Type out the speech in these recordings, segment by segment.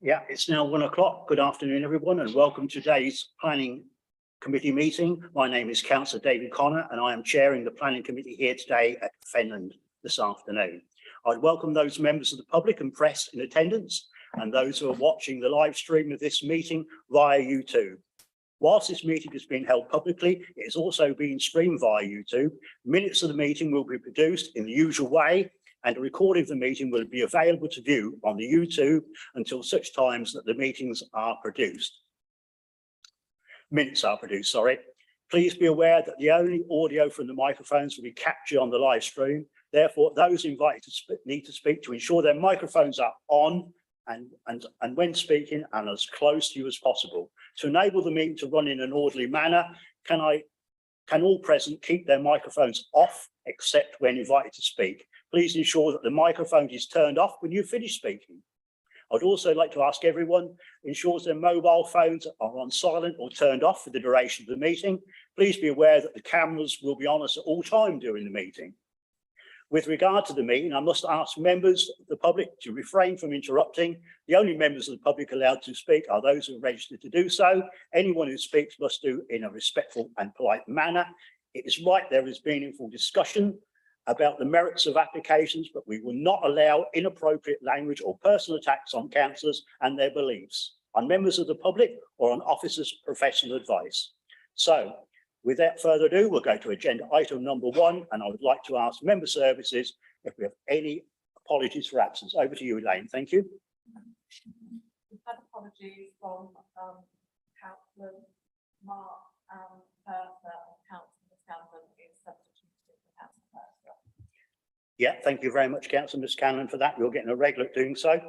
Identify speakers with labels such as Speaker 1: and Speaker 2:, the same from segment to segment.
Speaker 1: Yeah, it's now 1 o'clock. Good afternoon, everyone, and welcome to today's Planning Committee meeting. My name is Councillor David Connor, and I am chairing the Planning Committee here today at Fenland this afternoon. I'd welcome those members of the public and press in attendance and those who are watching the live stream of this meeting via YouTube. Whilst this meeting is being held publicly, it is also being streamed via YouTube. Minutes of the meeting will be produced in the usual way, and a recording of the meeting will be available to view on the YouTube until such times that the minutes are produced, sorry. Please be aware that the only audio from the microphones will be captured on the live stream. Therefore, those invited to need to speak to ensure their microphones are on and when speaking and as close to you as possible. To enable the meeting to run in an orderly manner, can all present keep their microphones off except when invited to speak? Please ensure that the microphone is turned off when you finish speaking. I'd also like to ask everyone ensures their mobile phones are on silent or turned off for the duration of the meeting. Please be aware that the cameras will be on us at all times during the meeting. With regard to the meeting, I must ask members of the public to refrain from interrupting. The only members of the public allowed to speak are those who are registered to do so. Anyone who speaks must do in a respectful and polite manner. It is right there is meaningful discussion about the merits of applications, but we will not allow inappropriate language or personal attacks on councillors and their beliefs, on members of the public or on officers' professional advice. So, without further ado, we'll go to agenda item number 1, and I would like to ask member services if we have any apologies for absence. Over to you, Elaine. Thank you.
Speaker 2: We've had apologies from Councillor Mark and Bertha, and Councillor Scanlon is substituted for Councillor Bertha.
Speaker 1: Yeah, thank you very much, Councillor Scanlon, for that. You're getting a regular at doing so.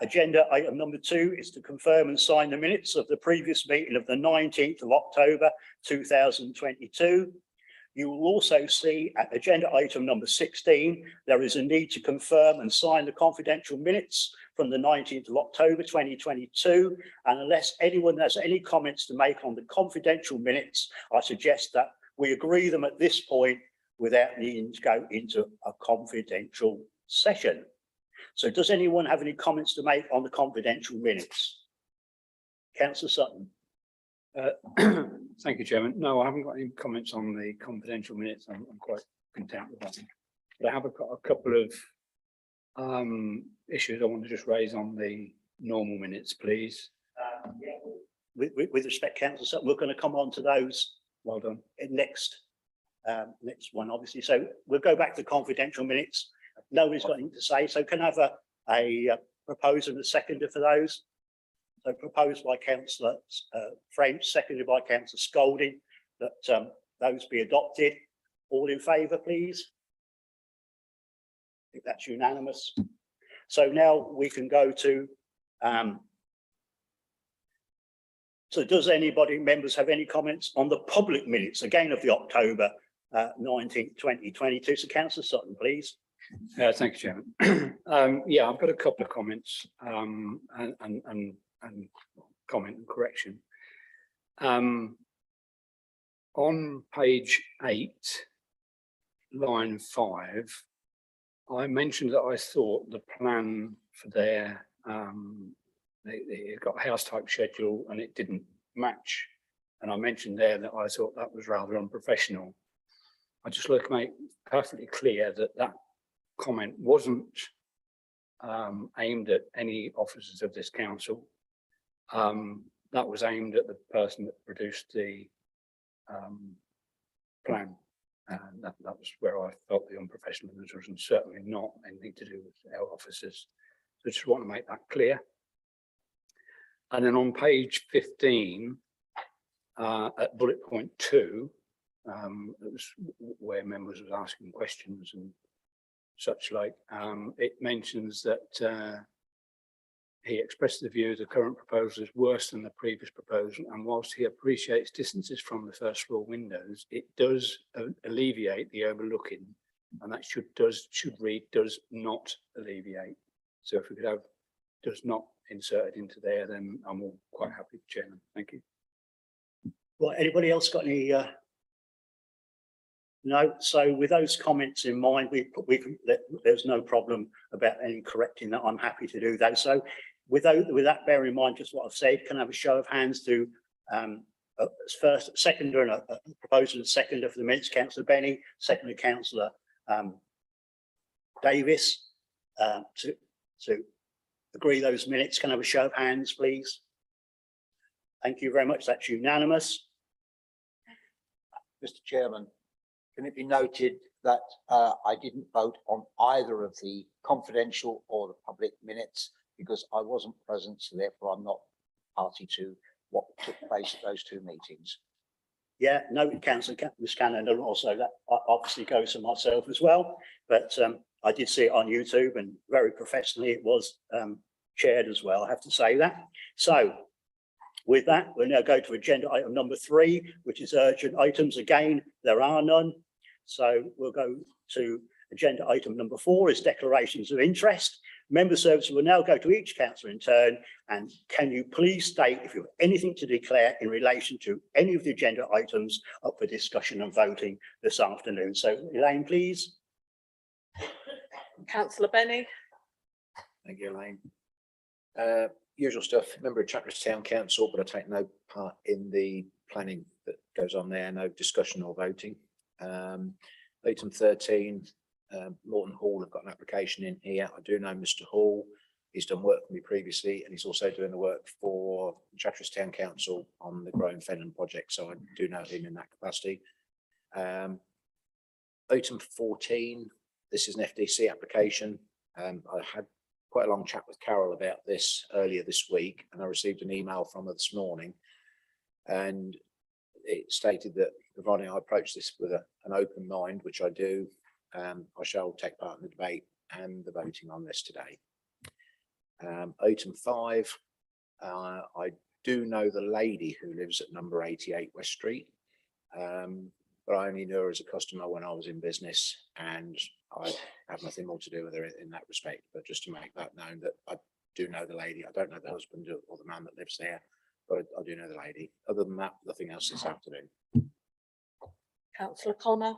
Speaker 1: Agenda item number 2 is to confirm and sign the minutes of the previous meeting of the 19th of October 2022. You will also see at agenda item number 16, there is a need to confirm and sign the confidential minutes from the 19th of October 2022. And unless anyone has any comments to make on the confidential minutes, I suggest that we agree them at this point without needing to go into a confidential session. So does anyone have any comments to make on the confidential minutes? Councillor Sutton.
Speaker 3: Thank you, Chairman. No, I haven't got any comments on the confidential minutes. I'm quite content with that. But I have got a couple of issues I want to just raise on the normal minutes, please.
Speaker 1: Yeah. With respect, Councillor Sutton, we're going to come on to those.
Speaker 3: Well done.
Speaker 1: Next one, obviously. So we'll go back to confidential minutes. Nobody's got anything to say, so can I have a proposer and a seconder for those? So proposed by Councillor French, seconded by Councillor Scolding, that those be adopted. All in favour, please? I think that's unanimous. So now we can go to so does anybody, members, have any comments on the public minutes, again of the October 19th, 2022? So Councillor Sutton, please.
Speaker 3: Thank you, Chairman. Yeah, I've got a couple of comments and comment and correction. On page 8, line 5, I mentioned that I thought the plan for their they got a house type schedule and it didn't match, and I mentioned there that I thought that was rather unprofessional. I just like to make perfectly clear that that comment wasn't aimed at any officers of this council. That was aimed at the person that produced the plan. That was where I felt the unprofessionalism was, and certainly not anything to do with our officers. So I just want to make that clear. And then on page 15, at bullet point 2, it was where members was asking questions and such like, it mentions that he expressed the view the current proposal is worse than the previous proposal, and whilst he appreciates distances from the first floor windows, it does alleviate the overlooking, and that should read does not alleviate. So if we could have does not inserted into there, then I'm all quite happy, Chairman. Thank you.
Speaker 1: Well, anybody else got any no? So with those comments in mind, there's no problem about any correcting that. I'm happy to do that. So with that bear in mind, just what I've said, can I have a show of hands to first, seconder, and a proposal and seconder for the minutes, Councillor Benny, seconder Councillor Davis, to agree those minutes. Can I have a show of hands, please? Thank you very much. That's unanimous.
Speaker 4: Mr. Chairman, can it be noted that I didn't vote on either of the confidential or the public minutes because I wasn't present, so therefore I'm not party to what took place at those two meetings.
Speaker 1: Yeah, no, Councillor Cannon, and also that obviously goes to myself as well. But I did see it on YouTube, and very professionally it was chaired as well, I have to say that. So with that, we'll now go to agenda item number 3, which is urgent items. Again, there are none. So we'll go to agenda item number 4 is declarations of interest. Member services will now go to each councillor in turn, and can you please state if you have anything to declare in relation to any of the agenda items up for discussion and voting this afternoon. So Elaine, please.
Speaker 2: Councillor Benny.
Speaker 5: Thank you, Elaine. Usual stuff, member of Chatteris Town Council, but I take no part in the planning that goes on there, no discussion or voting. Item 13, Morton Hall have got an application in here. I do know Mr. Hall. He's done work for me previously, and he's also doing the work for Chatteris Town Council on the growing Fenland project. So I do know him in that capacity. Item 14, this is an FDC application. I had quite a long chat with Carol about this earlier this week, and I received an email from her this morning, and it stated that providing I approach this with an open mind, which I do, I shall take part in the debate and the voting on this today. Item 5, I do know the lady who lives at number 88 West Street, but I only knew her as a customer when I was in business, and I have nothing more to do with her in that respect. But just to make that known, that I do know the lady. I don't know the husband or the man that lives there, but I do know the lady. Other than that, nothing else this afternoon.
Speaker 2: Councillor Connor.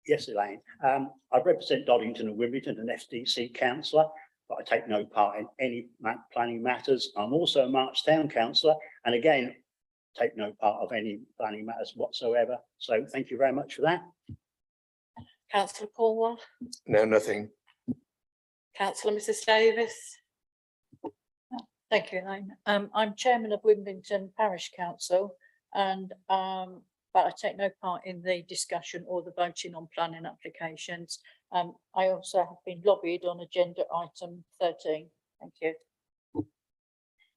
Speaker 1: Yes, Elaine. I represent Doddington and Wimbledon, an FDC councillor, but I take no part in any planning matters. I'm also a March Town councillor, and again, take no part of any planning matters whatsoever. So thank you very much for that.
Speaker 2: Councillor Cornwall.
Speaker 6: No, nothing.
Speaker 2: Councillor Mrs Davis.
Speaker 7: Thank you, Elaine. I'm chairman of Wimbledon Parish Council, and but I take no part in the discussion or the voting on planning applications. I also have been lobbied on agenda item 13. Thank you.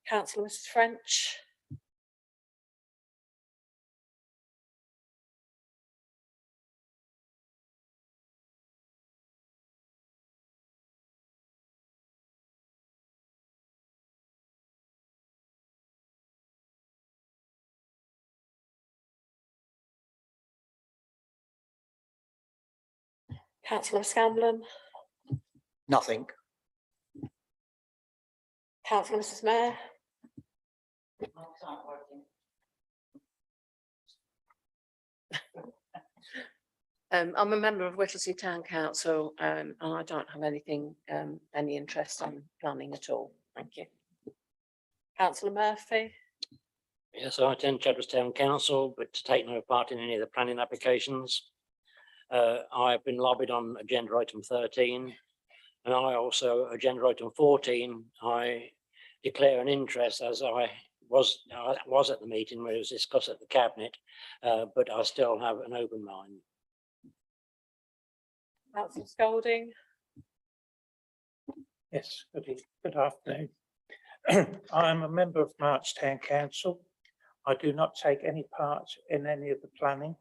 Speaker 2: Councillor Mrs French. Councillor Scanlon.
Speaker 4: Nothing.
Speaker 2: Councillor Mrs Mayor.
Speaker 8: I'm a member of Whittlesea Town Council, and I don't have anything, any interest in planning at all. Thank you.
Speaker 2: Councillor Murphy.
Speaker 9: Yes, I attend Chatteris Town Council, but to take no part in any of the planning applications. I've been lobbied on agenda item 13, and I also, agenda item 14, I declare an interest, as I was at the meeting where it was discussed at the cabinet, but I still have an open mind.
Speaker 2: Councillor Scolding.
Speaker 10: Yes, good afternoon. I am a member of March Town Council. I do not take any part in any of the planning.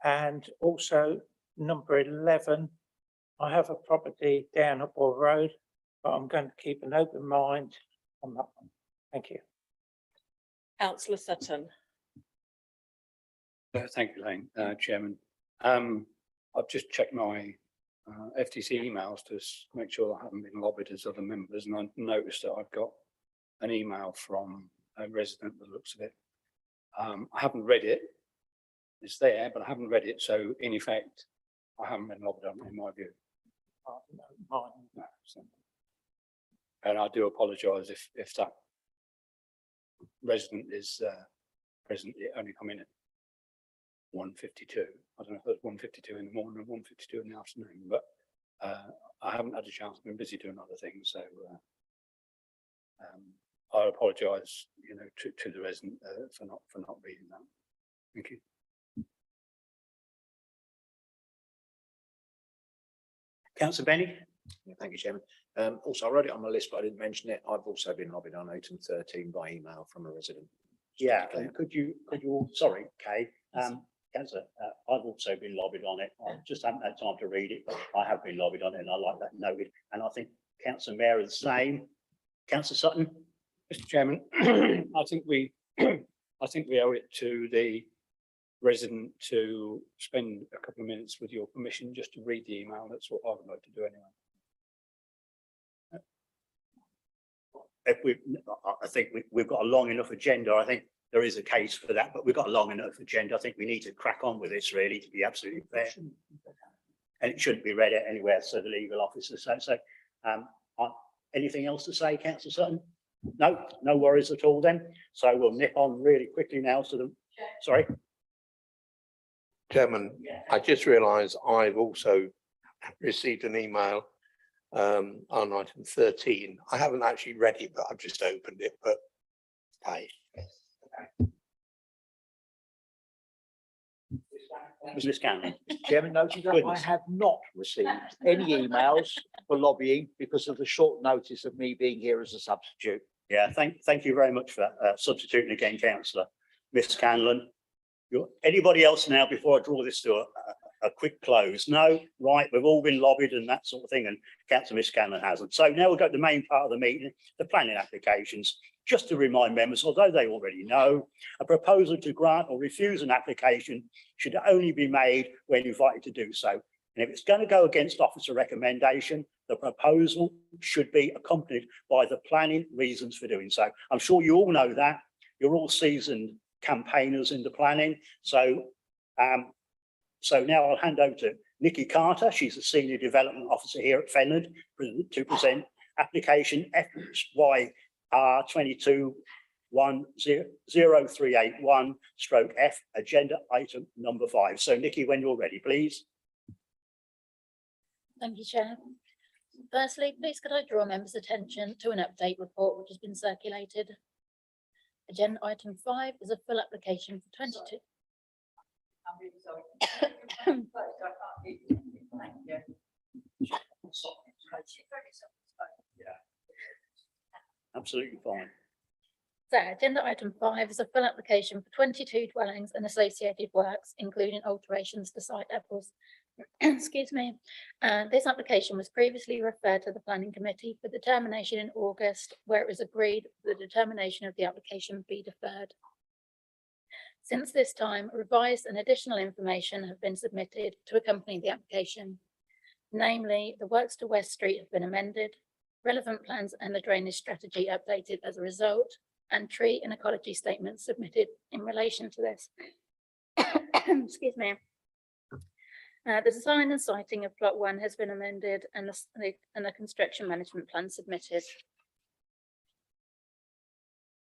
Speaker 10: And also number 11, I have a property down at Ball Road, but I'm going to keep an open mind on that one. Thank you.
Speaker 2: Councillor Sutton.
Speaker 3: Thank you, Elaine, Chairman. I've just checked my FTC emails to make sure that I haven't been lobbied as other members, and I noticed that I've got an email from a resident that looks at it. I haven't read it. It's there, but I haven't read it. So in effect, I haven't been lobbied on it in my view.
Speaker 10: No.
Speaker 3: No, so And I do apologise if that resident is present, it only come in at 1:52. I don't know if it's 1:52 in the morning or 1:52 in the afternoon, but I haven't had a chance. I've been busy doing other things, so I apologise, you know, to the resident for not reading that. Thank you.
Speaker 1: Councillor Benny?
Speaker 5: Yeah, thank you, Chairman. Also, I wrote it on my list, but I didn't mention it. I've also been lobbied on item 13 by email from a resident.
Speaker 1: Yeah, and could you, sorry, Kay, Councillor, I've also been lobbied on it. I just haven't had time to read it, but I have been lobbied on it and I like that noted. And I think Councillor Mayor is the same. Councillor Sutton?
Speaker 3: Mr. Chairman, I think we owe it to the resident to spend a couple of minutes with your permission just to read the email. That's what I would like to do anyway.
Speaker 1: If I think we've got a long enough agenda. I think there is a case for that, but we've got a long enough agenda. I think we need to crack on with this really, to be absolutely fair. And it shouldn't be read out anywhere, so the legal officer. So anything else to say, Councillor Sutton? No worries at all then. So we'll nip on really quickly now to the, sorry.
Speaker 6: Chairman, I just realised I've also received an email on item 13. I haven't actually read it, but I've just opened it, but okay.
Speaker 1: Ms. Scanlon.
Speaker 4: Chairman, noted that I have not received any emails for lobbying because of the short notice of me being here as a substitute.
Speaker 1: Yeah, thank you very much for that, substituting again, Councillor. Ms. Scanlon. Anybody else now before I draw this to a quick close? No, right, we've all been lobbied and that sort of thing, and Councillor Miss Scanlon hasn't. So now we'll go to the main part of the meeting, the planning applications. Just to remind members, although they already know, a proposal to grant or refuse an application should only be made when invited to do so. And if it's going to go against officer recommendation, the proposal should be accompanied by the planning reasons for doing so. I'm sure you all know that. You're all seasoned campaigners in the planning. So now I'll hand over to Nikki Carter. She's the Senior Development Officer here at Fenland to present application FYR 22-10381/F, agenda item number 5. So Nikki, when you're ready, please.
Speaker 7: Thank you, Chair. Firstly, please could I draw members' attention to an update report which has been circulated. Agenda item 5 is a full application for 22.
Speaker 2: I'm really sorry.
Speaker 1: Absolutely fine.
Speaker 7: So agenda item 5 is a full application for 22 dwellings and associated works, including alterations to site levels. Excuse me. This application was previously referred to the Planning Committee for determination in August, where it was agreed the determination of the application be deferred. Since this time, revised and additional information have been submitted to accompany the application. Namely, the works to West Street have been amended, relevant plans and the drainage strategy updated as a result, and tree and ecology statements submitted in relation to this. Excuse me. The design and siting of plot 1 has been amended and the construction management plan submitted.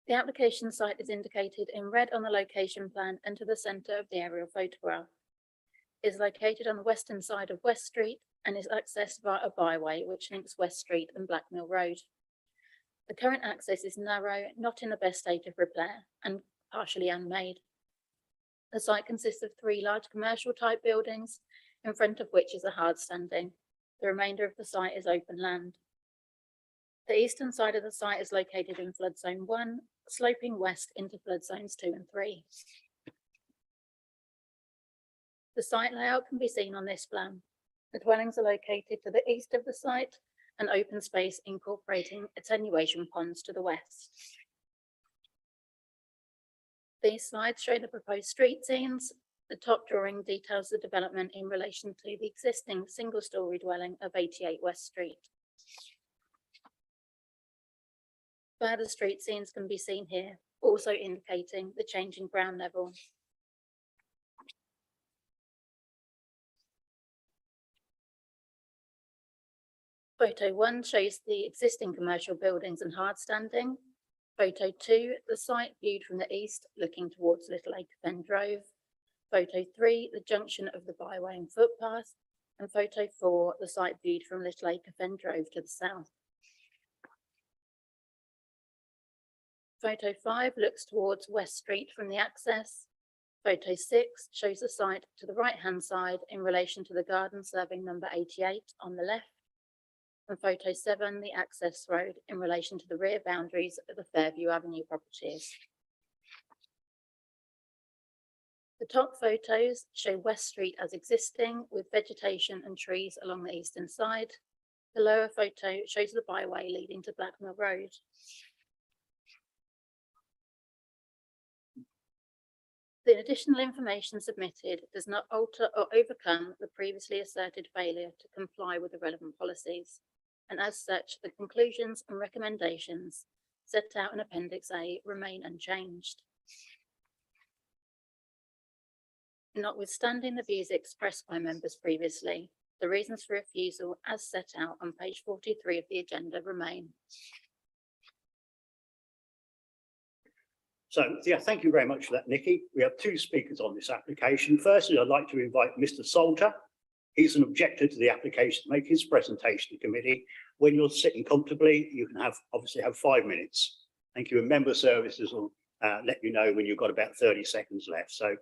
Speaker 7: The application site is indicated in red on the location plan and to the centre of the aerial photograph. It is located on the western side of West Street and is accessed via a byway which links West Street and Blackmill Road. The current access is narrow, not in the best state of repair, and partially unmade. The site consists of 3 large commercial type buildings, in front of which is a hard standing. The remainder of the site is open land. The eastern side of the site is located in flood zone 1, sloping west into flood zones 2 and 3. The site layout can be seen on this plan. The dwellings are located to the east of the site, an open space incorporating attenuation ponds to the west. These slides show the proposed street scenes. The top drawing details the development in relation to the existing single-storey dwelling of 88 West Street. Further street scenes can be seen here, also indicating the change in ground level.
Speaker 11: Photo 1 shows the existing commercial buildings and hard standing. Photo 2, the site viewed from the east looking towards Little Acre Fen Drove. Photo 3, the junction of the byway and footpath. And photo 4, the site viewed from Little Acre Fen Drove to the south. Photo 5 looks towards West Street from the access. Photo 6 shows the site to the right-hand side in relation to the garden serving number 88 on the left. And photo 7, the access road in relation to the rear boundaries of the Fairview Avenue properties. The top photos show West Street as existing with vegetation and trees along the eastern side. The lower photo shows the byway leading to Blackmill Road. The additional information submitted does not alter or overcome the previously asserted failure to comply with the relevant policies, and as such, the conclusions and recommendations set out in Appendix A remain unchanged. Notwithstanding the views expressed by members previously, the reasons for refusal as set out on page 43 of the agenda remain.
Speaker 1: So, yeah, thank you very much for that, Nikki. We have two speakers on this application. Firstly, I'd like to invite Mr. Salter. He's an objector to the application to make his presentation to committee. When you're sitting comfortably, you can obviously have 5 minutes. Thank you. And member services will let you know when you've got about 30 seconds left. So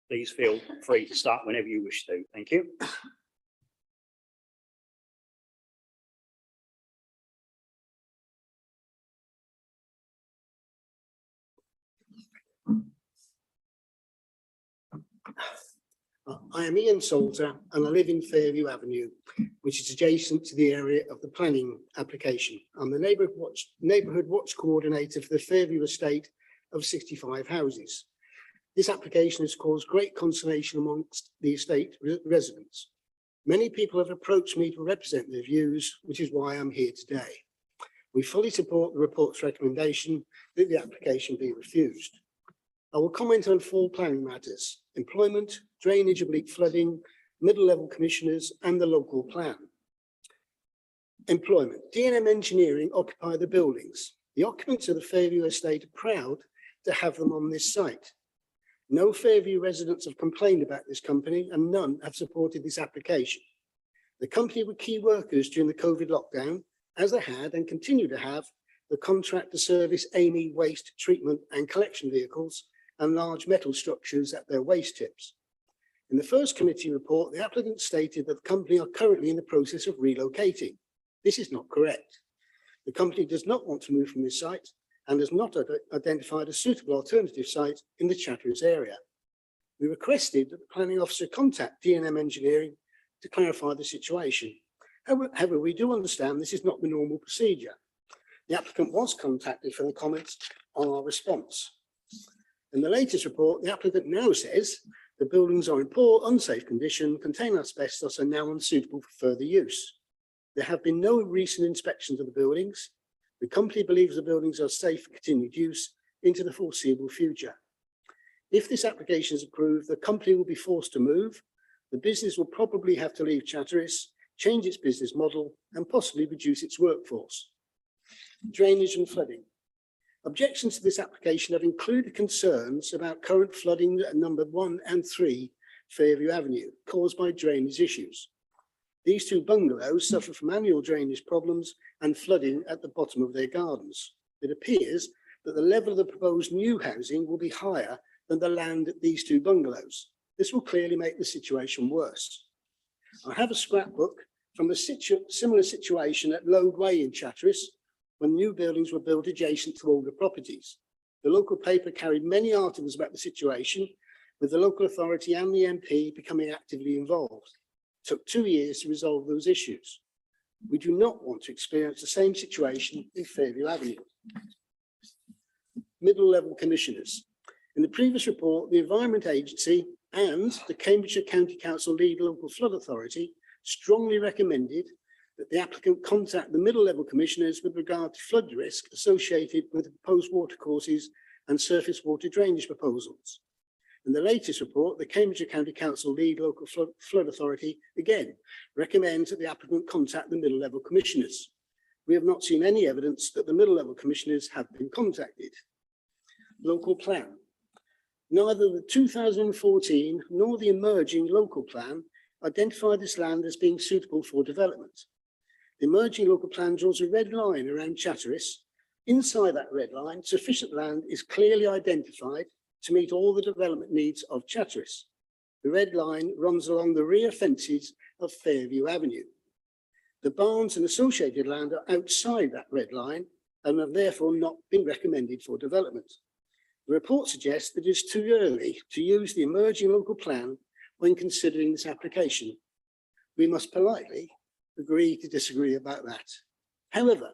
Speaker 1: please feel free to start whenever you wish to. Thank you.
Speaker 12: I am Ian Salter and I live in Fairview Avenue, which is adjacent to the area of the planning application. I'm the neighbourhood watch coordinator for the Fairview estate of 65 houses. This application has caused great consternation amongst the estate residents. Many people have approached me to represent their views, which is why I'm here today. We fully support the report's recommendation that the application be refused. I will comment on 4 planning matters: employment, drainage, oblique flooding, middle level commissioners and the local plan. Employment. D&M Engineering occupy the buildings. The occupants of the Fairview estate are proud to have them on this site. No Fairview residents have complained about this company and none have supported this application. The company were key workers during the COVID lockdown, as they had and continue to have the contract to service Amy waste treatment and collection vehicles and large metal structures at their waste tips. In the first committee report, the applicant stated that the company are currently in the process of relocating. This is not correct. The company does not want to move from this site and has not identified a suitable alternative site in the Chatteris area. We requested that the planning officer contact D&M Engineering to clarify the situation. However, we do understand this is not the normal procedure. The applicant was contacted for the comments on our response. In the latest report, the applicant now says the buildings are in poor, unsafe condition, contain asbestos, and now unsuitable for further use. There have been no recent inspections of the buildings. The company believes the buildings are safe for continued use into the foreseeable future. If this application is approved, the company will be forced to move. The business will probably have to leave Chatteris, change its business model, and possibly reduce its workforce. Drainage and flooding. Objections to this application have included concerns about current flooding at number 1 and 3 Fairview Avenue, caused by drainage issues. These 2 bungalows suffer from annual drainage problems and flooding at the bottom of their gardens. It appears that the level of the proposed new housing will be higher than the land at these 2 bungalows. This will clearly make the situation worse. I have a scrapbook from a similar situation at Lode Way in Chatteris, when new buildings were built adjacent to older properties. The local paper carried many articles about the situation, with the local authority and the MP becoming actively involved. It took 2 years to resolve those issues. We do not want to experience the same situation in Fairview Avenue. Middle level commissioners. In the previous report, the Environment Agency and the Cambridgeshire County Council Lead Local Flood Authority strongly recommended that the applicant contact the middle level commissioners with regard to flood risk associated with the proposed watercourses and surface water drainage proposals. And the latest report, the Cambridgeshire County Council Lead Local Flood Authority, again, recommends that the applicant contact the middle level commissioners. We have not seen any evidence that the middle level commissioners have been contacted. Local plan. Neither the 2014 nor the emerging local plan identify this land as being suitable for development. The emerging local plan draws a red line around Chatteris. Inside that red line, sufficient land is clearly identified to meet all the development needs of Chatteris. The red line runs along the rear fences of Fairview Avenue. The barns and associated land are outside that red line and have therefore not been recommended for development. The report suggests that it is too early to use the emerging local plan when considering this application. We must politely agree to disagree about that. However,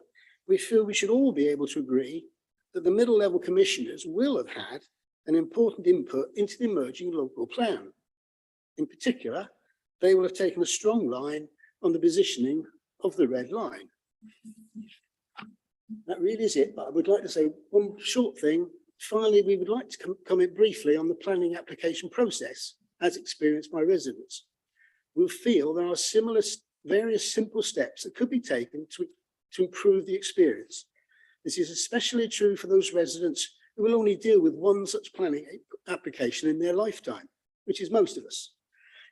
Speaker 12: we feel we should all be able to agree that the middle level commissioners will have had an important input into the emerging local plan. In particular, they will have taken a strong line on the positioning of the red line. That really is it, but I would like to say one short thing. Finally, we would like to comment briefly on the planning application process as experienced by residents. We feel there are similar various simple steps that could be taken to improve the experience. This is especially true for those residents who will only deal with one such planning application in their lifetime, which is most of us.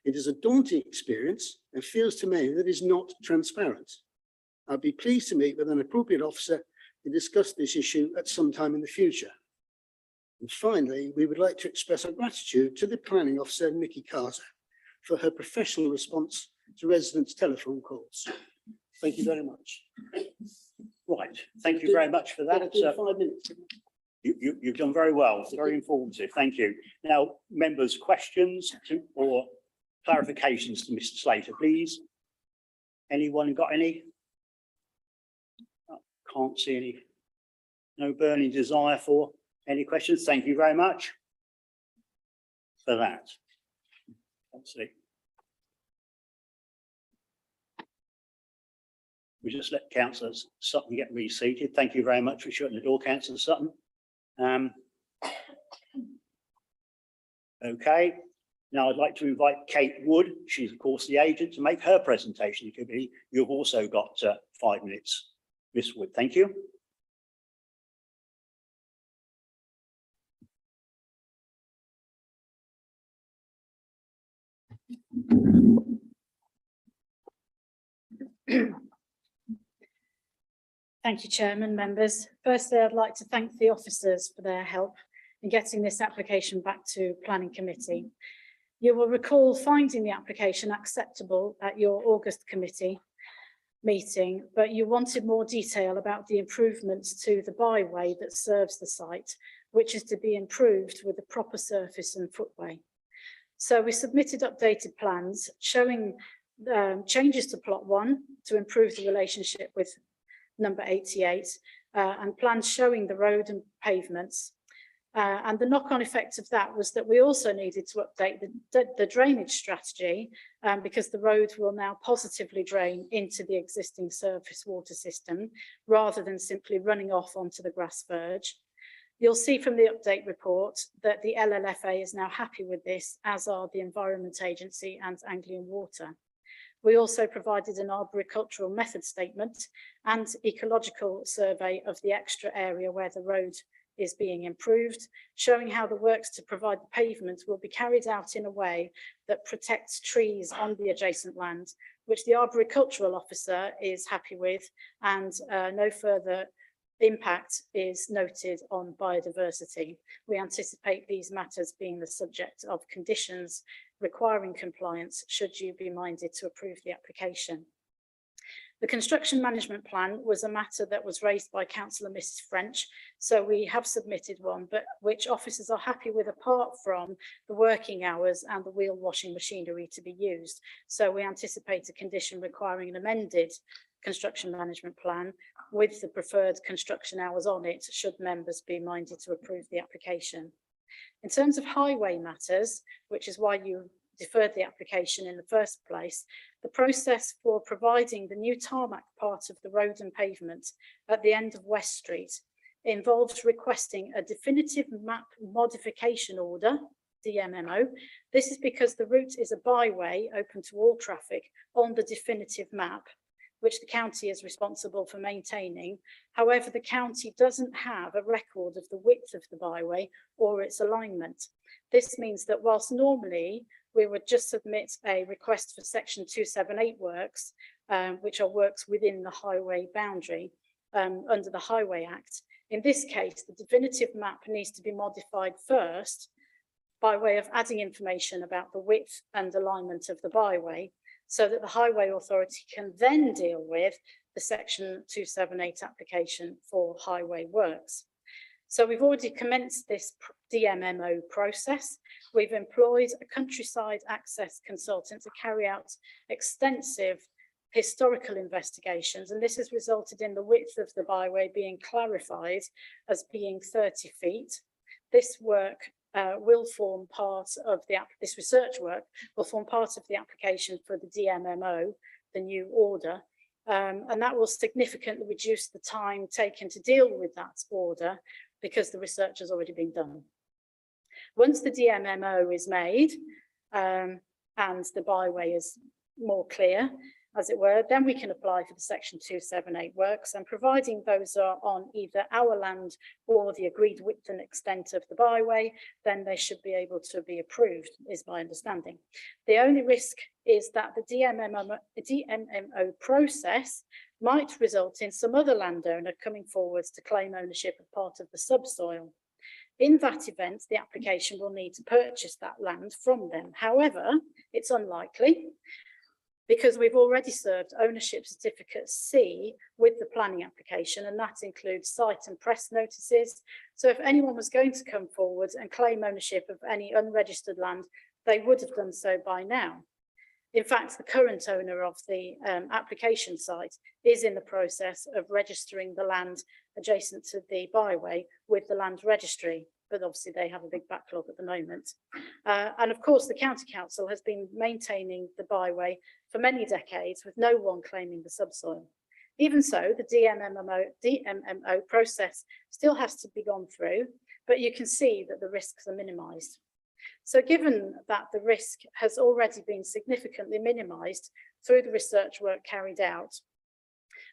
Speaker 12: It is a daunting experience and feels to me that it is not transparent. I'd be pleased to meet with an appropriate officer to discuss this issue at some time in the future. And finally, we would like to express our gratitude to the planning officer, Nikki Carter, for her professional response to residents' telephone calls. Thank you very much.
Speaker 1: Right, thank you very much for that.
Speaker 12: 5 minutes.
Speaker 1: You've done very well, very informative, thank you. Now, members, questions or clarifications to Mr. Slater, please. Anyone got any? Oh, can't see any. No burning desire for any questions. Thank you very much for that. Let's see. We just let Councillor Sutton get reseated. Thank you very much for shutting the door, Councillor Sutton. Okay, now I'd like to invite Kate Wood. She's of course the agent to make her presentation. You've also got 5 minutes, Miss Wood. Thank you.
Speaker 11: Thank you, Chairman, members. Firstly, I'd like to thank the officers for their help in getting this application back to Planning Committee. You will recall finding the application acceptable at your August committee meeting, but you wanted more detail about the improvements to the byway that serves the site, which is to be improved with a proper surface and footway. So we submitted updated plans showing changes to plot 1 to improve the relationship with number 88 and plans showing the road and pavements. And the knock-on effect of that was that we also needed to update the drainage strategy because the road will now positively drain into the existing surface water system rather than simply running off onto the grass verge. You'll see from the update report that the LLFA is now happy with this, as are the Environment Agency and Anglian Water. We also provided an arboricultural method statement and ecological survey of the extra area where the road is being improved, showing how the works to provide the pavement will be carried out in a way that protects trees on the adjacent land, which the arboricultural officer is happy with, and no further impact is noted on biodiversity. We anticipate these matters being the subject of conditions requiring compliance should you be minded to approve the application. The construction management plan was a matter that was raised by Councillor Mrs. French, so we have submitted one, but which officers are happy with apart from the working hours and the wheel washing machinery to be used. So we anticipate a condition requiring an amended construction management plan with the preferred construction hours on it, should members be minded to approve the application. In terms of highway matters, which is why you deferred the application in the first place, the process for providing the new tarmac part of the road and pavement at the end of West Street involves requesting a definitive map modification order DMMO. This is because the route is a byway open to all traffic on the definitive map, which the county is responsible for maintaining. However, the county doesn't have a record of the width of the byway or its alignment. This means that whilst normally we would just submit a request for section 278 works, which are works within the highway boundary under the Highway Act. In this case, the definitive map needs to be modified first by way of adding information about the width and alignment of the byway, so that the Highway Authority can then deal with the section 278 application for highway works. So we've already commenced this DMMO process. We've employed a countryside access consultant to carry out extensive historical investigations, and this has resulted in the width of the byway being clarified as being 30 feet. This work will form part of this research work will form part of the application for the DMMO, the new order, and that will significantly reduce the time taken to deal with that order because the research has already been done. Once the DMMO is made and the byway is more clear, as it were, then we can apply for the section 278 works, and providing those are on either our land or the agreed width and extent of the byway, then they should be able to be approved, is my understanding. The only risk is that the DMMO process might result in some other landowner coming forwards to claim ownership of part of the subsoil. In that event, the application will need to purchase that land from them. However, it's unlikely, because we've already served ownership certificate C with the planning application, and that includes site and press notices. So if anyone was going to come forward and claim ownership of any unregistered land, they would have done so by now. In fact, the current owner of the application site is in the process of registering the land adjacent to the byway with the land registry, but obviously they have a big backlog at the moment. And of course, the County Council has been maintaining the byway for many decades with no one claiming the subsoil. Even so, the DMMO process still has to be gone through, but you can see that the risks are minimised. So given that the risk has already been significantly minimised through the research work carried out,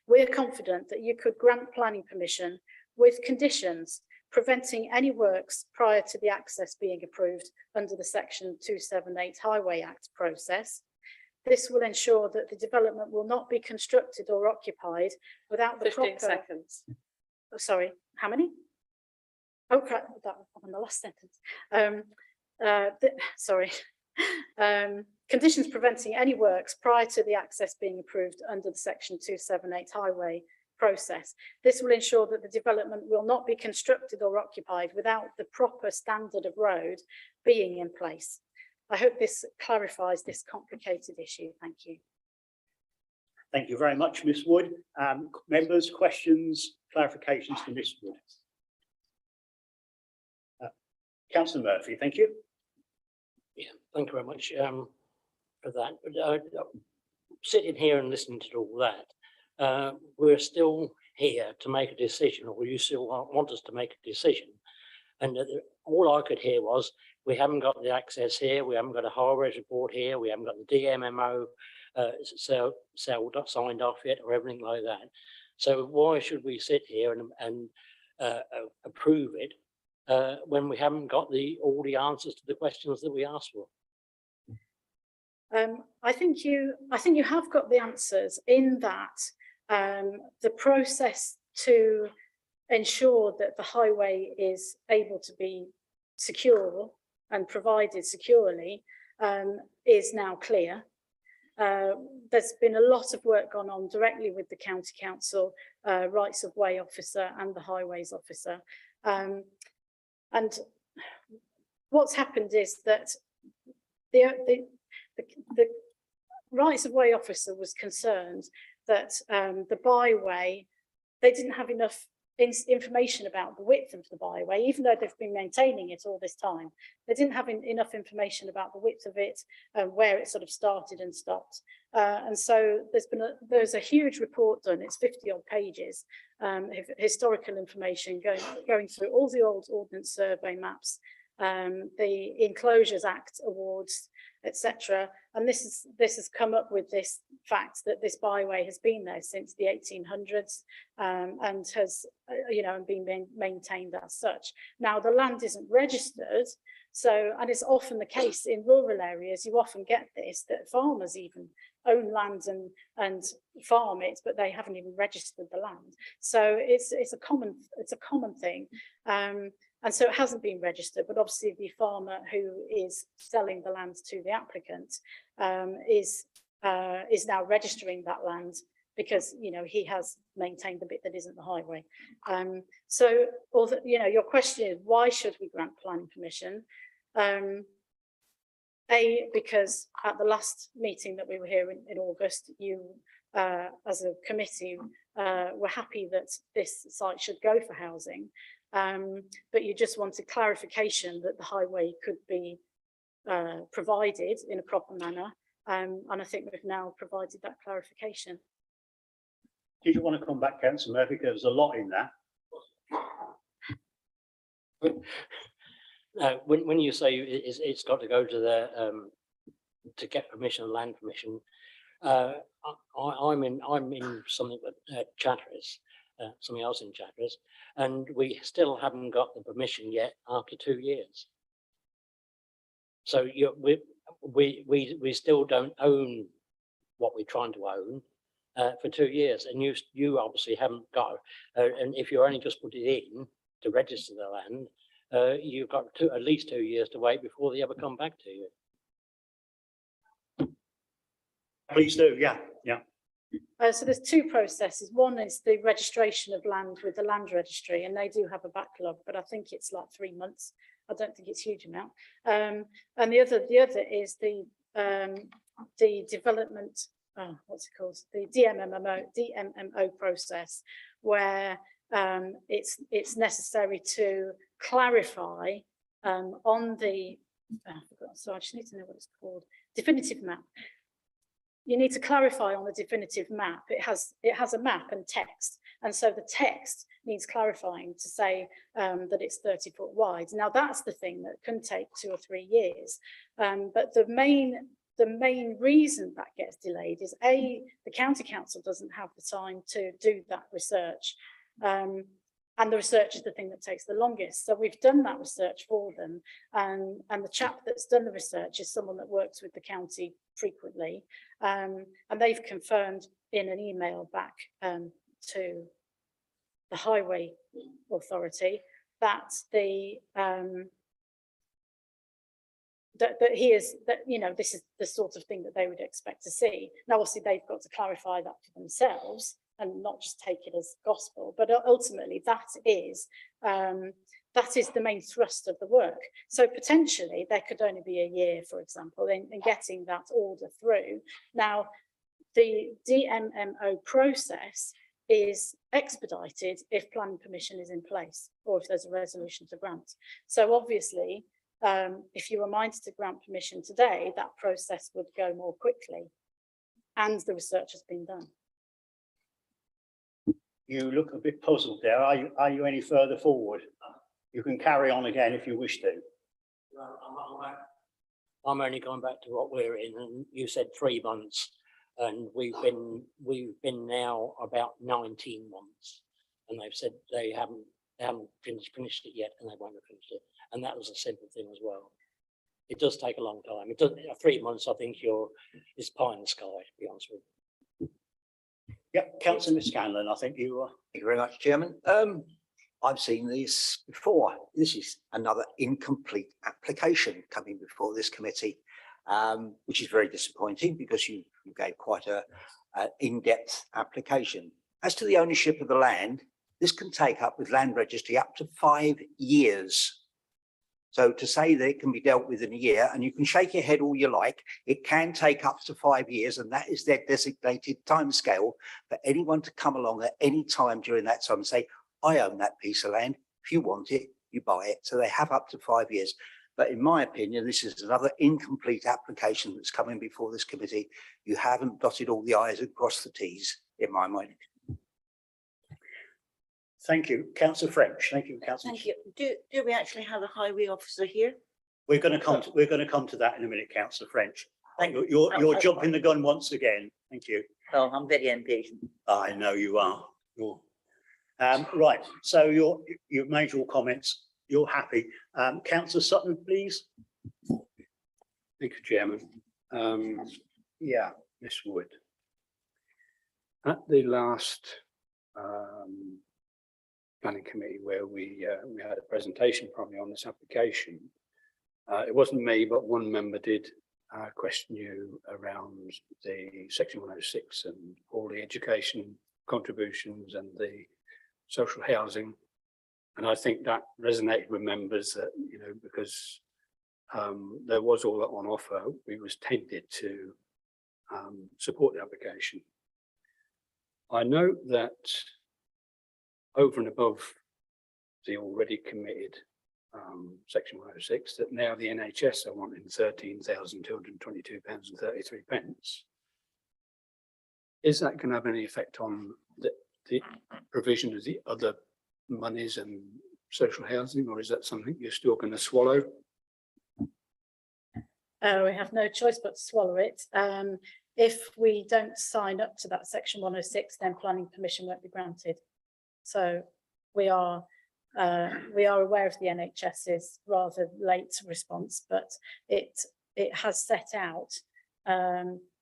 Speaker 11: we're confident that you could grant planning permission with conditions preventing any works prior to the access being approved under the section 278 Highway Act process. This will ensure that the development will not be constructed or occupied without the
Speaker 8: 15
Speaker 11: proper...
Speaker 8: seconds.
Speaker 11: Oh, sorry, how many? Oh, crap, that was on the last sentence. Conditions preventing any works prior to the access being approved under the section 278 highway process. This will ensure that the development will not be constructed or occupied without the proper standard of road being in place. I hope this clarifies this complicated issue. Thank you.
Speaker 1: Thank you very much, Ms. Wood. Members, questions, clarifications for Ms. Wood? Councillor Murphy, thank you.
Speaker 9: Yeah, thank you very much for that. But, sitting here and listening to all that, we're still here to make a decision, or you still want us to make a decision. And all I could hear was, we haven't got the access here, we haven't got a highways report here, we haven't got the DMMO signed off yet, or everything like that. So why should we sit here and approve it when we haven't got all the answers to the questions that we asked for?
Speaker 11: I think you have got the answers in that the process to ensure that the highway is able to be secure and provided securely is now clear. There's been a lot of work gone on directly with the County Council, Rights of Way officer and the Highways officer. And what's happened is that the Rights of Way officer was concerned that the byway, they didn't have enough information about the width of the byway, even though they've been maintaining it all this time. They didn't have enough information about the width of it and where it sort of started and stopped. And so there's a huge report done, it's 50-odd pages, historical information going through all the old ordnance survey maps the Enclosures Act awards, etc. And this has come up with this fact that this byway has been there since the 1800s and has, and been maintained as such. Now the land isn't registered, so, and it's often the case in rural areas, you often get this, that farmers even own land and farm it, but they haven't even registered the land. So it's a common thing. And so it hasn't been registered, but obviously the farmer who is selling the land to the applicant is now registering that land because, he has maintained the bit that isn't the highway. So, your question is, why should we grant planning permission? Because at the last meeting that we were here in August, you, as a committee, were happy that this site should go for housing. But you just wanted clarification that the highway could be provided in a proper manner. And I think we've now provided that clarification.
Speaker 1: Did you want to come back, Councillor Murphy? Because there's a lot in that.
Speaker 9: When you say it's got to go to the to get permission, land permission, I'm in something with Chatteris, something else in Chatteris, and we still haven't got the permission yet after 2 years. So we still don't own what we're trying to own for 2 years, and you obviously haven't got. And if you only just put it in to register the land, you've got at least 2 years to wait before they ever come back to you.
Speaker 1: Please do, yeah.
Speaker 11: So there's two processes. One is the registration of land with the land registry, and they do have a backlog, but I think it's like 3 months. I don't think it's a huge amount. And the other is the development, what's it called? The DMMO process, where it's necessary to clarify on the, so I just need to know what it's called, definitive map. You need to clarify on the definitive map. It has a map and text, and so the text needs clarifying to say that it's 30 foot wide. Now that's the thing that can take 2 or 3 years, but the main reason that gets delayed is the county council doesn't have the time to do that research, and the research is the thing that takes the longest. So we've done that research for them, and the chap that's done the research is someone that works with the county frequently, and they've confirmed in an email back to the Highway Authority that this is the sort of thing that they would expect to see. Now, obviously, they've got to clarify that for themselves and not just take it as gospel, but ultimately that is the main thrust of the work. So potentially there could only be a year, for example, in getting that order through. Now, the DMMO process is expedited if planning permission is in place or if there's a resolution to grant. So obviously, if you were minded to grant permission today, that process would go more quickly, and the research has been done.
Speaker 1: You look a bit puzzled there. Are you any further forward? You can carry on again if you wish to.
Speaker 9: I'm only going back to what we're in, and you said 3 months, and we've been now about 19 months, and they've said they haven't finished it yet, and they won't have finished it, and that was a simple thing as well. It does take a long time. It does 3 months. I think it's pie in the sky, to be honest with you.
Speaker 1: Yeah, Councillor Scanlon, I think you are.
Speaker 4: Thank you very much, Chairman. I've seen this before. This is another incomplete application coming before this committee, which is very disappointing because you gave quite an in-depth application. As to the ownership of the land, this can take up with land registry up to 5 years. So to say that it can be dealt with in a year, and you can shake your head all you like, it can take up to 5 years, and that is their designated timescale for anyone to come along at any time during that time and say, I own that piece of land. If you want it, you buy it. So they have up to 5 years. But in my opinion, this is another incomplete application that's coming before this committee. You haven't dotted all the I's and crossed the T's, in my mind.
Speaker 1: Thank you, councillor French. Thank you, councillor.
Speaker 13: Thank you. Do we actually have a highway officer here?
Speaker 1: We're going to come to that in a minute, councillor French.
Speaker 13: Thank you.
Speaker 1: You're jumping the gun once again. Thank you.
Speaker 13: Oh, I'm very impatient.
Speaker 1: I know you are. Right, so you've made your comments. You're happy. Councillor Sutton, please.
Speaker 3: Thank you, Chairman. Yeah, Miss Wood. At the last planning committee where we had a presentation from you on this application, it wasn't me, but one member did question you around the section 106 and all the education contributions and the social housing. And I think that resonated with members that, you know, because there was all that on offer, we was tempted to support the application. I note that over and above the already committed section 106, that now the NHS are wanting £13,222.33. Is that going to have any effect on the provision of the other monies and social housing, or is that something you're still going to swallow?
Speaker 7: We have no choice but to swallow it. If we don't sign up to that section 106, then planning permission won't be granted. So we are aware of the NHS's rather late response, but it has set out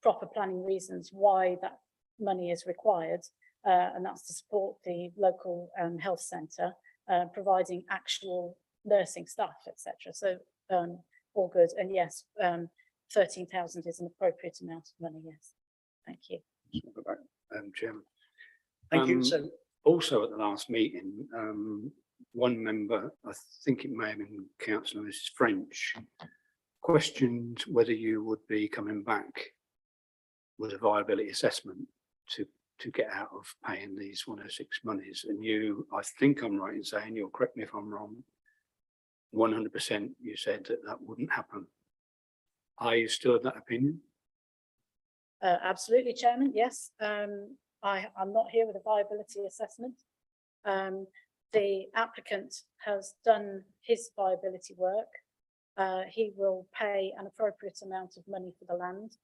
Speaker 7: proper planning reasons why that money is required, and that's to support the local health centre, providing actual nursing staff, etc. So all good. And yes, 13,000 is an appropriate amount of money. Yes, thank you.
Speaker 3: Chairman.
Speaker 1: Thank you. So
Speaker 3: also at the last meeting, one member, I think it may have been Councillor Mrs. French, questioned whether you would be coming back with a viability assessment to get out of paying these 106 monies. And you, I think I'm right in saying, you'll correct me if I'm wrong, 100% you said that that wouldn't happen. Are you still of that opinion?
Speaker 7: Absolutely, Chairman. Yes, I'm not here with a viability assessment. The applicant has done his viability work. He will pay an appropriate amount of money for the land,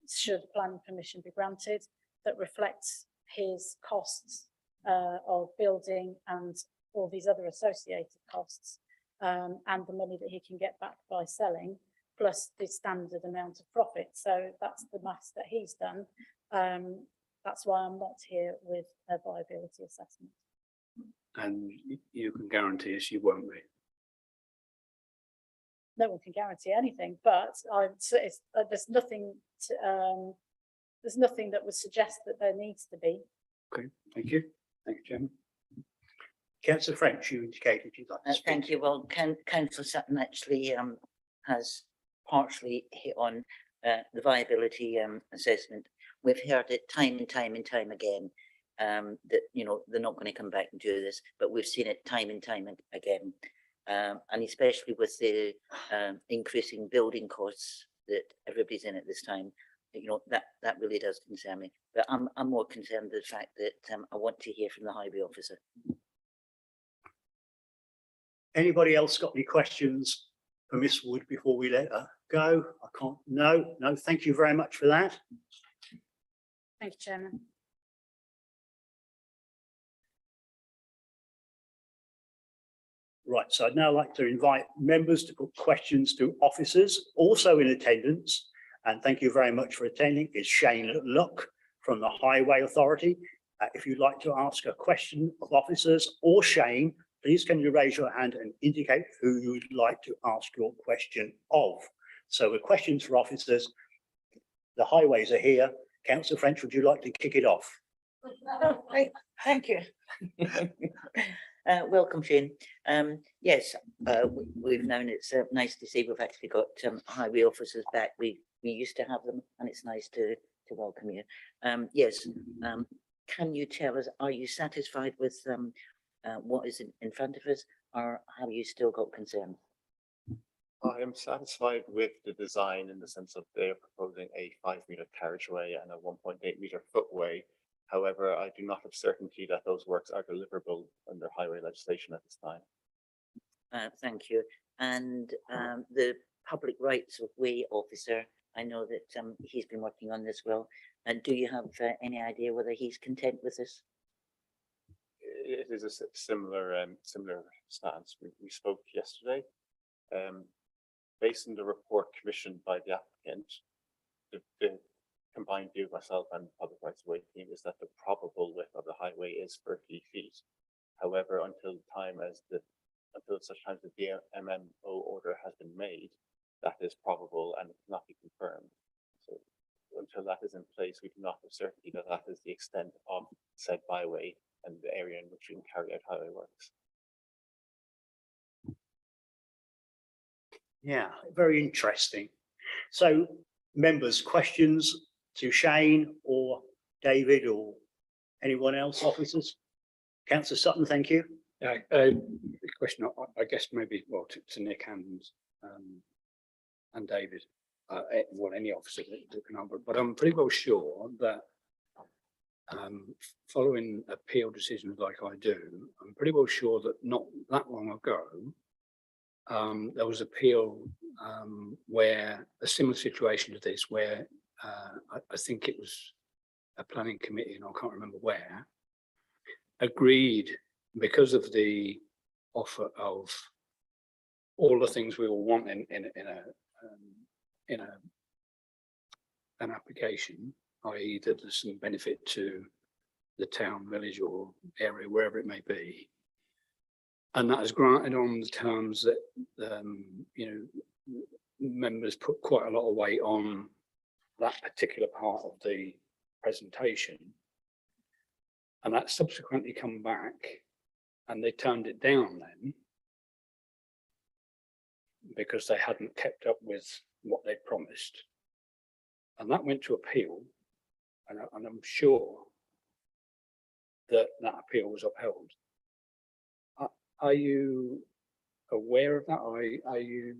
Speaker 7: should planning permission be granted, that reflects his costs of building and all these other associated costs, and the money that he can get back by selling, plus the standard amount of profit. So that's the maths that he's done. That's why I'm not here with a viability assessment.
Speaker 3: And you can guarantee us you won't be?
Speaker 7: No one can guarantee anything, but there's nothing that would suggest that there needs to be.
Speaker 3: Okay, thank you. Thank you, Chairman.
Speaker 1: Councillor French, you indicated you'd like to speak.
Speaker 13: Thank you. Well, Councillor Sutton actually has partially hit on the viability assessment. We've heard it time and time and time again that, you know, they're not going to come back and do this, but we've seen it time and time again. And especially with the increasing building costs that everybody's in at this time, you know, that really does concern me. But I'm more concerned with the fact that I want to hear from the highway officer.
Speaker 1: Anybody else got any questions for Miss Wood before we let her go? I can't. No. Thank you very much for that.
Speaker 7: Thank you, Chairman.
Speaker 1: Right, so I'd now like to invite members to put questions to officers also in attendance. And thank you very much for attending. It's Shane Luck from the Highway Authority. If you'd like to ask a question of officers or Shane, please can you raise your hand and indicate who you would like to ask your question of. So with questions for officers, the highways are here. Councillor French, would you like to kick it off?
Speaker 13: Thank you. Welcome, Shane. Yes, we've known it's nice to see we've actually got highway officers back. We used to have them, and it's nice to welcome you. Yes, can you tell us, are you satisfied with what is in front of us, or have you still got concerns?
Speaker 14: I am satisfied with the design in the sense of they're proposing a 5-meter carriageway and a 1.8-meter footway. However, I do not have certainty that those works are deliverable under highway legislation at this time.
Speaker 13: Thank you. And the public rights of way officer, I know that he's been working on this well. And do you have any idea whether he's content with this?
Speaker 14: It is a similar stance. We spoke yesterday. Based on the report commissioned by the applicant, the combined view of myself and the public rights of way team is that the probable width of the highway is 30 feet. However, until such time as the MMO order has been made, that is probable and it cannot be confirmed. So until that is in place, we do not have certainty that that is the extent of said byway and the area in which we can carry out highway works.
Speaker 1: Yeah, very interesting. So members, questions to Shane or David or anyone else, officers? Councillor Sutton, thank you.
Speaker 3: Yeah, question, I guess maybe, well, to Nick and David, well, any officer that can answer, but I'm pretty well sure that following appeal decisions like I do, I'm pretty well sure that not that long ago, there was appeal where a similar situation to this, where I think it was a planning committee, and I can't remember where, agreed because of the offer of all the things we all want in an application, i.e. that there's some benefit to the town, village or area, wherever it may be. And that is granted on the terms that, members put quite a lot of weight on that particular part of the presentation. And that subsequently come back and they turned it down then because they hadn't kept up with what they promised. And that went to appeal, and I'm sure that that appeal was upheld. Are you aware of that? Are you?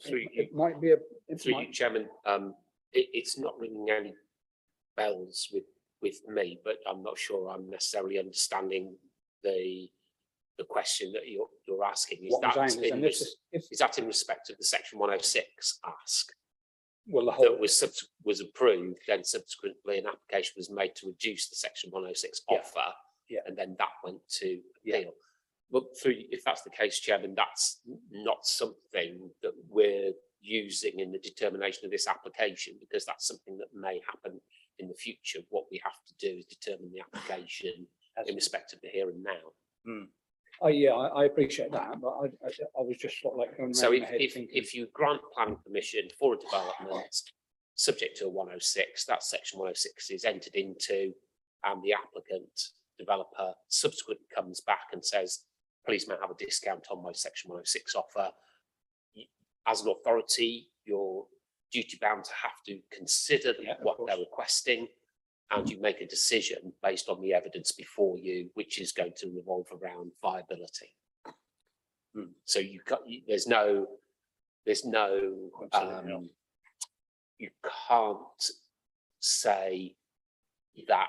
Speaker 3: It might be a.
Speaker 15: Chairman, it's not ringing any bells with me, but I'm not sure I'm necessarily understanding the question that you're asking. Is that in respect of the section 106 ask?
Speaker 3: Well, the
Speaker 15: whole that was approved, then subsequently an application was made to reduce the section 106 offer, and then that went to appeal. But if that's the case, Chairman, that's not something that we're using in the determination of this application, because that's something that may happen in the future. What we have to do is determine the application in respect of the here and now.
Speaker 3: Oh yeah, I appreciate that, but I was just sort of like going
Speaker 15: so if you grant planning permission for a development subject to a 106, that section 106 is entered into, and the applicant developer subsequently comes back and says, please may I have a discount on my section 106 offer. As an authority, you're duty bound to have to consider what they're requesting, and you make a decision based on the evidence before you, which is going to revolve around viability. So there's no, you can't say that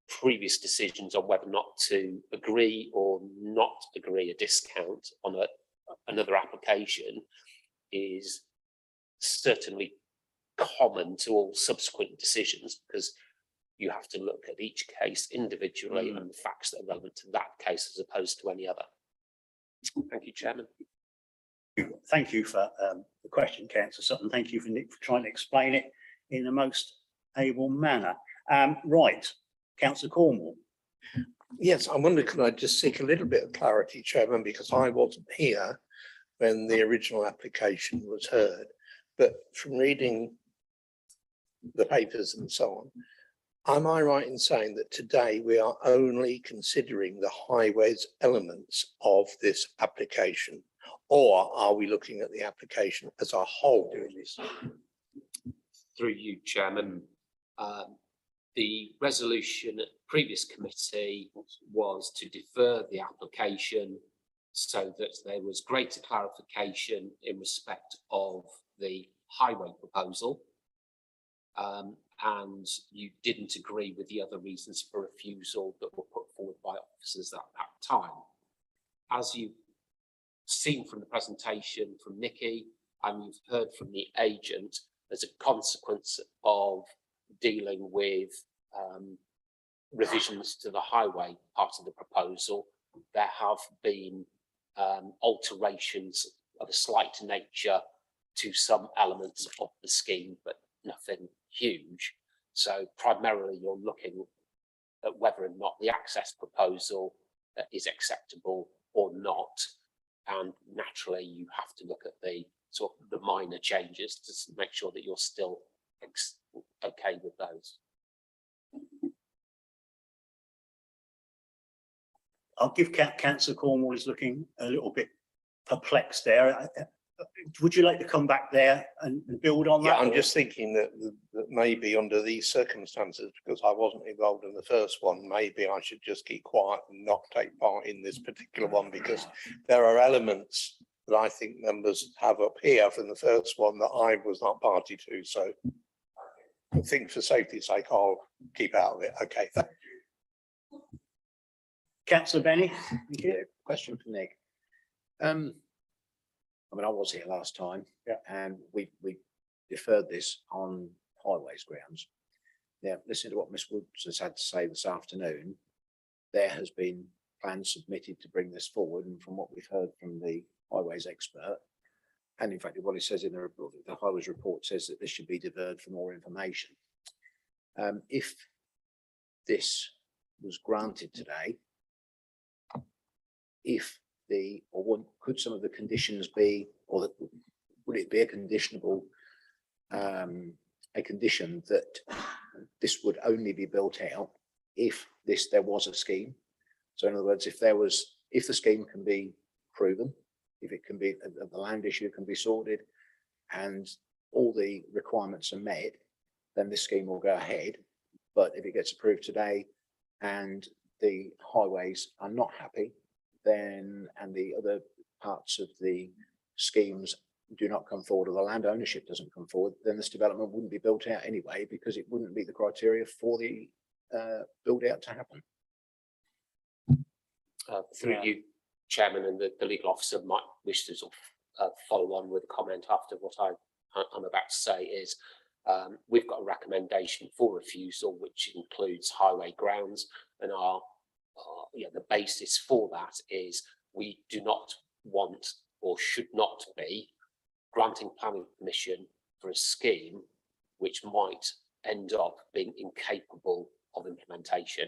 Speaker 15: previous decisions on whether or not to agree or not agree a discount on another application is certainly common to all subsequent decisions, because you have to look at each case individually and the facts that are relevant to that case as opposed to any other. Thank you, Chairman.
Speaker 1: Thank you for the question, Councillor Sutton. Thank you for Nick for trying to explain it in the most able manner. Right, Councillor Cornwall.
Speaker 6: Yes, I wonder, could I just seek a little bit of clarity, Chairman, because I wasn't here when the original application was heard, but from reading the papers and so on, am I right in saying that today we are only considering the highways elements of this application, or are we looking at the application as a whole?
Speaker 15: Through you, Chairman, the resolution at the previous committee was to defer the application so that there was greater clarification in respect of the highway proposal. and you didn't agree with the other reasons for refusal that were put forward by officers at that time. As you've seen from the presentation from Nikki, and you've heard from the agent, as a consequence of dealing with revisions to the highway part of the proposal, there have been alterations of a slight nature to some elements of the scheme, but nothing huge. So primarily you're looking at whether or not the access proposal is acceptable or not. And naturally you have to look at the sort of the minor changes to make sure that you're still okay with those.
Speaker 1: I'll give Councillor Cornwall is looking a little bit perplexed there. Would you like to come back there and build on that?
Speaker 6: Yeah, I'm
Speaker 1: or-
Speaker 6: just thinking that maybe under these circumstances, because I wasn't involved in the first one, maybe I should just keep quiet and not take part in this particular one, because there are elements that I think members have up here from the first one that I was not party to. So I think for safety's sake, I'll keep out of it. Okay.
Speaker 1: Councillor Benny?
Speaker 5: Yeah, question for Nick. I mean, I was here last time,
Speaker 1: yeah,
Speaker 5: and we deferred this on highways grounds. Now, listen to what Miss Woods has had to say this afternoon. There has been plans submitted to bring this forward, and from what we've heard from the highways expert, and in fact, what it says in the report, the highways report says that this should be deferred for more information. If this was granted today, could some of the conditions be, or would it be a conditionable, a condition that this would only be built out if there was a scheme? So in other words, if the scheme can be proven, if it can be, the land issue can be sorted and all the requirements are met, then this scheme will go ahead. But if it gets approved today and the highways are not happy, then, and the other parts of the schemes do not come forward, or the land ownership doesn't come forward, then this development wouldn't be built out anyway, because it wouldn't meet the criteria for the build out to happen.
Speaker 15: Through you, Chairman, and the legal officer might wish to sort of follow on with a comment after what I'm about to say is, we've got a recommendation for refusal, which includes highway grounds, and the basis for that is we do not want or should not be granting planning permission for a scheme which might end up being incapable of implementation,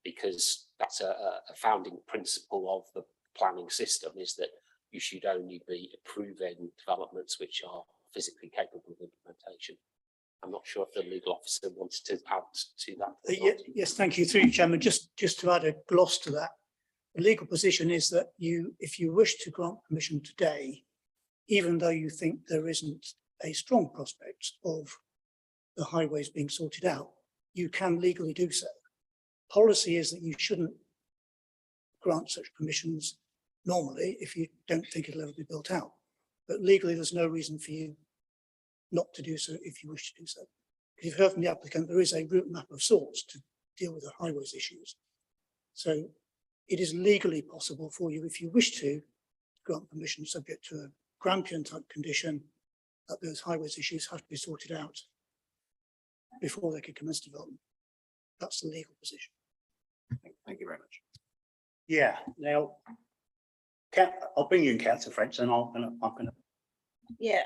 Speaker 15: because that's a founding principle of the planning system, is that you should only be approving developments which are physically capable of implementation. I'm not sure if the legal officer wants to add to that.
Speaker 16: Yes, thank you. Through you, Chairman. Just to add a gloss to that, the legal position is that if you wish to grant permission today, even though you think there isn't a strong prospect of the highways being sorted out, you can legally do so. Policy is that you shouldn't grant such permissions normally if you don't think it'll ever be built out. But legally, there's no reason for you not to do so if you wish to do so. If you've heard from the applicant, there is a route map of sorts to deal with the highways issues. So it is legally possible for you, if you wish to, grant permission subject to a Grampian type condition, that those highways issues have to be sorted out before they can commence development. That's the legal position.
Speaker 5: Thank you very much.
Speaker 1: Yeah, now, I'll bring you in, Councillor French, and I'm gonna.
Speaker 13: Yeah,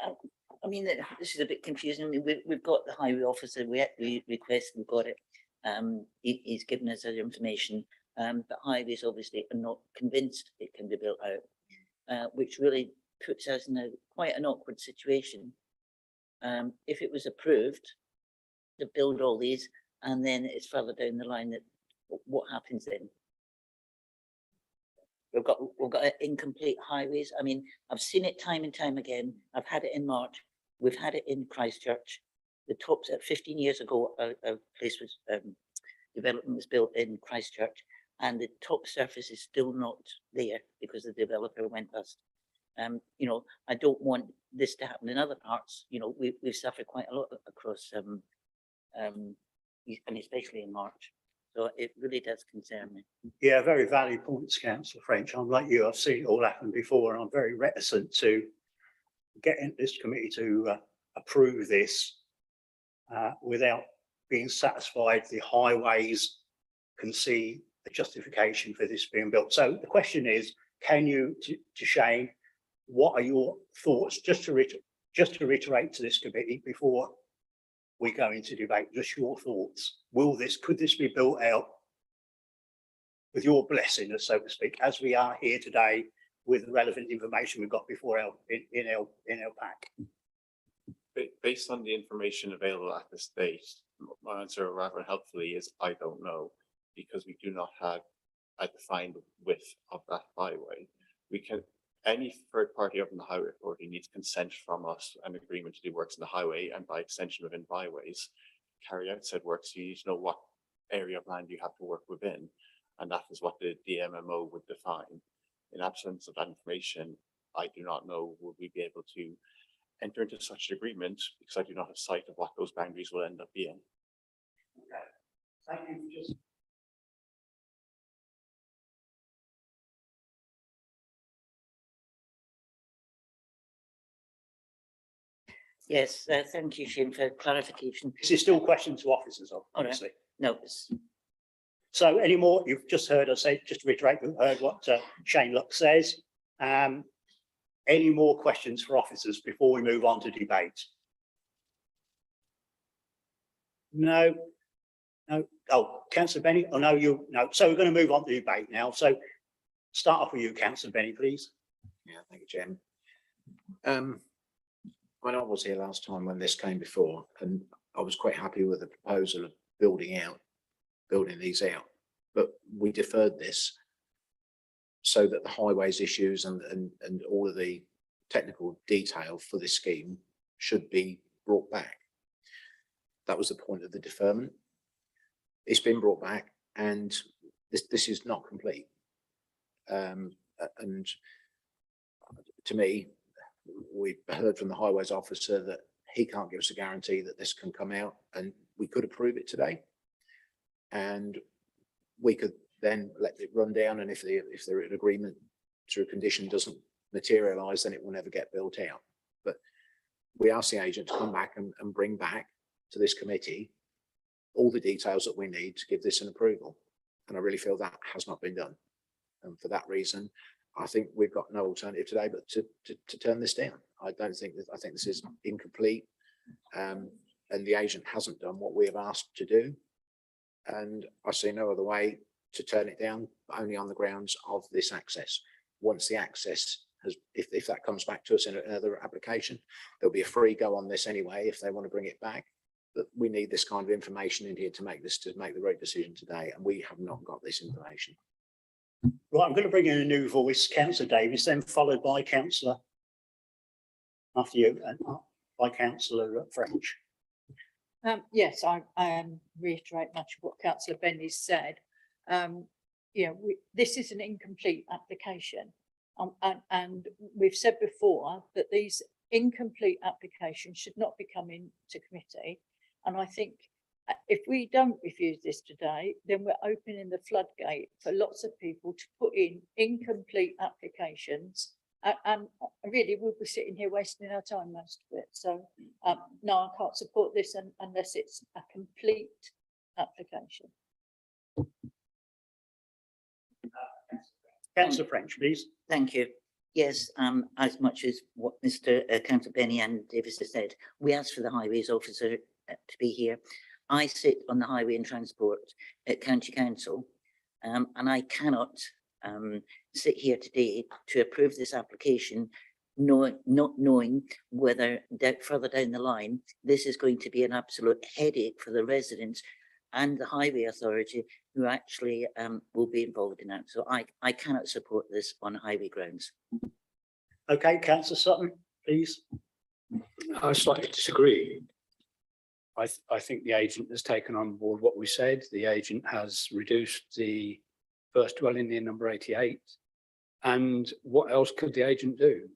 Speaker 13: I mean, this is a bit confusing. I mean, we've got the highway officer, we requested, we've got it. He's given us that information, but highways obviously are not convinced it can be built out, which really puts us in quite an awkward situation. If it was approved to build all these, and then it's further down the line, that what happens then? We've got incomplete highways. I mean, I've seen it time and time again. I've had it in March. We've had it in Christchurch. The tops at 15 years ago, a place was development was built in Christchurch, and the top surface is still not there because the developer went bust. You know, I don't want this to happen in other parts. You know, we've suffered quite a lot across and especially in March. So it really does concern me.
Speaker 1: Yeah, very valid points, Councillor French. I'm like you, I've seen it all happen before, and I'm very reticent to get into this committee to approve this without being satisfied the highways can see a justification for this being built. So the question is, can you, to Shane, what are your thoughts, just to reiterate to this committee before we go into debate, just your thoughts. Could this be built out with your blessing, so to speak, as we are here today with the relevant information we've got before in our pack?
Speaker 14: Based on the information available at this stage, my answer rather helpfully is I don't know, because we do not have a defined width of that byway. Any third party other than the highway authority needs consent from us, an agreement to do works in the highway, and by extension within byways. Carry out said works, you need to know what area of land you have to work within, and that is what the DMMO would define. In absence of that information, I do not know would we be able to enter into such an agreement, because I do not have sight of what those boundaries will end up being.
Speaker 1: Okay. Thank you for just
Speaker 13: Yes, thank you, Shane, for clarification.
Speaker 1: This is still question to officers, obviously.
Speaker 13: No,
Speaker 1: So any more, you've just heard us say, just to reiterate, you've heard what Shane Luck says. Any more questions for officers before we move on to debate? No. No. Oh, Councillor Benny. Oh no, no. So we're going to move on to debate now. So start off with you, Councillor Benny, please.
Speaker 5: Yeah, thank you, Chairman. When I was here last time when this came before, and I was quite happy with the proposal of building these out, but we deferred this so that the highways issues and all of the technical detail for this scheme should be brought back. That was the point of the deferment. It's been brought back, and this is not complete. And to me, we heard from the highways officer that he can't give us a guarantee that this can come out, and we could approve it today, and we could then let it run down, and if the agreement through condition doesn't materialize, then it will never get built out. But we asked the agent to come back and bring back to this committee all the details that we need to give this an approval, and I really feel that has not been done, and for that reason I think we've got no alternative today but to turn this down. I think this is incomplete, and the agent hasn't done what we have asked to do, and I see no other way to turn it down, only on the grounds of this access. Once the access has, if that comes back to us in another application, there'll be a free go on this anyway if they want to bring it back. But we need this kind of information in here to make the right decision today, and we have not got this information.
Speaker 1: Right, I'm going to bring in a new voice, Councillor Davis, then followed by Councillor after you, and by Councillor French.
Speaker 7: Yes, I reiterate much of what Councillor Benny said. This is an incomplete application, and we've said before that these incomplete applications should not be coming to committee. And I think if we don't refuse this today, then we're opening the floodgate for lots of people to put in incomplete applications, and really we'll be sitting here wasting our time most of it. So no, I can't support this unless it's a complete application.
Speaker 1: Councillor French, please.
Speaker 13: Thank you. Yes, as much as what Mr. Councillor Benny and Davis has said, we asked for the highways officer to be here. I sit on the Highway and Transport at County Council, and I cannot sit here today to approve this application, not knowing whether further down the line, this is going to be an absolute headache for the residents and the highway authority who actually will be involved in that. So I cannot support this on highway grounds.
Speaker 1: Okay, Councillor Sutton, please.
Speaker 3: I slightly disagree. I think the agent has taken on board what we said. The agent has reduced the first dwelling in number 88. And what else could the agent do?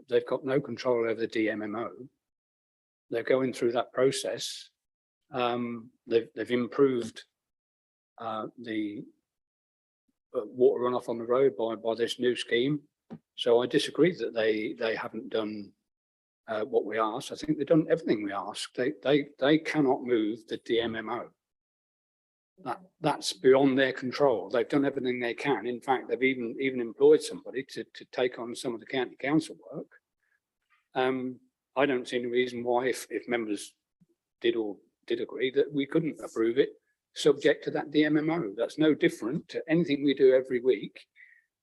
Speaker 3: They've got no control over the DMMO. They're going through that process. They've improved the water runoff on the road by this new scheme. So I disagree that they haven't done what we asked. I think they've done everything we asked. They cannot move the DMMO. That's beyond their control. They've done everything they can. In fact, they've even employed somebody to take on some of the county council work. I don't see any reason why, if members did agree, that we couldn't approve it subject to that DMMO. That's no different to anything we do every week,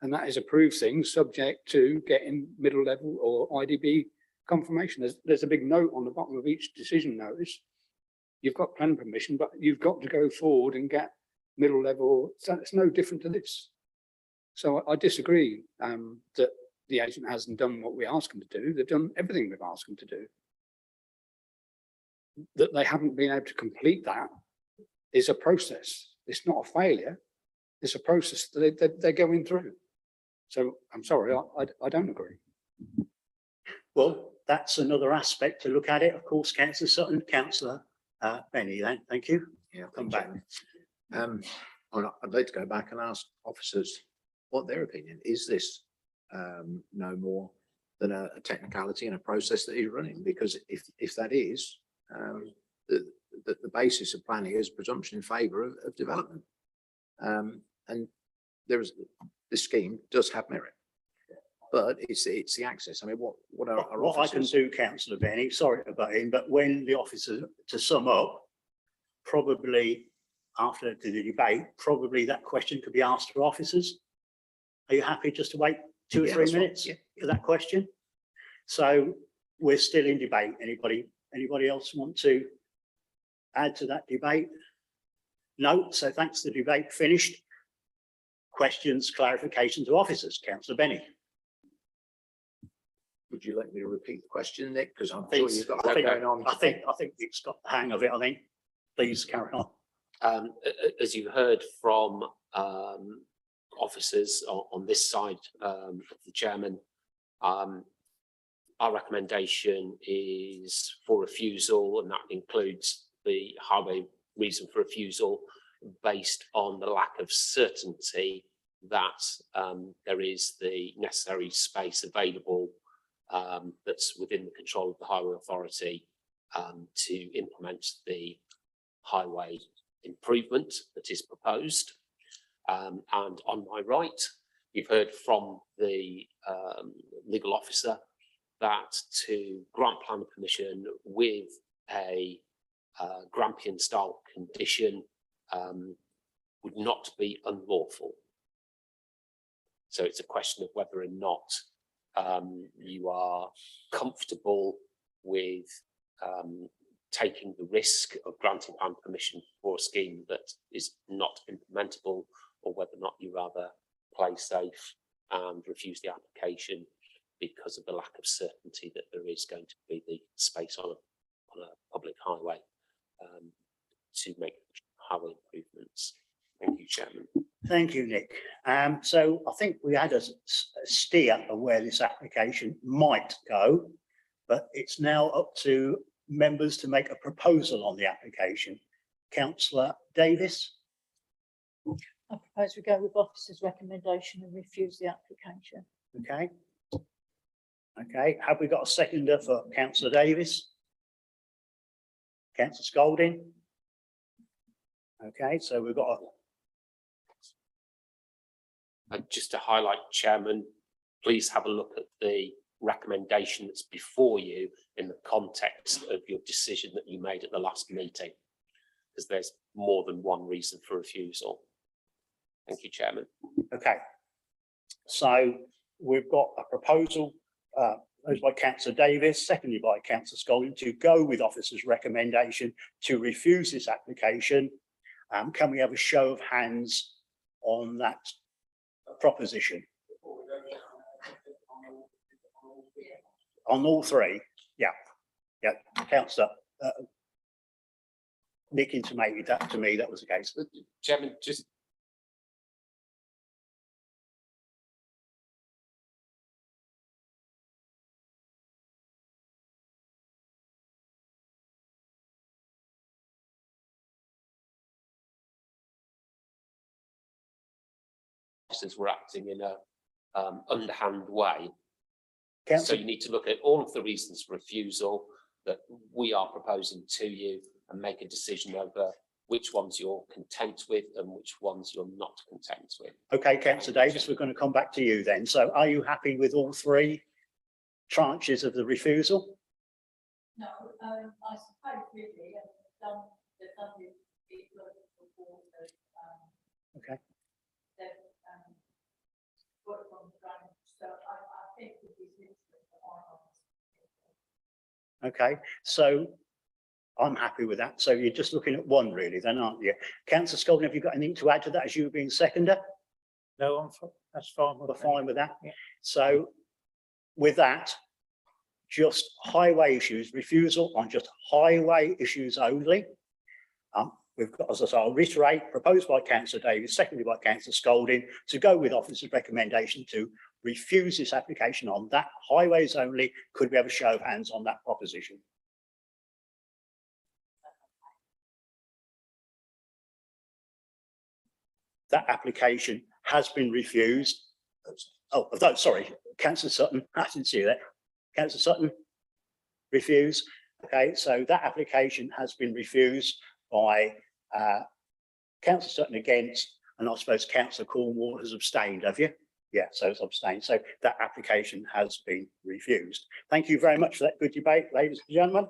Speaker 3: and that is approve things subject to getting middle level or IDB confirmation. There's a big note on the bottom of each decision notice. You've got planning permission, but you've got to go forward and get middle level. So it's no different to this. So I disagree that the agent hasn't done what we asked them to do. They've done everything we've asked them to do. That they haven't been able to complete that is a process. It's not a failure. It's a process that they're going through. So I'm sorry, I don't agree.
Speaker 1: Well, that's another aspect to look at it. Of course, Councillor Sutton, Councillor Benny, then, thank you.
Speaker 5: Yeah,
Speaker 1: Come back.
Speaker 5: I'd like to go back and ask officers what their opinion is. This no more than a technicality and a process that is running? Because if that is, the basis of planning is presumption in favour of development, and this scheme does have merit, but it's the access. I mean, what are our
Speaker 1: What I can
Speaker 5: officers?
Speaker 1: do, Councillor Benny, sorry to butt in, but when the officer, to sum up, probably after the debate, probably that question could be asked to officers. Are you happy just to wait 2 or 3 minutes for that question? So we're still in debate. Anybody else want to add to that debate? No, so thanks, the debate finished. Questions, clarifications to officers. Councillor Benny.
Speaker 5: Would you like me to repeat the question, Nick? Because I'm
Speaker 1: Please.
Speaker 5: sure you've got a lot going on.
Speaker 1: I think Nick's got the hang of it, I think. Please carry on.
Speaker 15: As you heard from officers on this side of the chairman, our recommendation is for refusal, and that includes the highway reason for refusal based on the lack of certainty that there is the necessary space available that's within the control of the Highway Authority to implement the highway improvement that is proposed. And on my right, you've heard from the legal officer that to grant planning permission with a Grampian style condition would not be unlawful. So it's a question of whether or not you are comfortable with taking the risk of granting planning permission for a scheme that is not implementable, or whether or not you rather play safe and refuse the application because of the lack of certainty that there is going to be the space on a public highway to make highway improvements. Thank you, Chairman.
Speaker 1: Thank you, Nick. So I think we had a steer of where this application might go, but it's now up to members to make a proposal on the application. Councillor Davis.
Speaker 7: I propose we go with officer's recommendation and refuse the application.
Speaker 1: Okay. Okay, have we got a seconder for Councillor Davis? Councillor Scolding. Okay, so we've got
Speaker 15: Just to highlight, Chairman, please have a look at the recommendation that's before you in the context of your decision that you made at the last meeting, because there's more than one reason for refusal. Thank you, Chairman.
Speaker 1: okay. So we've got a proposal proposed by Councillor Davis, seconded by Councillor Scolding, to go with officer's recommendation to refuse this application. Can we have a show of hands on that proposition? On all three? Yeah. Councillor Nick intimated that to me, that was the case.
Speaker 15: Chairman, just officers were acting in a underhand way. So
Speaker 1: Councillor,
Speaker 15: you need to look at all of the reasons for refusal that we are proposing to you and make a decision over which ones you're content with and which ones you're not content with.
Speaker 1: okay, Councillor Davis, we're going to come back to you then. So are you happy with all three tranches of the refusal?
Speaker 2: No, I suppose really, they've done the report of,
Speaker 1: Okay.
Speaker 2: they've, worked on the ground, so I think it is interesting for
Speaker 1: Okay, so I'm happy with that. So you're just looking at one really then, aren't you? Councillor Scolding, have you got anything to add to that as you being seconder?
Speaker 10: No, that's fine.
Speaker 1: We're fine with that.
Speaker 10: Yeah.
Speaker 1: So with that, just highway issues, refusal on just highway issues only. We've got, as I say, I'll reiterate, proposed by Councillor Davis, seconded by Councillor Scolding, to go with officer's recommendation to refuse this application on that highways only. Could we have a show of hands on that proposition? That application has been refused. Oh, no, sorry, Councillor Sutton, I didn't see that. Councillor Sutton, refuse. Okay, so that application has been refused by Councillor Sutton against, and I suppose Councillor Cornwall has abstained, have you? Yeah, so it's abstained. So that application has been refused. Thank you very much for that good debate, ladies and gentlemen.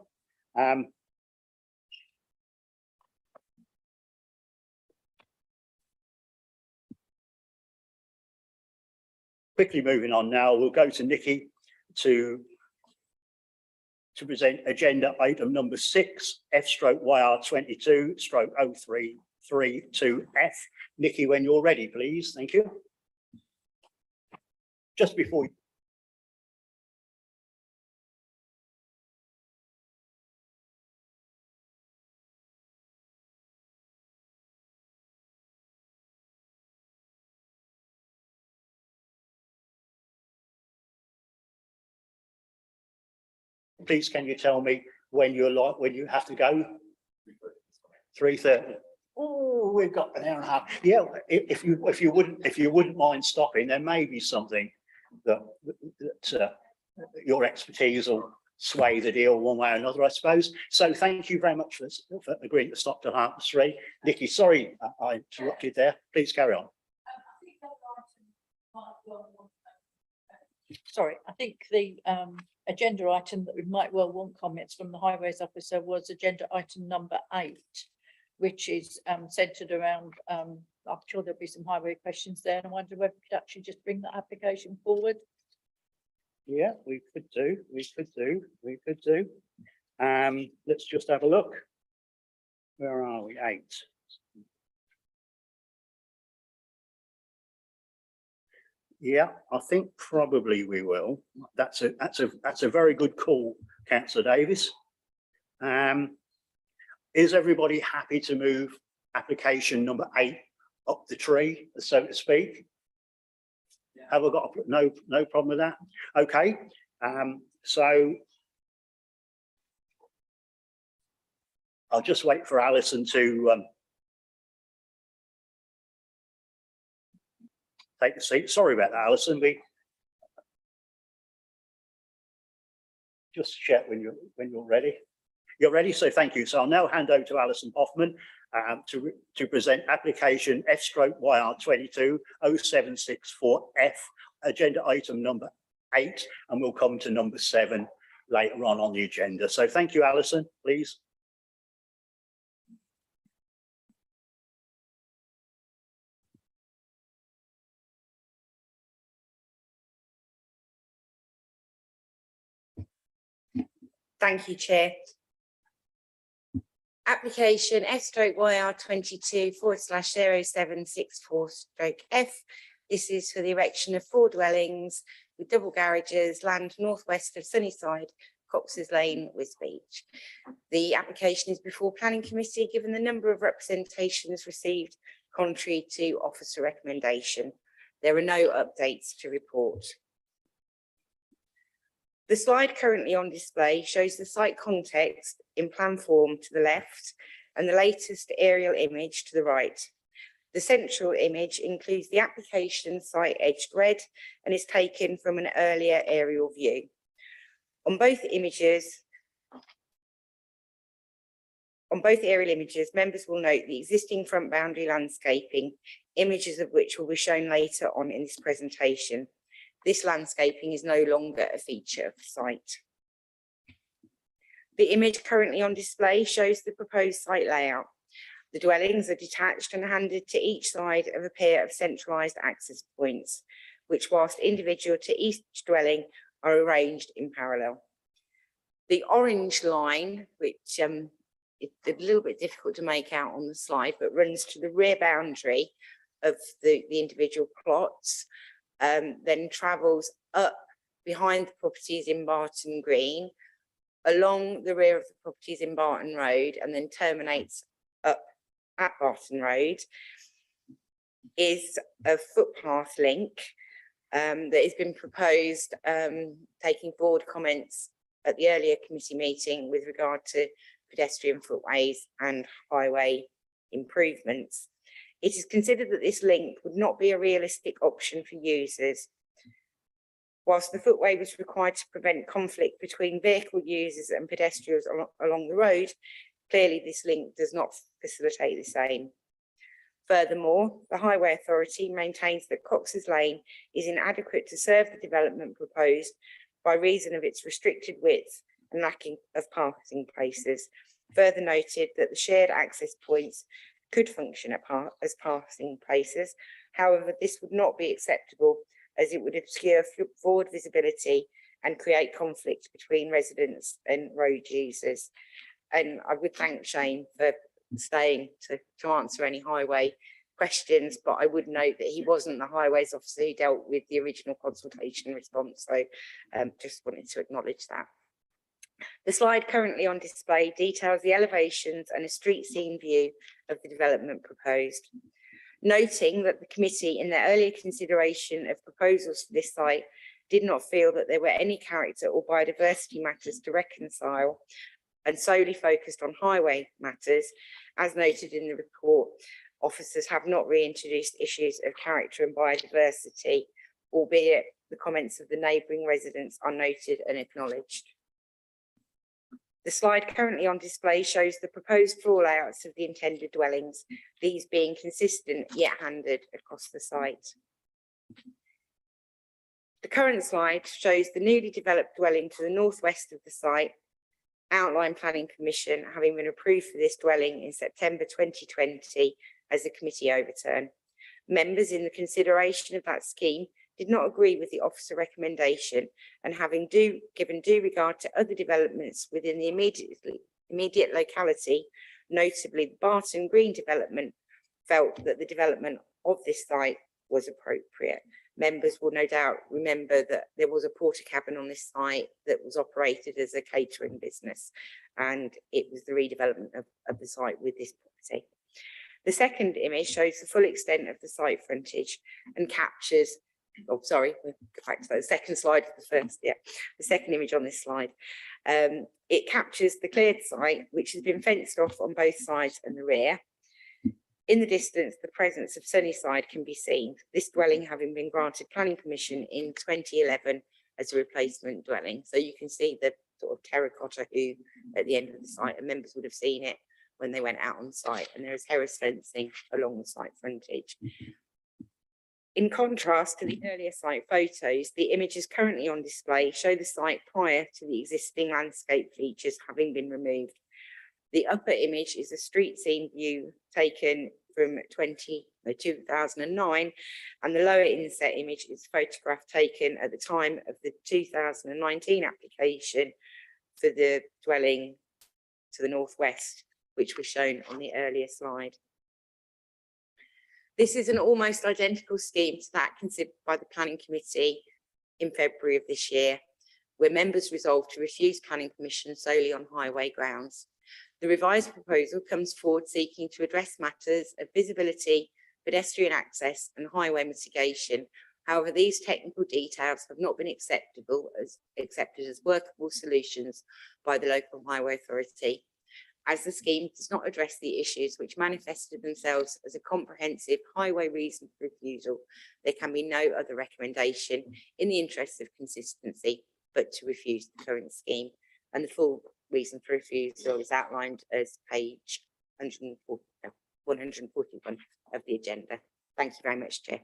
Speaker 1: Quickly moving on now, we'll go to Nikki to present agenda item number 6, F/YR22/0332F. Nikki, when you're ready, please. Thank you. Just before please, can you tell me when you have to go? 3:30. Oh, we've got an hour and a half. Yeah, if you wouldn't mind stopping, there may be something that your expertise will sway the deal one way or another, I suppose. So thank you very much for agreeing to stop till 3:30. Nikki, sorry I interrupted there. Please carry on.
Speaker 7: Sorry, I think the agenda item that we might well want comments from the highways officer was agenda item number 8, which is centred around, I'm sure there'll be some highway questions there, and I wonder whether we could actually just bring that application forward.
Speaker 1: Yeah, we could do. Let's just have a look. Where are we? 8. Yeah, I think probably we will. That's a very good call, Councillor Davis. Is everybody happy to move application number 8 up the tree, so to speak? Yeah. Have I got no problem with that? Okay. So I'll just wait for Alison to take the seat. Sorry about that, Alison. We just check when you're ready. You're ready, so thank you. So I'll now hand over to Alison Hoffman to present application F/YR220764F, agenda item number 8, and we'll come to number 7 later on the agenda. So thank you, Alison, please.
Speaker 17: Thank you, Chair. Application F/YR22/0764/F. This is for the erection of 4 dwellings with double garages, land northwest of Sunnyside, Cox's Lane, Wisbech. The application is before Planning Committee, given the number of representations received contrary to officer recommendation. There are no updates to report. The slide currently on display shows the site context in plan form to the left and the latest aerial image to the right. The central image includes the application site edged red and is taken from an earlier aerial view. On both aerial images, members will note the existing front boundary landscaping, images of which will be shown later on in this presentation. This landscaping is no longer a feature of the site. The image currently on display shows the proposed site layout. The dwellings are detached and handed to each side of a pair of centralised access points, which, whilst individual to each dwelling, are arranged in parallel. The orange line, which is a little bit difficult to make out on the slide, but runs to the rear boundary of the individual plots, then travels up behind the properties in Barton Green, along the rear of the properties in Barton Road, and then terminates up at Barton Road, is a footpath link that has been proposed, taking forward comments at the earlier committee meeting with regard to pedestrian footways and highway improvements. It is considered that this link would not be a realistic option for users. Whilst the footway was required to prevent conflict between vehicle users and pedestrians along the road, clearly this link does not facilitate the same. Furthermore, the Highway Authority maintains that Cox's Lane is inadequate to serve the development proposed by reason of its restricted width and lacking of parking places. Further noted that the shared access points could function as parking places. However, this would not be acceptable as it would obscure forward visibility and create conflict between residents and road users. And I would thank Shane for staying to answer any highway questions, but I would note that he wasn't the highways officer who dealt with the original consultation response. So just wanted to acknowledge that. The slide currently on display details the elevations and a street scene view of the development proposed. Noting that the committee in their earlier consideration of proposals for this site did not feel that there were any character or biodiversity matters to reconcile and solely focused on highway matters, as noted in the report, officers have not reintroduced issues of character and biodiversity, albeit the comments of the neighbouring residents are noted and acknowledged. The slide currently on display shows the proposed floor layouts of the intended dwellings, these being consistent yet handed across the site. The current slide shows the newly developed dwelling to the northwest of the site, outline planning permission having been approved for this dwelling in September 2020 as a committee overturn. Members in the consideration of that scheme did not agree with the officer recommendation, and having given due regard to other developments within the immediate locality, notably the Barton Green development, felt that the development of this site was appropriate. Members will no doubt remember that there was a porter cabin on this site that was operated as a catering business, and it was the redevelopment of the site with this property. The second image shows the full extent of the site frontage and captures, oh, sorry, we'll go back to the second slide of the first, yeah, the second image on this slide. It captures the cleared site, which has been fenced off on both sides and the rear. In the distance, the presence of Sunnyside can be seen, this dwelling having been granted planning permission in 2011 as a replacement dwelling. So you can see the sort of terracotta hue at the end of the site, and members would have seen it when they went out on site, and there is terrace fencing along the site frontage. In contrast to the earlier site photos, the images currently on display show the site prior to the existing landscape features having been removed. The upper image is a street scene view taken from 2009, and the lower inset image is a photograph taken at the time of the 2019 application for the dwelling to the northwest, which was shown on the earlier slide. This is an almost identical scheme to that considered by the Planning Committee in February of this year, where members resolved to refuse planning permission solely on highway grounds. The revised proposal comes forward seeking to address matters of visibility, pedestrian access and highway mitigation. However, these technical details have not been accepted as workable solutions by the local highway authority. As the scheme does not address the issues which manifested themselves as a comprehensive highway reason for refusal, there can be no other recommendation in the interest of consistency but to refuse the current scheme. And the full reason for refusal is outlined as page 141 of the agenda. Thank you very much, Chair.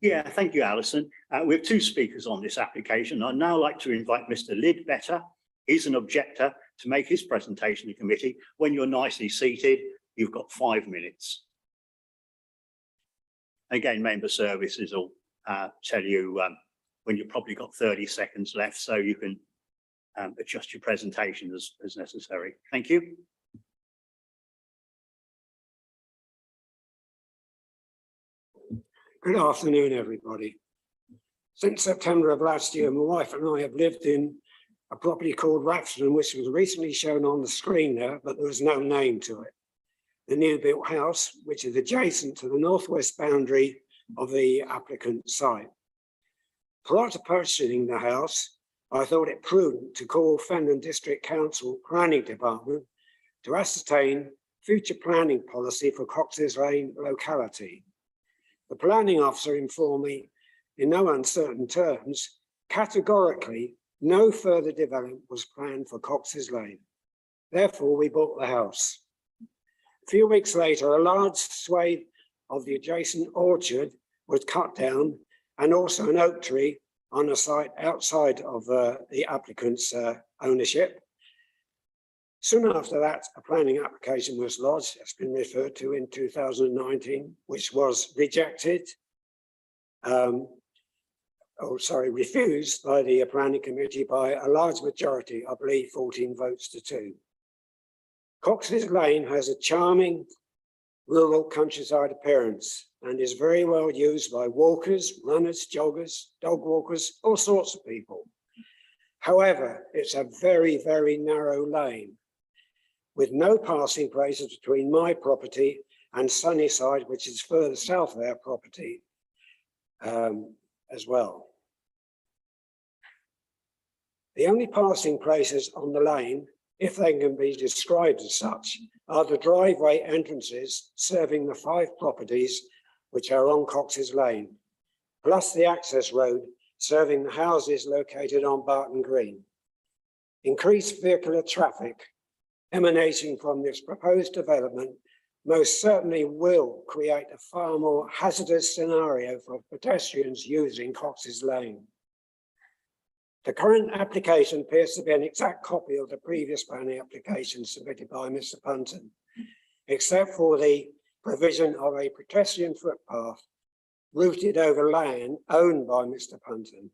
Speaker 1: Yeah, thank you, Alison. We have two speakers on this application. I'd now like to invite Mr. Lidbetter. He's an objector to make his presentation to committee. When you're nicely seated, you've got 5 minutes. Again, member services will tell you when you've probably got 30 seconds left, so you can adjust your presentation as necessary. Thank you.
Speaker 18: Good afternoon, everybody. Since September of last year, my wife and I have lived in a property called Ratford, which was recently shown on the screen there, but there was no name to it. The new built house, which is adjacent to the northwest boundary of the applicant site. Prior to purchasing the house, I thought it prudent to call Fenland District Council Planning Department to ascertain future planning policy for Cox's Lane locality. The planning officer informed me in no uncertain terms, categorically, no further development was planned for Cox's Lane. Therefore, we bought the house. A few weeks later, a large swathe of the adjacent orchard was cut down, and also an oak tree on a site outside of the applicant's ownership. Soon after that, a planning application was lodged, it's been referred to in 2019, which was rejected. Refused by the planning committee by a large majority, I believe 14 votes to 2. Cox's Lane has a charming rural countryside appearance and is very well used by walkers, runners, joggers, dog walkers, all sorts of people. However, it's a very, very narrow lane with no passing places between my property and Sunnyside, which is further south of our property as well. The only passing places on the lane, if they can be described as such, are the driveway entrances serving the 5 properties which are on Cox's Lane, plus the access road serving the houses located on Barton Green. Increased vehicular traffic emanating from this proposed development most certainly will create a far more hazardous scenario for pedestrians using Cox's Lane. The current application appears to be an exact copy of the previous planning application submitted by Mr. Punton, except for the provision of a pedestrian footpath routed over land owned by Mr. Punton.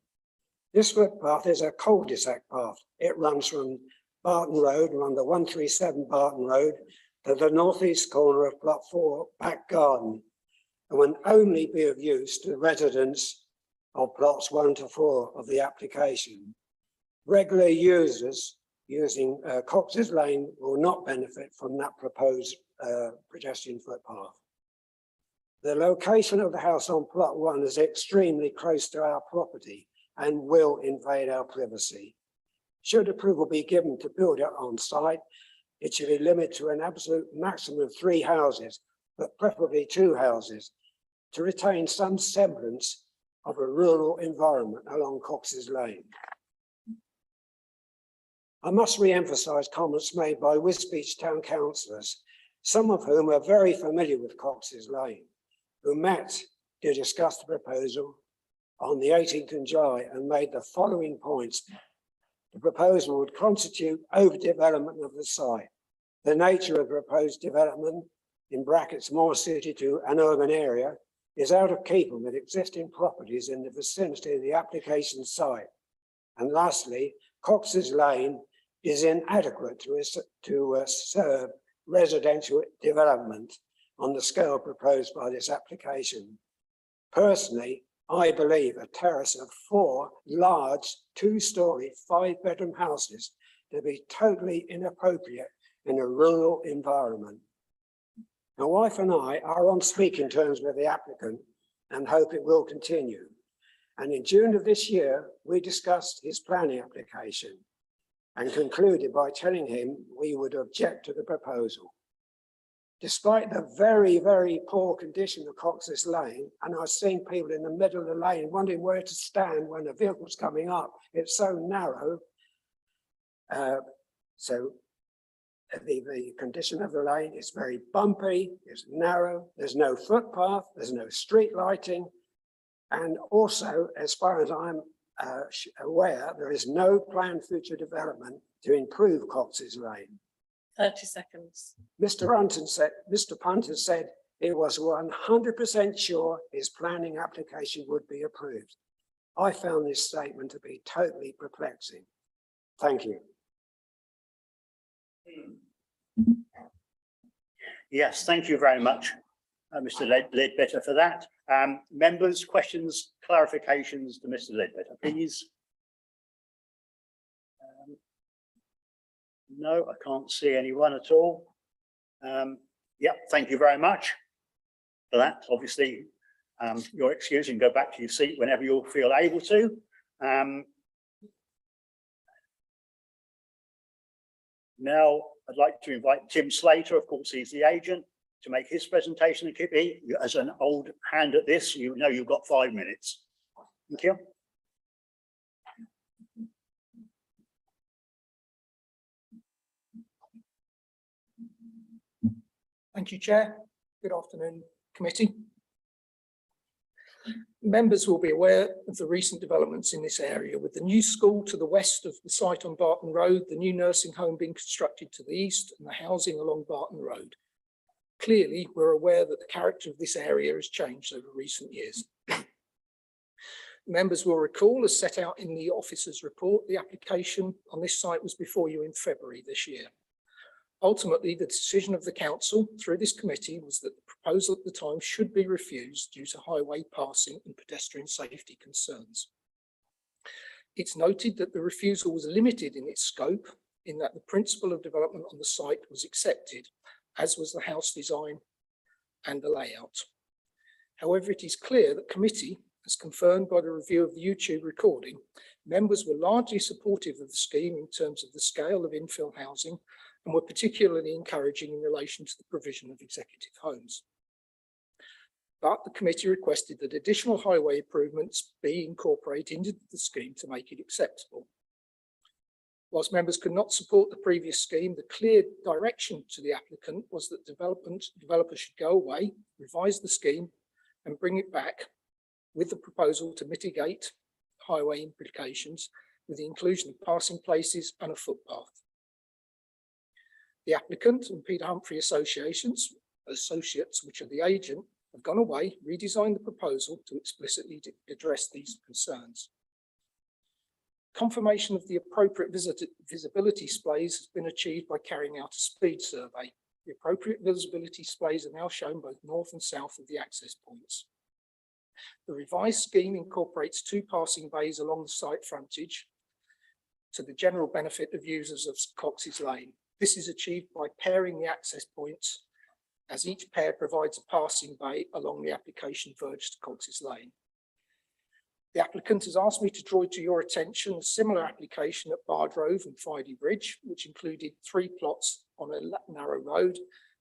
Speaker 18: This footpath is a cul-de-sac path. It runs from Barton Road, along the 137 Barton Road, to the northeast corner of Plot 4 back garden, and will only be of use to the residents of plots 1 to 4 of the application. Regular users using Cox's Lane will not benefit from that proposed pedestrian footpath. The location of the house on Plot 1 is extremely close to our property and will invade our privacy. Should approval be given to build it on site, it should be limited to an absolute maximum of 3 houses, but preferably 2 houses, to retain some semblance of a rural environment along Cox's Lane. I must re-emphasise comments made by Wisbech town councillors, some of whom are very familiar with Cox's Lane, who met to discuss the proposal on the 18th of July and made the following points. The proposal would constitute overdevelopment of the site. The nature of the proposed development, in brackets more suited to an urban area, is out of keeping with existing properties in the vicinity of the application site. And lastly, Cox's Lane is inadequate to serve residential development on the scale proposed by this application. Personally, I believe a terrace of 4 large 2-story 5-bedroom houses to be totally inappropriate in a rural environment. My wife and I are on speaking terms with the applicant and hope it will continue. And in June of this year, we discussed his planning application. and concluded by telling him we would object to the proposal. Despite the very, very poor condition of Cox's Lane, and I've seen people in the middle of the lane wondering where to stand when a vehicle's coming up, it's so narrow. So the condition of the lane is very bumpy, it's narrow, there's no footpath, there's no street lighting. And also, as far as I'm aware, there is no planned future development to improve Cox's Lane.
Speaker 8: 30 seconds.
Speaker 18: Mr. Punter said he was 100% sure his planning application would be approved. I found this statement to be totally perplexing. Thank you.
Speaker 1: Yes, thank you very much, Mr. Ledbetter, for that. Members, questions, clarifications to Mr. Ledbetter, please. No, I can't see anyone at all. Yep, thank you very much for that. Obviously, your excuse, you can go back to your seat whenever you feel able to. Now, I'd like to invite Tim Slater, of course, he's the agent, to make his presentation. And Kippy, as an old hand at this, you know you've got 5 minutes. Thank you.
Speaker 19: Thank you, Chair. Good afternoon, committee. Members will be aware of the recent developments in this area, with the new school to the west of the site on Barton Road, the new nursing home being constructed to the east, and the housing along Barton Road. Clearly, we're aware that the character of this area has changed over recent years. Members will recall, as set out in the officer's report, the application on this site was before you in February this year. Ultimately, the decision of the council through this committee was that the proposal at the time should be refused due to highway passing and pedestrian safety concerns. It's noted that the refusal was limited in its scope, in that the principle of development on the site was accepted, as was the house design and the layout. However, it is clear that committee, as confirmed by the review of the YouTube recording, members were largely supportive of the scheme in terms of the scale of infill housing, and were particularly encouraging in relation to the provision of executive homes. But the committee requested that additional highway improvements be incorporated into the scheme to make it acceptable. Whilst members could not support the previous scheme, the clear direction to the applicant was that developer should go away, revise the scheme, and bring it back with the proposal to mitigate highway implications with the inclusion of passing places and a footpath. The applicant and Peter Humphrey Associates, which are the agent, have gone away, redesigned the proposal to explicitly address these concerns. Confirmation of the appropriate visibility displays has been achieved by carrying out a speed survey. The appropriate visibility displays are now shown both north and south of the access points. The revised scheme incorporates 2 passing bays along the site frontage to the general benefit of users of Cox's Lane. This is achieved by pairing the access points, as each pair provides a passing bay along the application verge to Cox's Lane. The applicant has asked me to draw to your attention a similar application at Bardrove and Friday Bridge, which included 3 plots on a narrow road.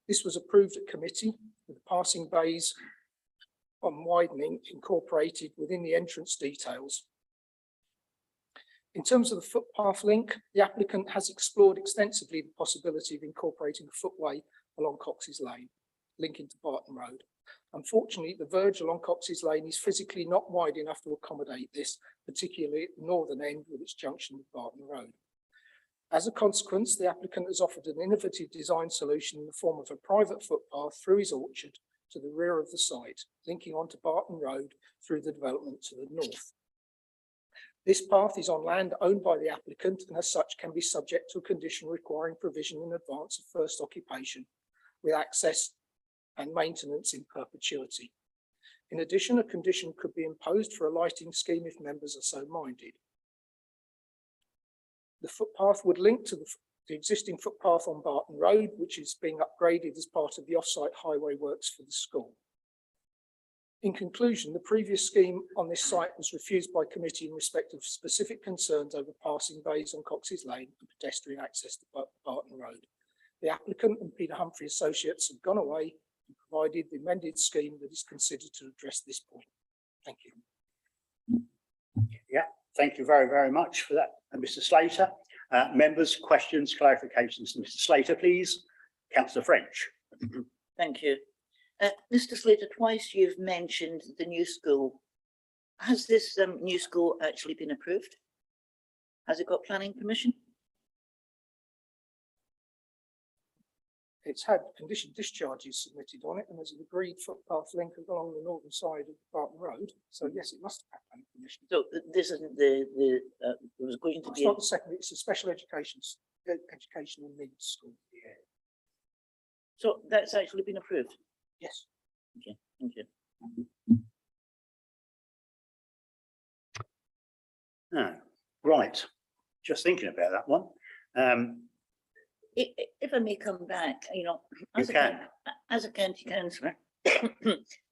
Speaker 19: This was approved at committee, with the passing bays on widening incorporated within the entrance details. In terms of the footpath link, the applicant has explored extensively the possibility of incorporating a footway along Cox's Lane, linking to Barton Road. Unfortunately, the verge along Cox's Lane is physically not wide enough to accommodate this, particularly at the northern end with its junction with Barton Road. As a consequence, the applicant has offered an innovative design solution in the form of a private footpath through his orchard to the rear of the site, linking onto Barton Road through the development to the north. This path is on land owned by the applicant and as such can be subject to a condition requiring provision in advance of first occupation, with access and maintenance in perpetuity. In addition, a condition could be imposed for a lighting scheme if members are so minded. The footpath would link to the existing footpath on Barton Road, which is being upgraded as part of the off-site highway works for the school. In conclusion, the previous scheme on this site was refused by committee in respect of specific concerns over passing bays on Cox's Lane and pedestrian access to Barton Road. The applicant and Peter Humphrey Associates have gone away and provided the amended scheme that is considered to address this point. Thank you.
Speaker 1: Yeah, thank you very, very much for that, Mr. Slater. Members, questions, clarifications, Mr. Slater, please. Councillor French.
Speaker 13: Thank you. Mr. Slater, twice you've mentioned the new school. Has this new school actually been approved? Has it got planning permission?
Speaker 19: It's had condition discharges submitted on it, and there's an agreed footpath link along the northern side of Barton Road. So yes, it must have had planning permission.
Speaker 13: So this isn't the there was going to
Speaker 19: It's
Speaker 13: be.
Speaker 19: not the second, it's a special educational needs school. Yeah.
Speaker 13: So that's actually been approved?
Speaker 19: Yes.
Speaker 13: Okay, thank you.
Speaker 1: No, right. Just thinking about that one.
Speaker 13: If I may come back, you know, as
Speaker 1: You
Speaker 13: a,
Speaker 1: can.
Speaker 13: as a county councillor,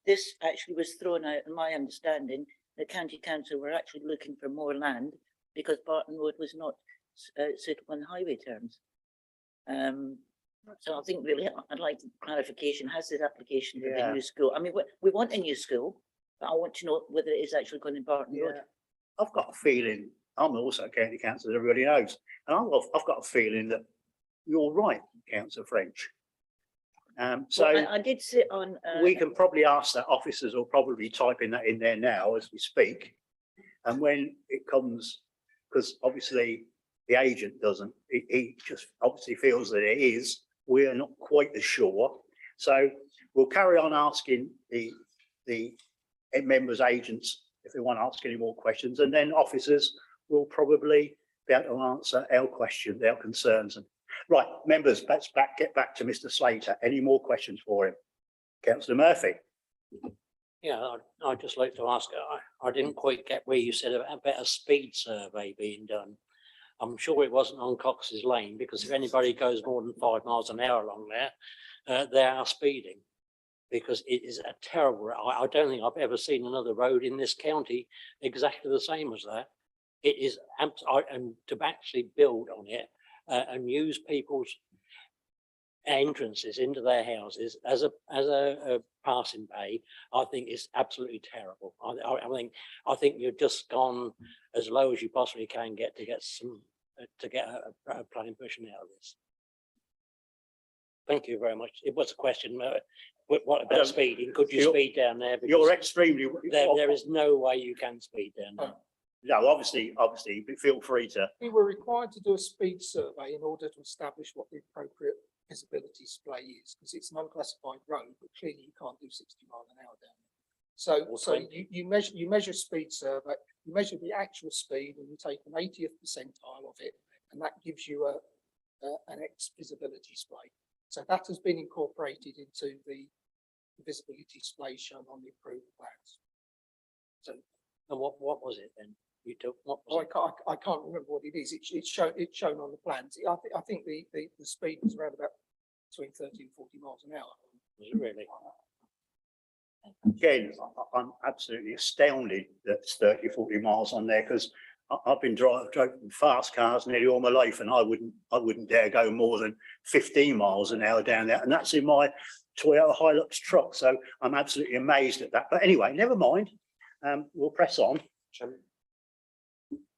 Speaker 13: this actually was thrown out, in my understanding, the county council were actually looking for more land because Barton Road was not suitable in highway terms. So I think really I'd like clarification. Has this application for the new school? I mean, we want a new school, but I want to know whether it is actually going in Barton Road.
Speaker 1: I've got a feeling, I'm also a county councillor, everybody knows, and I've got a feeling that you're right, Councillor French. So
Speaker 13: Well, I did sit on.
Speaker 1: we can probably ask that officers will probably be typing that in there now as we speak. And when it comes, because obviously the agent doesn't, he just obviously feels that it is, we're not quite as sure. So we'll carry on asking the members' agents if they want to ask any more questions, and then officers will probably be able to answer our questions, our concerns. And right, members, let's get back to Mr. Slater. Any more questions for him? Councillor Murphy.
Speaker 9: Yeah, I'd just like to ask, I didn't quite get where you said about a speed survey being done. I'm sure it wasn't on Cox's Lane, because if anybody goes more than 5 miles an hour along there, they are speeding. Because it is a terrible, I don't think I've ever seen another road in this county exactly the same as that. It is, and to actually build on it and use people's entrances into their houses as a passing bay, I think is absolutely terrible. I think you've just gone as low as you possibly can get to get some a planning permission out of this. Thank you very much. It was a question. What about speeding? Could you speed down there? Because
Speaker 1: you're extremely.
Speaker 9: There is no way you can speed down there.
Speaker 1: No, obviously, but feel free to.
Speaker 19: We were required to do a speed survey in order to establish what the appropriate visibility display is, because it's an unclassified road, but clearly you can't do 60 miles an hour down there. So you measure speed survey, you measure the actual speed, and you take an 80th percentile of it, and that gives you an X visibility display. So that has been incorporated into the visibility display shown on the approved plans. So,
Speaker 9: and what was it then? You took what?
Speaker 19: I can't remember what it is. It's shown on the plans. I think the speed was around about between 30 and 40 miles an hour.
Speaker 9: Was it really?
Speaker 1: Again, I'm absolutely astounded that it's 30, 40 miles on there, because I've been driving fast cars nearly all my life, and I wouldn't dare go more than 15 miles an hour down there, and that's in my Toyota Hilux truck. So I'm absolutely amazed at that. But anyway, never mind. We'll press on.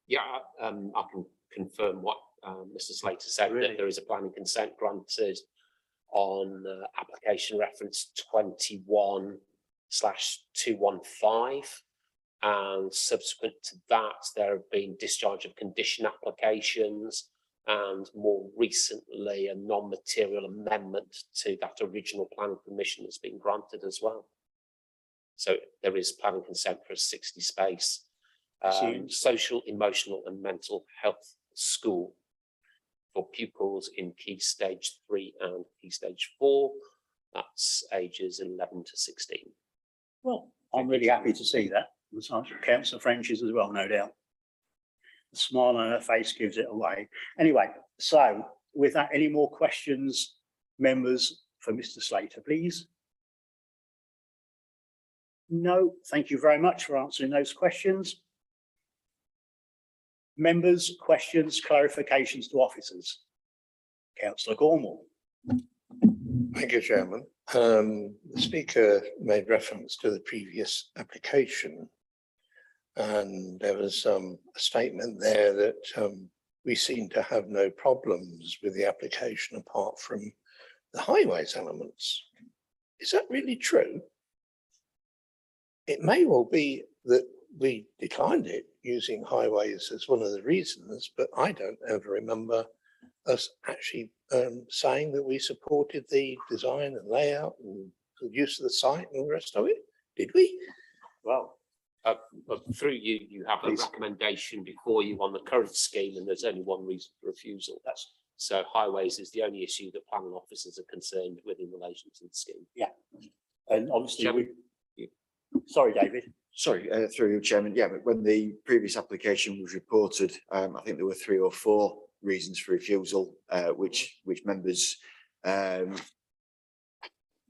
Speaker 15: Yeah, I can confirm what Mr. Slater said, that there is a planning consent granted on application reference 21/215. And subsequent to that, there have been discharge of condition applications, and more recently a non-material amendment to that original planning permission has been granted as well. So there is planning consent for a 60 space social, emotional and mental health school for pupils in Key Stage 3 and Key Stage 4. That's ages 11 to 16.
Speaker 1: Well, I'm really happy to see that. Councillor French is as well, no doubt. The smile on her face gives it away. Anyway, so with that, any more questions, members, for Mr. Slater, please? No, thank you very much for answering those questions. Members, questions, clarifications to officers. Councillor Cornwall.
Speaker 6: Thank you, Chairman. The speaker made reference to the previous application. And there was a statement there that we seem to have no problems with the application apart from the highways elements. Is that really true? It may well be that we declined it using highways as one of the reasons, but I don't ever remember us actually saying that we supported the design and layout and the use of the site and all the rest of it. Did we?
Speaker 1: Well,
Speaker 15: through you, you have a recommendation before you on the current scheme, and there's only one reason for refusal. So highways is the only issue that planning officers are concerned with in relation to the scheme.
Speaker 1: Yeah, and obviously sorry, David.
Speaker 20: Sorry, through you, Chairman. Yeah, but when the previous application was reported, I think there were 3 or 4 reasons for refusal, which members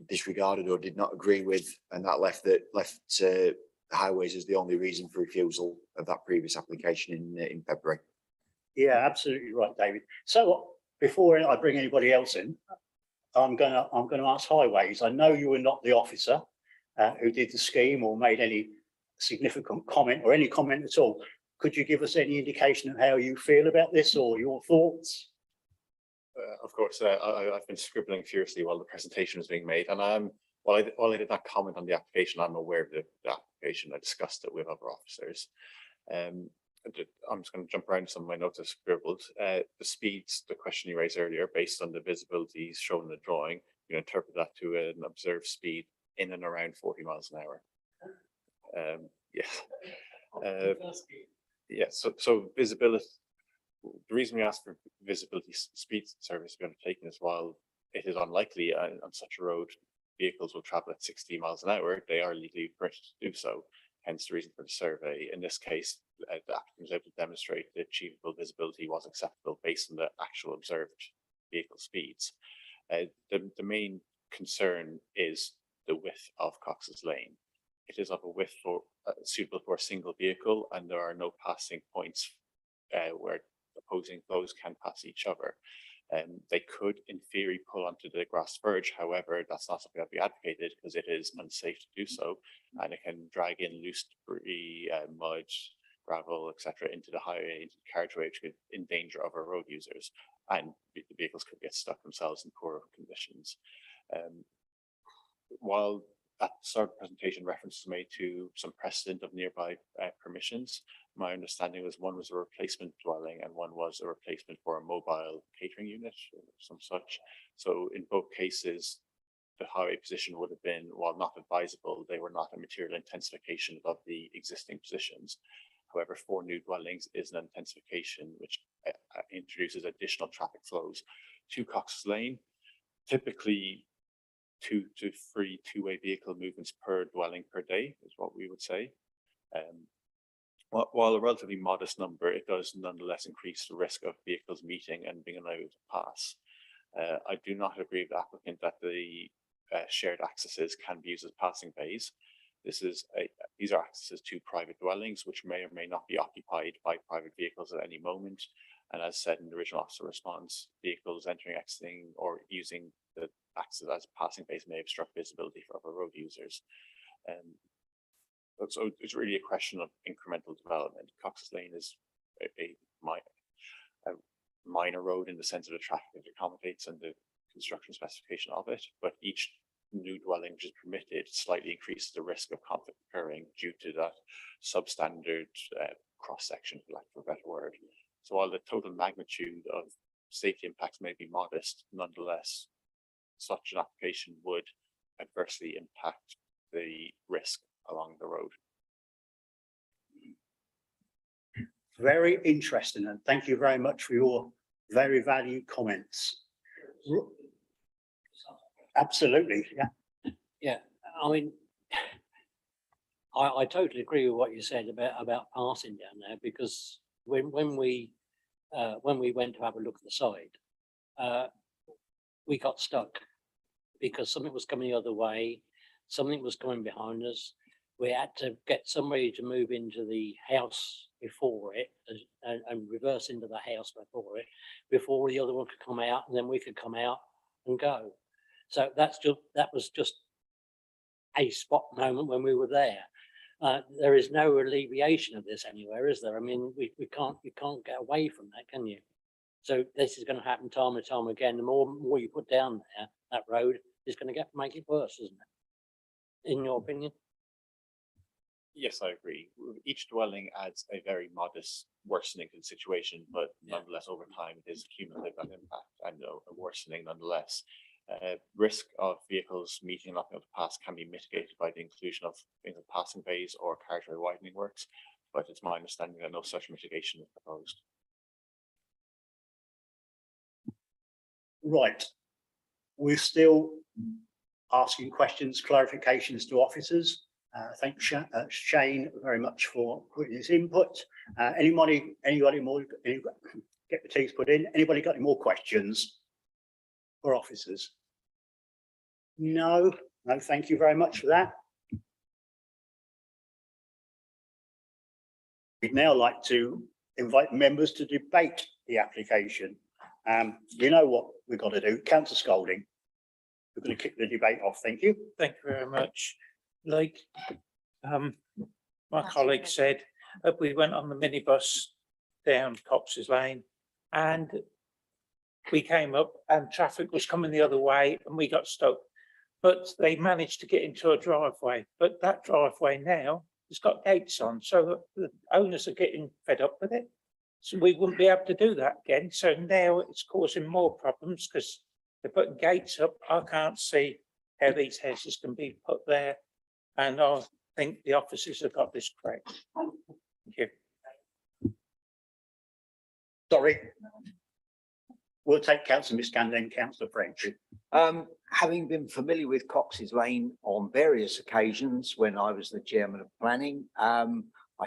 Speaker 20: disregarded or did not agree with, and that left highways as the only reason for refusal of that previous application in February.
Speaker 1: Yeah, absolutely right, David. So before I bring anybody else in, I'm going to ask highways. I know you were not the officer who did the scheme or made any significant comment or any comment at all. Could you give us any indication of how you feel about this or your thoughts?
Speaker 14: Of course, I've been scribbling furiously while the presentation was being made, and while I did not comment on the application, I'm aware of the application. I discussed it with other officers. I'm just going to jump around some of my notes I've scribbled. The speeds, the question you raised earlier, based on the visibilities shown in the drawing, you can interpret that to an observed speed in and around 40 miles an hour. So visibility, the reason we ask for visibility speed service to be undertaken is while it is unlikely on such a road vehicles will travel at 60 miles an hour, they are legally permitted to do so, hence the reason for the survey. In this case, the applicant was able to demonstrate that achievable visibility was acceptable based on the actual observed vehicle speeds. The main concern is the width of Cox's Lane. It is of a width suitable for a single vehicle, and there are no passing points where opposing flows can pass each other. They could, in theory, pull onto the grass verge. However, that's not something that we advocated because it is unsafe to do so, and it can drag in loose debris, mud, gravel, etc., into the highway, into the carriageway, which could endanger other road users, and the vehicles could get stuck themselves in poor conditions. While at the start of the presentation, reference was made to some precedent of nearby permissions. My understanding was one was a replacement dwelling and one was a replacement for a mobile catering unit or some such. So in both cases, the highway position would have been, while not advisable, they were not a material intensification of the existing positions. However, 4 new dwellings is an intensification which introduces additional traffic flows to Cox's Lane. Typically, 2 to 3 two-way vehicle movements per dwelling per day is what we would say. While a relatively modest number, it does nonetheless increase the risk of vehicles meeting and being allowed to pass. I do not agree with the applicant that the shared accesses can be used as passing bays. These are accesses to private dwellings, which may or may not be occupied by private vehicles at any moment. And as said in the original officer response, vehicles entering, exiting, or using the access as passing bays may obstruct visibility for other road users. So it's really a question of incremental development. Cox's Lane is a minor road in the sense of the traffic it accommodates and the construction specification of it, but each new dwelling which is permitted slightly increases the risk of conflict occurring due to that substandard cross-section, for lack of a better word. So while the total magnitude of safety impacts may be modest, nonetheless, such an application would adversely impact the risk along the road.
Speaker 1: Very interesting, and thank you very much for your very valued comments. Absolutely, yeah.
Speaker 9: Yeah, I mean, I totally agree with what you said about passing down there, because when we went to have a look at the site, we got stuck because something was coming the other way, something was coming behind us. we had to get somebody to move into the house before it and reverse into the house before the other one could come out, and then we could come out and go. So that was just a spot moment when we were there. There is no alleviation of this anywhere, is there? I mean, you can't get away from that, can you? So this is going to happen time and time again. The more you put down there, that road is going to make it worse, isn't it? In your opinion?
Speaker 14: Yes, I agree. Each dwelling adds a very modest worsening to the situation, but nonetheless, over time, it is cumulative an impact and a worsening nonetheless. Risk of vehicles meeting and not being able to pass can be mitigated by the inclusion of things like passing bays or carriageway widening works, but it's my understanding that no such mitigation is proposed.
Speaker 1: Right. We're still asking questions, clarifications to officers. Thanks, Shane, very much for putting his input. Anybody more? Get the teeth put in. Anybody got any more questions for officers? No, thank you very much for that. We'd now like to invite members to debate the application. You know what we've got to do. Councillor Scolding, we're going to kick the debate off. Thank you.
Speaker 10: Thank you very much. Like my colleague said, we went on the minibus down Cox's Lane and we came up and traffic was coming the other way and we got stuck. But they managed to get into a driveway. But that driveway now has got gates on, so the owners are getting fed up with it. So we wouldn't be able to do that again. So now it's causing more problems because they're putting gates up. I can't see how these houses can be put there. And I think the officers have got this correct. Thank you.
Speaker 1: Sorry. We'll take Councillor Miscan, then Councillor French.
Speaker 4: Having been familiar with Cox's Lane on various occasions when I was the chairman of planning, I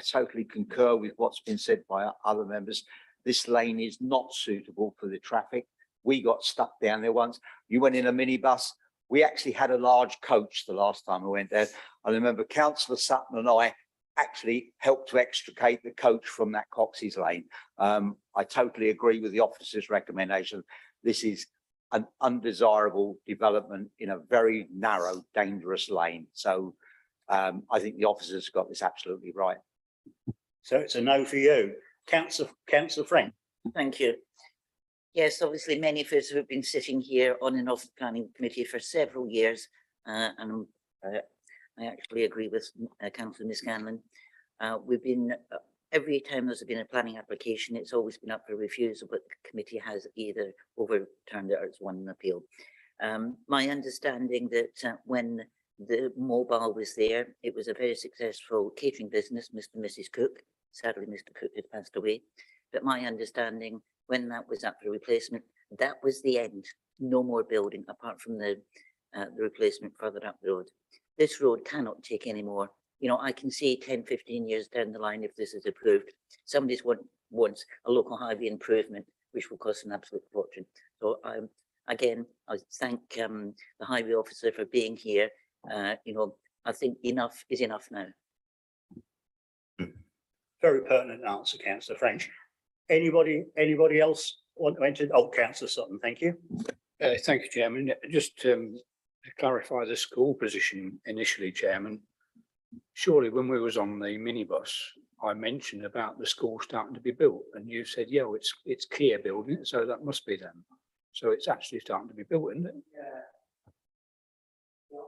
Speaker 4: totally concur with what's been said by other members. This lane is not suitable for the traffic. We got stuck down there once. You went in a minibus. We actually had a large coach the last time I went there. I remember Councillor Sutton and I actually helped to extricate the coach from that Cox's Lane. I totally agree with the officer's recommendation. This is an undesirable development in a very narrow, dangerous lane. So I think the officers got this absolutely right.
Speaker 1: So it's a no for you. Councillor French.
Speaker 13: Thank you. Yes, obviously many of us have been sitting here on and off the planning committee for several years, and I actually agree with Councillor Miscanlon. We've been, every time there's been a planning application, it's always been up for refusal, but the committee has either overturned it or it's won an appeal. My understanding that when the mobile was there, it was a very successful catering business, Mr. and Mrs. Cook. Sadly, Mr. Cook had passed away. But my understanding, when that was up for replacement, that was the end. No more building apart from the replacement further up the road. This road cannot take any more. You know, I can see 10, 15 years down the line, if this is approved, somebody's wants a local highway improvement, which will cost an absolute fortune. So again, I thank the highway officer for being here. You know, I think enough is enough now.
Speaker 1: Very pertinent answer, Councillor French. Anybody else want to enter? Oh, Councillor Sutton, thank you.
Speaker 3: Thank you, Chairman. Just to clarify the school position initially, Chairman, surely when we was on the minibus, I mentioned about the school starting to be built and you said, yeah, well, it's Kia building it, so that must be them. So it's actually starting to be built, isn't it? Yeah.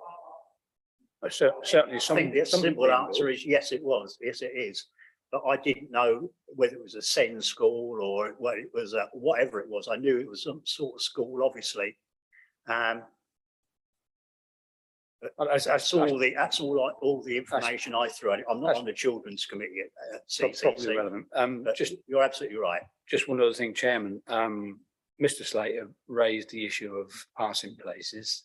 Speaker 3: Certainly some.
Speaker 1: I think the simple answer is yes, it was. Yes, it is. But I didn't know whether it was a SEND school or what it was, whatever it was. I knew it was some sort of school, obviously. That's all the information I threw at it. I'm not on the children's committee at CCC.
Speaker 3: Probably relevant.
Speaker 1: You're absolutely right.
Speaker 3: Just one other thing, Chairman. Mr. Slater raised the issue of passing places,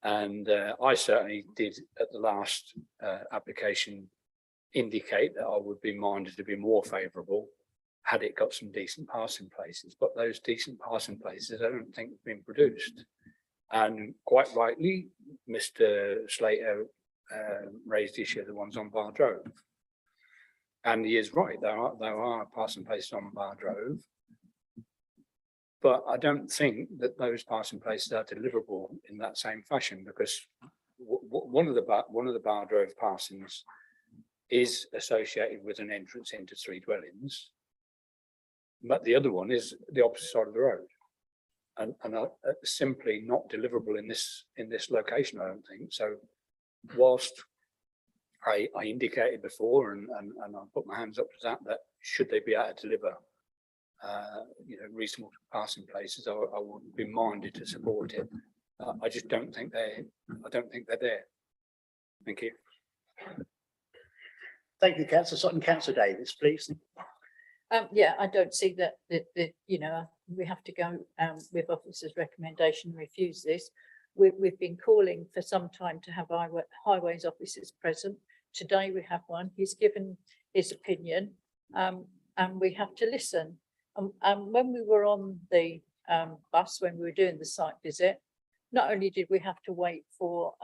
Speaker 3: and I certainly did at the last application indicate that I would be minded to be more favourable had it got some decent passing places. But those decent passing places, I don't think have been produced. And quite rightly, Mr. Slater raised the issue of the ones on Bar Drove. And he is right, there are passing places on Bar Drove. But I don't think that those passing places are deliverable in that same fashion, because one of the Bar Drove passings is associated with an entrance into 3 dwellings. But the other one is the opposite side of the road. And are simply not deliverable in this location, I don't think. So whilst I indicated before and I put my hands up to that should they be able to deliver reasonable passing places, I would be minded to support it. I just don't think they're there. Thank you.
Speaker 1: Thank you, Councillor Sutton. Councillor Davis, please.
Speaker 7: Yeah, I don't see that, we have to go with officer's recommendation and refuse this. We've been calling for some time to have highways officers present. Today we have one. He's given his opinion, and we have to listen. And when we were on the bus, when we were doing the site visit, not only did we have to wait for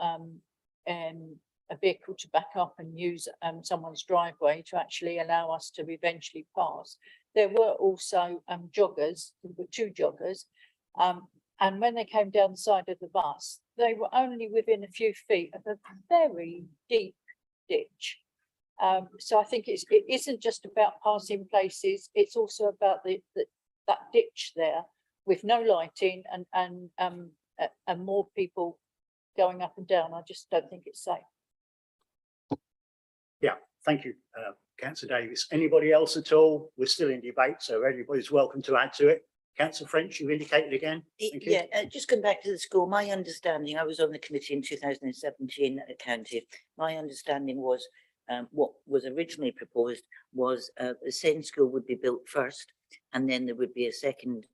Speaker 7: a vehicle to back up and use someone's driveway to actually allow us to eventually pass, there were also joggers, there were 2 joggers, and when they came down the side of the bus, they were only within a few feet of a very deep ditch. So I think it isn't just about passing places, it's also about that ditch there with no lighting and more people going up and down. I just don't think it's safe.
Speaker 1: Yeah, thank you, Councillor Davis. Anybody else at all? We're still in debate, so everybody's welcome to add to it. Councillor French, you indicated again. Thank you.
Speaker 13: Yeah, just going back to the school, my understanding, I was on the committee in 2017 at the county. My understanding was what was originally proposed was the same school would be built first, and then there would be a second,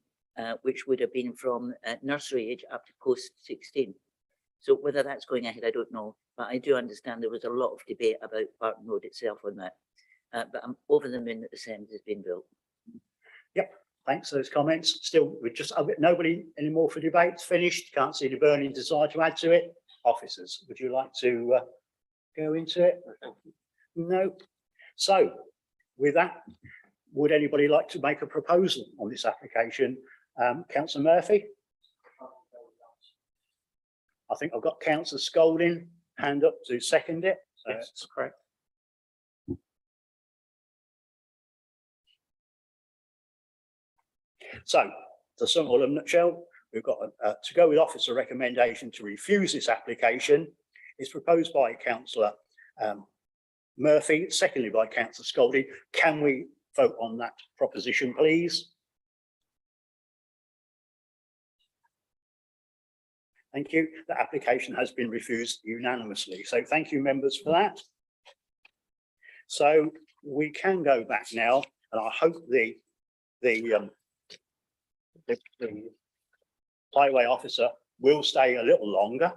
Speaker 13: which would have been from nursery age up to post 16. So whether that's going ahead, I don't know, but I do understand there was a lot of debate about Barton Road itself on that. But I'm over the moon that the same has been built.
Speaker 1: Yep, thanks for those comments. Still, we're just nobody anymore for debates. Finished. Can't see the burning desire to add to it. Officers, would you like to go into it? No. So, with that, would anybody like to make a proposal on this application? Councillor Murphy. I think I've got Councillor Scolding hand up to second it.
Speaker 10: Yes, that's correct.
Speaker 1: So, to sum it all in a nutshell, we've got to go with officer recommendation to refuse this application. It's proposed by Councillor Murphy, secondly by Councillor Scolding. Can we vote on that proposition, please? Thank you. The application has been refused unanimously. So thank you, members, for that. So we can go back now, and I hope the highway officer will stay a little longer,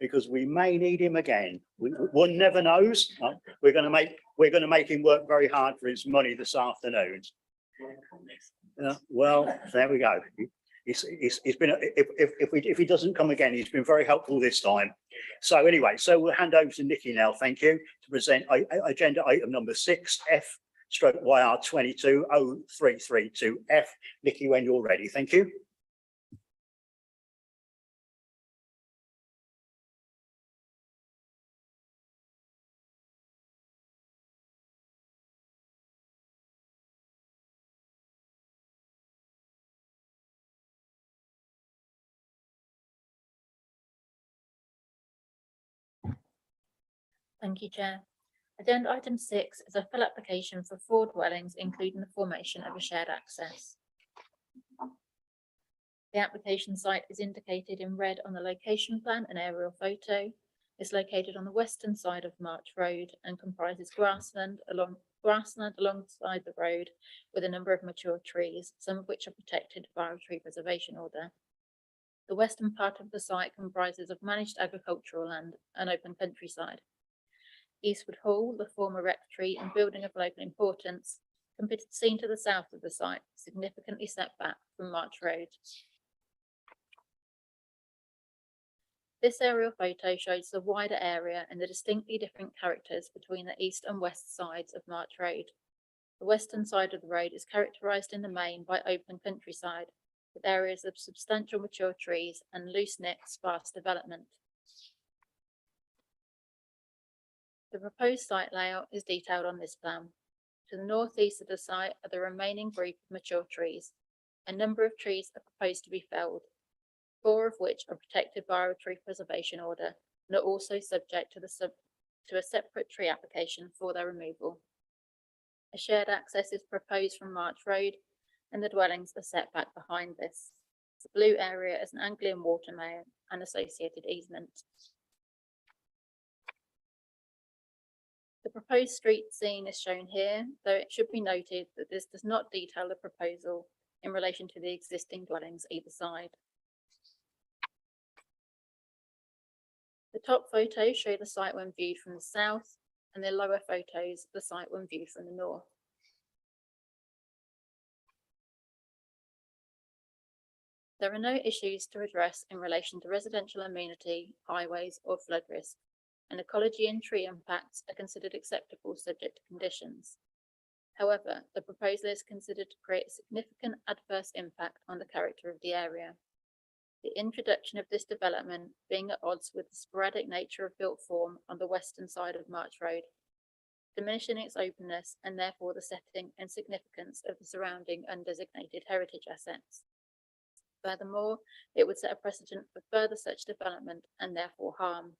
Speaker 1: because we may need him again. One never knows. We're going to make him work very hard for his money this afternoon. Well, there we go. He's been, if he doesn't come again, he's been very helpful this time. So anyway, so we'll hand over to Nikki now, thank you, to present agenda item number 6F/YR 220332F. Nikki, when you're ready, thank you.
Speaker 11: Thank you, Chair. Agenda item 6 is a full application for 4 dwellings, including the formation of a shared access. The application site is indicated in red on the location plan and aerial photo. It's located on the western side of March Road and comprises grassland alongside the road with a number of mature trees, some of which are protected by a tree preservation order. The western part of the site comprises of managed agricultural land and open countryside. Eastwood Hall, the former rectory and building of local importance, can be seen to the south of the site, significantly set back from March Road. This aerial photo shows the wider area and the distinctly different characters between the east and west sides of March Road. The western side of the road is characterised in the main by open countryside, with areas of substantial mature trees and loose-knit, sparse development. The proposed site layout is detailed on this plan. To the northeast of the site are the remaining group of mature trees. A number of trees are proposed to be felled, 4 of which are protected by a tree preservation order and are also subject to a separate tree application for their removal. A shared access is proposed from March Road, and the dwellings are set back behind this. The blue area is an Anglian water main and associated easement. The proposed street scene is shown here, though it should be noted that this does not detail the proposal in relation to the existing dwellings either side. The top photos show the site when viewed from the south, and the lower photos the site when viewed from the north. There are no issues to address in relation to residential amenity, highways or flood risk, and ecology and tree impacts are considered acceptable subject to conditions. However, the proposal is considered to create a significant adverse impact on the character of the area. The introduction of this development being at odds with the sporadic nature of built form on the western side of March Road, diminishing its openness and therefore the setting and significance of the surrounding undesignated heritage assets. Furthermore, it would set a precedent for further such development and therefore harm.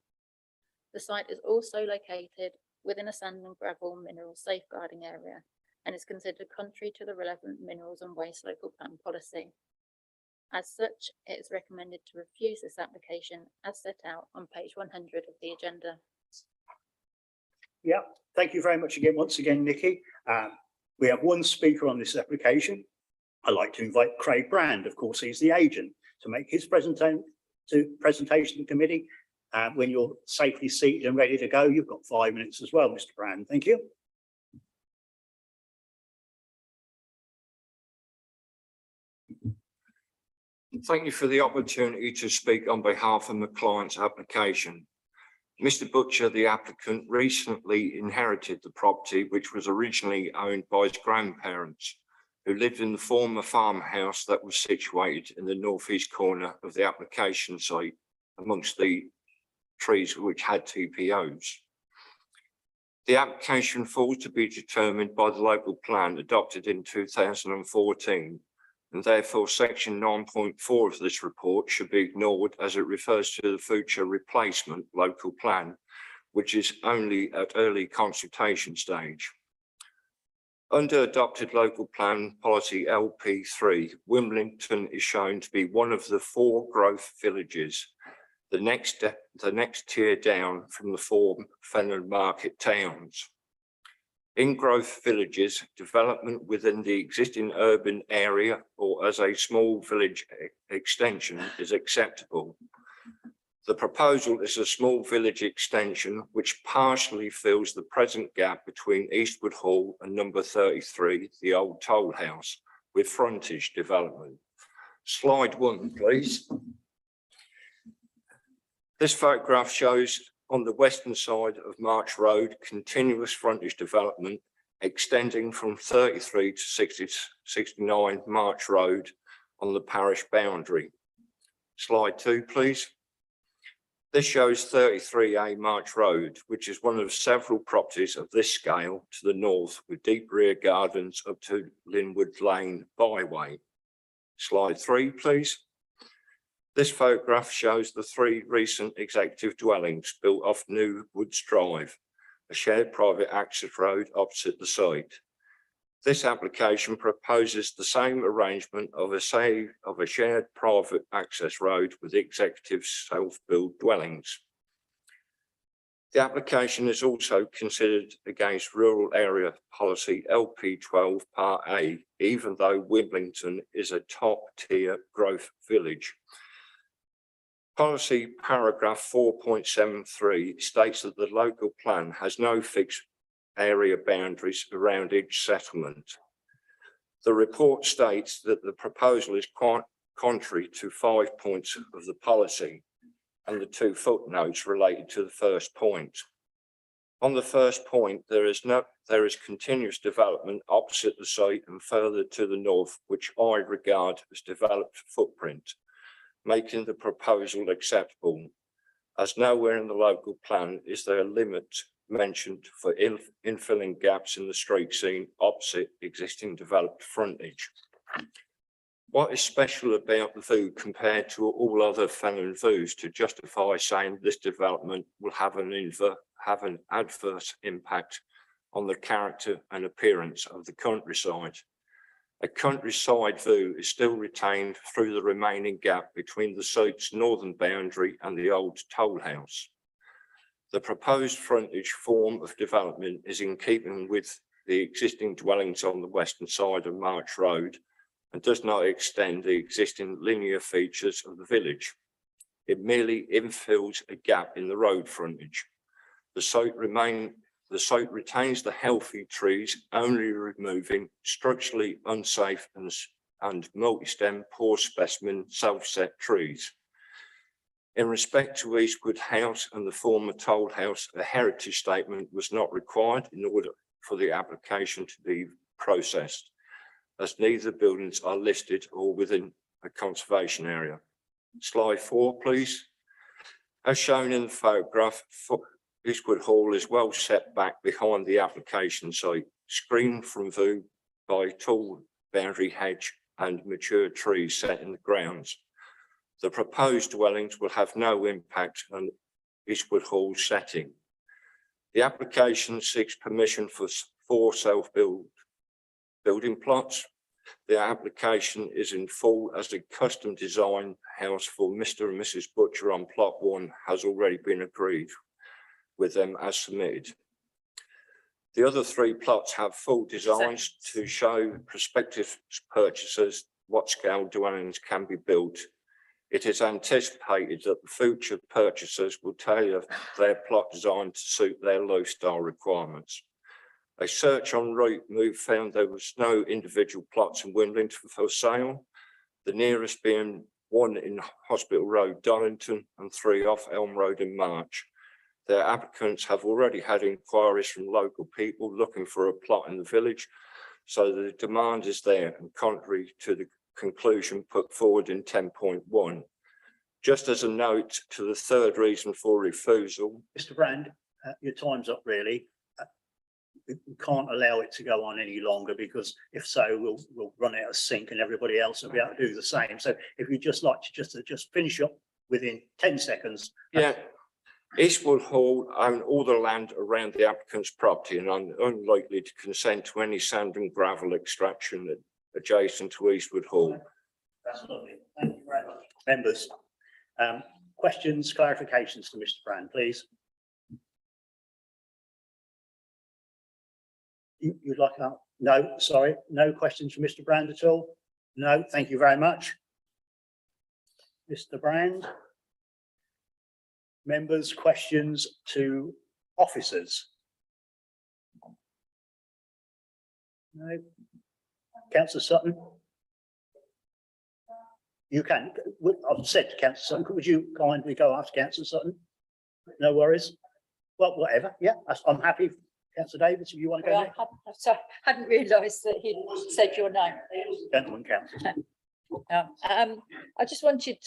Speaker 11: The site is also located within a sand and gravel mineral safeguarding area and is considered contrary to the relevant minerals and waste local plan policy. As such, it is recommended to refuse this application as set out on page 100 of the agenda.
Speaker 1: Yeah, thank you very much again, once again, Nikki. We have one speaker on this application. I'd like to invite Craig Brand, of course, he's the agent, to make his presentation to the committee. When you're safely seated and ready to go, you've got 5 minutes as well, Mr. Brand. Thank you.
Speaker 21: Thank you for the opportunity to speak on behalf of my client's application. Mr. Butcher, the applicant, recently inherited the property, which was originally owned by his grandparents, who lived in the former farmhouse that was situated in the northeast corner of the application site, amongst the trees which had TPOs. The application falls to be determined by the local plan adopted in 2014, and therefore section 9.4 of this report should be ignored as it refers to the future replacement local plan, which is only at early consultation stage. Under adopted local plan policy LP3, Wimbledon is shown to be one of the 4 growth villages, the next tier down from the 4 Fenland market towns. In growth villages, development within the existing urban area or as a small village extension is acceptable. The proposal is a small village extension which partially fills the present gap between Eastwood Hall and number 33, the old toll house, with frontage development. Slide 1, please. This photograph shows on the western side of March Road, continuous frontage development extending from 33 to 69 March Road on the parish boundary. Slide 2, please. This shows 33A March Road, which is one of several properties of this scale to the north with deep rear gardens up to Linwood Lane byway. Slide 3, please. This photograph shows the 3 recent executive dwellings built off New Woods Drive, a shared private access road opposite the site. This application proposes the same arrangement of a shared private access road with executive self-built dwellings. The application is also considered against rural area policy LP12 Part A, even though Wimbledon is a top-tier growth village. Policy paragraph 4.73 states that the local plan has no fixed area boundaries around each settlement. The report states that the proposal is quite contrary to 5 points of the policy. and the 2 footnotes related to the first point. On the first point, there is continuous development opposite the site and further to the north, which I regard as developed footprint, making the proposal acceptable, as nowhere in the local plan is there a limit mentioned for infilling gaps in the street scene opposite existing developed frontage. What is special about the view compared to all other Fenland views to justify saying this development will have an adverse impact on the character and appearance of the countryside? A countryside view is still retained through the remaining gap between the site's northern boundary and the old toll house. The proposed frontage form of development is in keeping with the existing dwellings on the western side of March Road and does not extend the existing linear features of the village. It merely infills a gap in the road frontage. The site retains the healthy trees, only removing structurally unsafe and multi-stem poor specimen self-set trees. In respect to Eastwood House and the former toll house, a heritage statement was not required in order for the application to be processed, as neither buildings are listed or within a conservation area. Slide 4, please. As shown in the photograph, Eastwood Hall is well set back behind the application site, screened from view by tall boundary hedge and mature trees set in the grounds. The proposed dwellings will have no impact on Eastwood Hall's setting. The application seeks permission for 4 self-build building plots. The application is in full as a custom design house for Mr. and Mrs. Butcher on plot 1 has already been agreed with them as submitted. The other 3 plots have full designs to show prospective purchasers what scale dwellings can be built. It is anticipated that the future purchasers will tailor their plot design to suit their lifestyle requirements. A search on Rightmove found there was no individual plots in Windling for sale, the nearest being 1 in Hospital Road, Donington, and 3 off Elm Road in March. Their applicants have already had inquiries from local people looking for a plot in the village, so the demand is there, and contrary to the conclusion put forward in 10.1. Just as a note to the 3rd reason for refusal.
Speaker 1: Mr. Brand, your time's up really. We can't allow it to go on any longer, because if so, we'll run out of sync and everybody else will be able to do the same. So if you'd just like to just finish up within 10 seconds.
Speaker 21: Yeah. Eastwood Hall own all the land around the applicant's property and are unlikely to consent to any sand and gravel extraction adjacent to Eastwood Hall.
Speaker 1: That's lovely. Thank you very much. Members, questions, clarifications to Mr. Brand, please. You'd like that? No, sorry, no questions from Mr. Brand at all? No, thank you very much. Mr. Brand. Members, questions to officers? No. Councillor Sutton? You can, I've said to Councillor Sutton, would you kindly go after Councillor Sutton? No worries. Well, whatever, yeah, I'm happy. Councillor Davis, if you want to go next.
Speaker 7: I'm sorry, I hadn't realised that he said your name.
Speaker 1: Gentleman councillor.
Speaker 7: I just wanted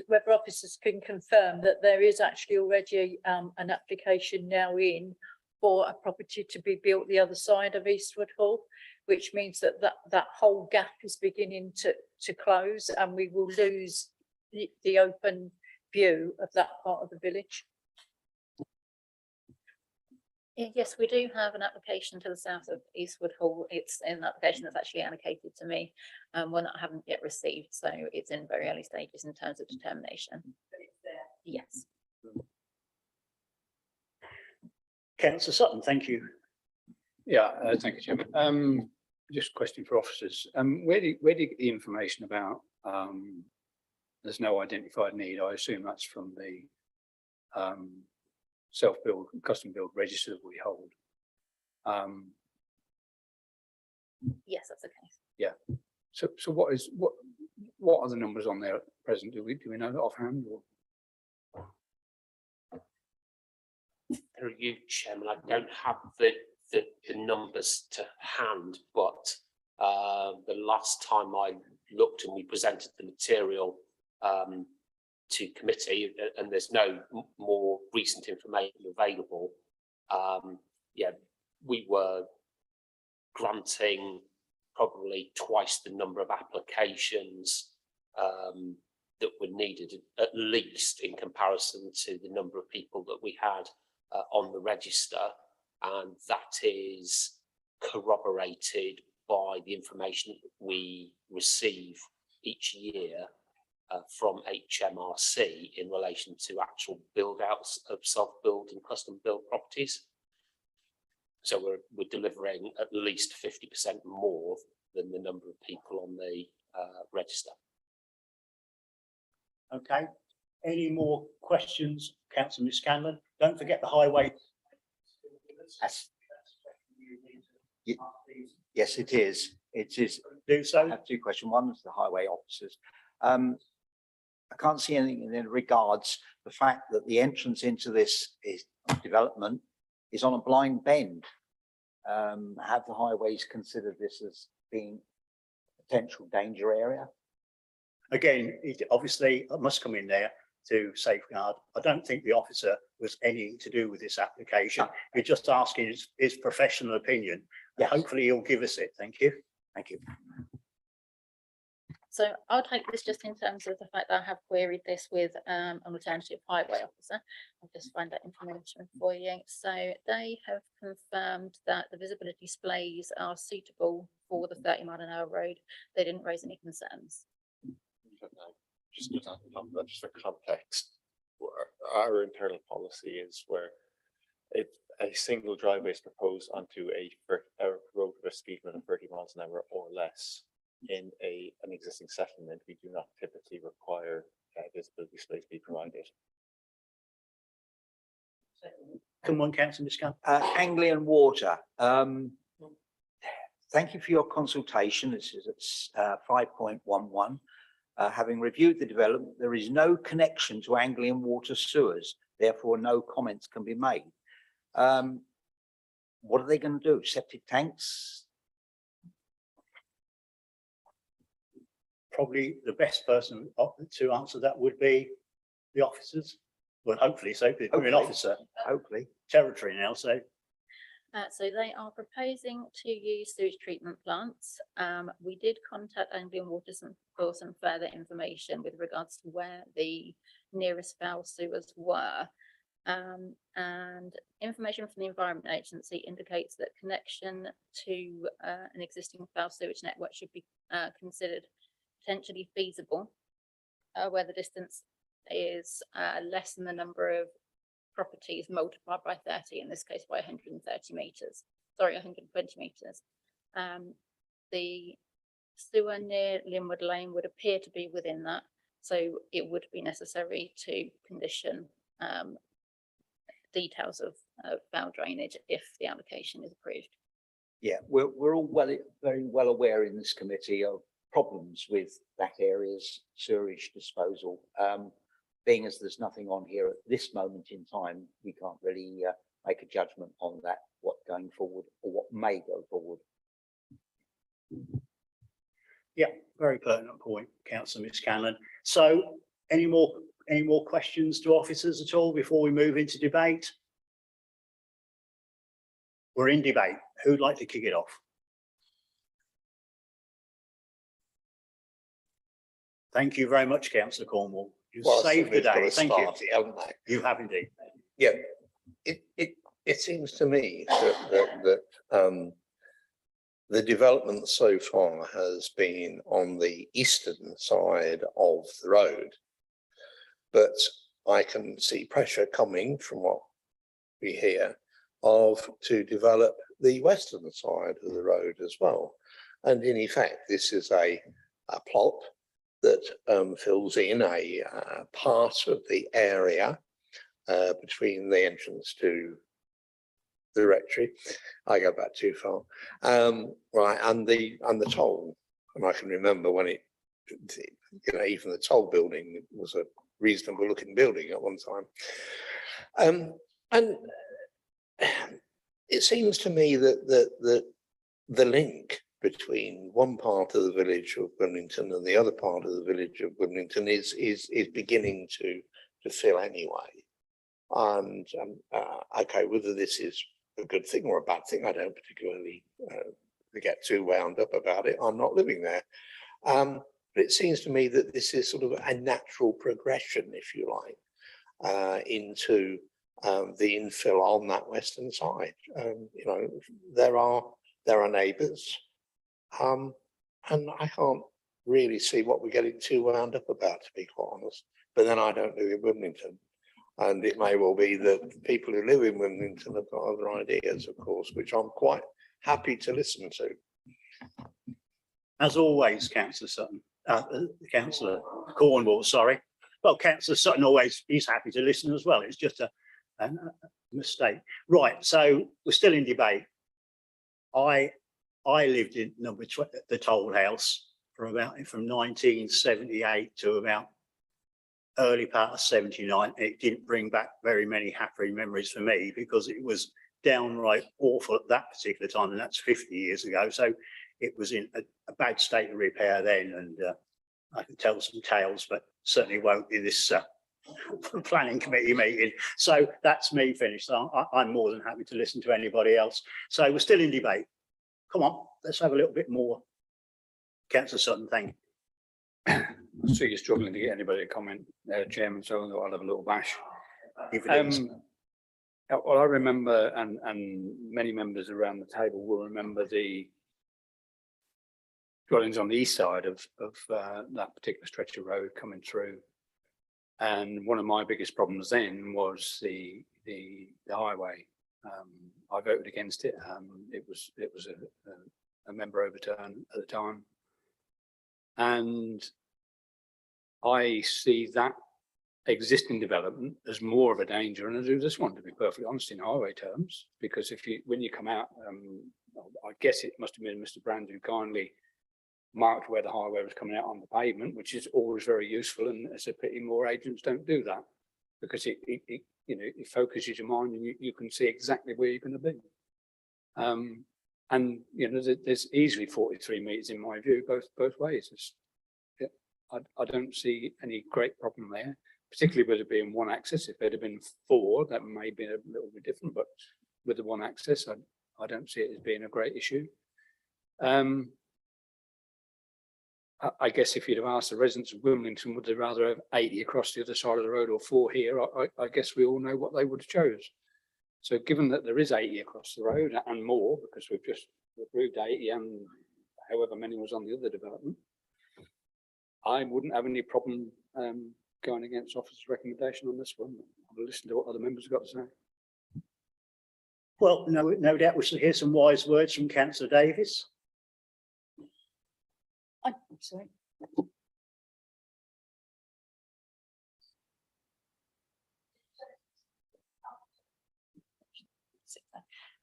Speaker 7: whether officers can confirm that there is actually already an application now in for a property to be built the other side of Eastwood Hall, which means that that whole gap is beginning to close, and we will lose the open view of that part of the village.
Speaker 11: Yes, we do have an application to the south of Eastwood Hall. It's an application that's actually allocated to me, one that I haven't yet received. So it's in very early stages in terms of determination. Yes.
Speaker 1: Councillor Sutton, thank you.
Speaker 3: Yeah, thank you, Chairman. Just a question for officers. Where do you get the information about there's no identified need? I assume that's from the self-build, custom build register that we hold.
Speaker 11: Yes, that's the case.
Speaker 3: Yeah. So what are the numbers on there at present? Do we know that offhand? Or?
Speaker 15: Through you, Chairman, I don't have the numbers to hand, but the last time I looked and we presented the material to committee, and there's no more recent information available. Yeah, we were granting probably twice the number of applications that were needed, at least in comparison to the number of people that we had on the register, and that is corroborated by the information that we receive each year from HMRC in relation to actual build outs of self-build and custom build properties. So we're delivering at least 50% more than the number of people on the register.
Speaker 1: Okay, any more questions, Councillor Scanlon? Don't forget the highway.
Speaker 4: Yes, it is. It is.
Speaker 1: Do so.
Speaker 4: I have two questions. One is the highway officers. I can't see anything in regards the fact that the entrance into this development is on a blind bend. Have the highways considered this as being a potential danger area?
Speaker 1: Again, it obviously must come in there to safeguard. I don't think the officer was anything to do with this application. You're just asking his professional opinion.
Speaker 4: Yes.
Speaker 1: Hopefully he'll give us it. Thank you.
Speaker 4: Thank you.
Speaker 11: So I'll take this just in terms of the fact that I have queried this with an alternative highway officer. I'll just find that information for you. So they have confirmed that the visibility displays are suitable for the 30-mile-an-hour road. They didn't raise any concerns.
Speaker 14: Just for context, our internal policy is where if a single driveway is proposed onto a road with a speed limit of 30 miles an hour or less in an existing settlement, we do not typically require visibility displays to be provided.
Speaker 1: Come on, Councillor Scanlon.
Speaker 4: Anglian Water. Thank you for your consultation. This is at 5.11. Having reviewed the development, there is no connection to Anglian Water sewers, therefore no comments can be made. What are they going to do? Septic tanks?
Speaker 1: Probably the best person to answer that would be the officers. Well, hopefully so, because we're an officer.
Speaker 4: Hopefully.
Speaker 1: Territory now, so.
Speaker 11: So they are proposing to use sewage treatment plants. We did contact Anglian Water for some further information with regards to where the nearest foul sewers were. And information from the Environment Agency indicates that connection to an existing foul sewage network should be considered potentially feasible, where the distance is less than the number of properties multiplied by 30, in this case by 130 metres, sorry, 120 metres. The sewer near Linwood Lane would appear to be within that, so it would be necessary to condition details of foul drainage if the application is approved.
Speaker 4: Yeah, we're all very well aware in this committee of problems with that area's sewerage disposal. Being as there's nothing on here at this moment in time, we can't really make a judgment on that, what going forward or what may go forward.
Speaker 1: Yeah, very pertinent point, Councillor Scanlon. So any more questions to officers at all before we move into debate? We're in debate. Who'd like to kick it off? Thank you very much, Councillor Cornwall. You saved the day. Thank you. You have indeed.
Speaker 6: Yeah, it seems to me that the development so far has been on the eastern side of the road, but I can see pressure coming from what we hear to develop the western side of the road as well. And in effect, this is a plot that fills in a part of the area between the entrance to the rectory. I go back too far, right? And the toll. And I can remember when even the toll building was a reasonable looking building at one time. And it seems to me that the link between one part of the village of Wilmington and the other part of the village of Wilmington is beginning to fill anyway. And okay, whether this is a good thing or a bad thing, I don't particularly get too wound up about it. I'm not living there. But it seems to me that this is sort of a natural progression, if you like, into the infill on that western side. You know, there are neighbours, and I can't really see what we're getting too wound up about, to be quite honest. But then I don't live in Wilmington, and it may well be that the people who live in Wilmington have got other ideas, of course, which I'm quite happy to listen to.
Speaker 1: As always, Councillor Sutton, Councillor Cornwall, sorry. Well, Councillor Sutton always is happy to listen as well. It's just a mistake. Right, so we're still in debate. I lived in number 20, the Toll House, from 1978 to about early part of 79. It didn't bring back very many happy memories for me because it was downright awful at that particular time, and that's 50 years ago. So it was in a bad state of repair then, and I can tell some tales, but certainly won't in this planning committee meeting. So that's me finished. I'm more than happy to listen to anybody else. So we're still in debate. Come on, let's have a little bit more. Councillor Sutton, thank you.
Speaker 3: I see you're struggling to get anybody to comment, Chairman, so I'll have a little bash. Well, I remember, and many members around the table will remember the dwellings on the east side of that particular stretch of road coming through. And one of my biggest problems then was the highway. I voted against it. It was a member overturn at the time. And I see that existing development as more of a danger, and I do this one, to be perfectly honest, in highway terms, because when you come out, I guess it must have been Mr. Brand who kindly marked where the highway was coming out on the pavement, which is always very useful, and it's a pity more agents don't do that, because it focuses your mind and you can see exactly where you're going to be. And there's easily 43 metres in my view both ways. I don't see any great problem there, particularly with it being one access. If it had been 4, that may be a little bit different, but with the one access, I don't see it as being a great issue. I guess if you'd have asked the residents of Wilmington, would they rather have 80 across the other side of the road or 4 here, I guess we all know what they would have chose. So given that there is 80 across the road and more, because we've just approved 80 and however many was on the other development, I wouldn't have any problem going against officer's recommendation on this one. I'll listen to what other members have got to say.
Speaker 1: Well, no doubt we shall hear some wise words from Councillor Davis.
Speaker 7: I'm sorry.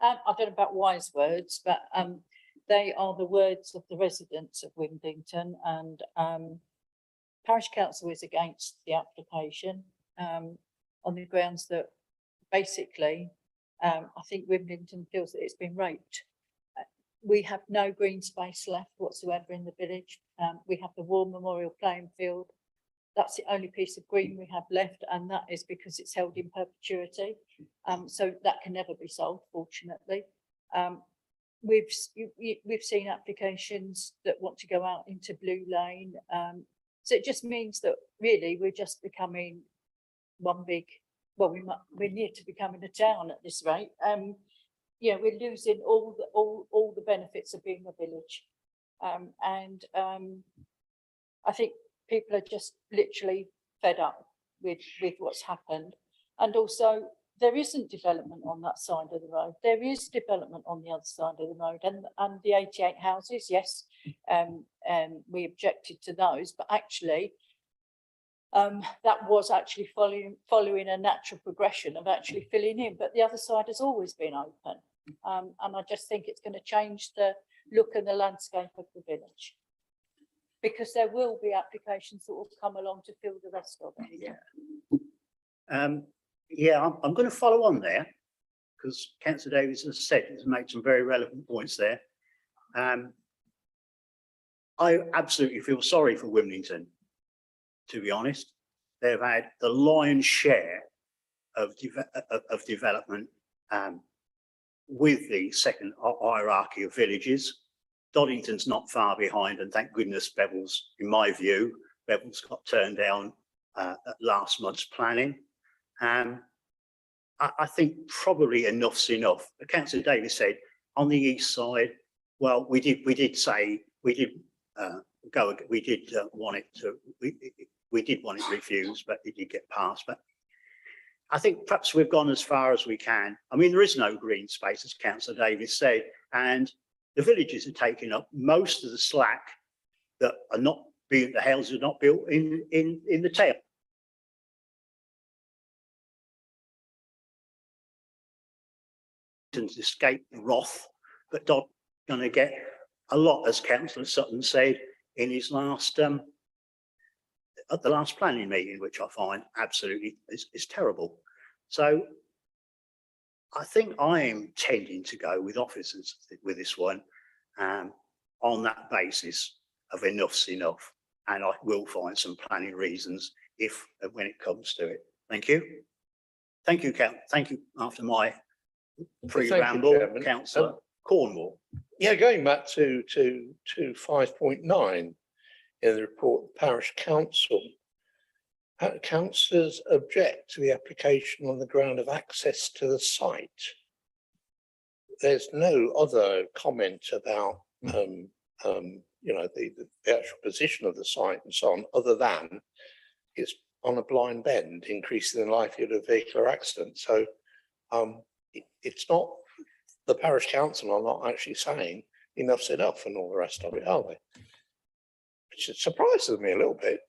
Speaker 7: I don't know about wise words, but they are the words of the residents of Wimbledon, and Parish Council is against the application on the grounds that basically I think Wimbledon feels that it's been raped. We have no green space left whatsoever in the village. We have the War Memorial playing field. That's the only piece of green we have left, and that is because it's held in perpetuity. So that can never be sold, fortunately. We've seen applications that want to go out into Blue Lane. So it just means that really we're just becoming one big, well, we're near to becoming a town at this rate. Yeah, we're losing all the benefits of being a village. I think people are just literally fed up with what's happened. And also there isn't development on that side of the road. There is development on the other side of the road, and the 88 houses, yes, we objected to those, but actually that was actually following a natural progression of actually filling in, but the other side has always been open. And I just think it's going to change the look and the landscape of the village, because there will be applications that will come along to fill the rest of it.
Speaker 1: Yeah, I'm going to follow on there. because Councillor Davies has said, has made some very relevant points there. I absolutely feel sorry for Wilmington, to be honest. They've had the lion's share of development with the second hierarchy of villages. Doddington's not far behind, and thank goodness Bevil's, in my view, Bevil's got turned down at last month's planning. I think probably enough's enough. Councillor Davis said on the east side, well, we did want it refused, but it did get passed. But I think perhaps we've gone as far as we can. I mean, there is no green space, as Councillor Davis said, and the villages are taking up most of the slack that are not being, the houses are not built in the town. Escape the wrath, but Dodd's going to get a lot, as Councillor Sutton said in his last at the last planning meeting, which I find absolutely is terrible. So I think I am tending to go with officers with this one on that basis of enough's enough, and I will find some planning reasons if and when it comes to it. Thank you. Thank you, thank you. After my pre-ramble, Councillor Cornwall.
Speaker 6: Yeah, going back to 5.9 in the report, the parish council. Councillors object to the application on the ground of access to the site. There's no other comment about you know, the actual position of the site and so on, other than it's on a blind bend, increasing the likelihood of vehicular accident. So it's not, the parish council are not actually saying enough's enough and all the rest of it, are they? Which surprises me a little bit.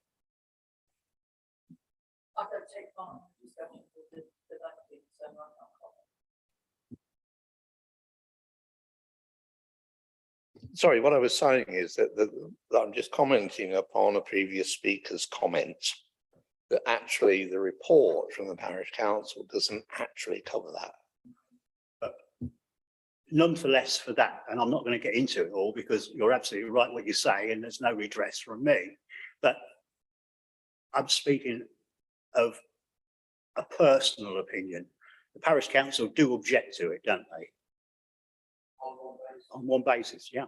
Speaker 7: I don't take part in the discussion with the delegate, so I can't comment.
Speaker 6: Sorry, what I was saying is that I'm just commenting upon a previous speaker's comment that actually the report from the parish council doesn't actually cover that.
Speaker 1: Nonetheless, for that, and I'm not going to get into it all because you're absolutely right what you say, and there's no redress from me, but I'm speaking of a personal opinion. The parish council do object to it, don't they? On one basis, yeah.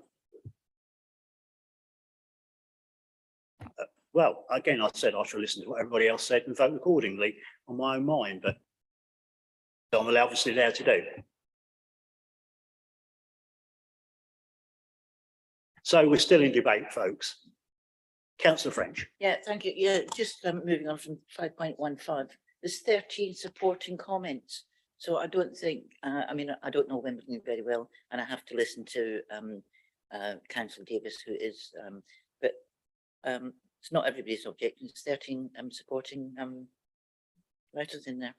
Speaker 1: Well, again, I said I shall listen to what everybody else said and vote accordingly on my own mind, but I'm obviously allowed to do. So we're still in debate, folks. Councillor French.
Speaker 13: Yeah, thank you. Yeah, just moving on from 5.15. There's 13 supporting comments. So I don't think, I mean, I don't know Wimbledon very well, and I have to listen to Councillor Davis, who is, but it's not everybody's objecting. There's 13 supporting writers in there.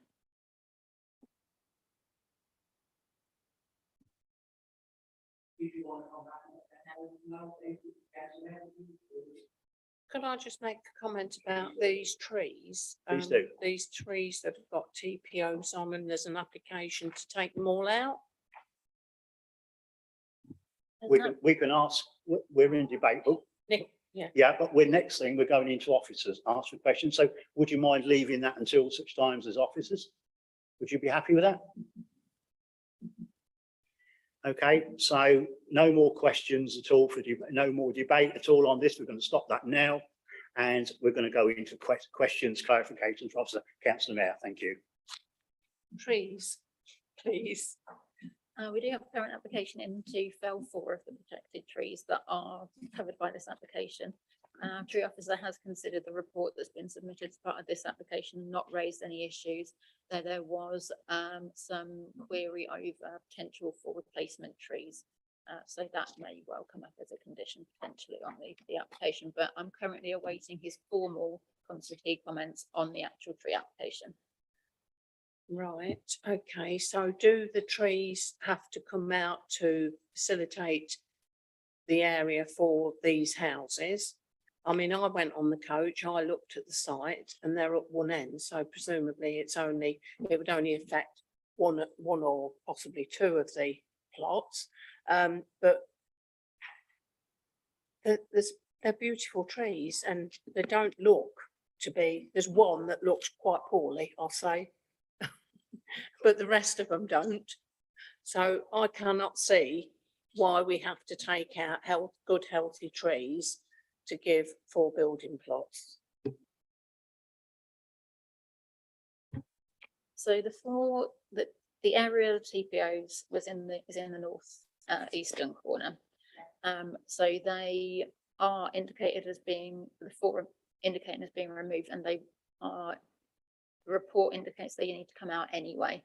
Speaker 8: Could I just make a comment about these trees?
Speaker 1: Please do.
Speaker 8: These trees that have got TPOs on, and there's an application to take them all out.
Speaker 1: We can ask, we're in debate. Oh,
Speaker 8: Yeah.
Speaker 1: yeah, but we're next thing, we're going into officers, ask for questions. So would you mind leaving that until such times as officers? Would you be happy with that? Okay, so no more questions at all for no more debate at all on this. We're going to stop that now, and we're going to go into questions, clarifications for Officer. Councillor Mayor, thank you.
Speaker 8: Trees, please.
Speaker 11: We do have a current application into fell 4 of the protected trees that are covered by this application. Tree officer has considered the report that's been submitted as part of this application and not raised any issues. There was some query over potential for replacement trees. So that may well come up as a condition potentially on the application, but I'm currently awaiting his formal consultee comments on the actual tree application.
Speaker 8: Right, okay, so do the trees have to come out to facilitate the area for these houses? I mean, I went on the coach, I looked at the site and they're at one end, so presumably it would only affect one or possibly two of the plots. But they're beautiful trees and they don't look to be, there's one that looks quite poorly, I'll say. But the rest of them don't. So I cannot see why we have to take out good healthy trees to give for building plots.
Speaker 11: So the area of TPOs was in the north eastern corner. So they are indicated as being indicated as being removed, and the report indicates they need to come out anyway,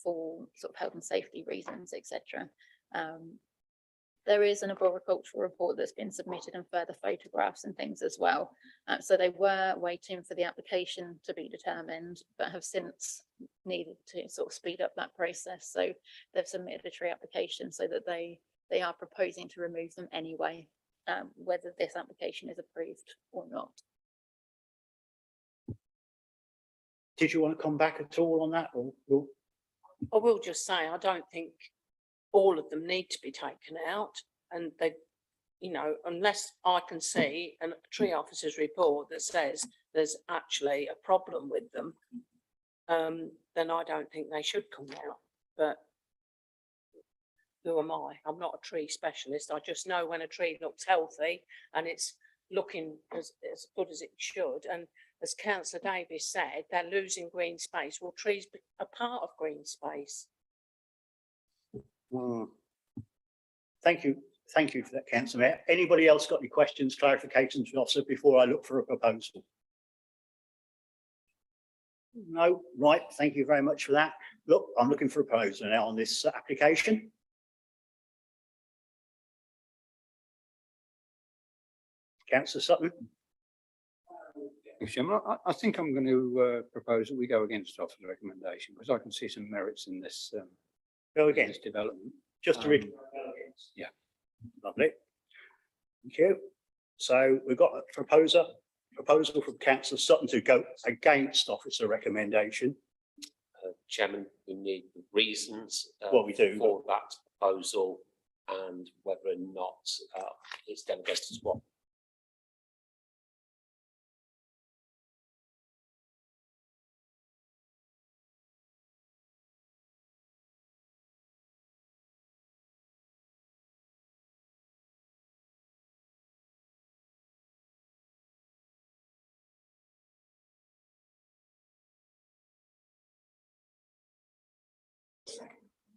Speaker 11: for sort of health and safety reasons, etc. There is an arboricultural report that's been submitted and further photographs and things as well. So they were waiting for the application to be determined, but have since needed to sort of speed up that process. So they've submitted a tree application so that they are proposing to remove them anyway, whether this application is approved or not.
Speaker 1: Did you want to come back at all on that? Or
Speaker 8: I will just say, I don't think all of them need to be taken out, and they, you know, unless I can see a tree officer's report that says there's actually a problem with them, then I don't think they should come out. But who am I? I'm not a tree specialist. I just know when a tree looks healthy and it's looking as good as it should. And as Councillor Davies said, they're losing green space. Well, trees are part of green space.
Speaker 1: Thank you for that, Councillor Mayor. Anybody else got any questions, clarifications for the officer before I look for a proposal? No, right, thank you very much for that. Look, I'm looking for a proposal now on this application. Councillor Sutton.
Speaker 3: I think I'm going to propose that we go against officer's recommendation, because I can see some merits in this.
Speaker 1: Go against
Speaker 3: this development.
Speaker 1: Just to read.
Speaker 3: Yeah.
Speaker 1: Lovely. Thank you. So we've got a proposal from Councillor Sutton to go against officer recommendation.
Speaker 15: Chairman, we need the reasons
Speaker 1: What we do.
Speaker 15: for that proposal and whether or not it's delegated as well.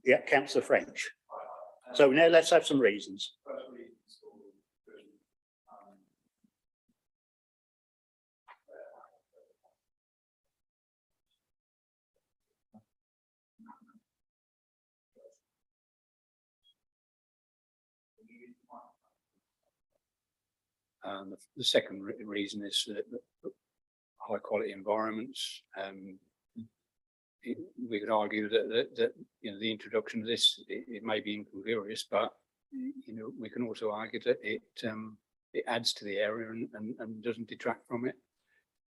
Speaker 1: Yeah, Councillor French. So now let's have some reasons.
Speaker 3: The second reason is that high quality environments. We could argue that you know, the introduction of this, it may be incongruous, but you know, we can also argue that it adds to the area and doesn't detract from it.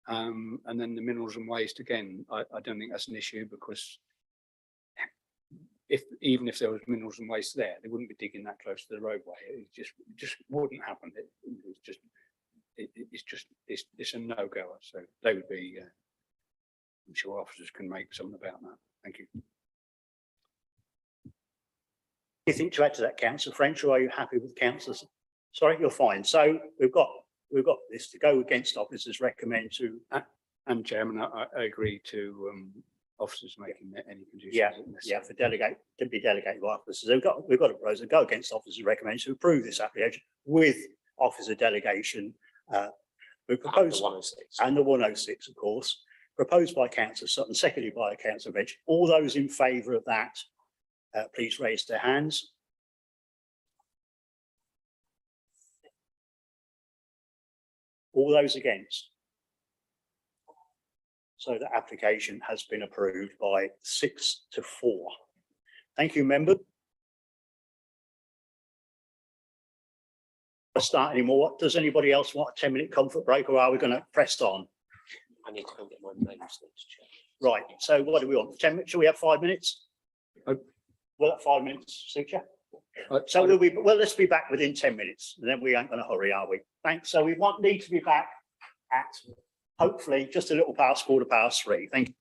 Speaker 3: And then the minerals and waste, again, I don't think that's an issue, because even if there was minerals and waste there, they wouldn't be digging that close to the roadway. It just wouldn't happen. It's a no-goer. So they would be. I'm sure officers can make something about that. Thank you.
Speaker 1: Anything to add to that, Councillor French, or are you happy with Councillors? Sorry, you're fine. So we've got this to go against officers recommend to.
Speaker 3: And Chairman, I agree to officers making any conditions.
Speaker 1: Yeah, for to be delegated by officers. We've got a proposal go against officers recommend to approve this application with officer delegation. We propose and the 106, of course. Proposed by Councillor Sutton, seconded by Councillor French. All those in favour of that, please raise their hands. All those against. So the application has been approved by 6-4. Thank you, member. Start anymore. Does anybody else want a 10-minute comfort break, or are we going to press on?
Speaker 15: I need to go get my names, Chair.
Speaker 1: Right, so what do we want? 10 minutes? Shall we have 5 minutes?
Speaker 3: Uh,
Speaker 1: Well, that 5 minutes, suit you?
Speaker 3: I-
Speaker 1: So let's be back within 10 minutes, and then we ain't gonna hurry, are we? Thanks. So we need to be back at hopefully just a little past 3:15. Thank you.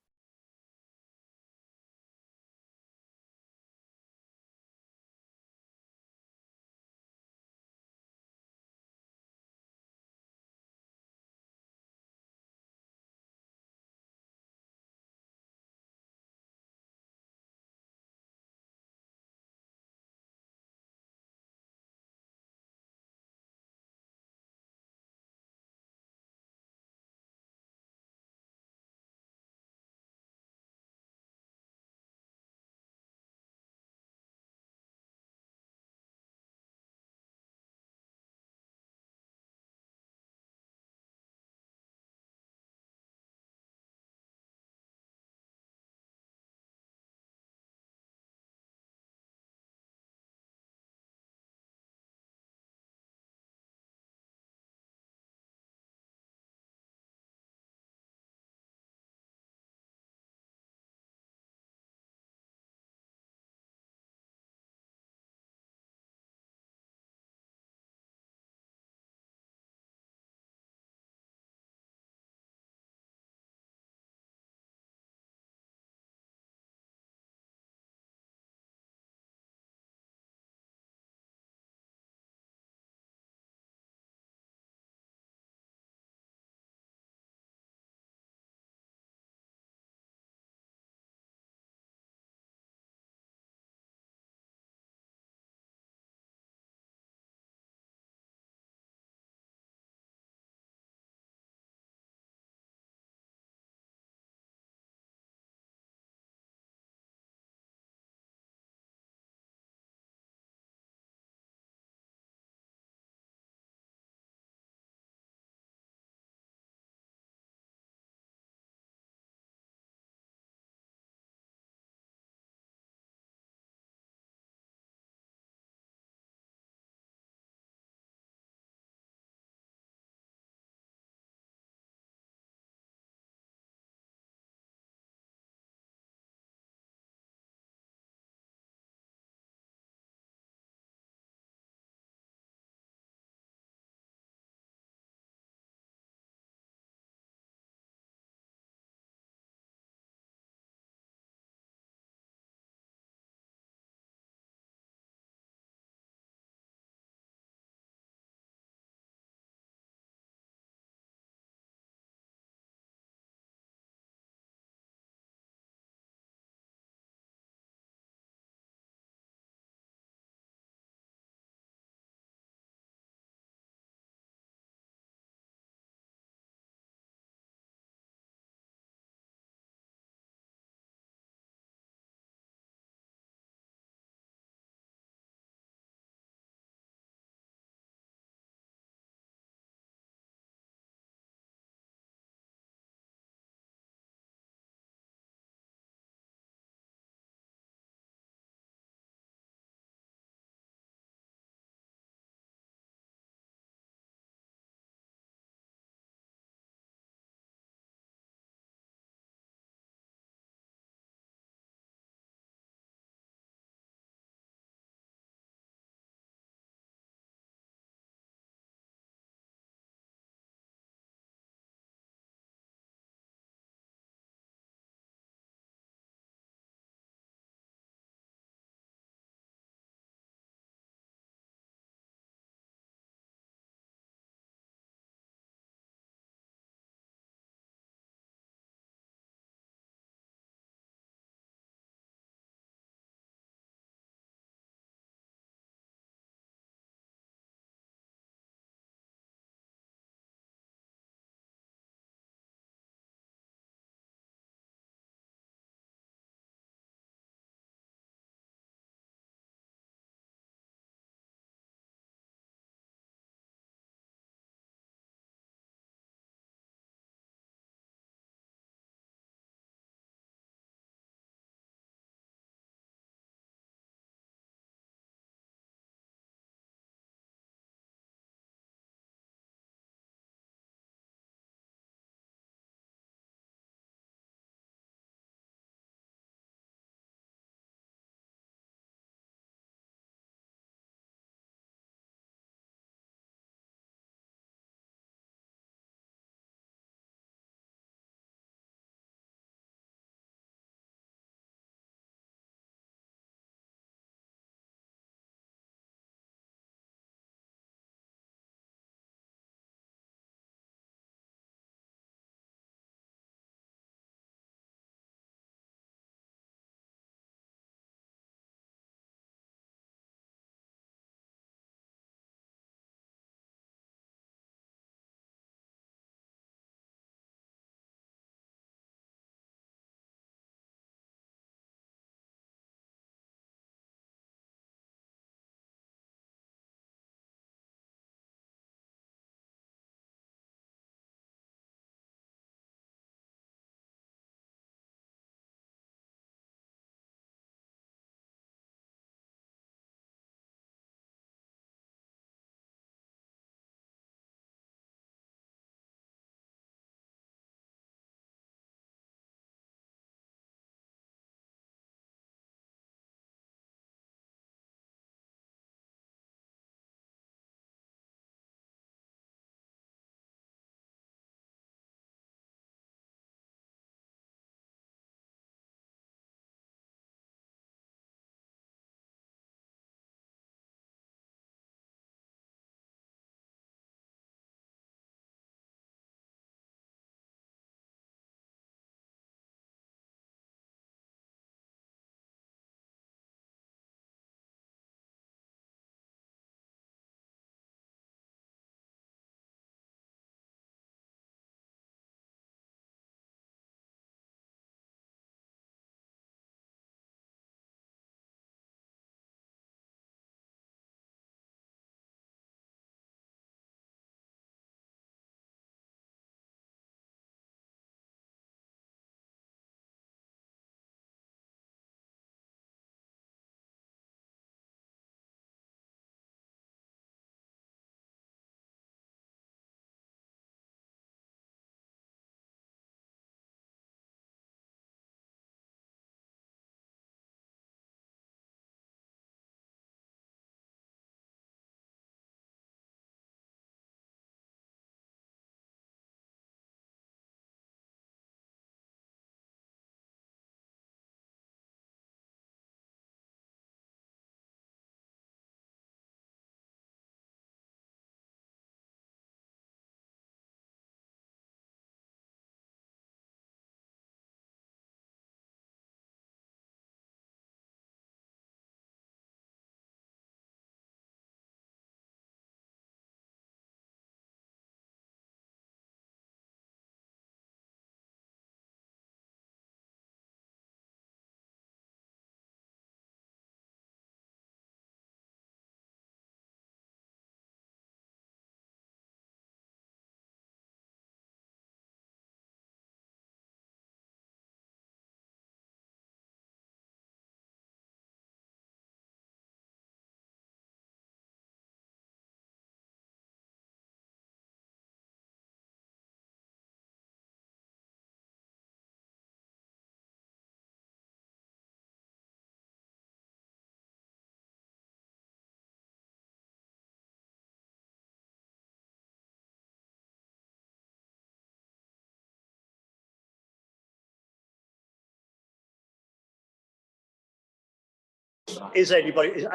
Speaker 1: Is anybody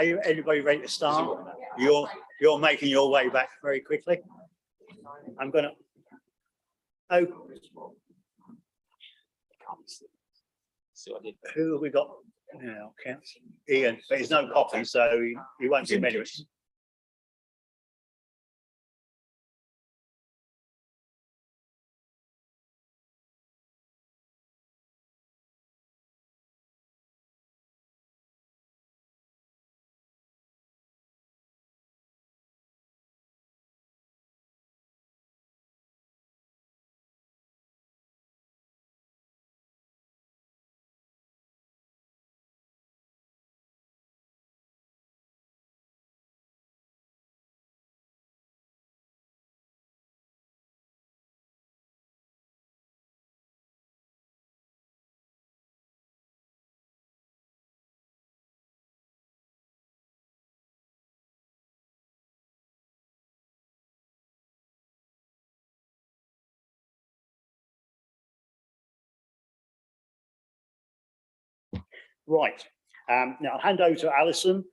Speaker 1: ready to start? You're making your way back very quickly. I'm gonna. Oh, who have we got? Yeah, okay. Ian, but there's no copy, so he won't see many. Right. Now I'll hand over to Alison.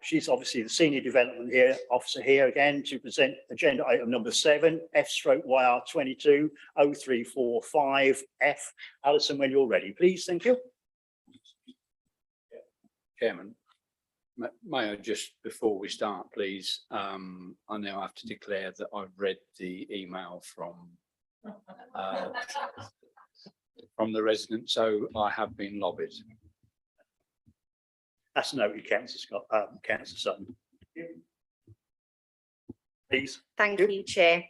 Speaker 1: She's obviously the Senior Development Officer here again to present agenda item number 7, F/YR 220345F. Alison, when you're ready, please. Thank you.
Speaker 3: Chairman, may I just, before we start, please, I now have to declare that I've read the email from the resident, so I have been lobbied.
Speaker 1: That's noted, Councillor Scott, Councillor Sutton. Please.
Speaker 17: Thank you, Chair.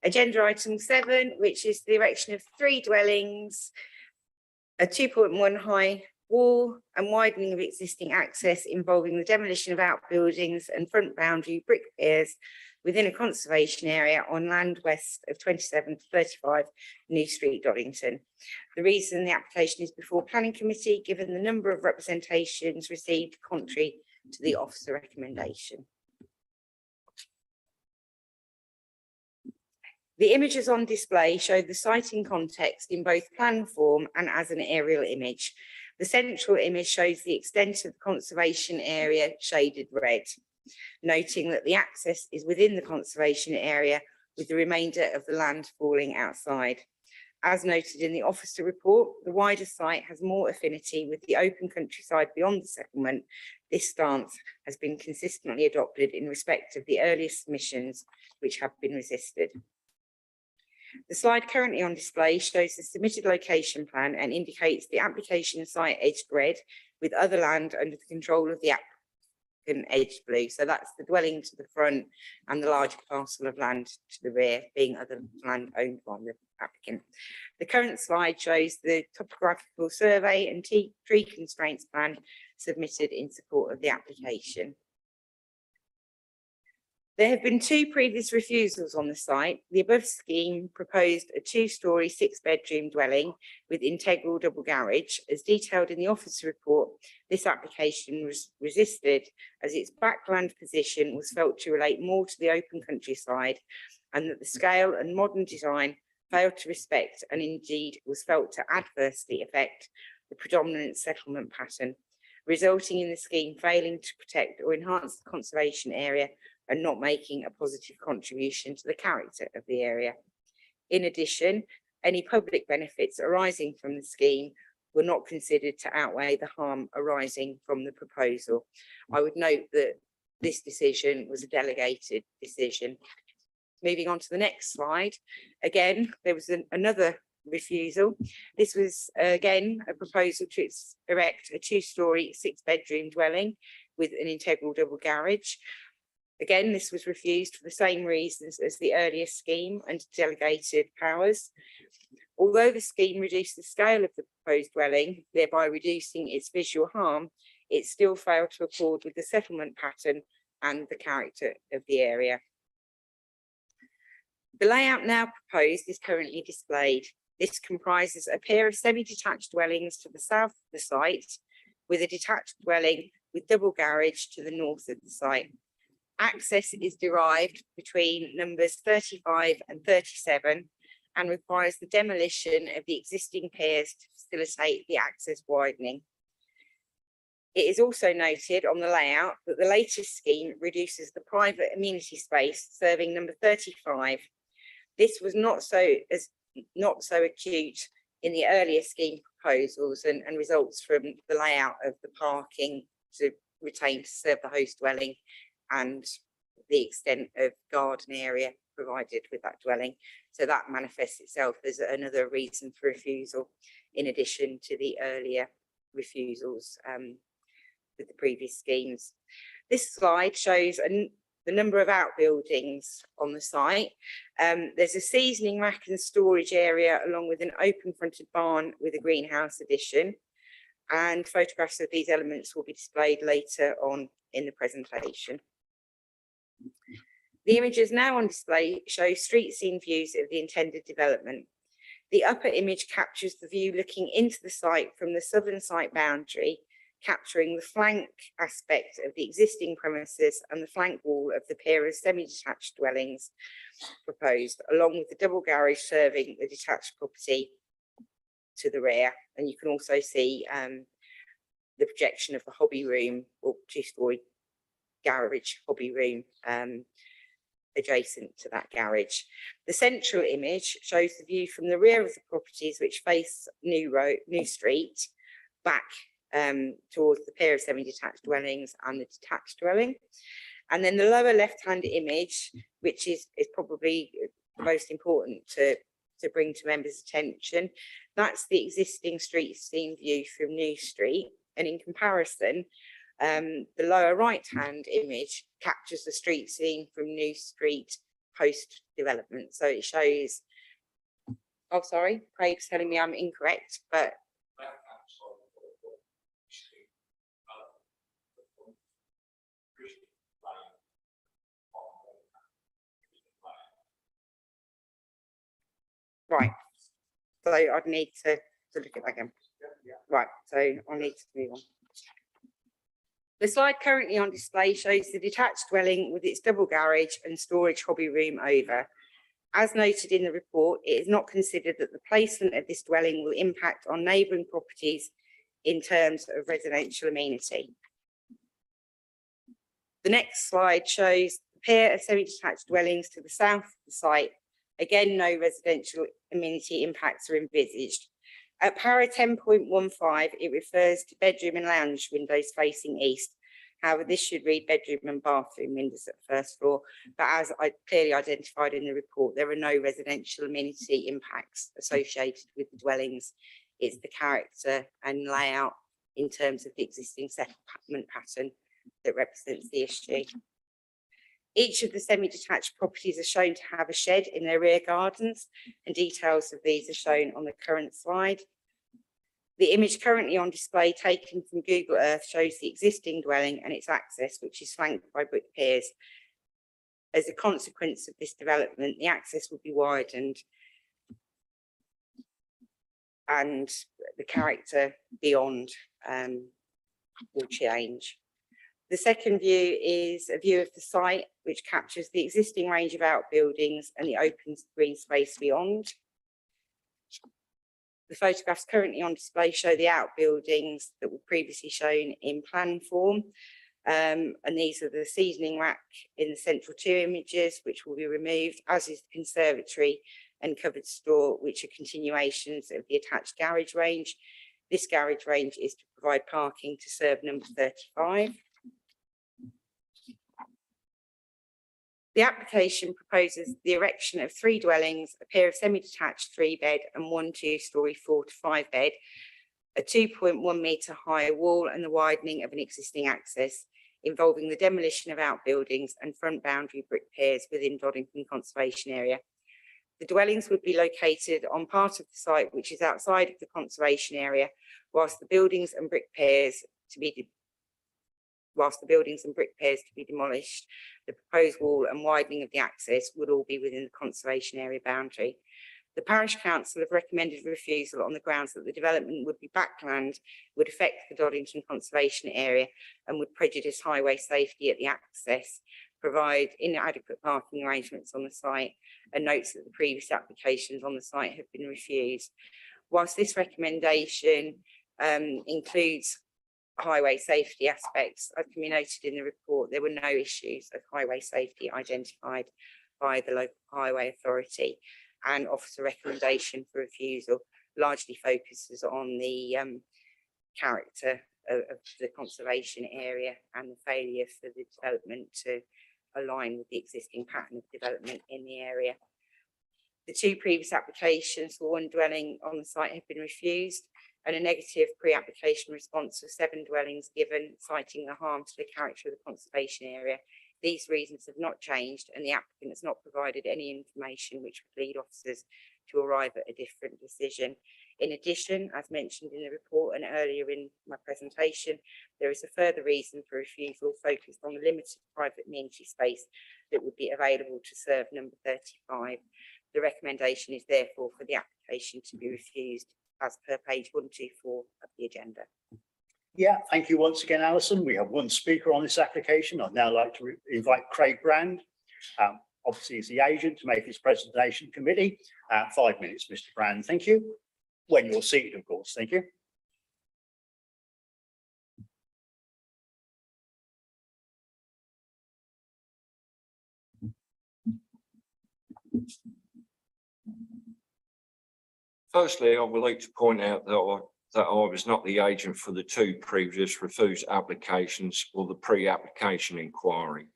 Speaker 17: Agenda item 7, which is the erection of 3 dwellings, a 2.1 high wall and widening of existing access involving the demolition of outbuildings and front boundary brick piers within a conservation area on land west of 27 to 35 New Street, Doddington. The reason the application is before Planning Committee, given the number of representations received contrary to the officer recommendation. The images on display show the site in context in both plan form and as an aerial image. The central image shows the extent of the conservation area shaded red, noting that the access is within the conservation area with the remainder of the land falling outside. As noted in the officer report, the wider site has more affinity with the open countryside beyond the settlement. This stance has been consistently adopted in respect of the earliest submissions which have been resisted. The slide currently on display shows the submitted location plan and indicates the application site edged red with other land under the control of the applicant edged blue. So that's the dwelling to the front and the larger parcel of land to the rear being other land owned by the applicant. The current slide shows the topographical survey and tree constraints plan submitted in support of the application. There have been 2 previous refusals on the site. The above scheme proposed a 2-storey 6-bedroom dwelling with integral double garage. As detailed in the officer report, this application was resisted as its backland position was felt to relate more to the open countryside and that the scale and modern design failed to respect and indeed was felt to adversely affect the predominant settlement pattern, resulting in the scheme failing to protect or enhance the conservation area and not making a positive contribution to the character of the area. In addition, any public benefits arising from the scheme were not considered to outweigh the harm arising from the proposal. I would note that this decision was a delegated decision. Moving on to the next slide, again, there was another refusal. This was again a proposal to erect a 2-storey 6-bedroom dwelling with an integral double garage. Again, this was refused for the same reasons as the earlier scheme and delegated powers. Although the scheme reduced the scale of the proposed dwelling, thereby reducing its visual harm, it still failed to accord with the settlement pattern and the character of the area. The layout now proposed is currently displayed. This comprises a pair of semi-detached dwellings to the south of the site, with a detached dwelling with double garage to the north of the site. Access is derived between numbers 35 and 37 and requires the demolition of the existing piers to facilitate the access widening. It is also noted on the layout that the latest scheme reduces the private amenity space serving number 35. This was not so acute in the earlier scheme proposals and results from the layout of the parking to retain to serve the host dwelling and the extent of garden area provided with that dwelling. So that manifests itself as another reason for refusal, in addition to the earlier refusals with the previous schemes. This slide shows the number of outbuildings on the site. There's a seasoning rack and storage area along with an open fronted barn with a greenhouse addition, and photographs of these elements will be displayed later on in the presentation. The images now on display show street scene views of the intended development. The upper image captures the view looking into the site from the southern site boundary, capturing the flank aspect of the existing premises and the flank wall of the pair of semi-detached dwellings proposed, along with the double garage serving the detached property to the rear. And you can also see the projection of the hobby room or two-storey garage hobby room adjacent to that garage. The central image shows the view from the rear of the properties which face New Street back towards the pair of semi-detached dwellings and the detached dwelling. And then the lower left-hand image, which is probably the most important to bring to members' attention, that's the existing street scene view from New Street. And in comparison, the lower right-hand image captures the street scene from New Street post-development. So it shows, oh, sorry, Craig's telling me I'm incorrect, but right. So I'd need to look at that again. Right, so I need to move on. The slide currently on display shows the detached dwelling with its double garage and storage hobby room over. As noted in the report, it is not considered that the placement of this dwelling will impact on neighbouring properties in terms of residential amenity. The next slide shows a pair of semi-detached dwellings to the south of the site. Again, no residential amenity impacts are envisaged. At para 10.15, it refers to bedroom and lounge windows facing east. However, this should read bedroom and bathroom windows at the first floor. But as I clearly identified in the report, there are no residential amenity impacts associated with the dwellings. It's the character and layout in terms of the existing settlement pattern that represents the issue. Each of the semi-detached properties are shown to have a shed in their rear gardens, and details of these are shown on the current slide. The image currently on display taken from Google Earth shows the existing dwelling and its access, which is flanked by brick piers. As a consequence of this development, the access will be widened and the character beyond will change. The second view is a view of the site, which captures the existing range of outbuildings and the open green space beyond. The photographs currently on display show the outbuildings that were previously shown in plan form. And these are the seasoning rack in the central two images, which will be removed, as is the conservatory and covered store, which are continuations of the attached garage range. This garage range is to provide parking to serve number 35. The application proposes the erection of 3 dwellings, a pair of semi-detached 3-bed and 1 2-storey 4 to 5-bed, a 2.1 metre high wall and the widening of an existing access, involving the demolition of outbuildings and front boundary brick piers within Doddington Conservation Area. The dwellings would be located on part of the site which is outside of the conservation area, whilst the buildings and brick piers to be demolished. The proposed wall and widening of the access would all be within the conservation area boundary. The Parish Council have recommended refusal on the grounds that the development would be backland, would affect the Doddington Conservation Area and would prejudice highway safety at the access, provide inadequate parking arrangements on the site, and notes that the previous applications on the site have been refused. Whilst this recommendation includes highway safety aspects, as can be noted in the report, there were no issues of highway safety identified by the local highway authority, and officer recommendation for refusal largely focuses on the character of the conservation area and the failure for the development to align with the existing pattern of development in the area. The two previous applications for one dwelling on the site have been refused, and a negative pre-application response of 7 dwellings given, citing the harm to the character of the conservation area. These reasons have not changed, and the applicant has not provided any information which would lead officers to arrive at a different decision. In addition, as mentioned in the report and earlier in my presentation, there is a further reason for refusal focused on the limited private amenity space that would be available to serve number 35. The recommendation is therefore for the application to be refused as per page 124 of the agenda.
Speaker 1: Yeah, thank you once again, Alison. We have one speaker on this application. I'd now like to invite Craig Brand, obviously he's the agent, to make his presentation committee. 5 minutes, Mr. Brand, thank you. When you're seated, of course, thank you.
Speaker 21: Firstly, I would like to point out that I was not the agent for the 2 previous refused applications or the pre-application inquiry.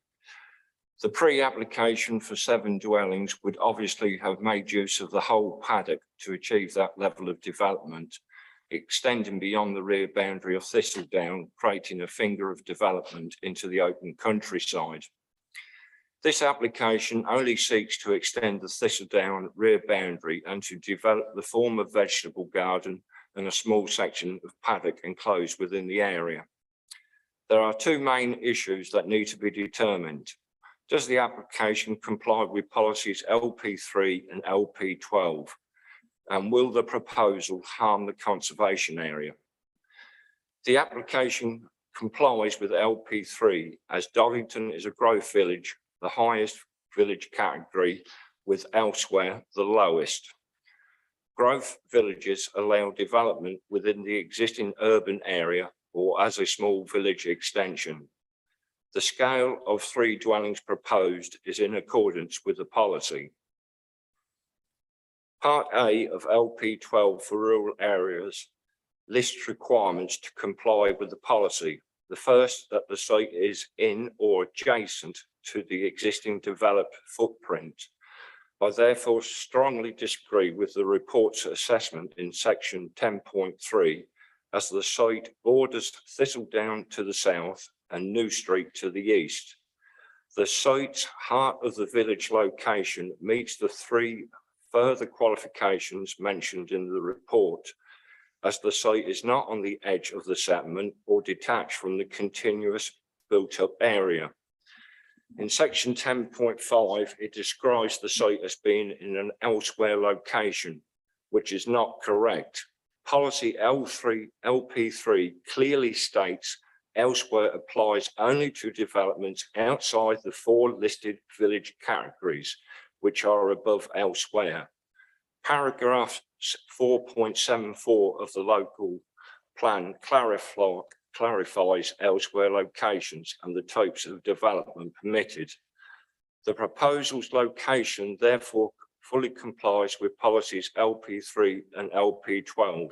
Speaker 21: The pre-application for 7 dwellings would obviously have made use of the whole paddock to achieve that level of development, extending beyond the rear boundary of Thistledown, creating a finger of development into the open countryside. This application only seeks to extend the Thistledown rear boundary and to develop the former vegetable garden and a small section of paddock enclosed within the area. There are 2 main issues that need to be determined. Does the application comply with policies LP3 and LP12? And will the proposal harm the conservation area? The application complies with LP3 as Doddington is a growth village, the highest village category, with elsewhere the lowest. Growth villages allow development within the existing urban area or as a small village extension. The scale of 3 dwellings proposed is in accordance with the policy. Part A of LP12 for rural areas lists requirements to comply with the policy. The first, that the site is in or adjacent to the existing developed footprint. I therefore strongly disagree with the report's assessment in section 10.3 as the site borders Thistledown to the south and New Street to the east. The site's heart of the village location meets the 3 further qualifications mentioned in the report, as the site is not on the edge of the settlement or detached from the continuous built-up area. In section 10.5, it describes the site as being in an elsewhere location, which is not correct. Policy LP3 clearly states elsewhere applies only to developments outside the 4 listed village categories, which are above elsewhere. Paragraph 4.74 of the local plan clarifies elsewhere locations and the types of development permitted. The proposal's location therefore fully complies with policies LP3 and LP12,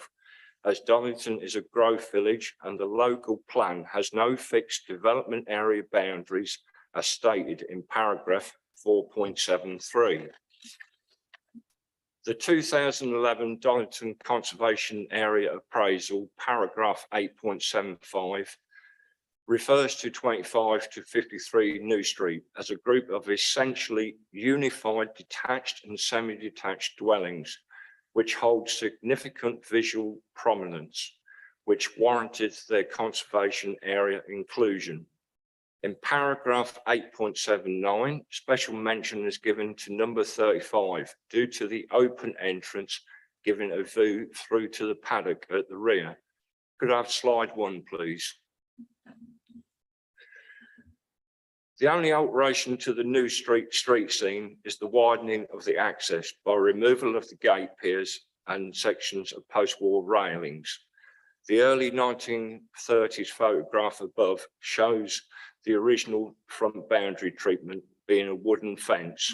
Speaker 21: as Doddington is a growth village and the local plan has no fixed development area boundaries as stated in paragraph 4.73. The 2011 Doddington Conservation Area Appraisal, paragraph 8.75, refers to 25 to 53 New Street as a group of essentially unified detached and semi-detached dwellings, which hold significant visual prominence, which warranted their conservation area inclusion. In paragraph 8.79, special mention is given to number 35 due to the open entrance giving a view through to the paddock at the rear. Could I have slide 1, please? The only alteration to the New Street scene is the widening of the access by removal of the gate piers and sections of post-war railings. The early 1930s photograph above shows the original front boundary treatment being a wooden fence.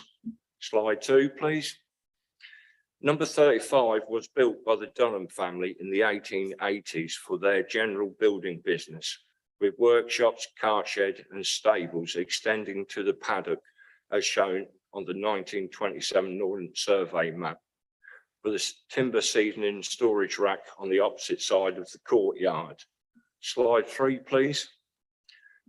Speaker 21: Slide 2, please. Number 35 was built by the Dunham family in the 1880s for their general building business, with workshops, cart shed and stables extending to the paddock as shown on the 1927 Northern Survey map, with a timber seasoning storage rack on the opposite side of the courtyard. Slide 3, please.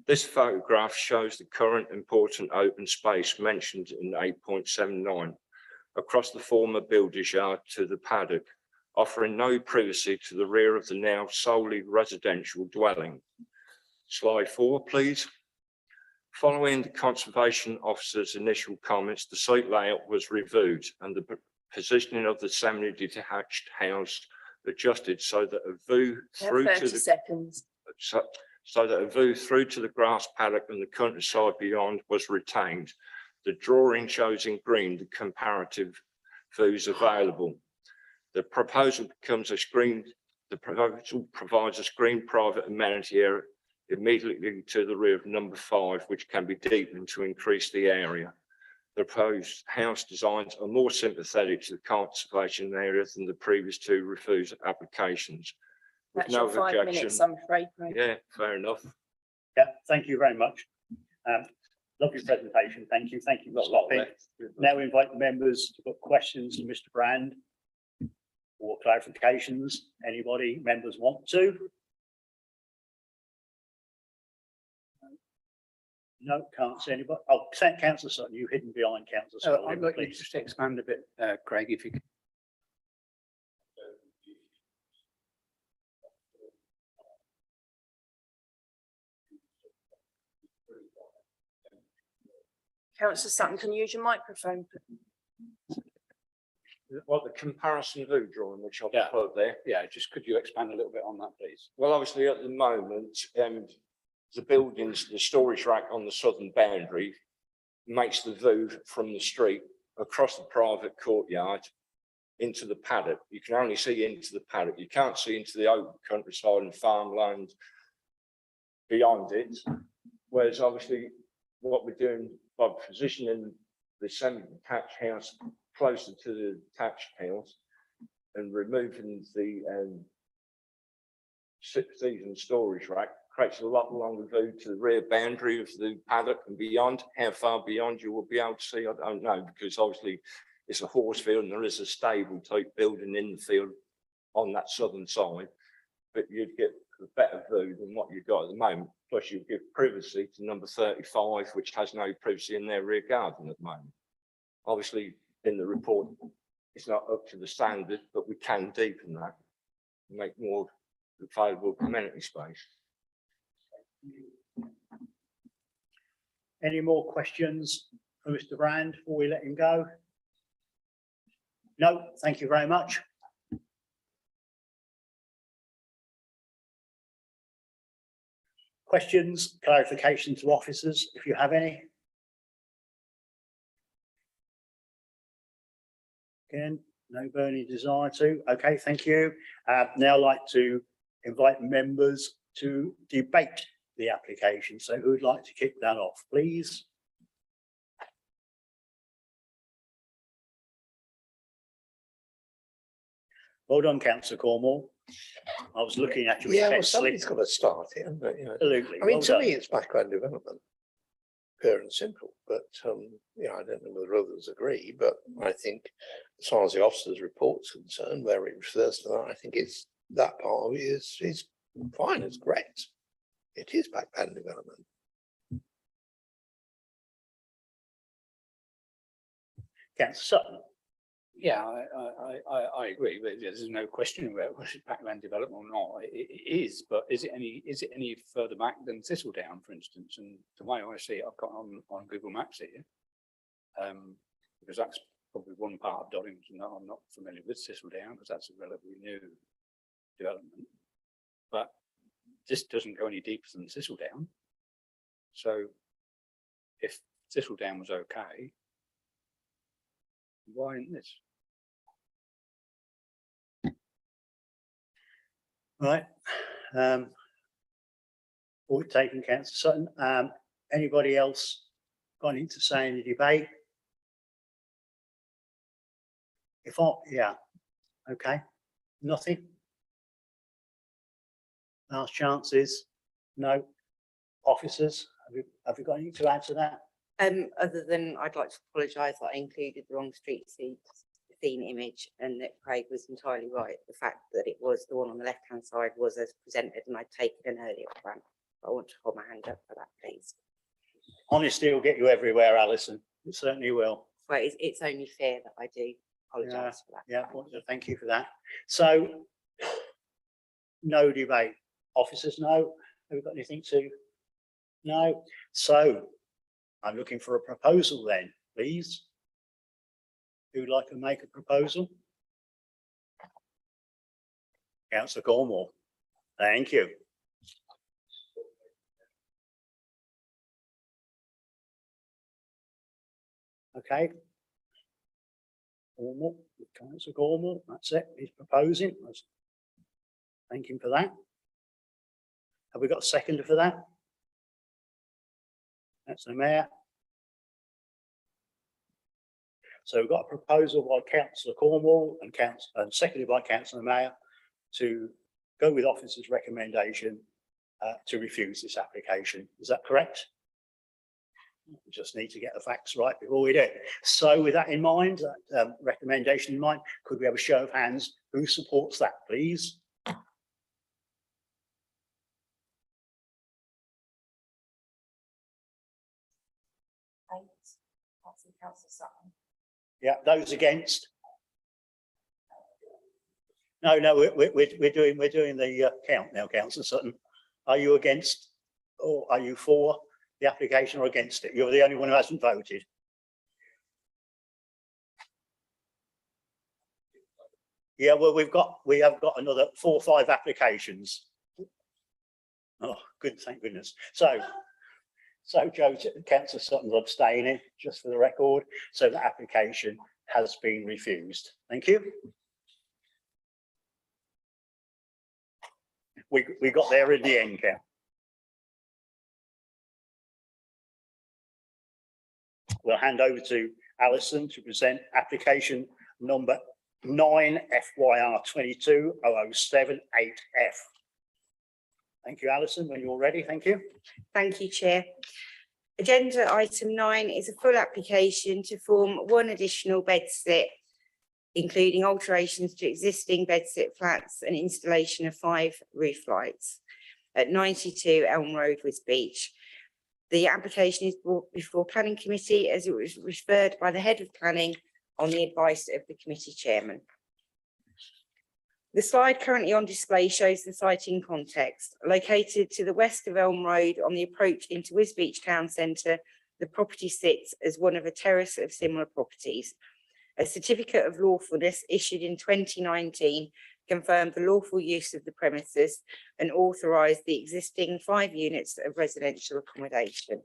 Speaker 21: This photograph shows the current important open space mentioned in 8.79 across the former builder's yard to the paddock, offering no privacy to the rear of the now solely residential dwelling. Slide 4, please. Following the Conservation Officer's initial comments, the site layout was reviewed and the positioning of the semi-detached house adjusted so that a view through to the
Speaker 8: seconds.
Speaker 21: So that a view through to the grass paddock and the countryside beyond was retained. The drawing shows in green the comparative views available. The proposal provides a screen private amenity area immediately to the rear of number 5, which can be deepened to increase the area. The proposed house designs are more sympathetic to the conservation area than the previous 2 refused applications. With
Speaker 8: That's
Speaker 21: no
Speaker 8: your 5
Speaker 21: objection.
Speaker 8: minutes, I'm afraid. Craig.
Speaker 21: Yeah, fair enough.
Speaker 1: Yeah, thank you very much. Lovely presentation. Thank you. Thank you, Mr. Loppy. Now invite the members to put questions to Mr. Brand or clarifications. Anybody members want to? No, can't see anybody. Oh, Councillor Sutton, you hidden behind Councillor Sutton.
Speaker 3: I'd like you to just expand a bit, Craig, if you could.
Speaker 8: Councillor Sutton, can you use your microphone?
Speaker 21: What, the comparison view drawing which I've put there?
Speaker 3: Yeah, just could you expand a little bit on that, please?
Speaker 21: Well, obviously at the moment, the buildings, the storage rack on the southern boundary makes the view from the street across the private courtyard into the paddock. You can only see into the paddock. You can't see into the open countryside and farmland beyond it. Whereas obviously what we're doing by positioning the semi-detached house closer to the detached house and removing the season storage rack creates a lot longer view to the rear boundary of the paddock and beyond. How far beyond you will be able to see, I don't know, because obviously it's a horse field and there is a stable type building in the field on that southern side, but you'd get a better view than what you've got at the moment. Plus you give privacy to number 35, which has no privacy in their rear garden at the moment. Obviously in the report, it's not up to the standard, but we can deepen that and make more available community space.
Speaker 1: Any more questions for Mr. Brand before we let him go? No, thank you very much. Questions, clarification to officers, if you have any? Again, no burning desire to. Okay, thank you. Now I'd like to invite members to debate the application. So who'd like to kick that off, please? Well done, Councillor Cornwall. I was looking at you.
Speaker 6: Yeah, well, somebody's got to start it, haven't they? You know.
Speaker 1: Absolutely.
Speaker 6: I mean,
Speaker 1: well
Speaker 6: to
Speaker 1: done.
Speaker 6: me, it's background development, pure and simple. But yeah, I don't know whether others agree, but I think as far as the officer's report's concerned, where it refers to that, I think it's that part of it is fine. It's great. It is background development.
Speaker 1: Councillor Sutton.
Speaker 3: Yeah, I agree. There's no question about whether it's backland development or not. It is, but is it any further back than Thistledown, for instance? And the way I see it, I've got on Google Maps here, because that's probably one part of Doddington that I'm not familiar with, Thistledown, because that's a relatively new development. But this doesn't go any deeper than Thistledown. So if Thistledown was okay, why isn't this?
Speaker 1: Right. Point taken, councillor Sutton. Anybody else got anything to say in the debate? If I, yeah, okay, nothing. Last chances, no. Officers, have you got anything to add to that?
Speaker 17: Other than I'd like to apologise that I included the wrong street scene image, and that Craig was entirely right. The fact that it was the one on the left-hand side was as presented, and I'd taken an earlier plan. I want to hold my hand up for that, please.
Speaker 1: Honesty will get you everywhere, Alison. It certainly will.
Speaker 17: Well, it's only fair that I do apologise for that.
Speaker 1: Yeah, well, thank you for that. So, no debate. Officers, no. Have we got anything to? No. So, I'm looking for a proposal then, please. Who'd like to make a proposal? Councillor Cornwall. Thank you. Okay. Cornwall, Councillor Cornwall, that's it. He's proposing. Thank him for that. Have we got a seconder for that? That's the mayor. So we've got a proposal by Councillor Cornwall and seconded by Councillor Mayor to go with officer's recommendation to refuse this application. Is that correct? We just need to get the facts right before we do it. So with that in mind, that recommendation in mind, could we have a show of hands? Who supports that, please?
Speaker 2: Councillor Sutton.
Speaker 1: Yeah, those against? No, we're doing the count now, Councillor Sutton. Are you against or are you for the application or against it? You're the only one who hasn't voted. Yeah, well, we have got another 4 or 5 applications. Oh, good, thank goodness. So Joe, Councillor Sutton's abstaining, just for the record. So the application has been refused. Thank you. We got there in the end, Cal. We'll hand over to Alison to present application number 9 FYR 22-007-8F. Thank you, Alison. When you're ready, thank you.
Speaker 17: Thank you, Chair. Agenda item 9 is a full application to form 1 additional bedsit, including alterations to existing bedsit flats and installation of 5 roof lights at 92 Elm Road, Wisbech. The application is brought before Planning Committee as it was referred by the Head of Planning on the advice of the committee chairman. The slide currently on display shows the site in context. Located to the west of Elm Road on the approach into Wisbech Town Centre, the property sits as one of a terrace of similar properties. A certificate of lawfulness issued in 2019 confirmed the lawful use of the premises and authorised the existing 5 units of residential accommodation.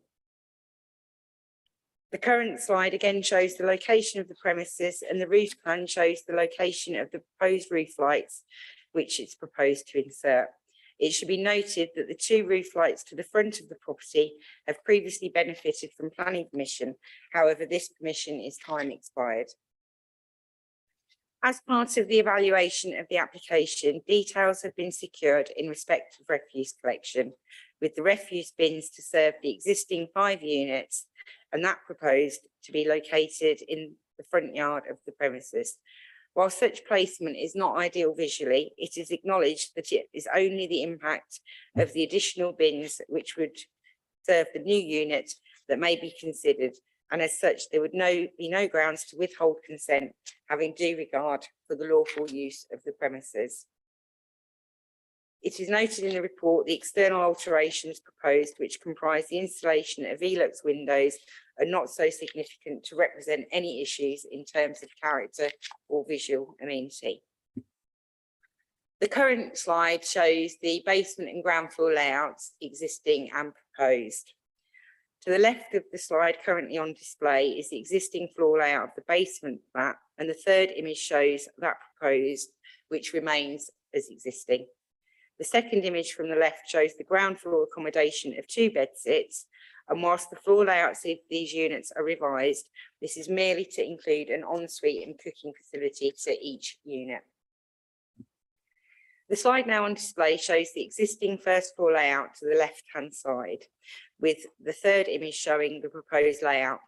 Speaker 17: The current slide again shows the location of the premises, and the roof plan shows the location of the proposed roof lights, which it's proposed to insert. It should be noted that the 2 roof lights to the front of the property have previously benefited from planning permission. However, this permission is time expired. As part of the evaluation of the application, details have been secured in respect of refuse collection, with the refuse bins to serve the existing 5 units, and that proposed to be located in the front yard of the premises. While such placement is not ideal visually, it is acknowledged that it is only the impact of the additional bins which would serve the new unit that may be considered, and as such there would be no grounds to withhold consent, having due regard for the lawful use of the premises. It is noted in the report the external alterations proposed, which comprise the installation of Velux windows, are not so significant to represent any issues in terms of character or visual amenity. The current slide shows the basement and ground floor layouts existing and proposed. To the left of the slide currently on display is the existing floor layout of the basement flat, and the third image shows that proposed, which remains as existing. The second image from the left shows the ground floor accommodation of 2 bedsits, and whilst the floor layouts of these units are revised, this is merely to include an ensuite and cooking facility to each unit. The slide now on display shows the existing first floor layout to the left-hand side, with the third image showing the proposed layout.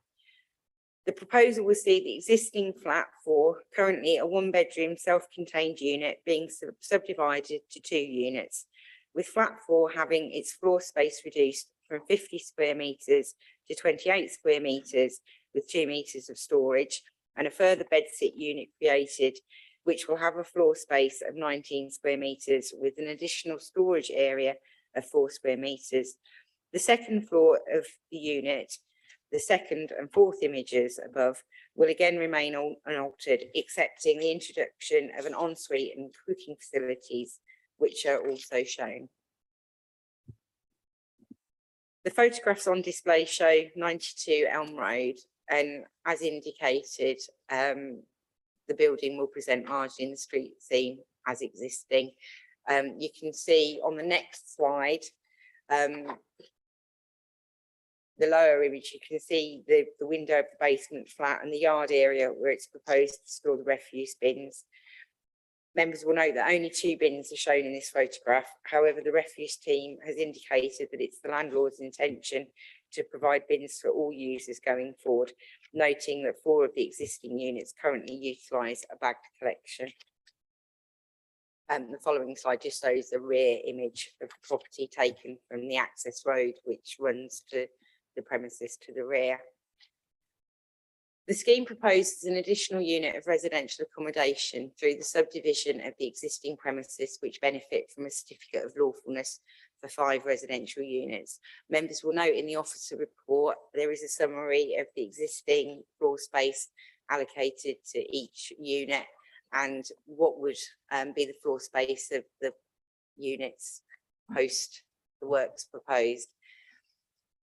Speaker 17: The proposal will see the existing flat 4, currently a 1-bedroom self-contained unit, being subdivided to 2 units, with flat 4 having its floor space reduced from 50 square metres to 28 square metres, with 2 metres of storage, and a further bedsit unit created, which will have a floor space of 19 square metres with an additional storage area of 4 square metres. The second floor of the unit, the second and fourth images above, will again remain unaltered, excepting the introduction of an ensuite and cooking facilities, which are also shown. The photographs on display show 92 Elm Road, and as indicated, the building will present largely in the street scene as existing. You can see on the next slide, the lower image, you can see the window of the basement flat and the yard area where it's proposed to store the refuse bins. Members will note that only 2 bins are shown in this photograph. However, the refuse team has indicated that it's the landlord's intention to provide bins for all users going forward, noting that 4 of the existing units currently utilise a bagged collection. The following slide just shows the rear image of the property taken from the access road, which runs to the premises to the rear. The scheme proposes an additional unit of residential accommodation through the subdivision of the existing premises, which benefit from a certificate of lawfulness for 5 residential units. Members will note in the officer report there is a summary of the existing floor space allocated to each unit and what would be the floor space of the units post the works proposed.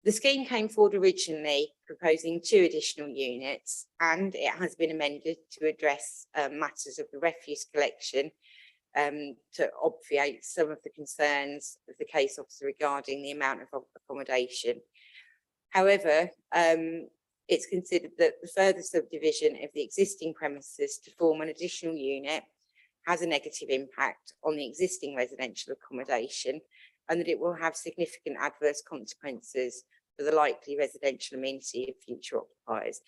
Speaker 17: The scheme came forward originally proposing 2 additional units, and it has been amended to address matters of the refuse collection to obviate some of the concerns of the case officer regarding the amount of accommodation. However, it's considered that the further subdivision of the existing premises to form an additional unit has a negative impact on the existing residential accommodation, and that it will have significant adverse consequences for the likely residential amenity of future occupiers.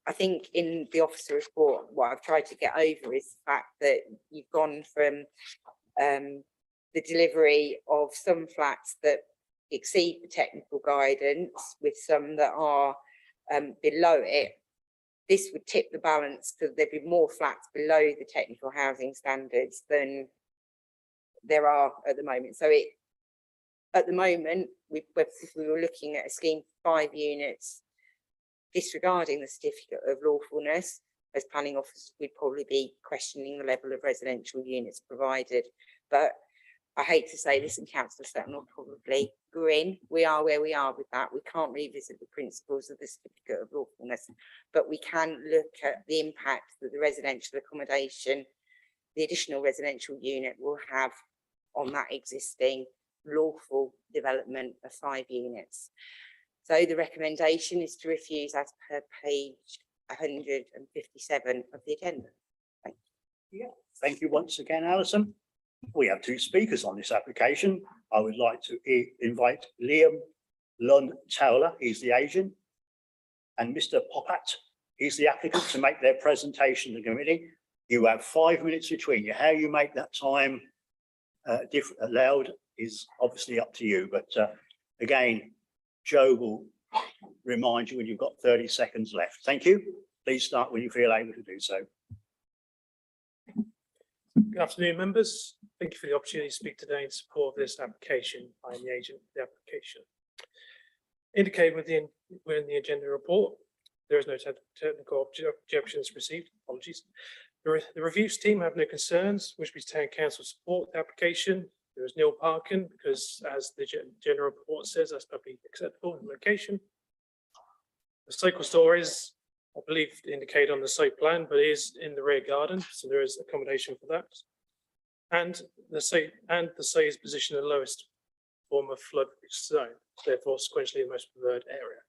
Speaker 17: I think in the officer report, what I've tried to get over is the fact that you've gone from the delivery of some flats that exceed the technical guidance with some that are below it. This would tip the balance because there'd be more flats below the technical housing standards than there are at the moment. So at the moment, if we were looking at a scheme for 5 units, disregarding the certificate of lawfulness, as planning officers, we'd probably be questioning the level of residential units provided. But I hate to say this, and Councillor Sutton will probably grin, we are where we are with that. We can't revisit the principles of the certificate of lawfulness, but we can look at the impact that the residential accommodation, the additional residential unit will have on that existing lawful development of 5 units. So the recommendation is to refuse as per page 157 of the agenda. Thank you.
Speaker 1: Yeah, thank you once again, Alison. We have 2 speakers on this application. I would like to invite Liam Lund Towler, he's the agent, and Mr. Popat, he's the applicant, to make their presentation to the committee. You have 5 minutes between you. How you make that time allowed is obviously up to you, but again, Joe will remind you when you've got 30 seconds left. Thank you. Please start when you feel able to do so.
Speaker 12: Good afternoon, members. Thank you for the opportunity to speak today in support of this application. I am the agent of the application. Indicated within the agenda report, there is no technical objections received. Apologies. The reviews team have no concerns, which means town council support the application. There is nil parking because, as the general report says, that's probably acceptable in location. The cycle store is, I believe, indicated on the site plan, but it is in the rear garden, so there is accommodation for that. and the sea is positioned in the lowest form of flood zone, therefore sequentially the most preferred area.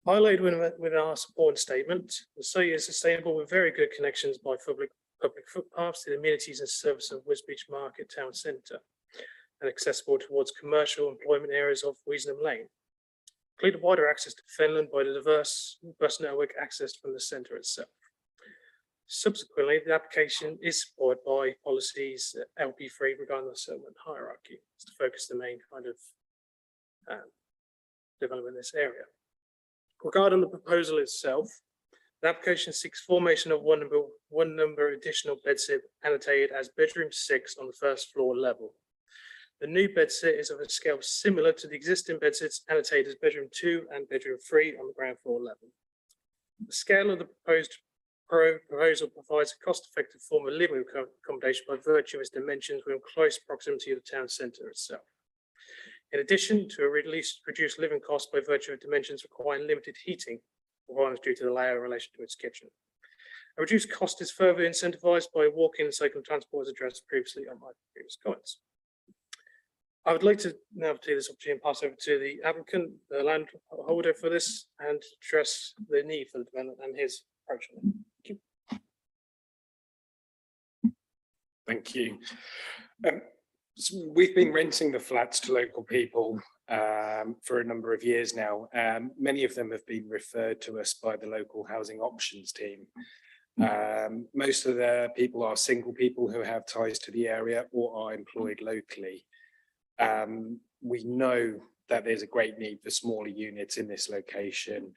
Speaker 12: Highlighted within our support statement, the sea is sustainable with very good connections by public footpaths to the amenities and service of Wisbech Market Town Centre, and accessible towards commercial employment areas of Weasenham Lane. Included wider access to Fenland by the diverse bus network accessed from the centre itself. Subsequently, the application is supported by policies LP3 regarding the settlement hierarchy, to focus the main kind of development in this area. Regarding the proposal itself, the application seeks formation of one number additional bedsit annotated as bedroom 6 on the first floor level. The new bedsit is of a scale similar to the existing bedsits annotated as bedroom 2 and bedroom 3 on the ground floor level. The scale of the proposed proposal provides a cost-effective form of living accommodation by virtue of its dimensions within close proximity of the town centre itself. In addition to a reduced living cost by virtue of dimensions requiring limited heating requirements due to the layout in relation to its kitchen. A reduced cost is further incentivised by walk-in and cycle transport as addressed previously on my previous comments. I would like to now take this opportunity and pass over to the applicant, the landholder for this, and address the need for the development and his approach on it.
Speaker 16: Thank you. So we've been renting the flats to local people for a number of years now. Many of them have been referred to us by the local housing options team. Most of the people are single people who have ties to the area or are employed locally. We know that there's a great need for smaller units in this location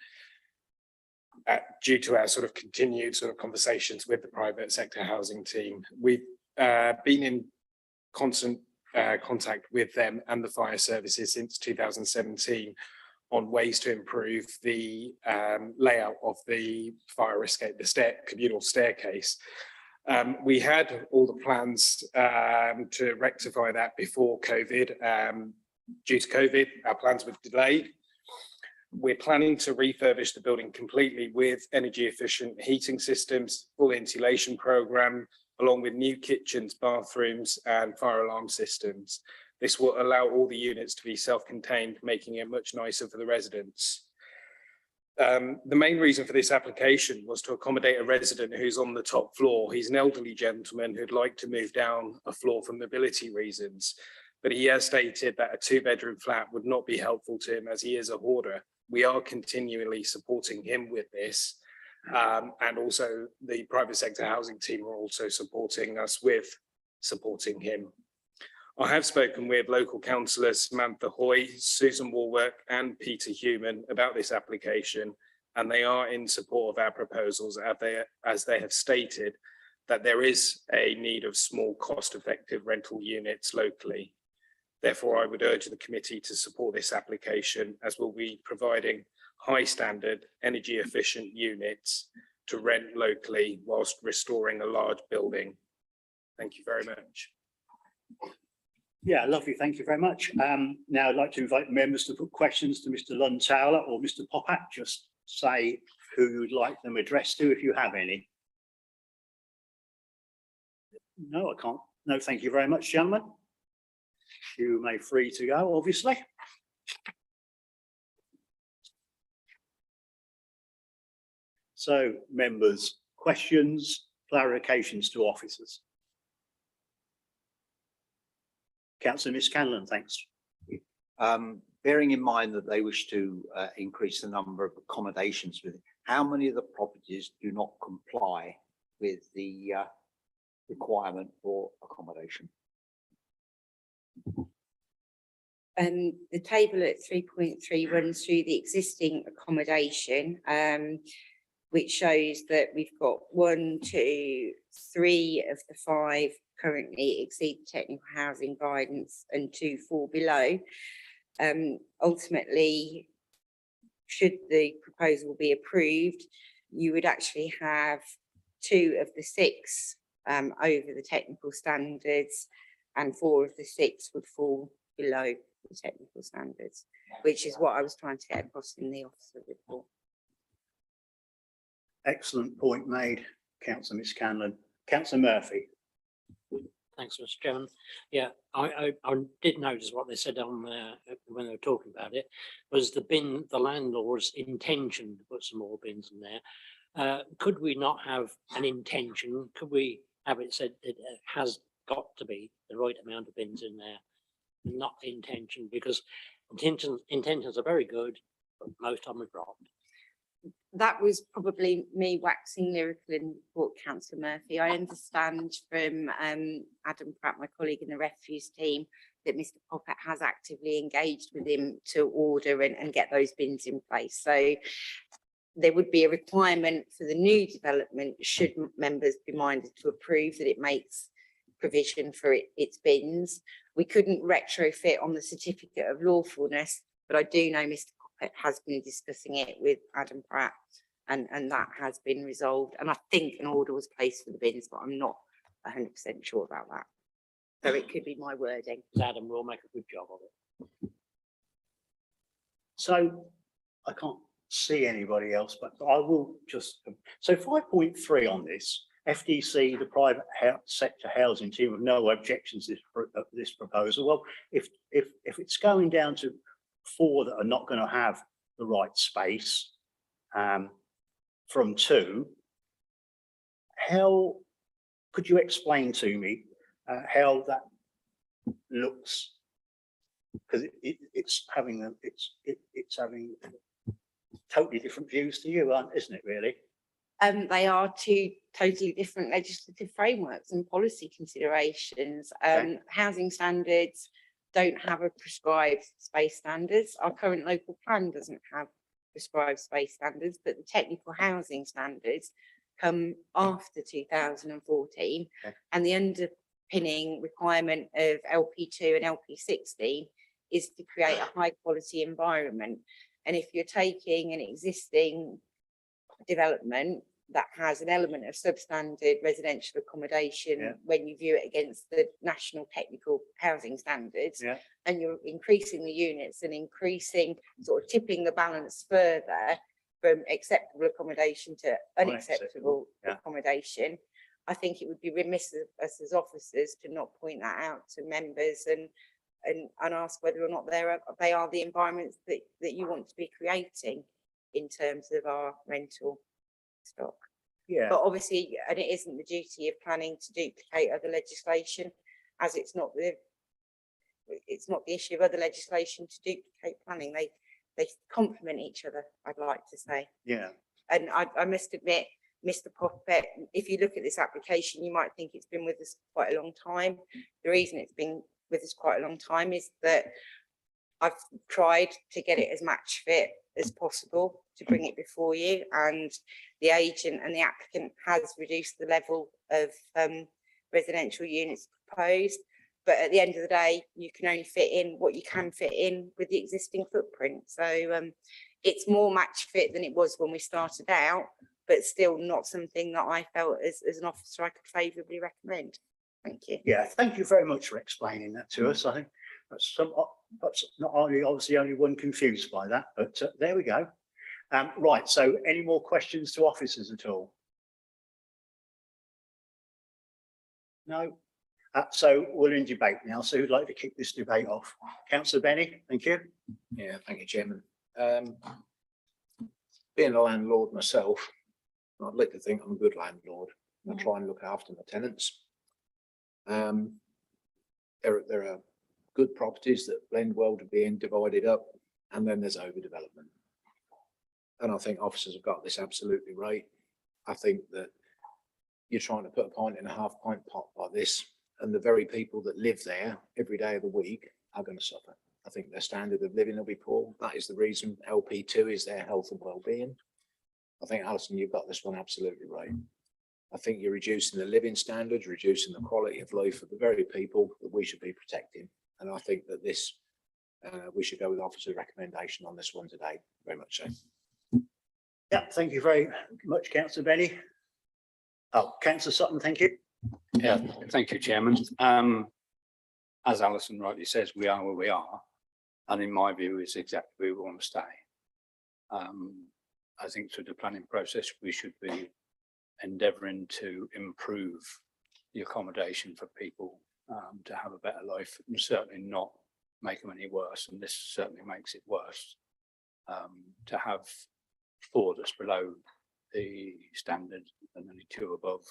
Speaker 16: due to our sort of continued sort of conversations with the private sector housing team. We've been in constant contact with them and the fire services since 2017 on ways to improve the layout of the fire escape, the communal staircase. We had all the plans to rectify that before COVID. Due to COVID, our plans were delayed. We're planning to refurbish the building completely with energy efficient heating systems, full insulation program, along with new kitchens, bathrooms, and fire alarm systems. This will allow all the units to be self-contained, making it much nicer for the residents. The main reason for this application was to accommodate a resident who's on the top floor. He's an elderly gentleman who'd like to move down a floor for mobility reasons, but he has stated that a 2-bedroom flat would not be helpful to him as he is a hoarder. We are continually supporting him with this. And also the private sector housing team are also supporting us with supporting him. I have spoken with local councillors Samantha Hoy, Susan Warwick and Peter Human about this application, and they are in support of our proposals as they have stated that there is a need of small cost-effective rental units locally. Therefore, I would urge the committee to support this application as we'll be providing high standard, energy efficient units to rent locally whilst restoring a large building. Thank you very much.
Speaker 1: Yeah, lovely. Thank you very much. Now I'd like to invite members to put questions to Mr. Luntowler or Mr. Popat. Just say who you'd like them addressed to if you have any. No, I can't. No, thank you very much, gentlemen. You may free to go, obviously. So, members, questions, clarifications to officers. Councillor Miss Scanlon, thanks.
Speaker 4: Bearing in mind that they wish to increase the number of accommodations, with how many of the properties do not comply with the requirement for accommodation?
Speaker 17: The table at 3.3 runs through the existing accommodation, which shows that we've got 1, 2, 3 of the 5 currently exceed technical housing guidance and 2 fall below. Ultimately, should the proposal be approved, you would actually have 2 of the 6 over the technical standards, and 4 of the 6 would fall below the technical standards, which is what I was trying to get across in the officer report.
Speaker 1: Excellent point made, Councillor Miss Scanlon. Councillor Murphy.
Speaker 9: Thanks, Mr. Chairman. Yeah, I did notice what they said on when they were talking about it, was the landlord's intention to put some more bins in there. Could we not have an intention? Could we have it said that it has got to be the right amount of bins in there, not intention? Because intentions are very good, but most of them are dropped.
Speaker 17: That was probably me waxing lyrical in report, Councillor Murphy. I understand from Adam Pratt, my colleague in the refuse team, that Mr Poppet has actively engaged with him to order and get those bins in place. So there would be a requirement for the new development, should members be minded to approve that it makes provision for its bins. We couldn't retrofit on the certificate of lawfulness, but I do know Mr Poppet has been discussing it with Adam Pratt, and that has been resolved. And I think an order was placed for the bins, but I'm not 100% sure about that. So it could be my wording.
Speaker 9: Adam will make a good job of it.
Speaker 1: So I can't see anybody else, but I will just, so 5.3 on this, FDC, the private sector housing team, have no objections to this proposal. Well, if it's going down to 4 that are not going to have the right space from 2, how could you explain to me how that looks? Because it's having totally different views to you, isn't it, really?
Speaker 17: They are 2 totally different legislative frameworks and policy considerations. Housing standards don't have a prescribed space standards. Our current local plan doesn't have prescribed space standards, but the technical housing standards come after 2014. And the underpinning requirement of LP2 and LP16 is to create a high quality environment. And if you're taking an existing development that has an element of substandard residential accommodation, when you view it against the national technical housing standards, and you're increasing the units and increasing, sort of tipping the balance further from acceptable accommodation to unacceptable accommodation, I think it would be remiss of us as officers to not point that out to members and ask whether or not they are the environments that you want to be creating in terms of our rental stock. But obviously, and it isn't the duty of planning to duplicate other legislation, as it's not the issue of other legislation to duplicate planning. They complement each other, I'd like to say. And I must admit, Mr Poppet, if you look at this application, you might think it's been with us quite a long time. The reason it's been with us quite a long time is that I've tried to get it as match fit as possible to bring it before you, and the agent and the applicant has reduced the level of residential units proposed, but at the end of the day you can only fit in what you can fit in with the existing footprint. So it's more match fit than it was when we started out, but still not something that I felt as an officer I could favourably recommend. Thank you.
Speaker 1: Thank you very much for explaining that to us. I think that's not only obviously only one confused by that, but there we go. Right, so any more questions to officers at all? No? So we're in debate now. So who'd like to kick this debate off? Councillor Benny, thank you.
Speaker 6: Yeah, thank you, Chairman. Being a landlord myself, I'd like to think I'm a good landlord. I try and look after my tenants. There are good properties that blend well to being divided up, and then there's overdevelopment. And I think officers have got this absolutely right. I think that you're trying to put a pint in a half-pint pot like this, and the very people that live there every day of the week are going to suffer. I think their standard of living will be poor. That is the reason LP2 is their health and well-being. I think, Alison, you've got this one absolutely right. I think you're reducing the living standards, reducing the quality of life of the very people that we should be protecting. And I think that this, we should go with officer's recommendation on this one today. Very much so.
Speaker 1: Yeah, thank you very much, Councillor Benny. Oh, Councillor Sutton, thank you.
Speaker 3: Yeah, thank you, Chairman. As Alison rightly says, we are where we are, and in my view, it's exactly where we want to stay. I think through the planning process, we should be endeavouring to improve the accommodation for people to have a better life, and certainly not make them any worse. And this certainly makes it worse. To have 4 that's below the standard and only 2 above,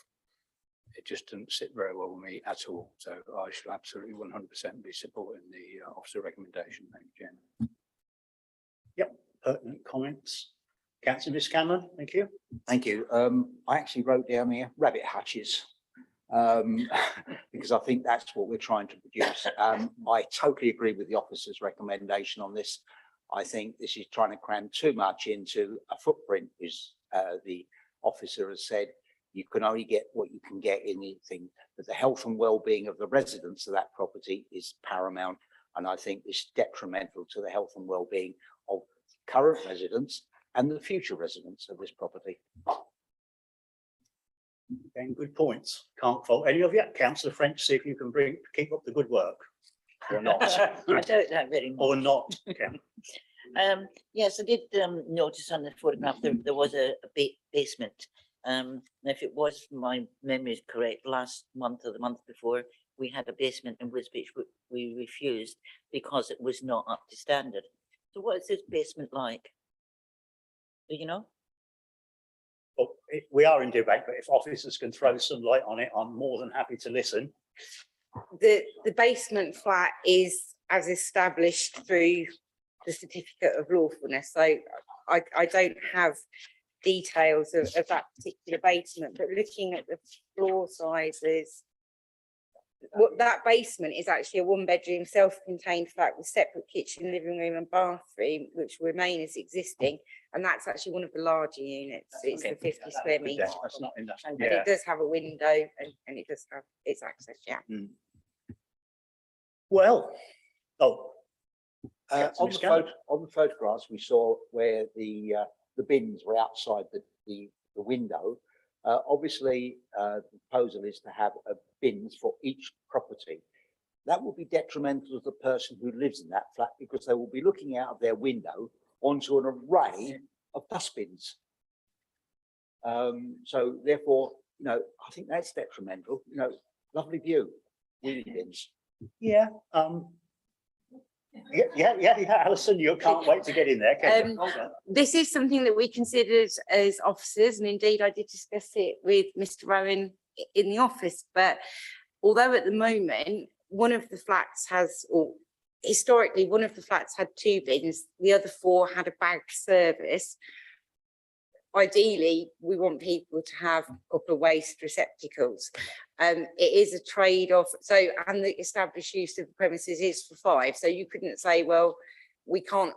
Speaker 3: it just doesn't sit very well with me at all. So I shall absolutely 100% be supporting the officer recommendation. Thank you, Jen.
Speaker 1: Yep, pertinent comments. Councillor Miss Cameron, thank you.
Speaker 4: Thank you. I actually wrote down here rabbit hutches. Because I think that's what we're trying to produce. I totally agree with the officer's recommendation on this. I think this is trying to cram too much into a footprint, as the officer has said. You can only get what you can get in anything, but the health and well-being of the residents of that property is paramount. And I think this is detrimental to the health and well-being of current residents and the future residents of this property.
Speaker 1: Again, good points. Can't fault any of you. Councillor French, see if you can keep up the good work. Or not.
Speaker 13: I doubt that very much.
Speaker 1: Or not.
Speaker 13: Yes, I did notice on the photograph there was a basement. And if it was, my memory is correct, last month or the month before, we had a basement in Wisbech we refused because it was not up to standard. So what is this basement like? Do you know?
Speaker 1: Well, we are in debate, but if officers can throw some light on it, I'm more than happy to listen.
Speaker 17: The basement flat is as established through the certificate of lawfulness. So I don't have details of that particular basement, but looking at the floor sizes, what that basement is actually a 1-bedroom self-contained flat with separate kitchen, living room and bathroom, which remain as existing. And that's actually one of the larger units. It's the 50 square metres.
Speaker 1: That's not in that.
Speaker 17: And it does have a window and it does have its access, yeah.
Speaker 1: Well,
Speaker 4: On the photographs, we saw where the bins were outside the window. Obviously, the proposal is to have bins for each property. That will be detrimental to the person who lives in that flat because they will be looking out of their window onto an array of dustbins. So therefore, I think that's detrimental. Lovely view, wheelie bins.
Speaker 1: Yeah. Yeah, Alison, you can't wait to get in there, can you?
Speaker 17: This is something that we considered as officers, and indeed I did discuss it with Mr. Rowan in the office. But although at the moment one of the flats has, or historically one of the flats had 2 bins, the other 4 had a bag service. Ideally, we want people to have a couple of waste receptacles. It is a trade-off. So, and the established use of the premises is for 5. So you couldn't say, well, we can't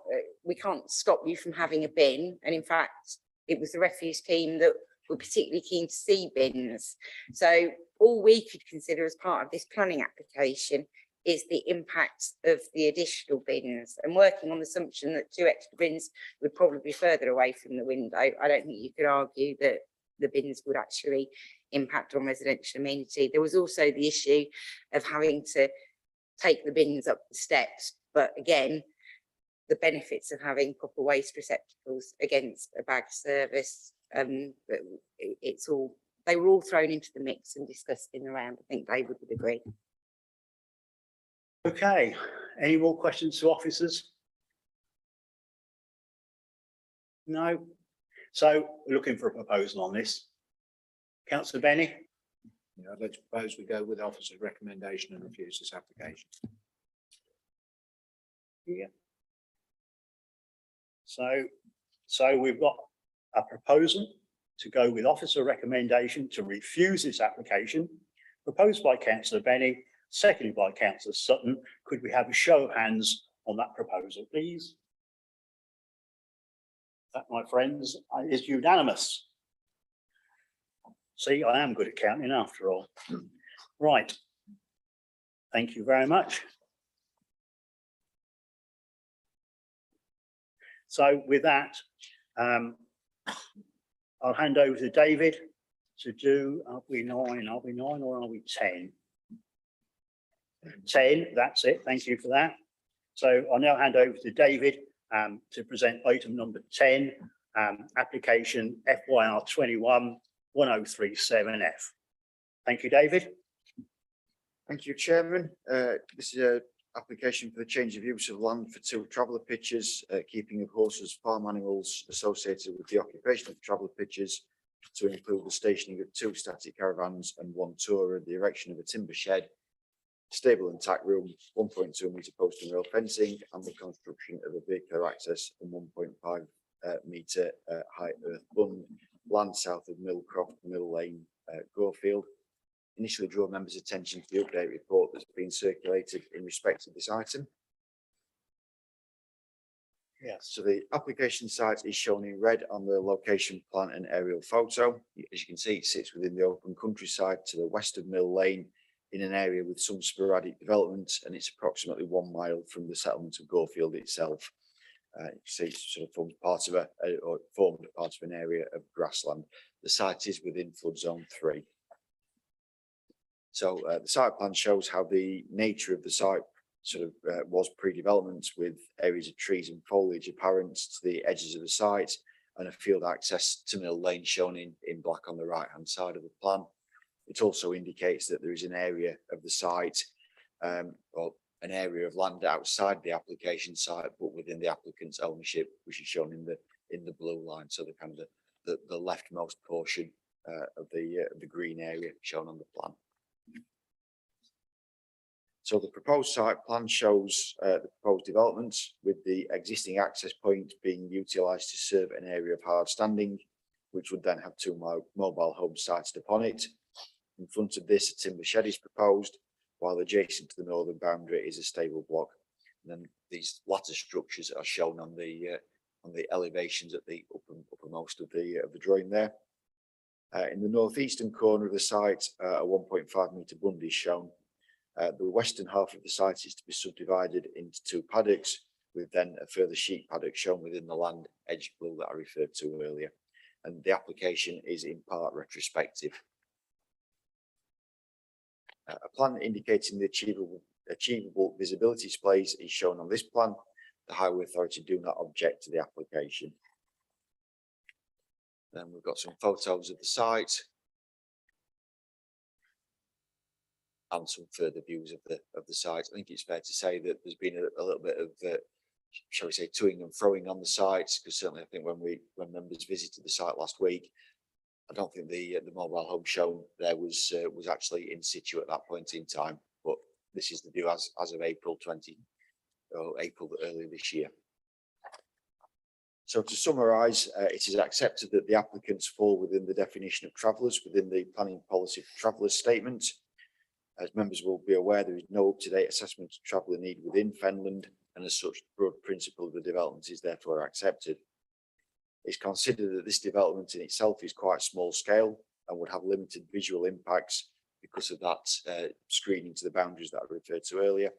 Speaker 17: stop you from having a bin. And in fact, it was the refuse team that were particularly keen to see bins. So all we could consider as part of this planning application is the impacts of the additional bins, and working on the assumption that 2 extra bins would probably be further away from the window. I don't think you could argue that the bins would actually impact on residential amenity. There was also the issue of having to take the bins up the steps, but again, the benefits of having proper waste receptacles against a bag service, they were all thrown into the mix and discussed in the round. I think David would agree.
Speaker 1: Okay, any more questions to officers? No. So we're looking for a proposal on this. Councillor Benny?
Speaker 6: Yeah, I'd like to propose we go with officer's recommendation and refuse this application.
Speaker 1: Yeah. So we've got a proposal to go with officer recommendation to refuse this application, proposed by Councillor Benny, seconded by Councillor Sutton. Could we have a show of hands on that proposal, please? That, my friends, is unanimous. See, I am good at counting after all. Right. Thank you very much. So with that, I'll hand over to David to do, are we 9 or are we 10? 10, that's it. Thank you for that. So I'll now hand over to David to present item number 10, application FYR 21 1037F. Thank you, David.
Speaker 20: Thank you, Chairman. This is a application for the change of use of land for 2 traveller pitches, keeping of horses, farm animals associated with the occupation of traveller pitches, to include the stationing of 2 static caravans and 1 tourer, the erection of a timber shed, stable and tack room, 1.2 metre post and rail fencing, and the construction of a vehicular access and 1.5 metre height earth bund, land south of Millcroft, Mill Lane, Gorefield. Initially draw members' attention to the update report that's been circulated in respect of this item.
Speaker 1: Yes.
Speaker 20: So the application site is shown in red on the location plan and aerial photo. As you can see, it sits within the open countryside to the west of Mill Lane in an area with some sporadic development, and it's approximately 1 mile from the settlement of Gorefield itself. You can see it sort of formed part of an area of grassland. The site is within flood zone 3. So the site plan shows how the nature of the site sort of was pre-development, with areas of trees and foliage apparent to the edges of the site, and a field access to Mill Lane shown in black on the right hand side of the plan. It also indicates that there is an area of the site or an area of land outside the application site, but within the applicant's ownership, which is shown in the blue line. So the kind of the leftmost portion of the green area shown on the plan. So the proposed site plan shows the proposed developments, with the existing access point being utilised to serve an area of hard standing, which would then have 2 mobile homes sited upon it. In front of this, a timber shed is proposed, while adjacent to the northern boundary is a stable block. And then these latter structures are shown on the elevations at the uppermost of the drawing there. In the northeastern corner of the site, a 1.5 metre bund is shown. The western half of the site is to be subdivided into 2 paddocks, with then a further sheep paddock shown within the land edge blue that I referred to earlier. And the application is in part retrospective. A plan indicating the achievable visibility displays is shown on this plan. The Highway Authority do not object to the application. Then we've got some photos of the site and some further views of the site. I think it's fair to say that there's been a little bit of, shall we say, toing and froing on the site, because certainly I think when members visited the site last week, I don't think the mobile home shown there was actually in situ at that point in time. But this is the view as of April earlier this year. So to summarise, it is accepted that the applicants fall within the definition of travellers within the planning policy for travellers statement. As members will be aware, there is no up-to-date assessment of traveller need within Fenland, and as such, the broad principle of the development is therefore accepted. It's considered that this development in itself is quite small scale and would have limited visual impacts because of that screening to the boundaries that I referred to earlier,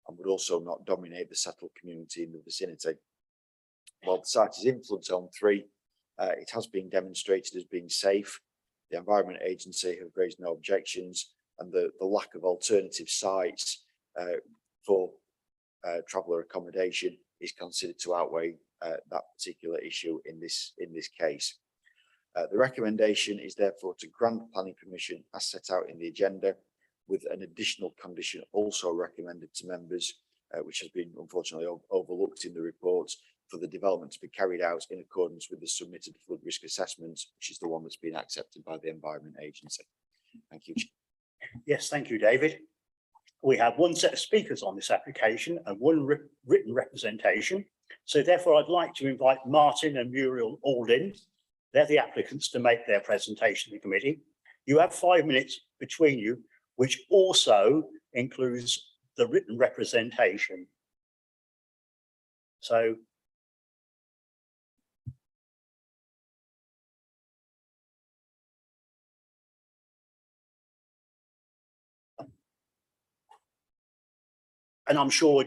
Speaker 20: and would also not dominate the settled community in the vicinity. While the site is in flood zone 3, it has been demonstrated as being safe. The Environment Agency have raised no objections, and the lack of alternative sites for traveller accommodation is considered to outweigh that particular issue in this case. The recommendation is therefore to grant planning permission as set out in the agenda, with an additional condition also recommended to members, which has been unfortunately overlooked in the report, for the development to be carried out in accordance with the submitted flood risk assessment, which is the one that's been accepted by the Environment Agency. Thank you.
Speaker 1: Yes, thank you, David. We have 1 set of speakers on this application and 1 written representation. So therefore, I'd like to invite Martin and Muriel Aldin, they're the applicants, to make their presentation to the committee. You have 5 minutes between you, which also includes the written representation. So and I'm sure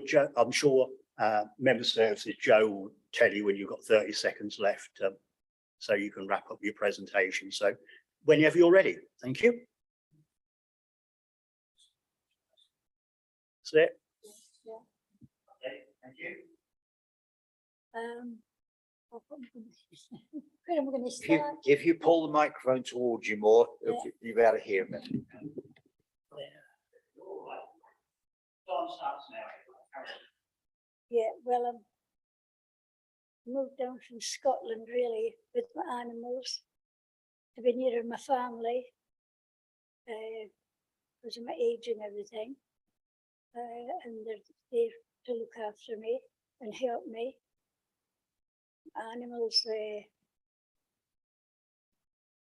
Speaker 1: member services, Joe will tell you when you've got 30 seconds left, so you can wrap up your presentation. So whenever you're ready, thank you. That's it.
Speaker 2: Yeah.
Speaker 1: Okay, thank you.
Speaker 2: Where am I going to start?
Speaker 4: If you pull the microphone towards you more,
Speaker 2: Yeah.
Speaker 4: you'll be able to hear me.
Speaker 1: Time starts now.
Speaker 5: Yeah, well, moved down from Scotland really with my animals to be nearer my family because of my age and everything. And they're there to look after me and help me. Animals,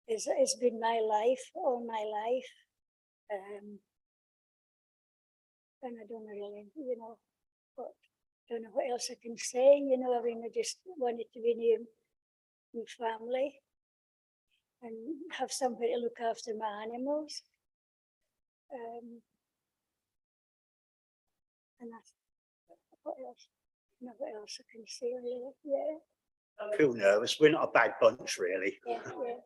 Speaker 5: it's been my life, all my life. And I don't really, don't know what else I can say, I mean, I just wanted to be near my family and have somebody to look after my animals. And that's what else, what else I can say really, yeah.
Speaker 1: Don't feel nervous, we're not a bad bunch really.
Speaker 5: Yeah, yeah.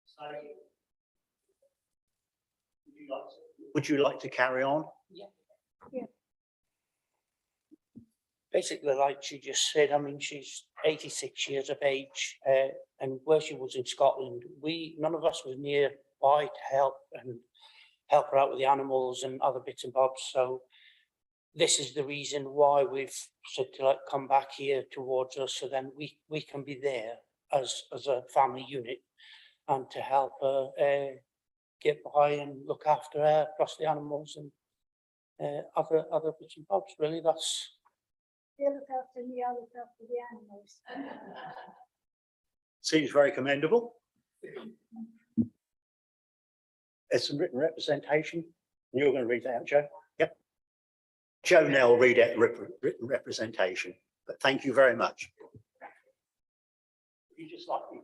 Speaker 1: So, would you like to carry on?
Speaker 10: Yeah.
Speaker 5: Yeah.
Speaker 10: Basically, like she just said, I mean, she's 86 years of age, and where she was in Scotland, none of us was nearby to help her out with the animals and other bits and bobs. So this is the reason why we've said to come back here towards us, so then we can be there as a family unit and to help her get by and look after her, plus the animals and other bits and bobs. Really, that's.
Speaker 5: They look after me, I look after the animals.
Speaker 1: Seems very commendable. There's some written representation. You're going to read that out, Joe? Yep. Joe now will read out written representation, but thank you very much. If you'd like to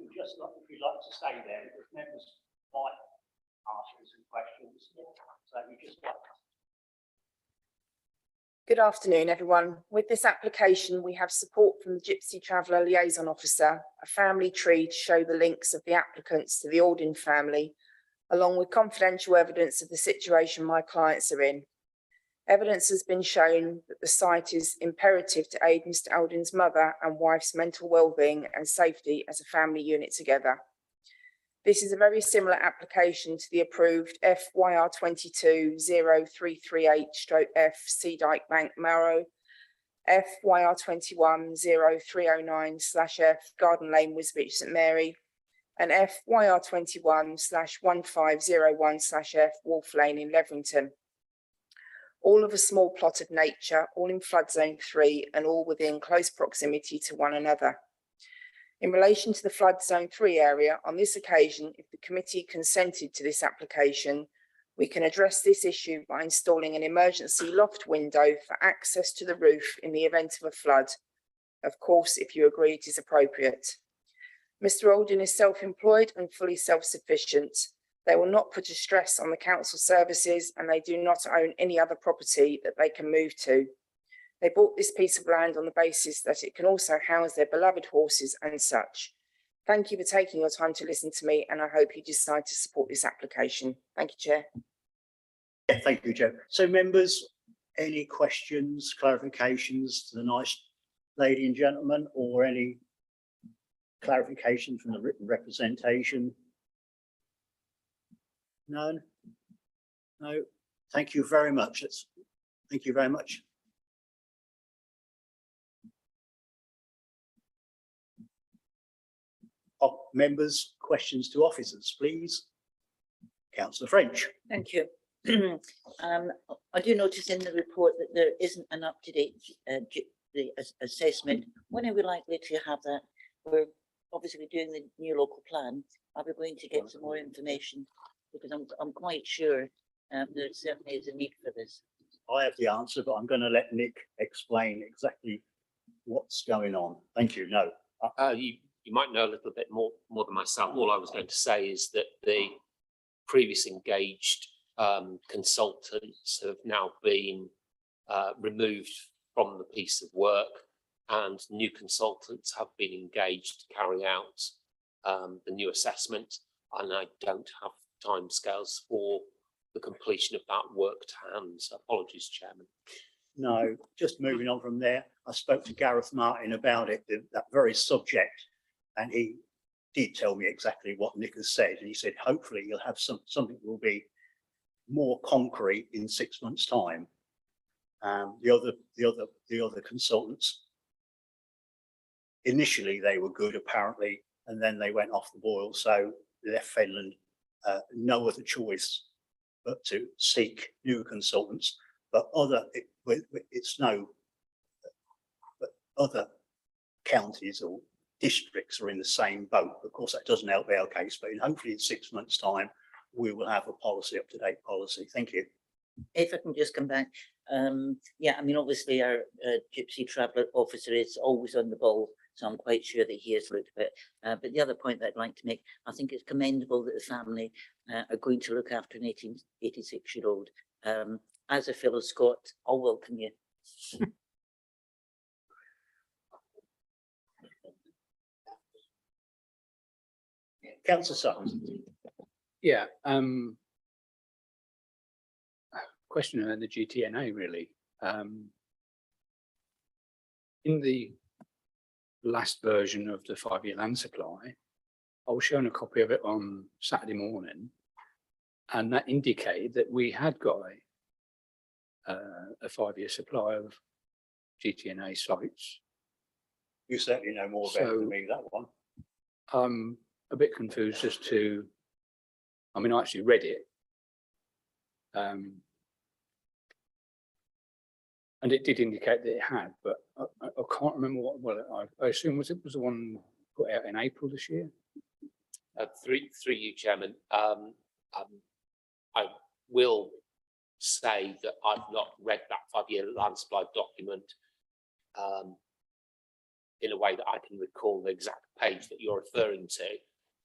Speaker 1: stay there, because members might ask you some questions. So you just like.
Speaker 22: Good afternoon, everyone. With this application, we have support from the Gypsy Traveller Liaison Officer, a family tree to show the links of the applicants to the Aldin family, along with confidential evidence of the situation my clients are in. Evidence has been shown that the site is imperative to aid Mr. Aldin's mother and wife's mental well-being and safety as a family unit together. This is a very similar application to the approved FYR 22-0338/F Sea Dyke Bank Marrow, FYR 21-0309/F Garden Lane Wisbech St Mary, and FYR 21-1501/F Wolf Lane in Leverington. All of a small plot of nature, all in flood zone 3 and all within close proximity to one another. In relation to the flood zone 3 area, on this occasion, if the committee consented to this application, we can address this issue by installing an emergency loft window for access to the roof in the event of a flood. Of course, if you agree it is appropriate. Mr. Aldin is self-employed and fully self-sufficient. They will not put a stress on the council services and they do not own any other property that they can move to. They bought this piece of land on the basis that it can also house their beloved horses and such. Thank you for taking your time to listen to me, and I hope you decide to support this application. Thank you, Chair.
Speaker 1: Yeah, thank you, Joe. So members, any questions, clarifications to the nice lady and gentleman, or any clarification from the written representation? None? No? Thank you very much. Thank you very much. Members, questions to officers, please. Councillor French.
Speaker 13: Thank you. I do notice in the report that there isn't an up-to-date assessment. When are we likely to have that? We're obviously doing the new local plan. Are we going to get some more information? Because I'm quite sure there certainly is a need for this.
Speaker 1: I have the answer, but I'm going to let Nick explain exactly what's going on. Thank you. No.
Speaker 15: You might know a little bit more than myself. All I was going to say is that the previous engaged consultants have now been removed from the piece of work, and new consultants have been engaged to carry out the new assessment, and I don't have timescales for the completion of that work to hand. So apologies, Chairman.
Speaker 1: No, just moving on from there. I spoke to Gareth Martin about it, that very subject, and he did tell me exactly what Nick has said. And he said, hopefully you'll have something will be more concrete in 6 months' time. The other consultants, initially they were good apparently, and then they went off the boil, so left Fenland no other choice but to seek new consultants. But other other counties or districts are in the same boat. Of course, that doesn't help our case, but hopefully in 6 months' time, we will have a policy, up-to-date policy. Thank you.
Speaker 13: If I can just come back, yeah, I mean, obviously our Gypsy Traveller officer is always on the ball, so I'm quite sure that he has looked at it. But the other point that I'd like to make, I think it's commendable that the family are going to look after an 86-year-old. As a fellow Scot, I'll welcome you.
Speaker 1: Councillor Sutton.
Speaker 3: Yeah, question on the GTNA really. In the last version of the 5-year land supply, I was shown a copy of it on Saturday morning, and that indicated that we had got a 5-year supply of GTNA sites.
Speaker 1: You certainly know more about it than me, that one.
Speaker 3: I'm a bit confused as to, I mean, I actually read it. And it did indicate that it had, but I can't remember what, well, I assume it was the one put out in April this year?
Speaker 15: Through you, Chairman, I will say that I've not read that 5-year land supply document in a way that I can recall the exact page that you're referring to.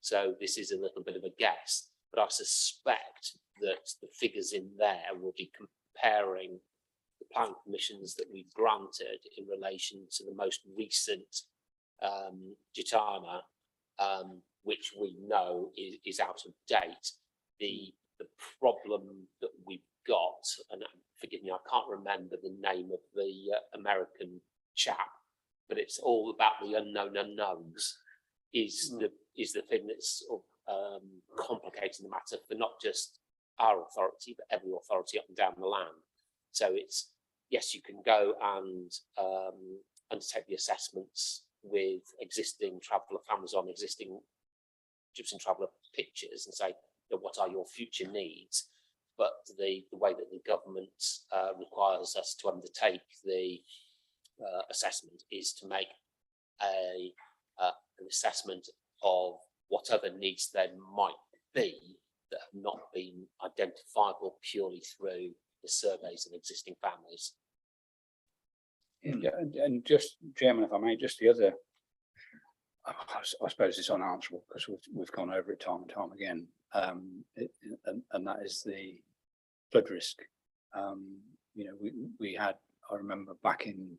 Speaker 15: So this is a little bit of a guess, but I suspect that the figures in there will be comparing the planning permissions that we've granted in relation to the most recent GTAMA, which we know is out of date. The problem that we've got, and forgive me, I can't remember the name of the American chap, but it's all about the unknown unknowns, is the thing that's complicating the matter for not just our authority, but every authority up and down the land. So it's, yes, you can go and undertake the assessments with existing traveller families on existing Gypsy Traveller pictures and say, you know, what are your future needs? But the way that the government requires us to undertake the assessment is to make an assessment of what other needs there might be that have not been identifiable purely through the surveys of existing families.
Speaker 3: Yeah, and just, Chairman, if I may, just the other, I suppose it's unanswerable because we've gone over it time and time again, and that is the flood risk. You know, we had, I remember back in,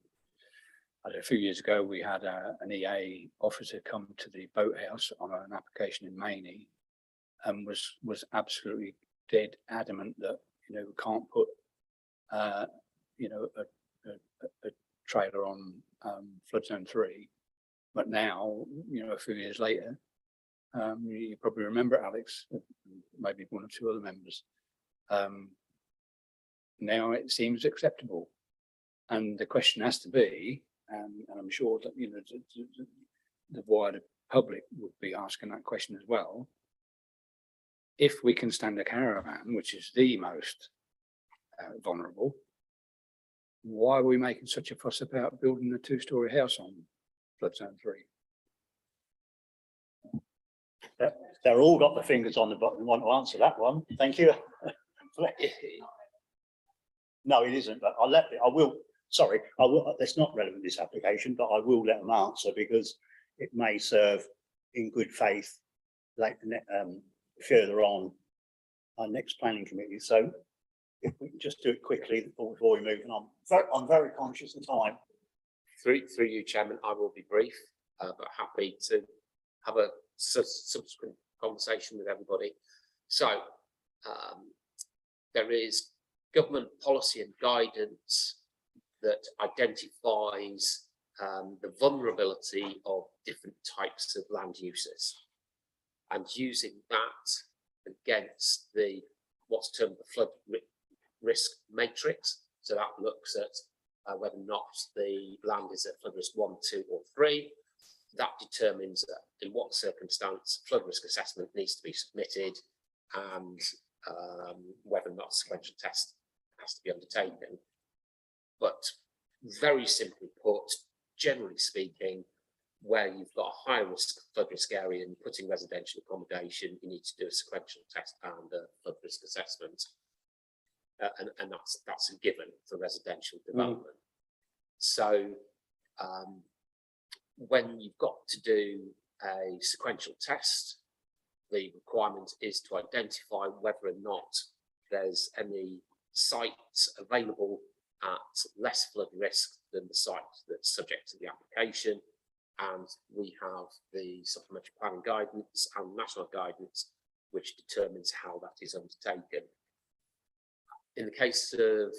Speaker 3: a few years ago, we had an EA officer come to the boathouse on an application in Maney and was absolutely dead adamant that, you know, we can't put, you know, a trailer on flood zone 3. But now, you know, a few years later, you probably remember Alex, maybe one or two other members. Now it seems acceptable. And the question has to be, and I'm sure that, you know, the wider public would be asking that question as well. If we can stand a caravan, which is the most vulnerable, why are we making such a fuss about building a 2-story house on flood zone 3?
Speaker 1: They're all got the fingers on the button and want to answer that one. Thank you. No, it isn't, but I will, it's not relevant to this application, but I will let them answer because it may serve in good faith like further on our next planning committee. So if we can just do it quickly before we move on. I'm very conscious of time.
Speaker 15: Through you, Chairman, I will be brief, but happy to have a subsequent conversation with everybody. So there is government policy and guidance that identifies the vulnerability of different types of land uses, and using that against the what's termed the flood risk matrix. So that looks at whether or not the land is at flood risk 1, 2 or 3. That determines in what circumstance flood risk assessment needs to be submitted and whether or not a sequential test has to be undertaken. But very simply put, generally speaking, where you've got a high risk flood risk area and putting residential accommodation, you need to do a sequential test and a flood risk assessment. And that's a given for residential development. So when you've got to do a sequential test, the requirement is to identify whether or not there's any sites available at less flood risk than the site that's subject to the application. And we have the supplementary planning guidance and national guidance, which determines how that is undertaken. In the case of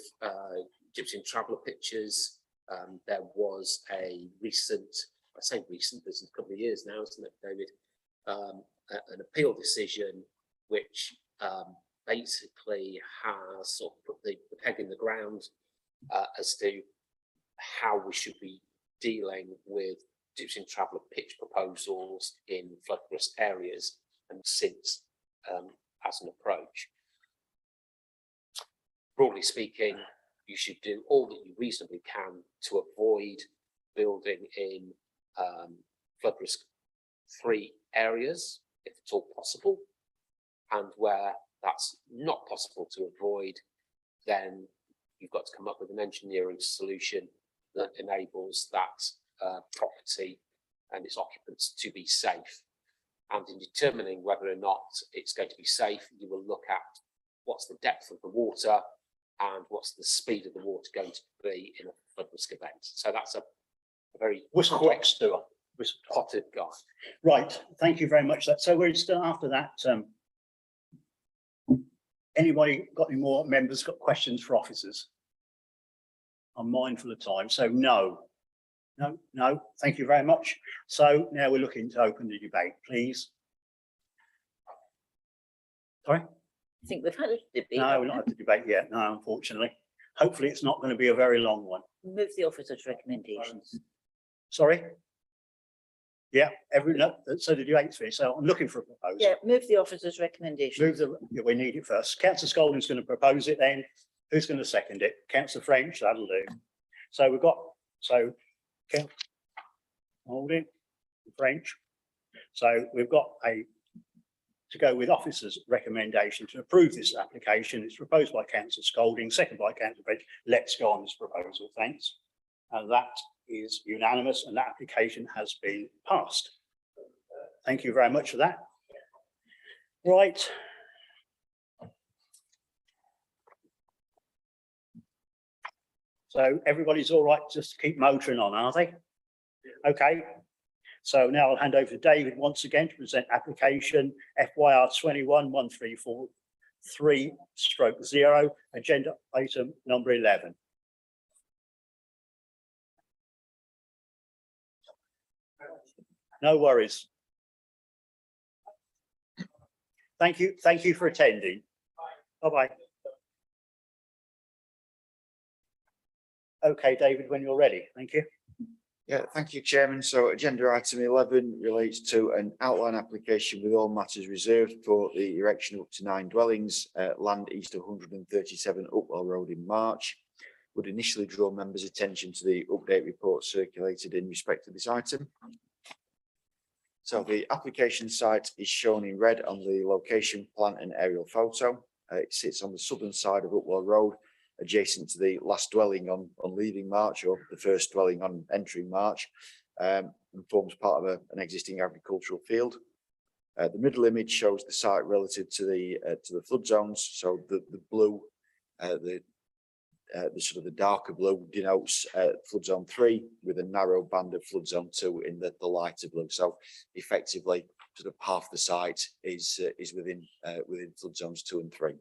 Speaker 15: Gypsy and Traveller pictures, there was a recent, I say recent, there's a couple of years now, isn't it, David? An appeal decision which basically has sort of put the peg in the ground as to how we should be dealing with Gypsy and Traveller pitch proposals in flood risk areas, and since as an approach. Broadly speaking, you should do all that you reasonably can to avoid building in flood risk 3 areas, if at all possible. And where that's not possible to avoid, then you've got to come up with an engineering solution that enables that property and its occupants to be safe. And in determining whether or not it's going to be safe, you will look at what's the depth of the water and what's the speed of the water going to be in a flood risk event. So that's a very quick potted guide.
Speaker 1: Right, thank you very much. So we're still after that. Anybody got any more members got questions for officers? I'm mindful of time, so no. No, thank you very much. So now we're looking to open the debate, please. Sorry?
Speaker 13: I think we've had a debate.
Speaker 1: No, we're not had the debate yet, no, unfortunately. Hopefully it's not going to be a very long one.
Speaker 13: Move the officer's recommendations.
Speaker 1: Sorry? Yeah, so the debate's finished, so I'm looking for a proposal.
Speaker 13: Yeah, move the officer's recommendations.
Speaker 1: We need it first. Councillor Scolding's going to propose it then. Who's going to second it? Councillor French, that'll do. So we've got, Holding, French. So we've got to go with officer's recommendation to approve this application. It's proposed by Councillor Scolding, second by Councillor French. Let's go on this proposal, thanks. And that is unanimous and that application has been passed. Thank you very much for that. Right. So everybody's all right, just keep motoring on, are they? Okay. So now I'll hand over to David once again to present application FYR 21-134-3/0, agenda item number 11. No worries. Thank you for attending. Bye-bye. Okay, David, when you're ready, thank you.
Speaker 20: Yeah, thank you, Chairman. So agenda item 11 relates to an outline application with all matters reserved for the erection of up to 9 dwellings, land east of 137 Upwell Road in March. Would initially draw members' attention to the update report circulated in respect to this item. So the application site is shown in red on the location plan and aerial photo. It sits on the southern side of Upwell Road, adjacent to the last dwelling on leaving March, or the first dwelling on entering March, and forms part of an existing agricultural field. The middle image shows the site relative to the flood zones. So the blue, the sort of the darker blue denotes flood zone 3, with a narrow band of flood zone 2 in the lighter blue. So effectively, sort of half the site is within flood zones 2 and 3.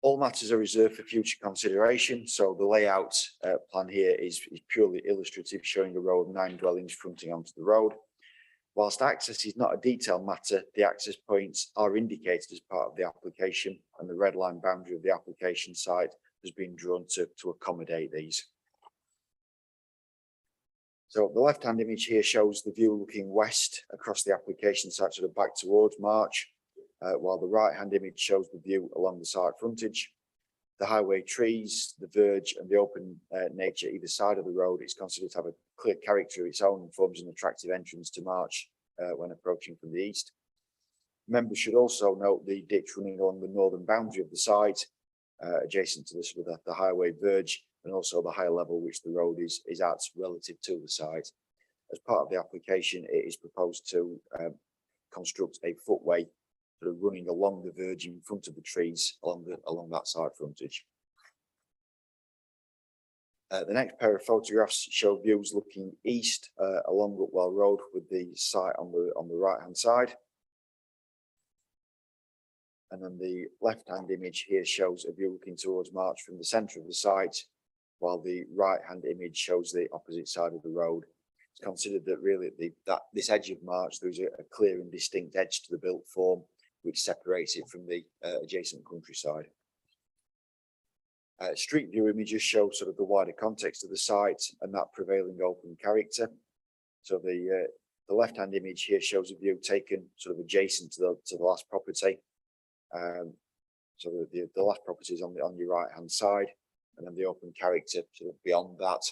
Speaker 20: All matters are reserved for future consideration. So the layout plan here is purely illustrative, showing a row of 9 dwellings fronting onto the road. Whilst access is not a detailed matter, the access points are indicated as part of the application, and the red line boundary of the application site has been drawn to accommodate these. So the left-hand image here shows the view looking west across the application site, sort of back towards March, while the right-hand image shows the view along the site frontage. The highway trees, the verge and the open nature either side of the road is considered to have a clear character of its own and forms an attractive entrance to March when approaching from the east. Members should also note the ditch running along the northern boundary of the site, adjacent to the sort of the highway verge, and also the higher level which the road is at relative to the site. As part of the application, it is proposed to construct a footway sort of running along the verge in front of the trees along that side frontage. The next pair of photographs show views looking east along Upwell Road with the site on the right hand side. And then the left hand image here shows a view looking towards March from the centre of the site, while the right hand image shows the opposite side of the road. It's considered that really this edge of March, there's a clear and distinct edge to the built form which separates it from the adjacent countryside. Street view images show sort of the wider context of the site and that prevailing open character. So the left-hand image here shows a view taken sort of adjacent to the last property. So the last property is on your right-hand side, and then the open character sort of beyond that.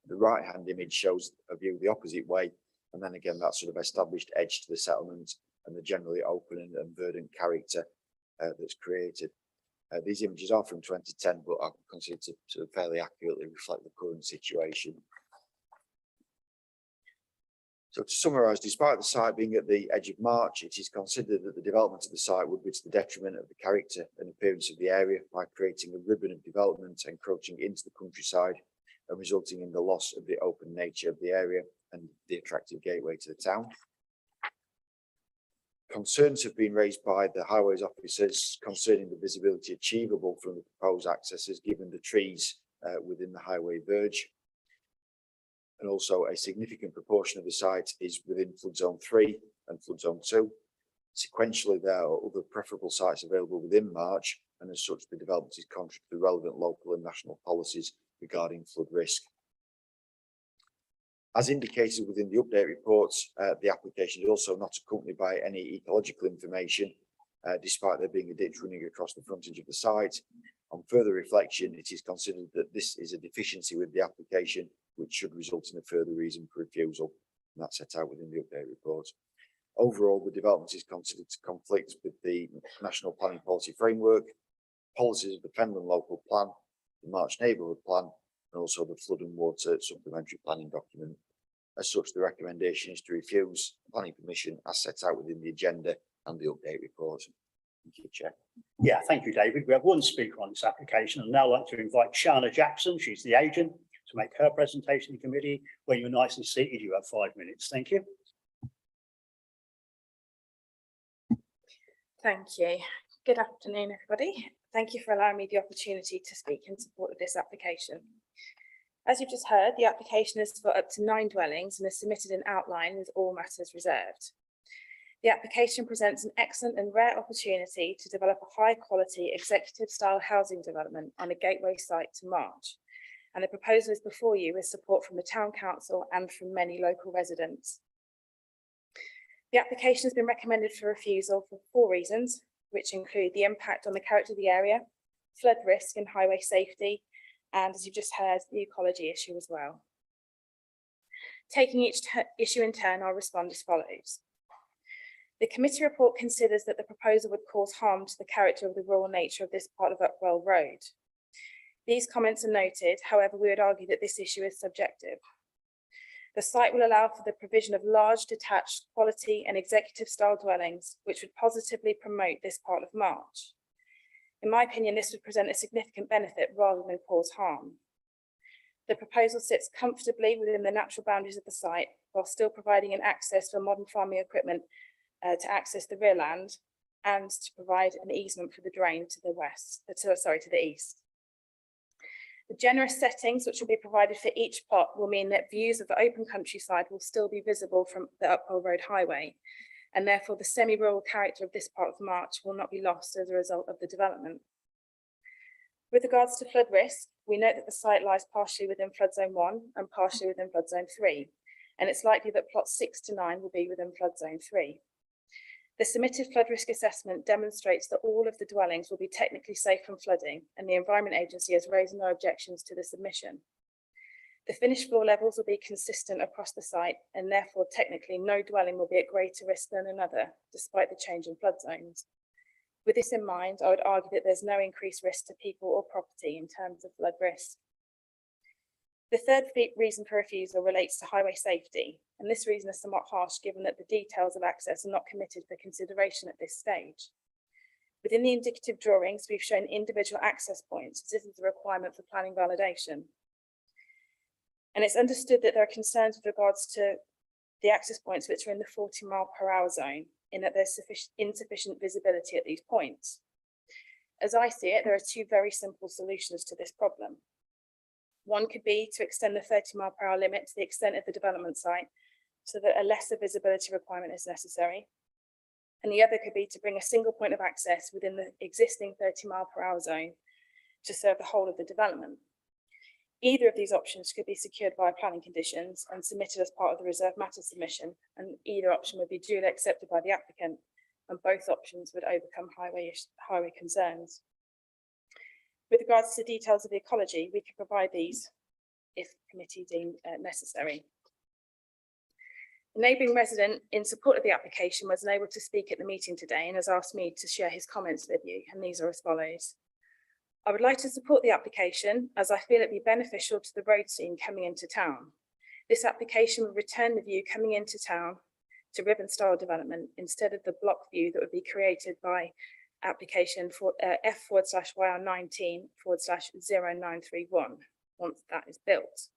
Speaker 20: The right-hand image shows a view the opposite way, and then again that sort of established edge to the settlement and the generally open and verdant character that's created. These images are from 2010, but are considered to sort of fairly accurately reflect the current situation. So to summarise, despite the site being at the edge of March, it is considered that the development of the site would be to the detriment of the character and appearance of the area by creating a ribbon of development encroaching into the countryside and resulting in the loss of the open nature of the area and the attractive gateway to the town. Concerns have been raised by the highways officers concerning the visibility achievable from the proposed accesses given the trees within the highway verge. And also a significant proportion of the site is within flood zone 3 and flood zone 2. Sequentially, there are other preferable sites available within March, and as such the development is contrary to the relevant local and national policies regarding flood risk. As indicated within the update reports, the application is also not accompanied by any ecological information, despite there being a ditch running across the frontage of the site. On further reflection, it is considered that this is a deficiency with the application, which should result in a further reason for refusal, and that's set out within the update report. Overall, the development is considered to conflict with the National Planning Policy Framework, policies of the Fenland Local Plan, the March Neighbourhood Plan, and also the Flood and Water Supplementary Planning Document. As such, the recommendation is to refuse planning permission as set out within the agenda and the update report. Thank you, Chair.
Speaker 1: Yeah, thank you, David. We have one speaker on this application, and now I'd like to invite Shana Jackson, she's the agent, to make her presentation to the committee. When you're nicely seated, you have 5 minutes. Thank you.
Speaker 18: Thank you. Good afternoon, everybody. Thank you for allowing me the opportunity to speak in support of this application. As you've just heard, the application is for up to 9 dwellings and is submitted in outline with all matters reserved. The application presents an excellent and rare opportunity to develop a high-quality executive-style housing development on a gateway site to March, and the proposal is before you with support from the Town Council and from many local residents. The application has been recommended for refusal for 4 reasons, which include the impact on the character of the area, flood risk and highway safety, and as you've just heard, the ecology issue as well. Taking each issue in turn, I'll respond as follows. The committee report considers that the proposal would cause harm to the character of the rural nature of this part of Upwell Road. These comments are noted, however, we would argue that this issue is subjective. The site will allow for the provision of large, detached, quality and executive style dwellings, which would positively promote this part of March. In my opinion, this would present a significant benefit rather than cause harm. The proposal sits comfortably within the natural boundaries of the site, while still providing an access for modern farming equipment to access the rear land and to provide an easement for the drain to the west, to the east. The generous settings which will be provided for each plot will mean that views of the open countryside will still be visible from the Upwell Road Highway, and therefore the semi-rural character of this part of March will not be lost as a result of the development. With regards to flood risk, we note that the site lies partially within flood zone 1 and partially within flood zone 3, and it's likely that plots 6 to 9 will be within flood zone 3. The submitted flood risk assessment demonstrates that all of the dwellings will be technically safe from flooding, and the Environment Agency has raised no objections to the submission. The finished floor levels will be consistent across the site, and therefore technically no dwelling will be at greater risk than another, despite the change in flood zones. With this in mind, I would argue that there's no increased risk to people or property in terms of flood risk. The third reason for refusal relates to highway safety, and this reason is somewhat harsh given that the details of access are not committed for consideration at this stage. Within the indicative drawings, we've shown individual access points, as this is a requirement for planning validation. And it's understood that there are concerns with regards to the access points which are in the 40-mile-per-hour zone, in that there's insufficient visibility at these points. As I see it, there are two very simple solutions to this problem. One could be to extend the 30-mile-per-hour limit to the extent of the development site so that a lesser visibility requirement is necessary. And the other could be to bring a single point of access within the existing 30-mile-per-hour zone to serve the whole of the development. Either of these options could be secured via planning conditions and submitted as part of the reserve matter submission, and either option would be duly accepted by the applicant, and both options would overcome highway concerns. With regards to the details of the ecology, we could provide these if committee deemed necessary. A neighbouring resident in support of the application was unable to speak at the meeting today and has asked me to share his comments with you, and these are as follows. I would like to support the application as I feel it be beneficial to the road scene coming into town. This application would return the view coming into town to ribbon style development instead of the block view that would be created by application for F/YR19/0931 once that is built.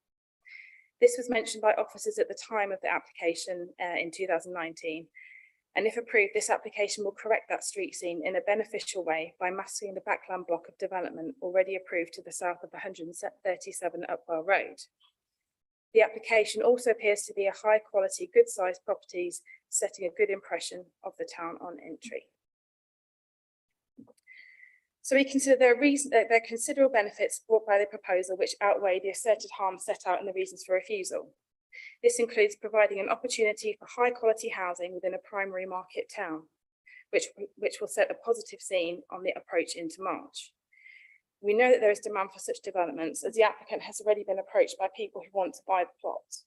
Speaker 18: This was mentioned by officers at the time of the application in 2019. And if approved, this application will correct that street scene in a beneficial way by masking the backland block of development already approved to the south of 137 Upwell Road. The application also appears to be a high quality, good sized properties, setting a good impression of the town on entry. So we consider there are considerable benefits brought by the proposal which outweigh the asserted harm set out in the reasons for refusal. This includes providing an opportunity for high quality housing within a primary market town, which will set a positive scene on the approach into March. We know that there is demand for such developments as the applicant has already been approached by people who want to buy the plot.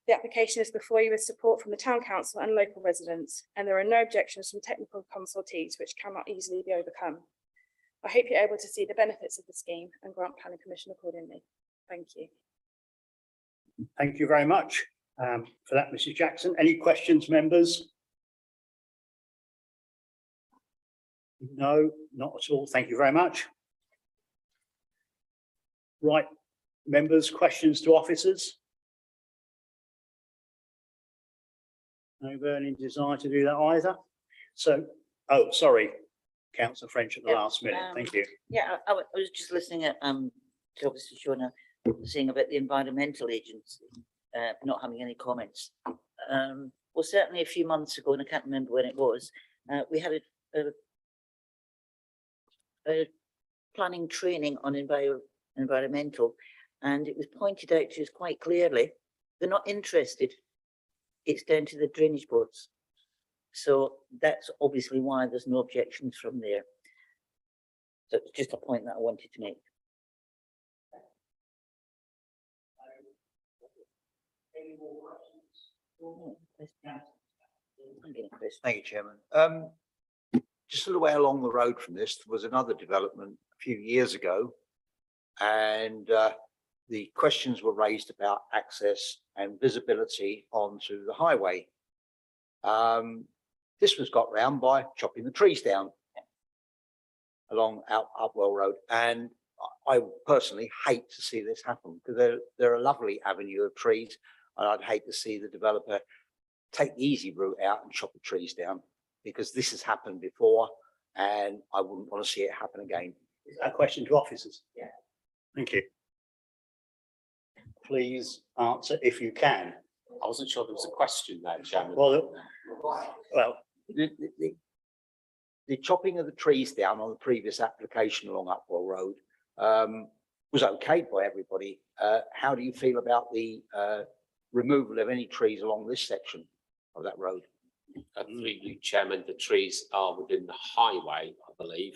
Speaker 18: The application is before you with support from the Town Council and local residents, and there are no objections from technical consultees which cannot easily be overcome. I hope you're able to see the benefits of the scheme and grant planning permission accordingly. Thank you.
Speaker 1: Thank you very much for that, Mrs. Jackson. Any questions, members? No, not at all. Thank you very much. Right, members, questions to officers? No burning desire to do that either. So, oh, sorry, Councillor French at the last minute. Thank you.
Speaker 13: Yeah, I was just listening at to obviously Shona saying about the environmental agency not having any comments. Well, certainly a few months ago, and I can't remember when it was, we had a planning training on environmental, and it was pointed out to us quite clearly they're not interested. It's down to the drainage boards. So that's obviously why there's no objections from there. So it's just a point that I wanted to make.
Speaker 1: Any more questions?
Speaker 4: Thank you, Chairman. Just a little way along the road from this, there was another development a few years ago, and the questions were raised about access and visibility onto the highway. This was got round by chopping the trees down along Upwell Road, and I personally hate to see this happen because they're a lovely avenue of trees, and I'd hate to see the developer take the easy route out and chop the trees down, because this has happened before and I wouldn't want to see it happen again.
Speaker 1: Is that a question to officers?
Speaker 4: Yeah.
Speaker 1: Thank you. Please answer if you can.
Speaker 15: I wasn't sure there was a question there, Chairman.
Speaker 1: Well,
Speaker 4: The chopping of the trees down on the previous application along Upwell Road was okayed by everybody. How do you feel about the removal of any trees along this section of that road?
Speaker 15: Through you, Chairman, the trees are within the highway, I believe,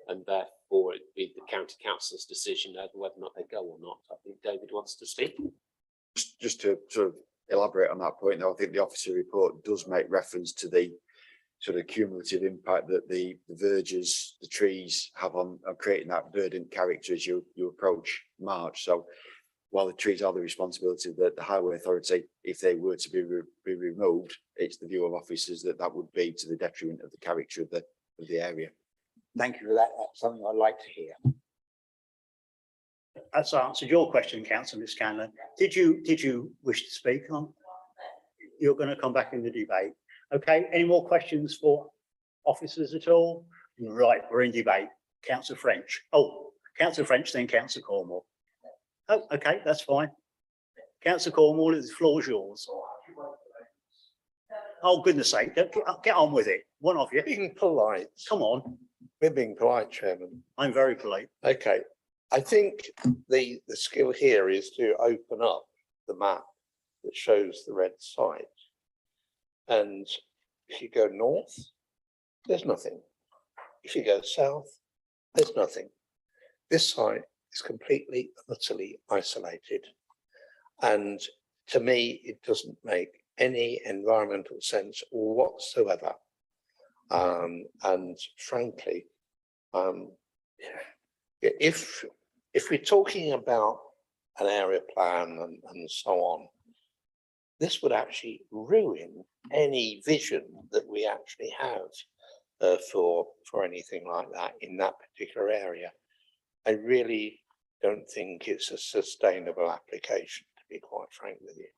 Speaker 15: and therefore it'd be the county council's decision over whether or not they go or not. I think David wants to speak.
Speaker 20: Just to sort of elaborate on that point, though, I think the officer report does make reference to the sort of cumulative impact that the verges, the trees have on creating that verdant character as you approach March. So while the trees are the responsibility of the highway authority, if they were to be removed, it's the view of officers that that would be to the detriment of the character of the area.
Speaker 4: Thank you for that. That's something I'd like to hear.
Speaker 1: That's answered your question, Councillor Ms. Scanlon. Did you wish to speak on? You're going to come back in the debate. Okay, any more questions for officers at all? Right, we're in debate. Councillor French. Oh, Councillor French, then Councillor Cornwall. Oh, okay, that's fine. Councillor Cornwall, the floor is yours. Oh, goodness sake, get on with it. One of you.
Speaker 6: Being polite.
Speaker 1: Come on.
Speaker 6: We're being polite, Chairman.
Speaker 1: I'm very polite.
Speaker 6: Okay, I think the skill here is to open up the map that shows the red site. And if you go north, there's nothing. If you go south, there's nothing. This site is completely, utterly isolated. And to me, it doesn't make any environmental sense whatsoever. And frankly, if we're talking about an area plan and so on, this would actually ruin any vision that we actually have for anything like that in that particular area. I really don't think it's a sustainable application, to be quite frank with you.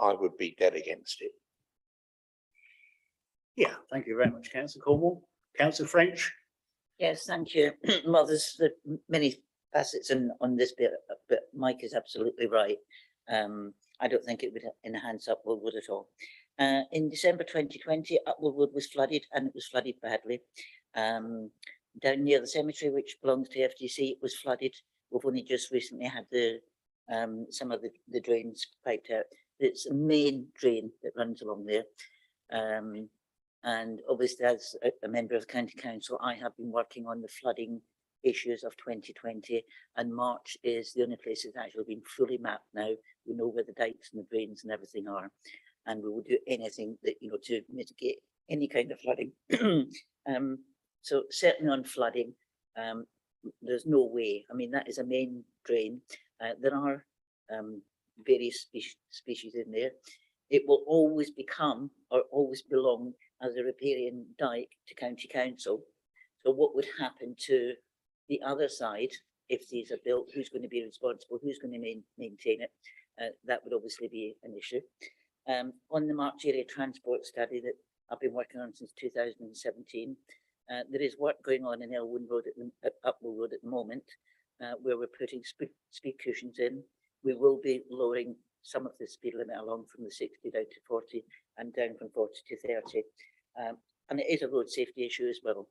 Speaker 6: I would be dead against it.
Speaker 1: Yeah, thank you very much, Councillor Cornwall. Councillor French.
Speaker 13: Yes, thank you. Well, there's many facets on this bit, but Mike is absolutely right. I don't think it would enhance Upwell Wood at all. In December 2020, Upwell Wood was flooded, and it was flooded badly. Down near the cemetery, which belongs to FDC, it was flooded. We've only just recently had some of the drains piped out. It's a main drain that runs along there. And obviously, as a member of County Council, I have been working on the flooding issues of 2020, and March is the only place that's actually been fully mapped now. We know where the dikes and the drains and everything are, and we will do anything that, to mitigate any kind of flooding. So certainly on flooding, there's no way. I mean, that is a main drain. There are various species in there. It will always become or always belong as a riparian dike to County Council. So what would happen to the other side if these are built? Who's going to be responsible? Who's going to maintain it? That would obviously be an issue. On the March area transport study that I've been working on since 2017, there is work going on in Upwell Road at the moment, where we're putting speed cushions in. We will be lowering some of the speed limit along from the 60 down to 40 and down from 40 to 30. And it is a road safety issue as well.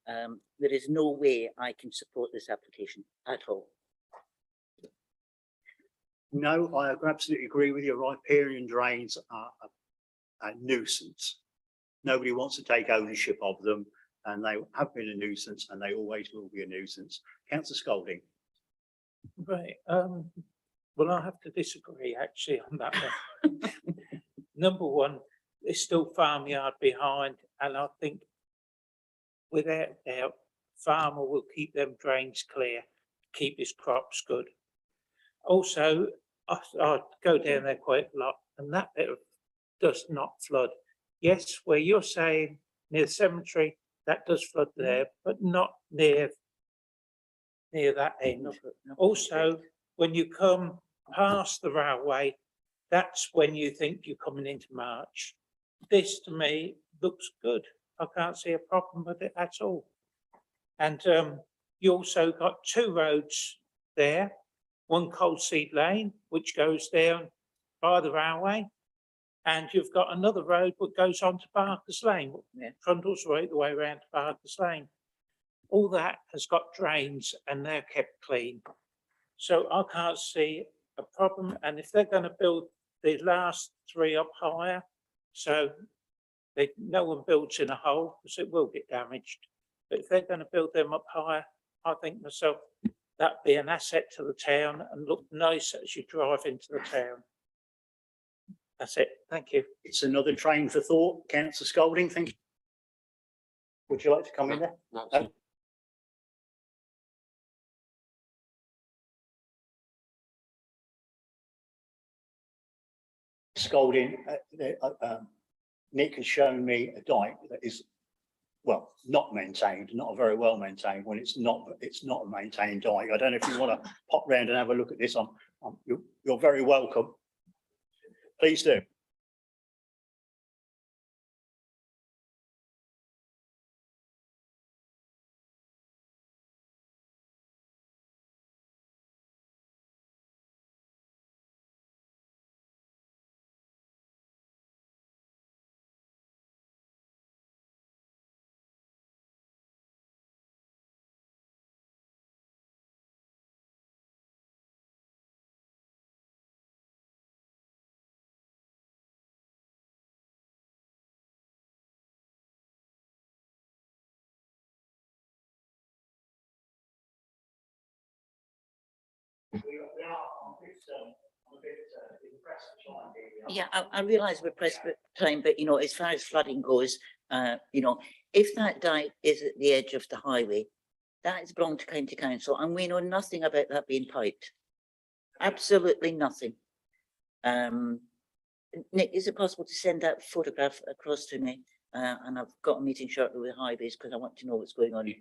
Speaker 13: There is no way I can support this application at all.
Speaker 1: No, I absolutely agree with you. Riparian drains are a nuisance. Nobody wants to take ownership of them, and they have been a nuisance, and they always will be a nuisance. Councillor Scolding.
Speaker 10: Right. Well, I have to disagree actually on that one. Number one, there's still farmyard behind, and I think without doubt, farmer will keep them drains clear, keep his crops good. Also, I go down there quite a lot, and that bit does not flood. Yes, where you're saying near the cemetery, that does flood there, but not near that end. Also, when you come past the railway, that's when you think you're coming into March. This to me looks good. I can't see a problem with it at all. And you also got two roads there, one coal seed lane, which goes down by the railway. And you've got another road that goes on to Barker's Lane, trundles right the way around to Barker's Lane. All that has got drains and they're kept clean. So I can't see a problem. And if they're going to build the last three up higher, so no one builds in a hole because it will get damaged. But if they're going to build them up higher, I think myself, that'd be an asset to the town and look nice as you drive into the town. That's it. Thank you.
Speaker 1: It's another train for thought. Councillor Scolding, thank you. Would you like to come in there?
Speaker 15: No.
Speaker 1: Scolding, Nick has shown me a dike that is, well, not maintained, not very well maintained. When it's not a maintained dike. I don't know if you want to pop round and have a look at this. You're very welcome. Please do.
Speaker 13: Yeah, I realise we're pressed for time, but as far as flooding goes, if that dike is at the edge of the highway, that is belonged to County Council, and we know nothing about that being piped. Absolutely nothing. Nick, is it possible to send that photograph across to me? And I've got a meeting shortly with highways because I want to know what's going on.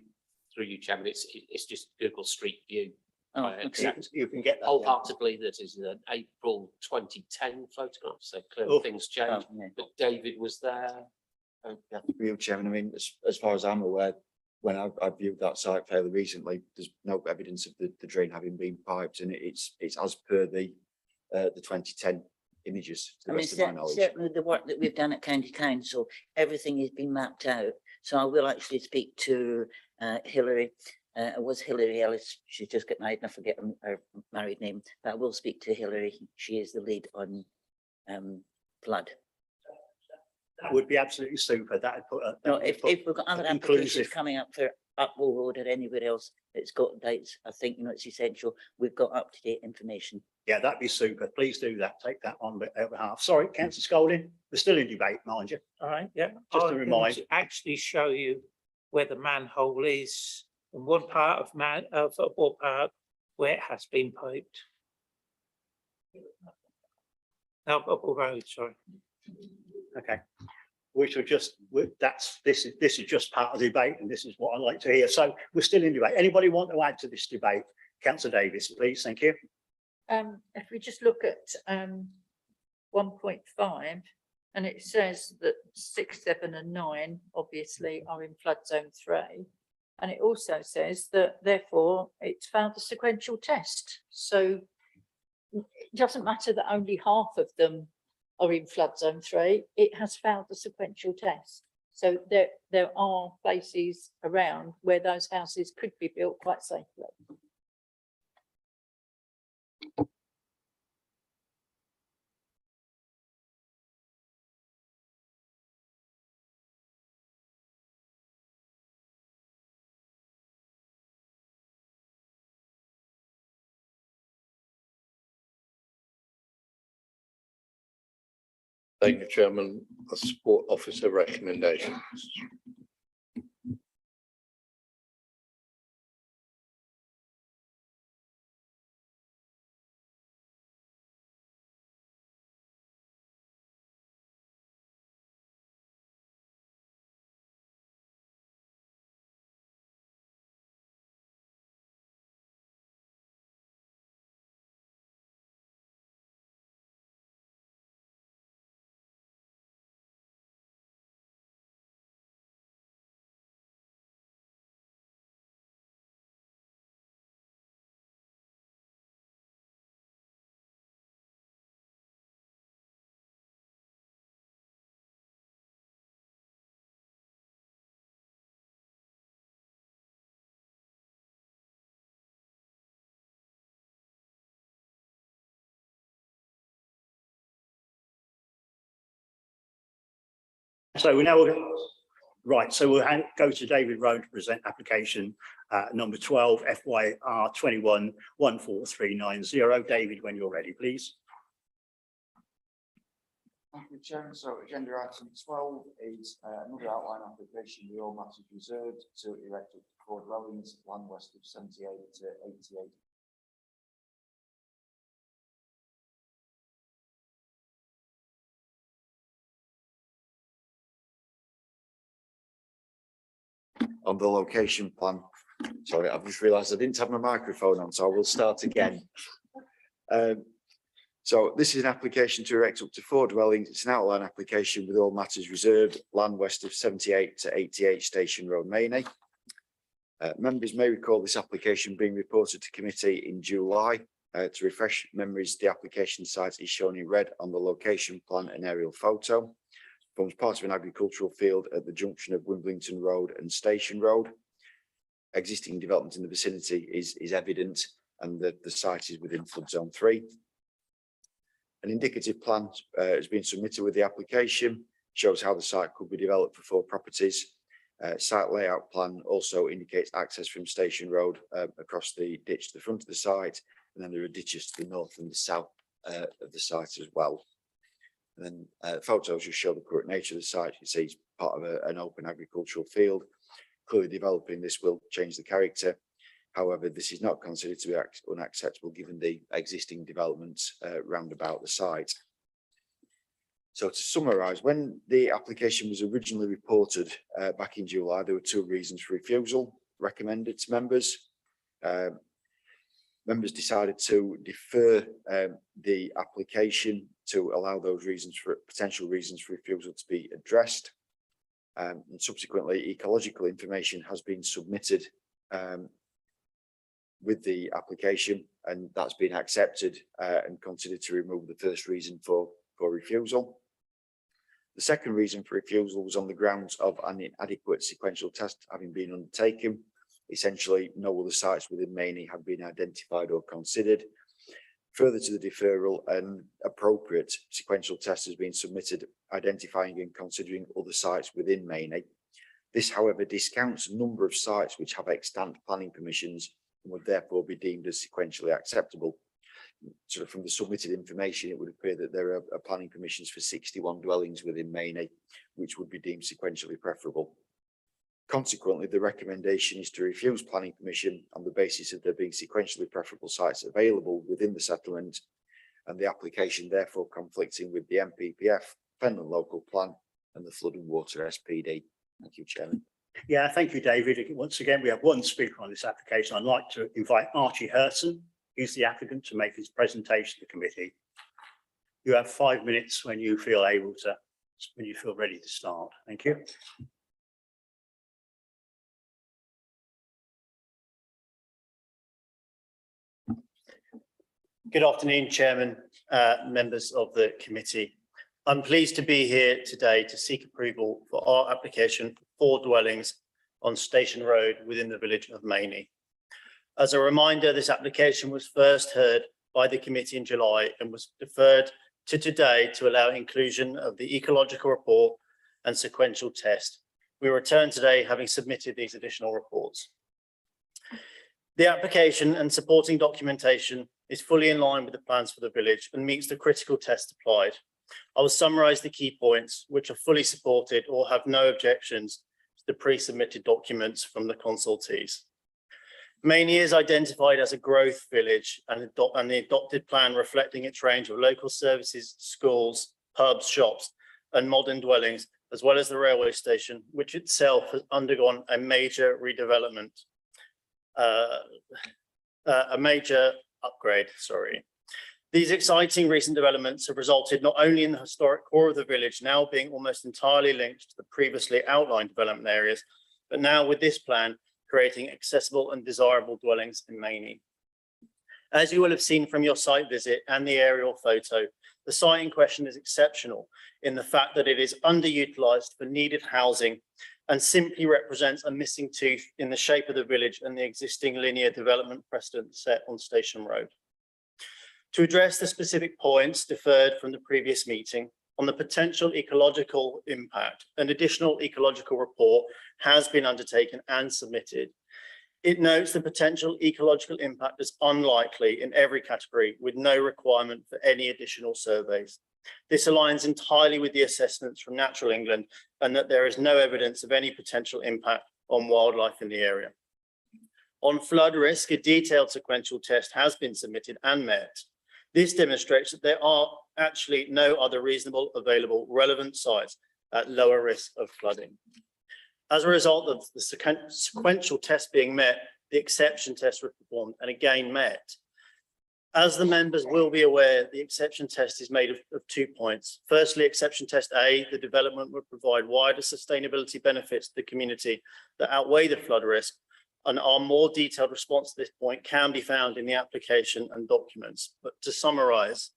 Speaker 15: Through you, Chairman, it's just Google Street View.
Speaker 13: Oh,
Speaker 15: I
Speaker 13: okay.
Speaker 15: accept
Speaker 1: You can get that.
Speaker 15: wholeheartedly that is an April 2010 photograph, so clearly things change. But David was there.
Speaker 20: Real Chairman, I mean, as far as I'm aware, when I viewed that site fairly recently, there's no evidence of the drain having been piped, and it's as per the 2010 images, to the best of my knowledge.
Speaker 13: Certainly the work that we've done at County Council, everything has been mapped out. So I will actually speak to Hilary. It was Hilary Ellis. She's just got married and I forget her married name. But I will speak to Hilary. She is the lead on flood.
Speaker 1: That would be absolutely super. That would put
Speaker 13: No, if we've got other applications coming up for Upwell Road or anywhere else that's got dates, I think it's essential. We've got up-to-date information.
Speaker 1: Yeah, that'd be super. Please do that. Take that on behalf. Sorry, Councillor Scolding. We're still in debate, mind you.
Speaker 10: All right, yeah.
Speaker 1: Just to remind.
Speaker 10: Actually show you where the manhole is in one part of Football Park where it has been piped. No, Upwell Road, sorry.
Speaker 1: Okay. We should just, this is just part of the debate, and this is what I like to hear. So we're still in debate. Anybody want to add to this debate? Councillor Davis, please. Thank you.
Speaker 7: If we just look at 1.5, and it says that 6, 7 and 9 obviously are in flood zone 3. And it also says that therefore it's found the sequential test. So it doesn't matter that only half of them are in flood zone 3, it has failed the sequential test. So there are places around where those houses could be built quite safely.
Speaker 6: Thank you, Chairman. I support officer recommendations.
Speaker 1: So we now will go, right, so we'll go to David Rowan to present application number 12 FYR 21-14390. David, when you're ready, please.
Speaker 20: Thank you, Chairman. So agenda item 12 is another outline application with all matters reserved to erect up to 4 dwellings, land west of 78 to 88. On the location plan. Sorry, I've just realised I didn't have my microphone on, so I will start again. So this is an application to erect up to 4 dwellings. It's an outline application with all matters reserved, land west of 78 to 88 Station Road, Mainy. Members may recall this application being reported to committee in July. To refresh memories, the application site is shown in red on the location plan and aerial photo. Forms part of an agricultural field at the junction of Wimbledon Road and Station Road. Existing development in the vicinity is evident, and the site is within flood zone 3. An indicative plan has been submitted with the application, shows how the site could be developed for 4 properties. Site layout plan also indicates access from Station Road across the ditch to the front of the site, and then there are ditches to the north and the south of the site as well. And then photos just show the current nature of the site. You see it's part of an open agricultural field. Clearly developing this will change the character. However, this is not considered to be unacceptable given the existing developments round about the site. So to summarise, when the application was originally reported back in July, there were 2 reasons for refusal recommended to members. Members decided to defer the application to allow those potential reasons for refusal to be addressed. And subsequently, ecological information has been submitted with the application, and that's been accepted and considered to remove the first reason for refusal. The second reason for refusal was on the grounds of an inadequate sequential test having been undertaken. Essentially, no other sites within Mainy have been identified or considered. Further to the deferral, an appropriate sequential test has been submitted, identifying and considering other sites within Mainy. This, however, discounts a number of sites which have extant planning permissions and would therefore be deemed as sequentially acceptable. Sort of from the submitted information, it would appear that there are planning permissions for 61 dwellings within Mainy, which would be deemed sequentially preferable. Consequently, the recommendation is to refuse planning permission on the basis of there being sequentially preferable sites available within the settlement, and the application therefore conflicting with the MPPF, Fenland local plan, and the Flood and Water SPD. Thank you, Chairman.
Speaker 1: Yeah, thank you, David. Once again, we have 1 speaker on this application. I'd like to invite Archie Herson, who's the applicant, to make his presentation to the committee. You have 5 minutes when you feel ready to start. Thank you.
Speaker 14: Good afternoon, Chairman, members of the committee. I'm pleased to be here today to seek approval for our application for 4 dwellings on Station Road within the village of Mainy. As a reminder, this application was first heard by the committee in July and was deferred to today to allow inclusion of the ecological report and sequential test. We return today having submitted these additional reports. The application and supporting documentation is fully in line with the plans for the village and meets the critical test applied. I will summarise the key points which are fully supported or have no objections to the pre-submitted documents from the consultees. Mainy is identified as a growth village and the adopted plan reflecting its range of local services, schools, pubs, shops and modern dwellings, as well as the railway station, which itself has undergone a major redevelopment, a major upgrade, sorry. These exciting recent developments have resulted not only in the historic core of the village now being almost entirely linked to the previously outlined development areas, but now with this plan, creating accessible and desirable dwellings in Mainy. As you will have seen from your site visit and the aerial photo, the site in question is exceptional in the fact that it is underutilised for needed housing and simply represents a missing tooth in the shape of the village and the existing linear development precedent set on Station Road. To address the specific points deferred from the previous meeting, on the potential ecological impact, an additional ecological report has been undertaken and submitted. It notes the potential ecological impact is unlikely in every category with no requirement for any additional surveys. This aligns entirely with the assessments from Natural England and that there is no evidence of any potential impact on wildlife in the area. On flood risk, a detailed sequential test has been submitted and met. This demonstrates that there are actually no other reasonable available relevant sites at lower risk of flooding. As a result of the sequential test being met, the exception test was performed and again met. As the members will be aware, the exception test is made of 2 points. Firstly, exception test A, the development would provide wider sustainability benefits to the community that outweigh the flood risk, and our more detailed response to this point can be found in the application and documents. But to summarize,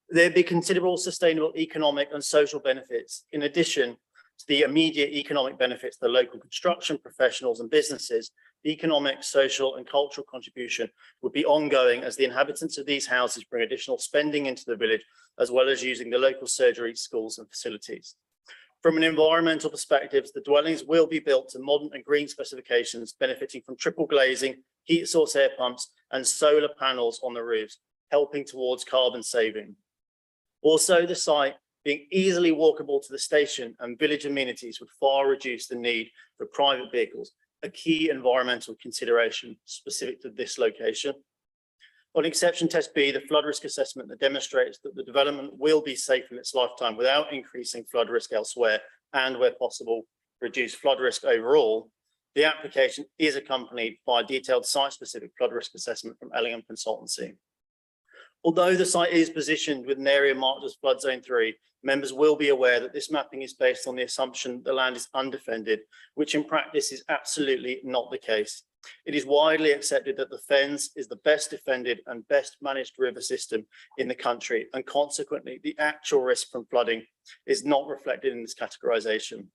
Speaker 14: there'd be considerable sustainable economic and social benefits in addition to the immediate economic benefits to the local construction professionals and businesses. The economic, social and cultural contribution would be ongoing as the inhabitants of these houses bring additional spending into the village, as well as using the local surgery, schools and facilities. From an environmental perspective, the dwellings will be built to modern and green specifications, benefiting from triple glazing, heat source air pumps and solar panels on the roofs, helping towards carbon saving. Also, the site being easily walkable to the station and village amenities would far reduce the need for private vehicles, a key environmental consideration specific to this location. On exception test B, the flood risk assessment that demonstrates that the development will be safe in its lifetime without increasing flood risk elsewhere and where possible, reduce flood risk overall. The application is accompanied by a detailed site-specific flood risk assessment from Ellingham Consultancy. Although the site is positioned with an area marked as flood zone 3, members will be aware that this mapping is based on the assumption the land is undefended, which in practice is absolutely not the case. It is widely accepted that the Fens is the best defended and best managed river system in the country, and consequently the actual risk from flooding is not reflected in this categorization.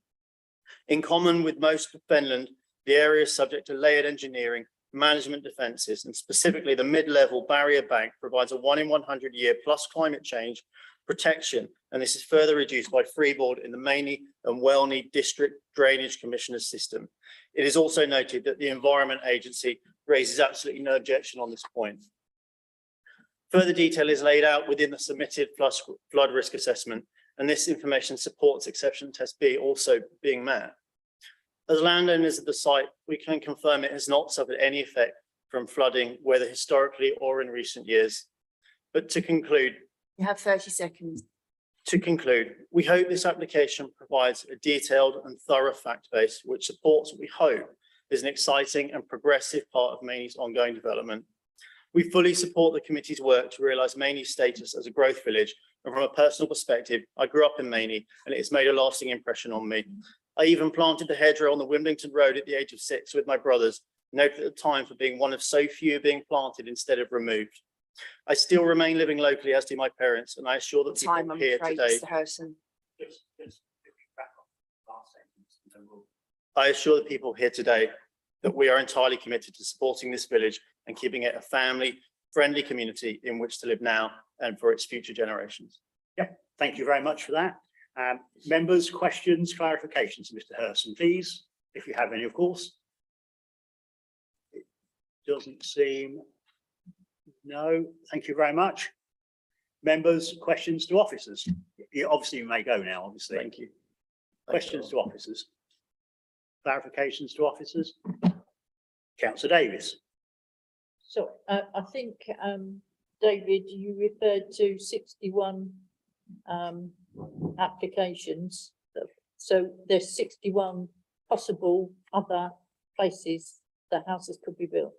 Speaker 14: In common with most of Fenland, the area is subject to layered engineering, management defences, and specifically the mid-level barrier bank provides a 1 in 100 year plus climate change protection, and this is further reduced by freeboard in the Mainey and Welney District Drainage Commissioner's system. It is also noted that the Environment Agency raises absolutely no objection on this point. Further detail is laid out within the submitted flood risk assessment, and this information supports exception test B also being met. As landowners of the site, we can confirm it has not suffered any effect from flooding, whether historically or in recent years. But to conclude,
Speaker 18: You have 30 seconds.
Speaker 14: We hope this application provides a detailed and thorough fact base, which supports what we hope is an exciting and progressive part of Mainey's ongoing development. We fully support the committee's work to realise Mainey's status as a growth village. And from a personal perspective, I grew up in Mainey and it's made a lasting impression on me. I even planted the hedgerow on the Wimbledon Road at the age of 6 with my brothers, noted at the time for being one of so few being planted instead of removed. I still remain living locally, as do my parents, and I assure that people
Speaker 22: Time, I'm
Speaker 14: here
Speaker 22: afraid,
Speaker 14: today.
Speaker 22: Mr. Harrison.
Speaker 14: I assure the people here today that we are entirely committed to supporting this village and keeping it a family-friendly community in which to live now and for its future generations.
Speaker 1: Yep, thank you very much for that. Members, questions, clarifications, Mr. Herson, please, if you have any, of course. It doesn't seem. No, thank you very much. Members, questions to officers. Obviously, you may go now, obviously.
Speaker 14: Thank you.
Speaker 1: Questions to officers. Clarifications to officers. Councillor Davis.
Speaker 7: So I think, David, you referred to 61 applications. So there's 61 possible other places that houses could be built.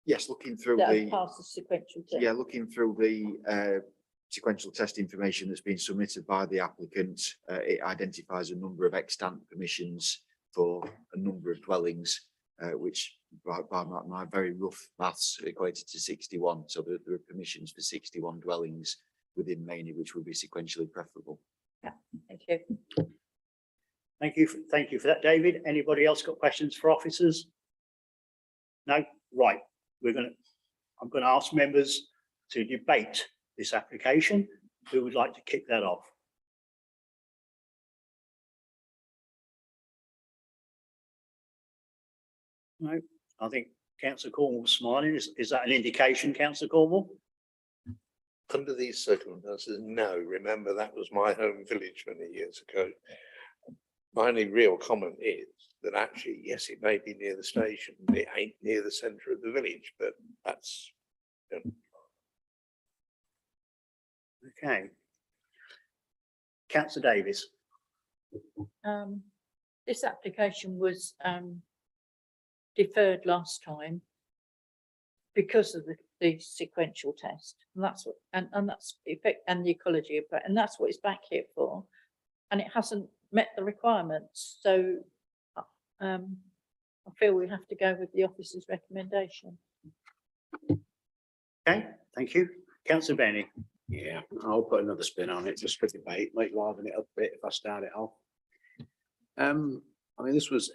Speaker 20: Yes, looking through
Speaker 7: That
Speaker 20: the
Speaker 7: have passed the sequential test.
Speaker 20: yeah, looking through the sequential test information that's been submitted by the applicant, it identifies a number of extant permissions for a number of dwellings, which by my very rough maths equated to 61. So there are permissions for 61 dwellings within Mainey, which would be sequentially preferable.
Speaker 7: Yeah, thank you.
Speaker 1: Thank you for that, David. Anybody else got questions for officers? No? Right. I'm going to ask members to debate this application. Who would like to kick that off? No, I think Councillor Cornwall's smiling. Is that an indication, Councillor Cornwall?
Speaker 6: Under these circumstances, no. Remember, that was my home village many years ago. My only real comment is that actually, yes, it may be near the station, it ain't near the centre of the village, but that's. You know.
Speaker 1: Okay. Councillor Davis.
Speaker 7: This application was deferred last time because of the sequential test, and that's what and that's effect and the ecology approach, and that's what it's back here for, and it hasn't met the requirements. So I feel we have to go with the officer's recommendation.
Speaker 1: Okay, thank you. Councillor Benny.
Speaker 11: Yeah, I'll put another spin on it just for debate, might liven it up a bit if I start it off. I mean, this was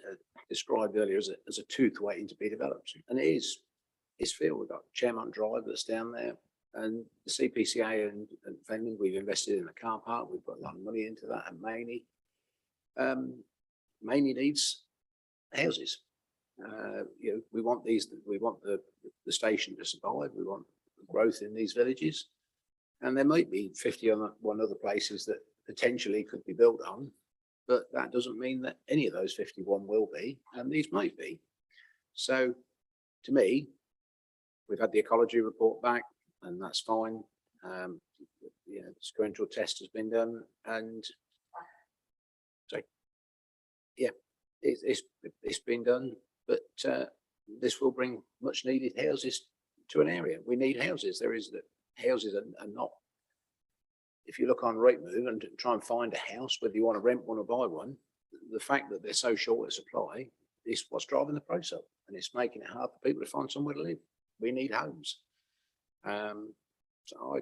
Speaker 11: described earlier as a tooth waiting to be developed, and it is. It's field. We've got Chairmont Drive that's down there, and the CPCA and Fenland, we've invested in a car park. We've put a lot of money into that, and Mainey. Mainey needs houses. You know, we want these. We want the station to survive. We want growth in these villages, and there might be 51 other places that potentially could be built on, but that doesn't mean that any of those 51 will be, and these might be. So, to me, we've had the ecology report back, and that's fine. You know, the sequential test has been done, and so yeah, it's been done. But this will bring much needed houses to an area. We need houses. There is that houses are not. If you look on Rightmove and try and find a house, whether you want to rent one or buy one, the fact that they're so short of supply is what's driving the price up, and it's making it hard for people to find somewhere to live. We need homes. So I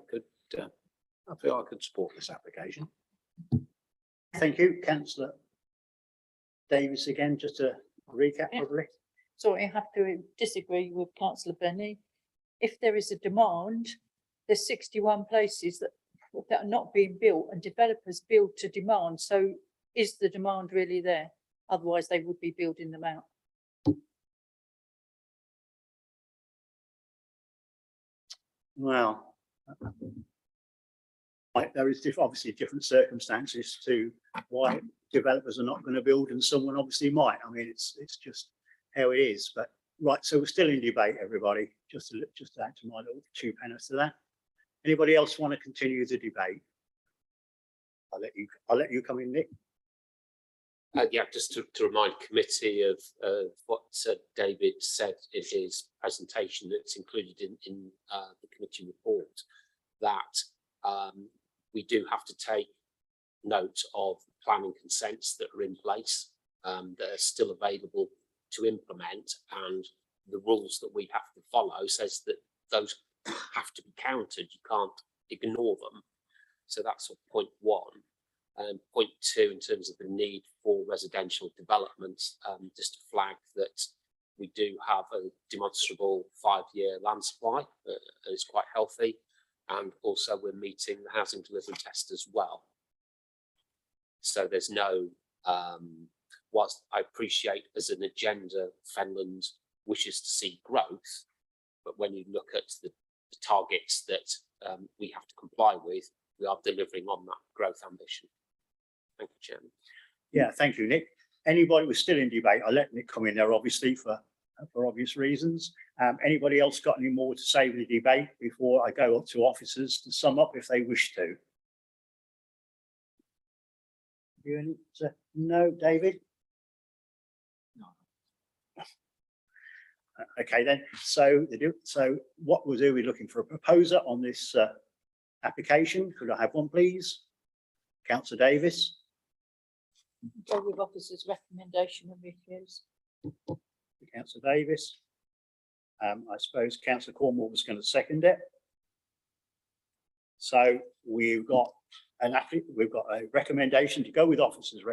Speaker 11: feel I could support this application.
Speaker 1: Thank you, Councillor Davis. Again, just to recap, probably.
Speaker 7: So I have to disagree with Councillor Benny. If there is a demand, there's 61 places that are not being built, and developers build to demand. So is the demand really there? Otherwise they would be building them out.
Speaker 1: Well, there is obviously different circumstances to why developers are not going to build and someone obviously might. I mean, it's just how it is. But right, so we're still in debate, everybody. Just to add to my little 2 pence to that. Anybody else want to continue the debate? I'll let you come in, Nick.
Speaker 15: Yeah, just to remind committee of what David said in his presentation that's included in the committee report, that we do have to take note of planning consents that are in place, that are still available to implement, and the rules that we have to follow says that those have to be counted. You can't ignore them. So that's point one. Point two, in terms of the need for residential developments, just to flag that we do have a demonstrable 5-year land supply, and it's quite healthy, and also we're meeting the housing delivery test as well. So there's no, whilst I appreciate as an agenda, Fenland wishes to see growth, but when you look at the targets that we have to comply with, we are delivering on that growth ambition. Thank you, Chairman.
Speaker 1: Yeah, thank you, Nick. Anybody was still in debate? I'll let Nick come in there, obviously, for obvious reasons. Anybody else got any more to say with the debate before I go up to officers to sum up if they wish to? You any? No, David? No. Okay, then. So what we'll do, we're looking for a proposer on this application. Could I have one, please? Councillor Davis.
Speaker 7: Go with officer's recommendation and refuse.
Speaker 1: Councillor Davis. I suppose Councillor Cornwall was going to second it. So we've got a recommendation to go with officers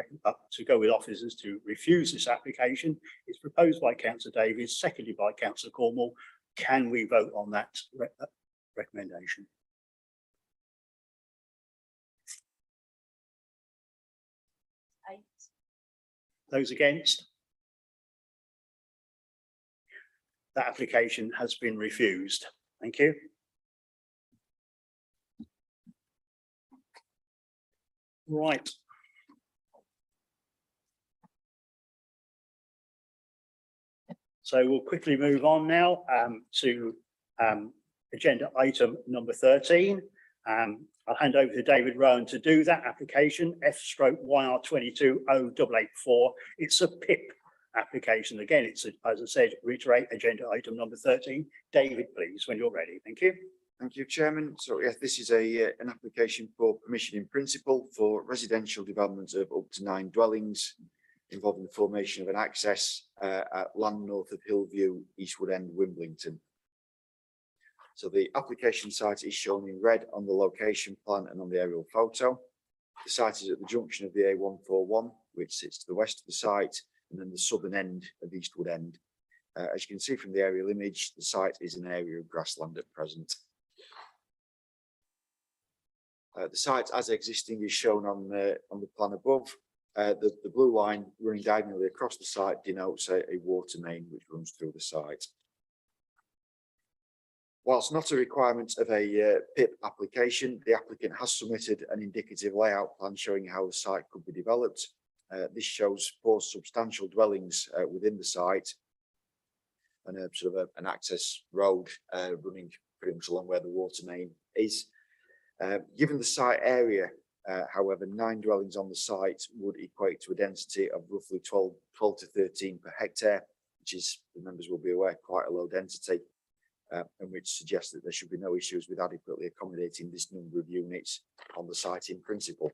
Speaker 1: to refuse this application. It's proposed by Councillor Davis, seconded by Councillor Cornwall. Can we vote on that recommendation? Those against? That application has been refused. Thank you. Right. So we'll quickly move on now to agenda item number 13. I'll hand over to David Rowan to do that application, F/YR 220884. It's a PIP application. Again, it's, as I said, reiterate agenda item number 13. David, please, when you're ready. Thank you.
Speaker 20: Thank you, Chairman. So yes, this is an application for permission in principle for residential development of up to 9 dwellings involving the formation of an access at land north of Hillview, Eastwood End, Wimbledon. So the application site is shown in red on the location plan and on the aerial photo. The site is at the junction of the A141, which sits to the west of the site, and then the southern end of Eastwood End. As you can see from the aerial image, the site is an area of grassland at present. The site as existing is shown on the plan above. The blue line running diagonally across the site denotes a water main which runs through the site. Whilst not a requirement of a PIP application, the applicant has submitted an indicative layout plan showing how the site could be developed. This shows 4 substantial dwellings within the site and a sort of an access road running pretty much along where the water main is. Given the site area, however, 9 dwellings on the site would equate to a density of roughly 12 to 13 per hectare, which is, the members will be aware, quite a low density, and which suggests that there should be no issues with adequately accommodating this number of units on the site in principle.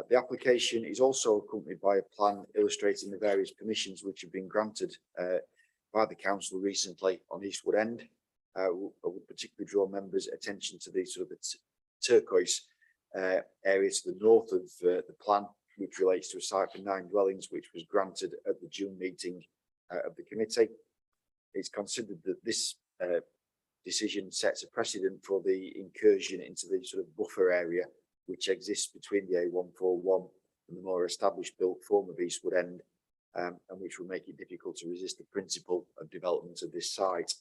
Speaker 20: The application is also accompanied by a plan illustrating the various permissions which have been granted by the council recently on Eastwood End. I would particularly draw members' attention to the sort of the turquoise area to the north of the plan, which relates to a site for 9 dwellings, which was granted at the June meeting of the committee. It's considered that this decision sets a precedent for the incursion into the sort of buffer area which exists between the A141 and the more established built form of Eastwood End, and which will make it difficult to resist the principle of development of this site.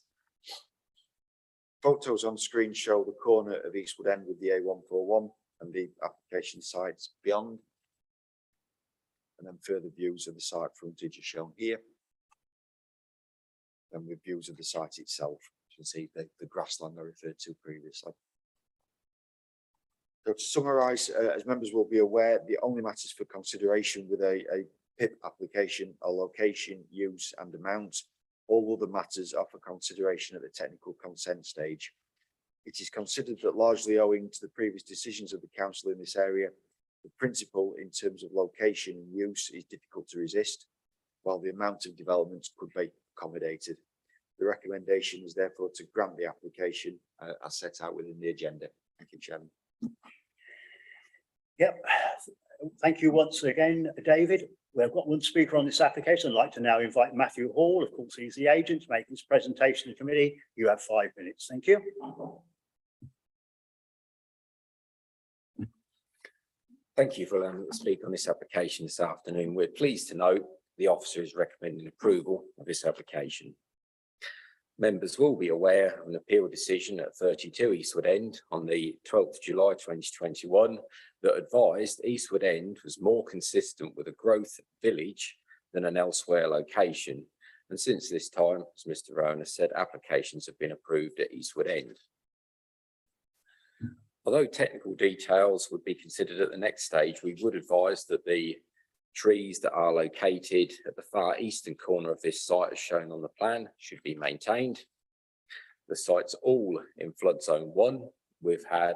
Speaker 20: Photos on screen show the corner of Eastwood End with the A141 and the application sites beyond, and then further views of the site frontage are shown here, and with views of the site itself. You can see the grassland I referred to previously. So to summarise, as members will be aware, the only matters for consideration with a PIP application are location, use and amount. All other matters are for consideration at the technical consent stage. It is considered that largely owing to the previous decisions of the council in this area, the principle in terms of location and use is difficult to resist, while the amount of development could be accommodated. The recommendation is therefore to grant the application as set out within the agenda. Thank you, Chairman.
Speaker 1: Yep. Thank you once again, David. We've got one speaker on this application. I'd like to now invite Matthew Hall. Of course, he's the agent to make his presentation to the committee. You have 5 minutes. Thank you.
Speaker 8: Thank you for allowing me to speak on this application this afternoon. We're pleased to note the officer is recommending approval of this application. Members will be aware of an appeal decision at 32 Eastwood End on the 12th of July 2021 that advised Eastwood End was more consistent with a growth village than an elsewhere location. And since this time, as Mr. Rowan has said, applications have been approved at Eastwood End. Although technical details would be considered at the next stage, we would advise that the trees that are located at the far eastern corner of this site as shown on the plan should be maintained. The site's all in flood zone 1. We've had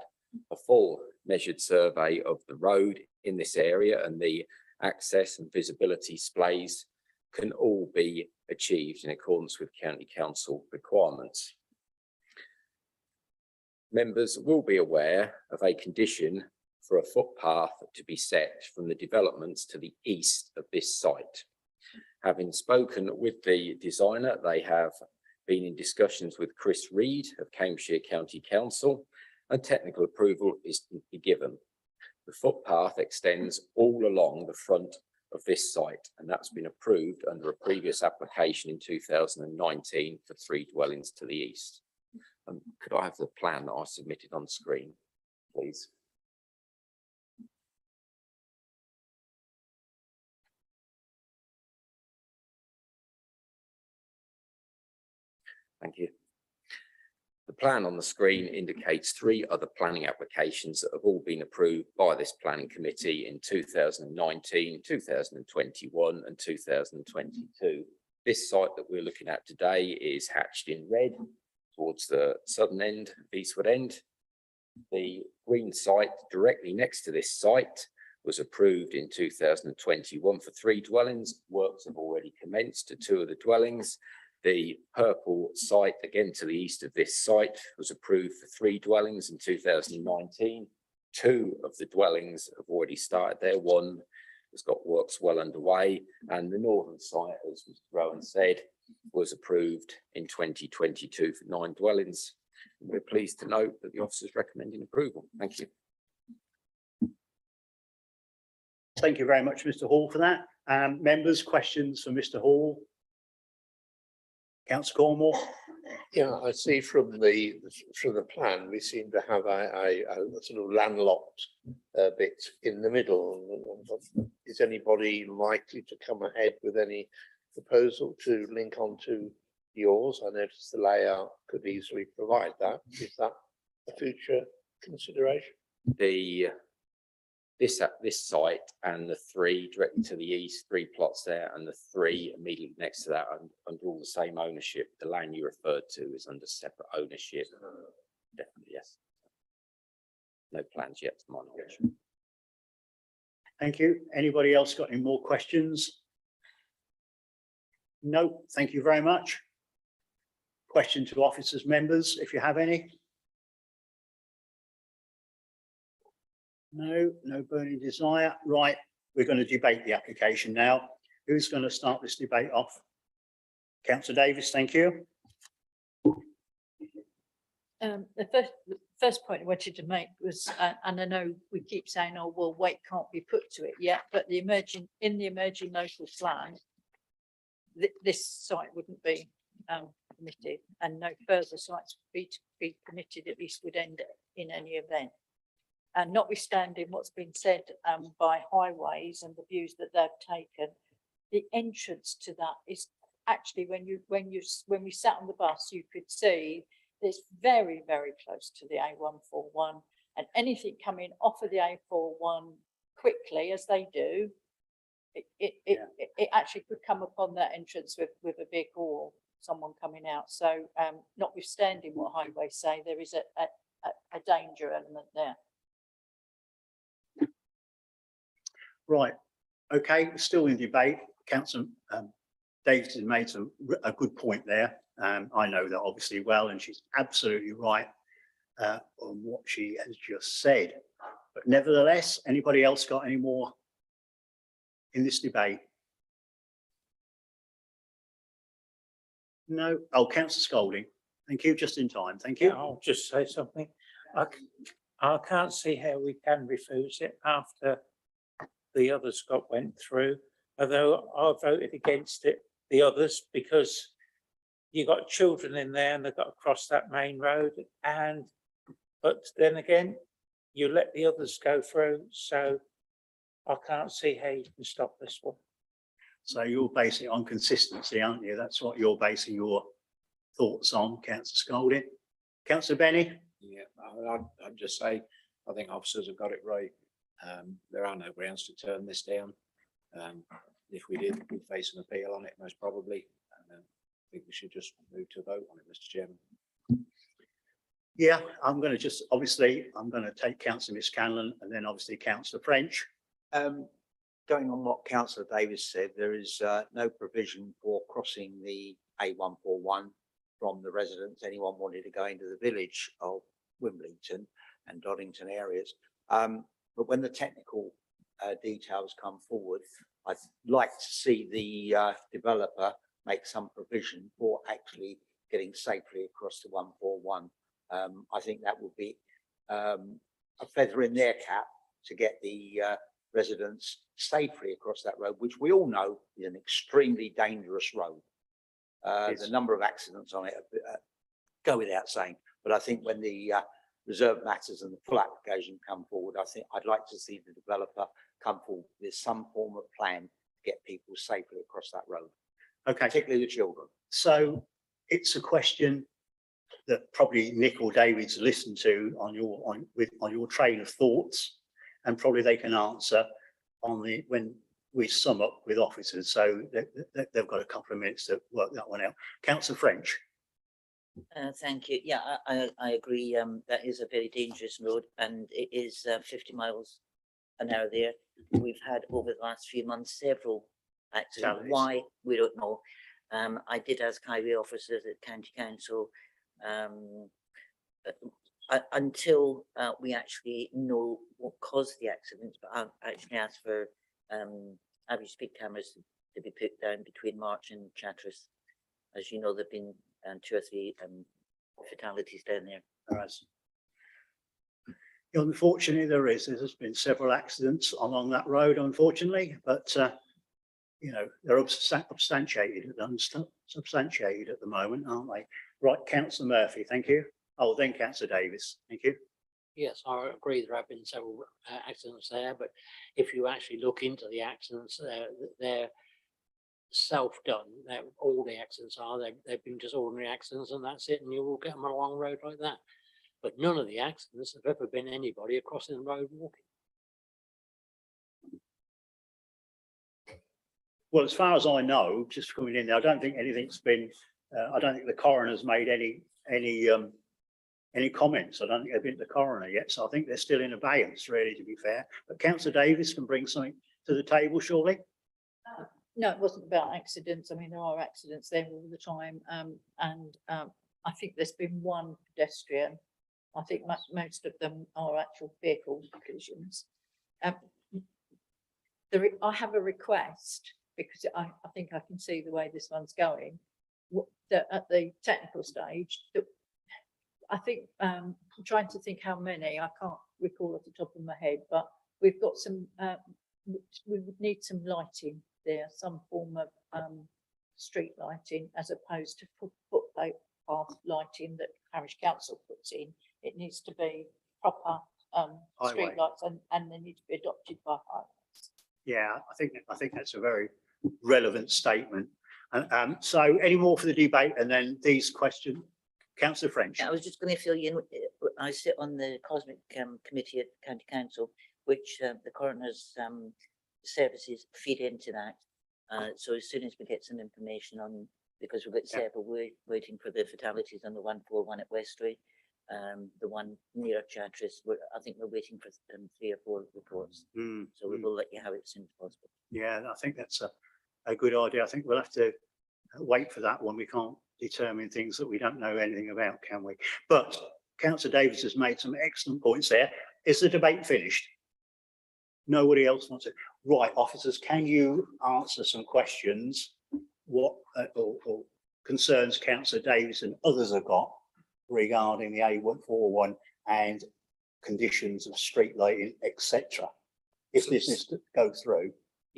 Speaker 8: a full measured survey of the road in this area, and the access and visibility displays can all be achieved in accordance with County Council requirements. Members will be aware of a condition for a footpath to be set from the developments to the east of this site. Having spoken with the designer, they have been in discussions with Chris Reed of Cambridgeshire County Council, and technical approval is to be given. The footpath extends all along the front of this site, and that's been approved under a previous application in 2019 for 3 dwellings to the east. Could I have the plan that I submitted on screen, please? Thank you. The plan on the screen indicates 3 other planning applications that have all been approved by this planning committee in 2019, 2021 and 2022. This site that we're looking at today is hatched in red towards the southern end, eastward end. The green site directly next to this site was approved in 2021 for 3 dwellings. Works have already commenced to 2 of the dwellings. The purple site, again to the east of this site, was approved for 3 dwellings in 2019. 2 of the dwellings have already started there. 1 has got works well underway, and the northern site, as Mr. Rowan said, was approved in 2022 for 9 dwellings. We're pleased to note that the officer is recommending approval. Thank you.
Speaker 1: Thank you very much, Mr. Hall, for that. Members, questions for Mr. Hall? Councillor Cornwall?
Speaker 6: Yeah, I see from the plan, we seem to have a sort of landlocked bit in the middle. Is anybody likely to come ahead with any proposal to link onto yours? I noticed the layout could easily provide that. Is that a future consideration?
Speaker 8: This site and the 3 directly to the east, 3 plots there, and the 3 immediately next to that are under all the same ownership. The land you referred to is under separate ownership. Definitely, yes. No plans yet, to my knowledge.
Speaker 1: Thank you. Anybody else got any more questions? No, thank you very much. Question to officers, members, if you have any. No, no burning desire. Right, we're going to debate the application now. Who's going to start this debate off? Councillor Davis, thank you.
Speaker 7: The first point I wanted to make was, and I know we keep saying, oh, well, weight can't be put to it yet, but in the emerging local plan, this site wouldn't be permitted, and no further sites would be permitted, at least would end in any event. And notwithstanding what's been said by Highways and the views that they've taken, the entrance to that is actually when we sat on the bus, you could see it's very, very close to the A141, and anything coming off of the A41 quickly as they do, it actually could come upon that entrance with a vehicle or someone coming out. So notwithstanding what Highways say, there is a danger element there.
Speaker 1: Right, okay, still in debate. Councillor Davis has made a good point there. I know that obviously well, and she's absolutely right on what she has just said. But nevertheless, anybody else got any more in this debate? No. Oh, Councillor Scolding. Thank you, just in time. Thank you.
Speaker 10: Yeah, I'll just say something. I can't see how we can refuse it after the others went through, although I voted against it, the others, because you got children in there and they've got to cross that main road, but then again, you let the others go through, so I can't see how you can stop this one.
Speaker 1: So you're basing it on consistency, aren't you? That's what you're basing your thoughts on, Councillor Scolding. Councillor Benny?
Speaker 11: Yeah, I'd just say, I think officers have got it right. There are no grounds to turn this down. If we did, we'd face an appeal on it, most probably. I think we should just move to a vote on it, Mr. Chairman.
Speaker 1: Yeah, I'm going to take Councillor Miscanlon and then obviously Councillor French.
Speaker 4: Going on what Councillor Davis said, there is no provision for crossing the A141 from the residents. Anyone wanted to go into the village of Wimbledon and Doddington areas. But when the technical details come forward, I'd like to see the developer make some provision for actually getting safely across the 141. I think that would be a feather in their cap to get the residents safely across that road, which we all know is an extremely dangerous road. The number of accidents on it go without saying, but I think when the reserve matters and the full application come forward, I think I'd like to see the developer come forward with some form of plan to get people safely across that road,
Speaker 1: Okay,
Speaker 4: particularly the children.
Speaker 1: so it's a question that probably Nick or David's listened to on your train of thoughts, and probably they can answer on when we sum up with officers. So they've got a couple of minutes to work that one out. Councillor French.
Speaker 13: Thank you. Yeah, I agree. That is a very dangerous road, and it is 50 miles an hour there. We've had over the last few months several accidents. Why, we don't know. I did ask highway officers at County Council until we actually know what caused the accidents, but I've actually asked for average speed cameras to be put down between March and Chatteris. As you know, there've been 2 or 3 fatalities down there.
Speaker 1: There has. Unfortunately, there's been several accidents along that road, unfortunately, but you know, they're substantiated at the moment, aren't they? Right, Councillor Murphy, thank you. Oh, then Councillor Davis, thank you.
Speaker 9: Yes, I agree there have been several accidents there, but if you actually look into the accidents, they're self-done. All the accidents are, they've been just ordinary accidents and that's it, and you will get them on a long road like that. But none of the accidents have ever been anybody crossing the road walking.
Speaker 1: Well, as far as I know, just coming in there, I don't think anything's been, I don't think the coroner's made any comments. I don't think they've been to the coroner yet, so I think they're still in abeyance, really, to be fair. But Councillor Davis can bring something to the table, surely?
Speaker 7: No, it wasn't about accidents. I mean, there are accidents there all the time. I think there's been one pedestrian. I think most of them are actual vehicle collisions. I have a request, because I think I can see the way this one's going, that at the technical stage, that I think I'm trying to think how many, I can't recall off the top of my head, but we've got some, we would need some lighting there, some form of street lighting, as opposed to footpath lighting that parish council puts in. It needs to be proper street lights, and they need to be adopted by highways.
Speaker 1: Yeah, I think that's a very relevant statement. So any more for the debate, and then these questions? Councillor French.
Speaker 13: I was just going to fill you in. I sit on the Cosmic Committee at County Council, which the coroner's services feed into that. So as soon as we get some information on, because we've got several waiting for the fatalities on the 141 at Westbury, the one near Chatteris, I think we're waiting for 3 or 4 reports. So we will let you have it as soon as possible.
Speaker 1: Yeah, I think that's a good idea. I think we'll have to wait for that one. We can't determine things that we don't know anything about, can we? But Councillor Davis has made some excellent points there. Is the debate finished? Nobody else wants it. Right, officers, can you answer some questions? What or concerns Councillor Davis and others have got regarding the A141 and conditions of street lighting, etc. If this is to go through,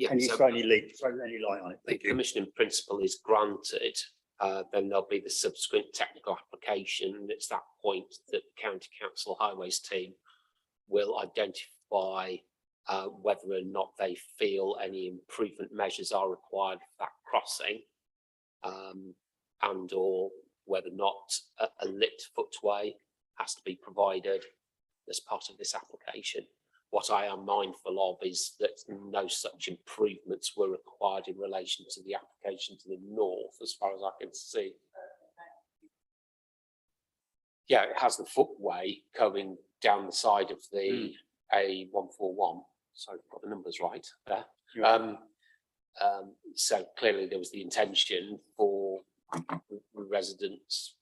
Speaker 1: can you throw any light on it?
Speaker 15: The permission in principle is granted, then there'll be the subsequent technical application, and it's that point that the County Council Highways team will identify whether or not they feel any improvement measures are required for that crossing, and or whether or not a lit footway has to be provided as part of this application. What I am mindful of is that no such improvements were required in relation to the application to the north, as far as I can see. Yeah, it has the footway going down the side of the A141. So I've got the numbers right there. So clearly there was the intention for residents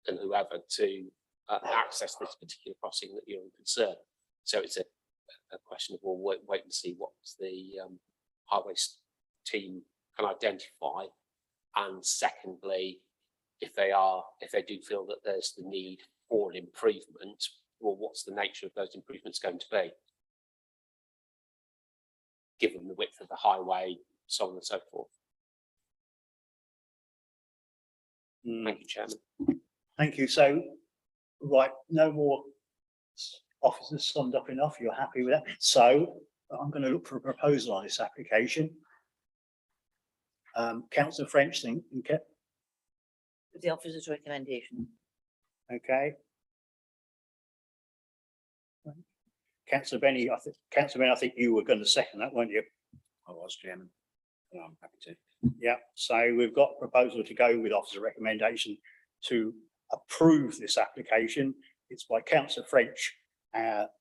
Speaker 15: and whoever to access this particular crossing that you're concerned. So it's a question of, well, wait and see what the highways team can identify, and secondly, if they do feel that there's the need for an improvement, well, what's the nature of those improvements going to be? given the width of the highway, so on and so forth. Thank you, Chairman.
Speaker 1: Thank you. So, right, no more officers summed up enough. You're happy with that? So I'm going to look for a proposal on this application. Councillor French, think, okay?
Speaker 13: The officer's recommendation.
Speaker 1: Okay. Councillor Benny, I think you were going to second that, weren't you?
Speaker 11: I was, Chairman. Yeah, I'm happy to.
Speaker 1: Yeah, so we've got a proposal to go with officer recommendation to approve this application. It's by councillor French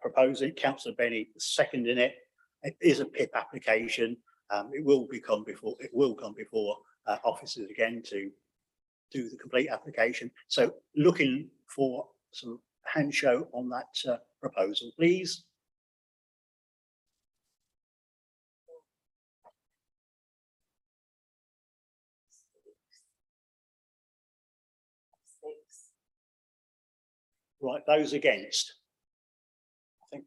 Speaker 1: proposing, councillor Benny seconding it. It is a PIP application. It will come before officers again to do the complete application. So looking for some hand show on that proposal, please. Right, those against? I think.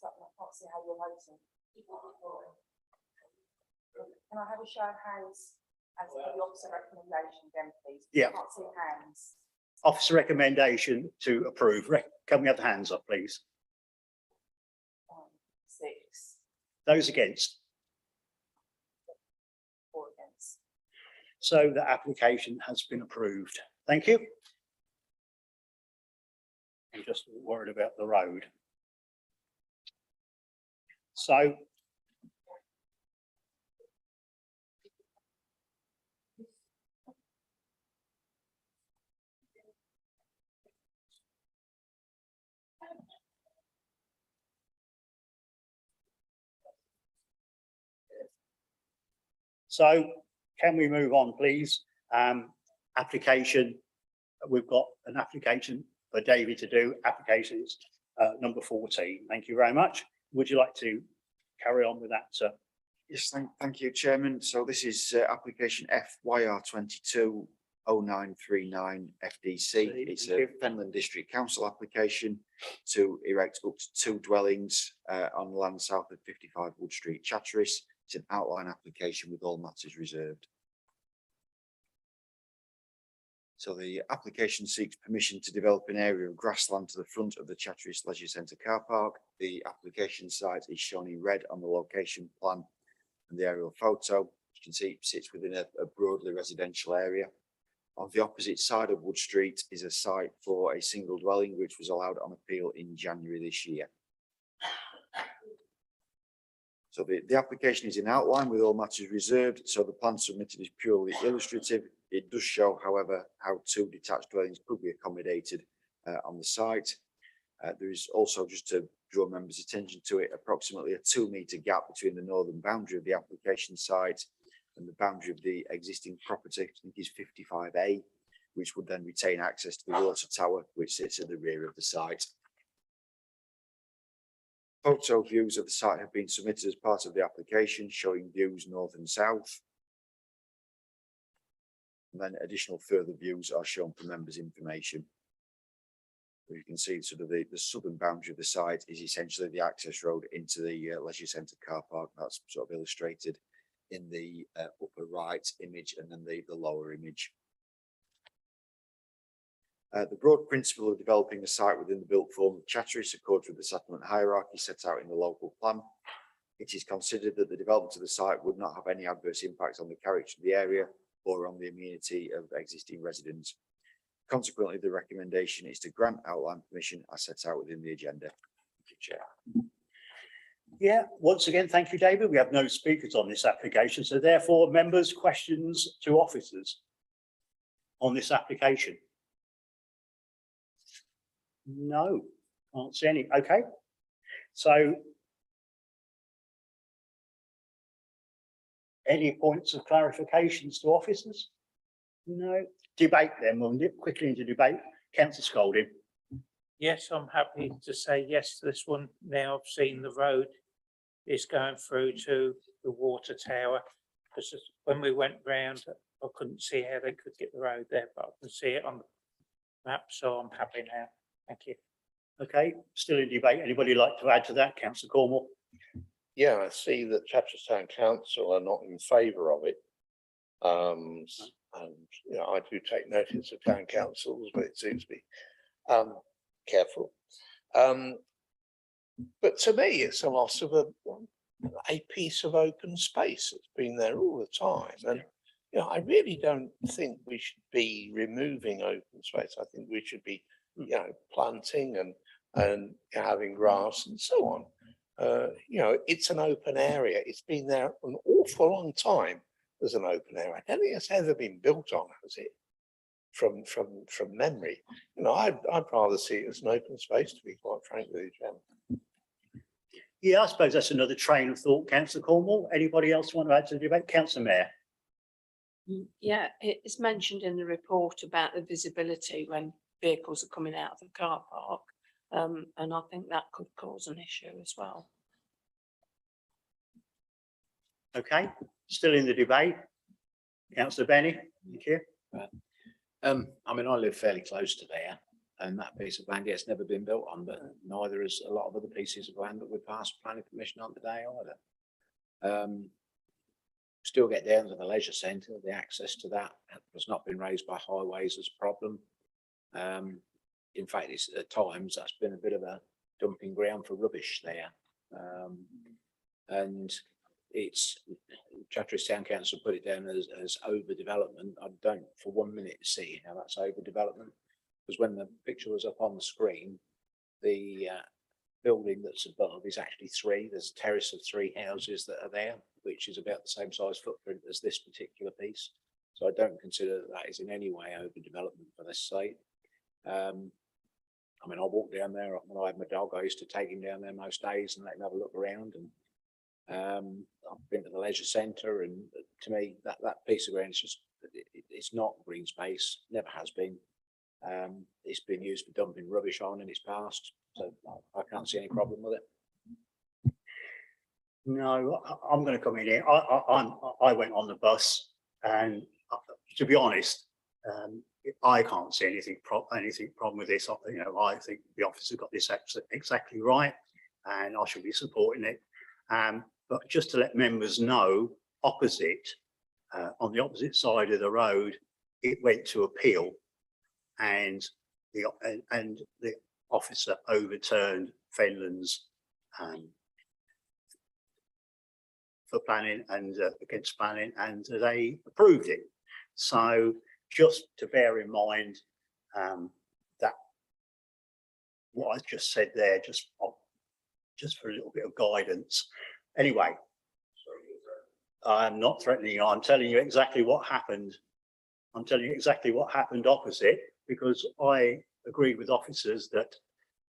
Speaker 2: I can't see how you're voting. Can I have a show of hands as per the officer recommendation then, please?
Speaker 1: Yeah.
Speaker 2: I can't see hands.
Speaker 1: Officer recommendation to approve. Can we have the hands up, please?
Speaker 2: 6.
Speaker 1: Those against?
Speaker 2: 4 against.
Speaker 1: So the application has been approved. Thank you. I'm just worried about the road. So can we move on, please? Application, we've got an application for David to do. Applications number 14. Thank you very much. Would you like to carry on with that, sir?
Speaker 20: Yes, thank you, Chairman. So this is application FYR 220939 FDC. It's a Fenland District Council application to erect up to 2 dwellings on land south of 55 Wood Street, Chatteris. It's an outline application with all matters reserved. So the application seeks permission to develop an area of grassland to the front of the Chatteris Leisure Centre car park. The application site is shown in red on the location plan and the aerial photo. You can see it sits within a broadly residential area. On the opposite side of Wood Street is a site for a single dwelling, which was allowed on appeal in January this year. So the application is in outline with all matters reserved. So the plan submitted is purely illustrative. It does show, however, how 2 detached dwellings could be accommodated on the site. There is also, just to draw members' attention to it, approximately a 2-metre gap between the northern boundary of the application site and the boundary of the existing property, I think is 55A, which would then retain access to the water tower, which sits at the rear of the site. Photo views of the site have been submitted as part of the application, showing views north and south. And then additional further views are shown for members' information. You can see sort of the southern boundary of the site is essentially the access road into the leisure centre car park. That's sort of illustrated in the upper right image and then the lower image. The broad principle of developing a site within the built form of Chatteris accords with the settlement hierarchy set out in the local plan. It is considered that the development of the site would not have any adverse impact on the character of the area or on the amenity of existing residents. Consequently, the recommendation is to grant outline permission as set out within the agenda. Thank you, Chair.
Speaker 1: Yeah, once again, thank you, David. We have no speakers on this application. So therefore, members, questions to officers on this application? No, can't see any. Okay. So any points of clarifications to officers? No. Debate then. We'll nip quickly into debate. Councillor Scolding.
Speaker 10: Yes, I'm happy to say yes to this one. Now I've seen the road is going through to the water tower. Because when we went round, I couldn't see how they could get the road there, but I can see it on the map, so I'm happy now. Thank you.
Speaker 1: Okay, still in debate. Anybody like to add to that? Councillor Cornwall?
Speaker 6: Yeah, I see that Chatter's Town Council are not in favour of it. And, you know, I do take notice of town councils, but it seems to be careful. But to me, it's a loss of a piece of open space that's been there all the time. And, you know, I really don't think we should be removing open space. I think we should be, you know, planting and having grass and so on. You know, it's an open area. It's been there an awful long time as an open area. I don't think it's ever been built on, has it? From memory. You know, I'd rather see it as an open space, to be quite frank with you, Chairman.
Speaker 1: Yeah, I suppose that's another train of thought. Councillor Cornwall, anybody else want to add to the debate? Councillor Mayor.
Speaker 19: Yeah, it's mentioned in the report about the visibility when vehicles are coming out of the car park. And I think that could cause an issue as well.
Speaker 1: Okay, still in the debate. Councillor Benny, thank you.
Speaker 11: I mean, I live fairly close to there, and that piece of land, it's never been built on, but neither is a lot of other pieces of land that we passed planning permission on today either. Still get down to the leisure centre. The access to that has not been raised by highways as a problem. In fact, it's at times that's been a bit of a dumping ground for rubbish there. And it's Chatteris Town Council put it down as overdevelopment. I don't for 1 minute see how that's overdevelopment, because when the picture was up on the screen, the building that's above is actually three. There's a terrace of 3 houses that are there, which is about the same size footprint as this particular piece. So I don't consider that is in any way overdevelopment for this site. I mean, I walk down there when I had my dog. I used to take him down there most days and let him have a look around. And I've been to the leisure centre, and to me, that piece of ground is just, it's not green space. Never has been. It's been used for dumping rubbish on in its past, so I can't see any problem with it.
Speaker 1: No, I'm going to come in here. I went on the bus, and to be honest, I can't see anything problem with this. You know, I think the officer got this exactly right, and I should be supporting it. But just to let members know, opposite, on the opposite side of the road, it went to appeal, and the officer overturned Fenland's for planning and against planning, and they approved it. So just to bear in mind that what I just said there, just for a little bit of guidance. Anyway, I'm not threatening you. I'm telling you exactly what happened. I'm telling you exactly what happened opposite, because I agreed with officers that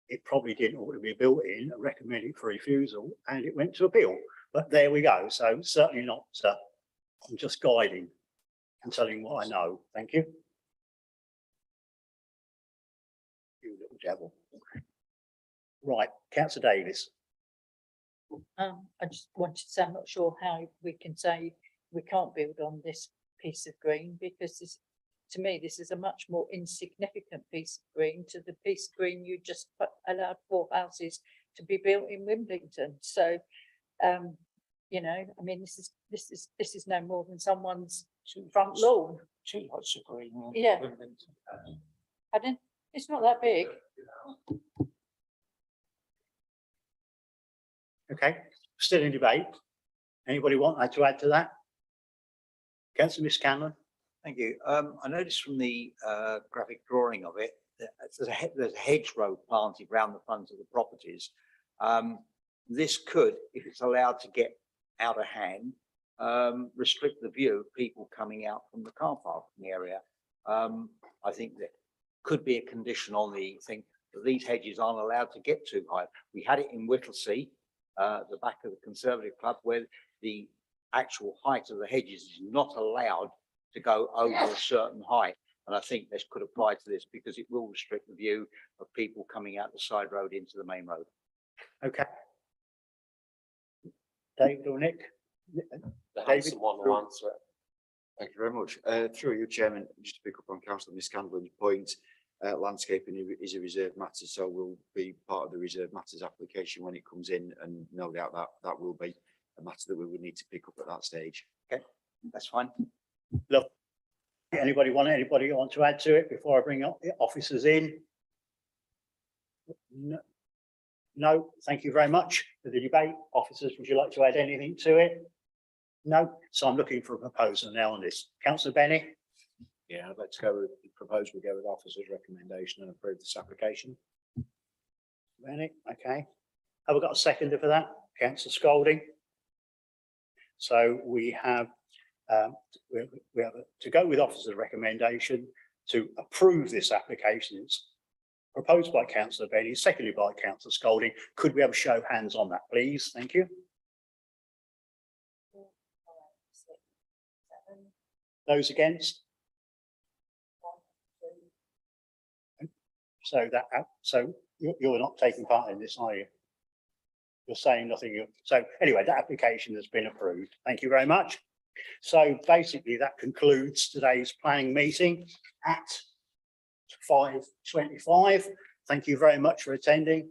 Speaker 1: it probably didn't ought to be built in, recommended for refusal, and it went to appeal. But there we go. So certainly not. I'm just guiding and telling what I know. Thank you. You little devil. Right, Councillor Davis.
Speaker 7: I just wanted to say, I'm not sure how we can say we can't build on this piece of green, because this, to me, this is a much more insignificant piece of green to the piece of green you just allowed 4 houses to be built in Wimbledon. So, you know, I mean, this is no more than someone's front lawn.
Speaker 10: 2 lots of green.
Speaker 7: Yeah. Pardon? It's not that big.
Speaker 1: Okay, still in debate. Anybody want to add to that? Councillor Miss Scanlon.
Speaker 4: Thank you. I noticed from the graphic drawing of it, that there's a hedgerow planted around the front of the properties. This could, if it's allowed to get out of hand, restrict the view of people coming out from the car parking area. I think that could be a condition on the thing that these hedges aren't allowed to get too high. We had it in Whittlesea, the back of the Conservative Club, where the actual height of the hedges is not allowed to go over a certain height. And I think this could apply to this, because it will restrict the view of people coming out the side road into the main road.
Speaker 1: Okay. David or Nick?
Speaker 20: David, one will answer it. Thank you very much. Through you, Chairman, just to pick up on Councillor Miss Candler's point, landscaping is a reserved matter, so will be part of the reserved matters application when it comes in, and no doubt that will be a matter that we would need to pick up at that stage.
Speaker 4: Okay, that's fine.
Speaker 1: Look, anybody want to add to it before I bring up the officers in? No. No, thank you very much for the debate. Officers, would you like to add anything to it? No, so I'm looking for a proposal now on this. Councillor Benny?
Speaker 11: Yeah, let's go with, propose we go with officer's recommendation and approve this application.
Speaker 1: Benny, okay. Have we got a seconder for that? Councillor Scolding? So we have to go with officer's recommendation to approve this application. It's proposed by Councillor Benny, seconded by Councillor Scolding. Could we have a show of hands on that, please? Thank you. Those against? So you're not taking part in this, are you? You're saying nothing. So anyway, that application has been approved. Thank you very much. So basically that concludes today's planning meeting at 5:25. Thank you very much for attending.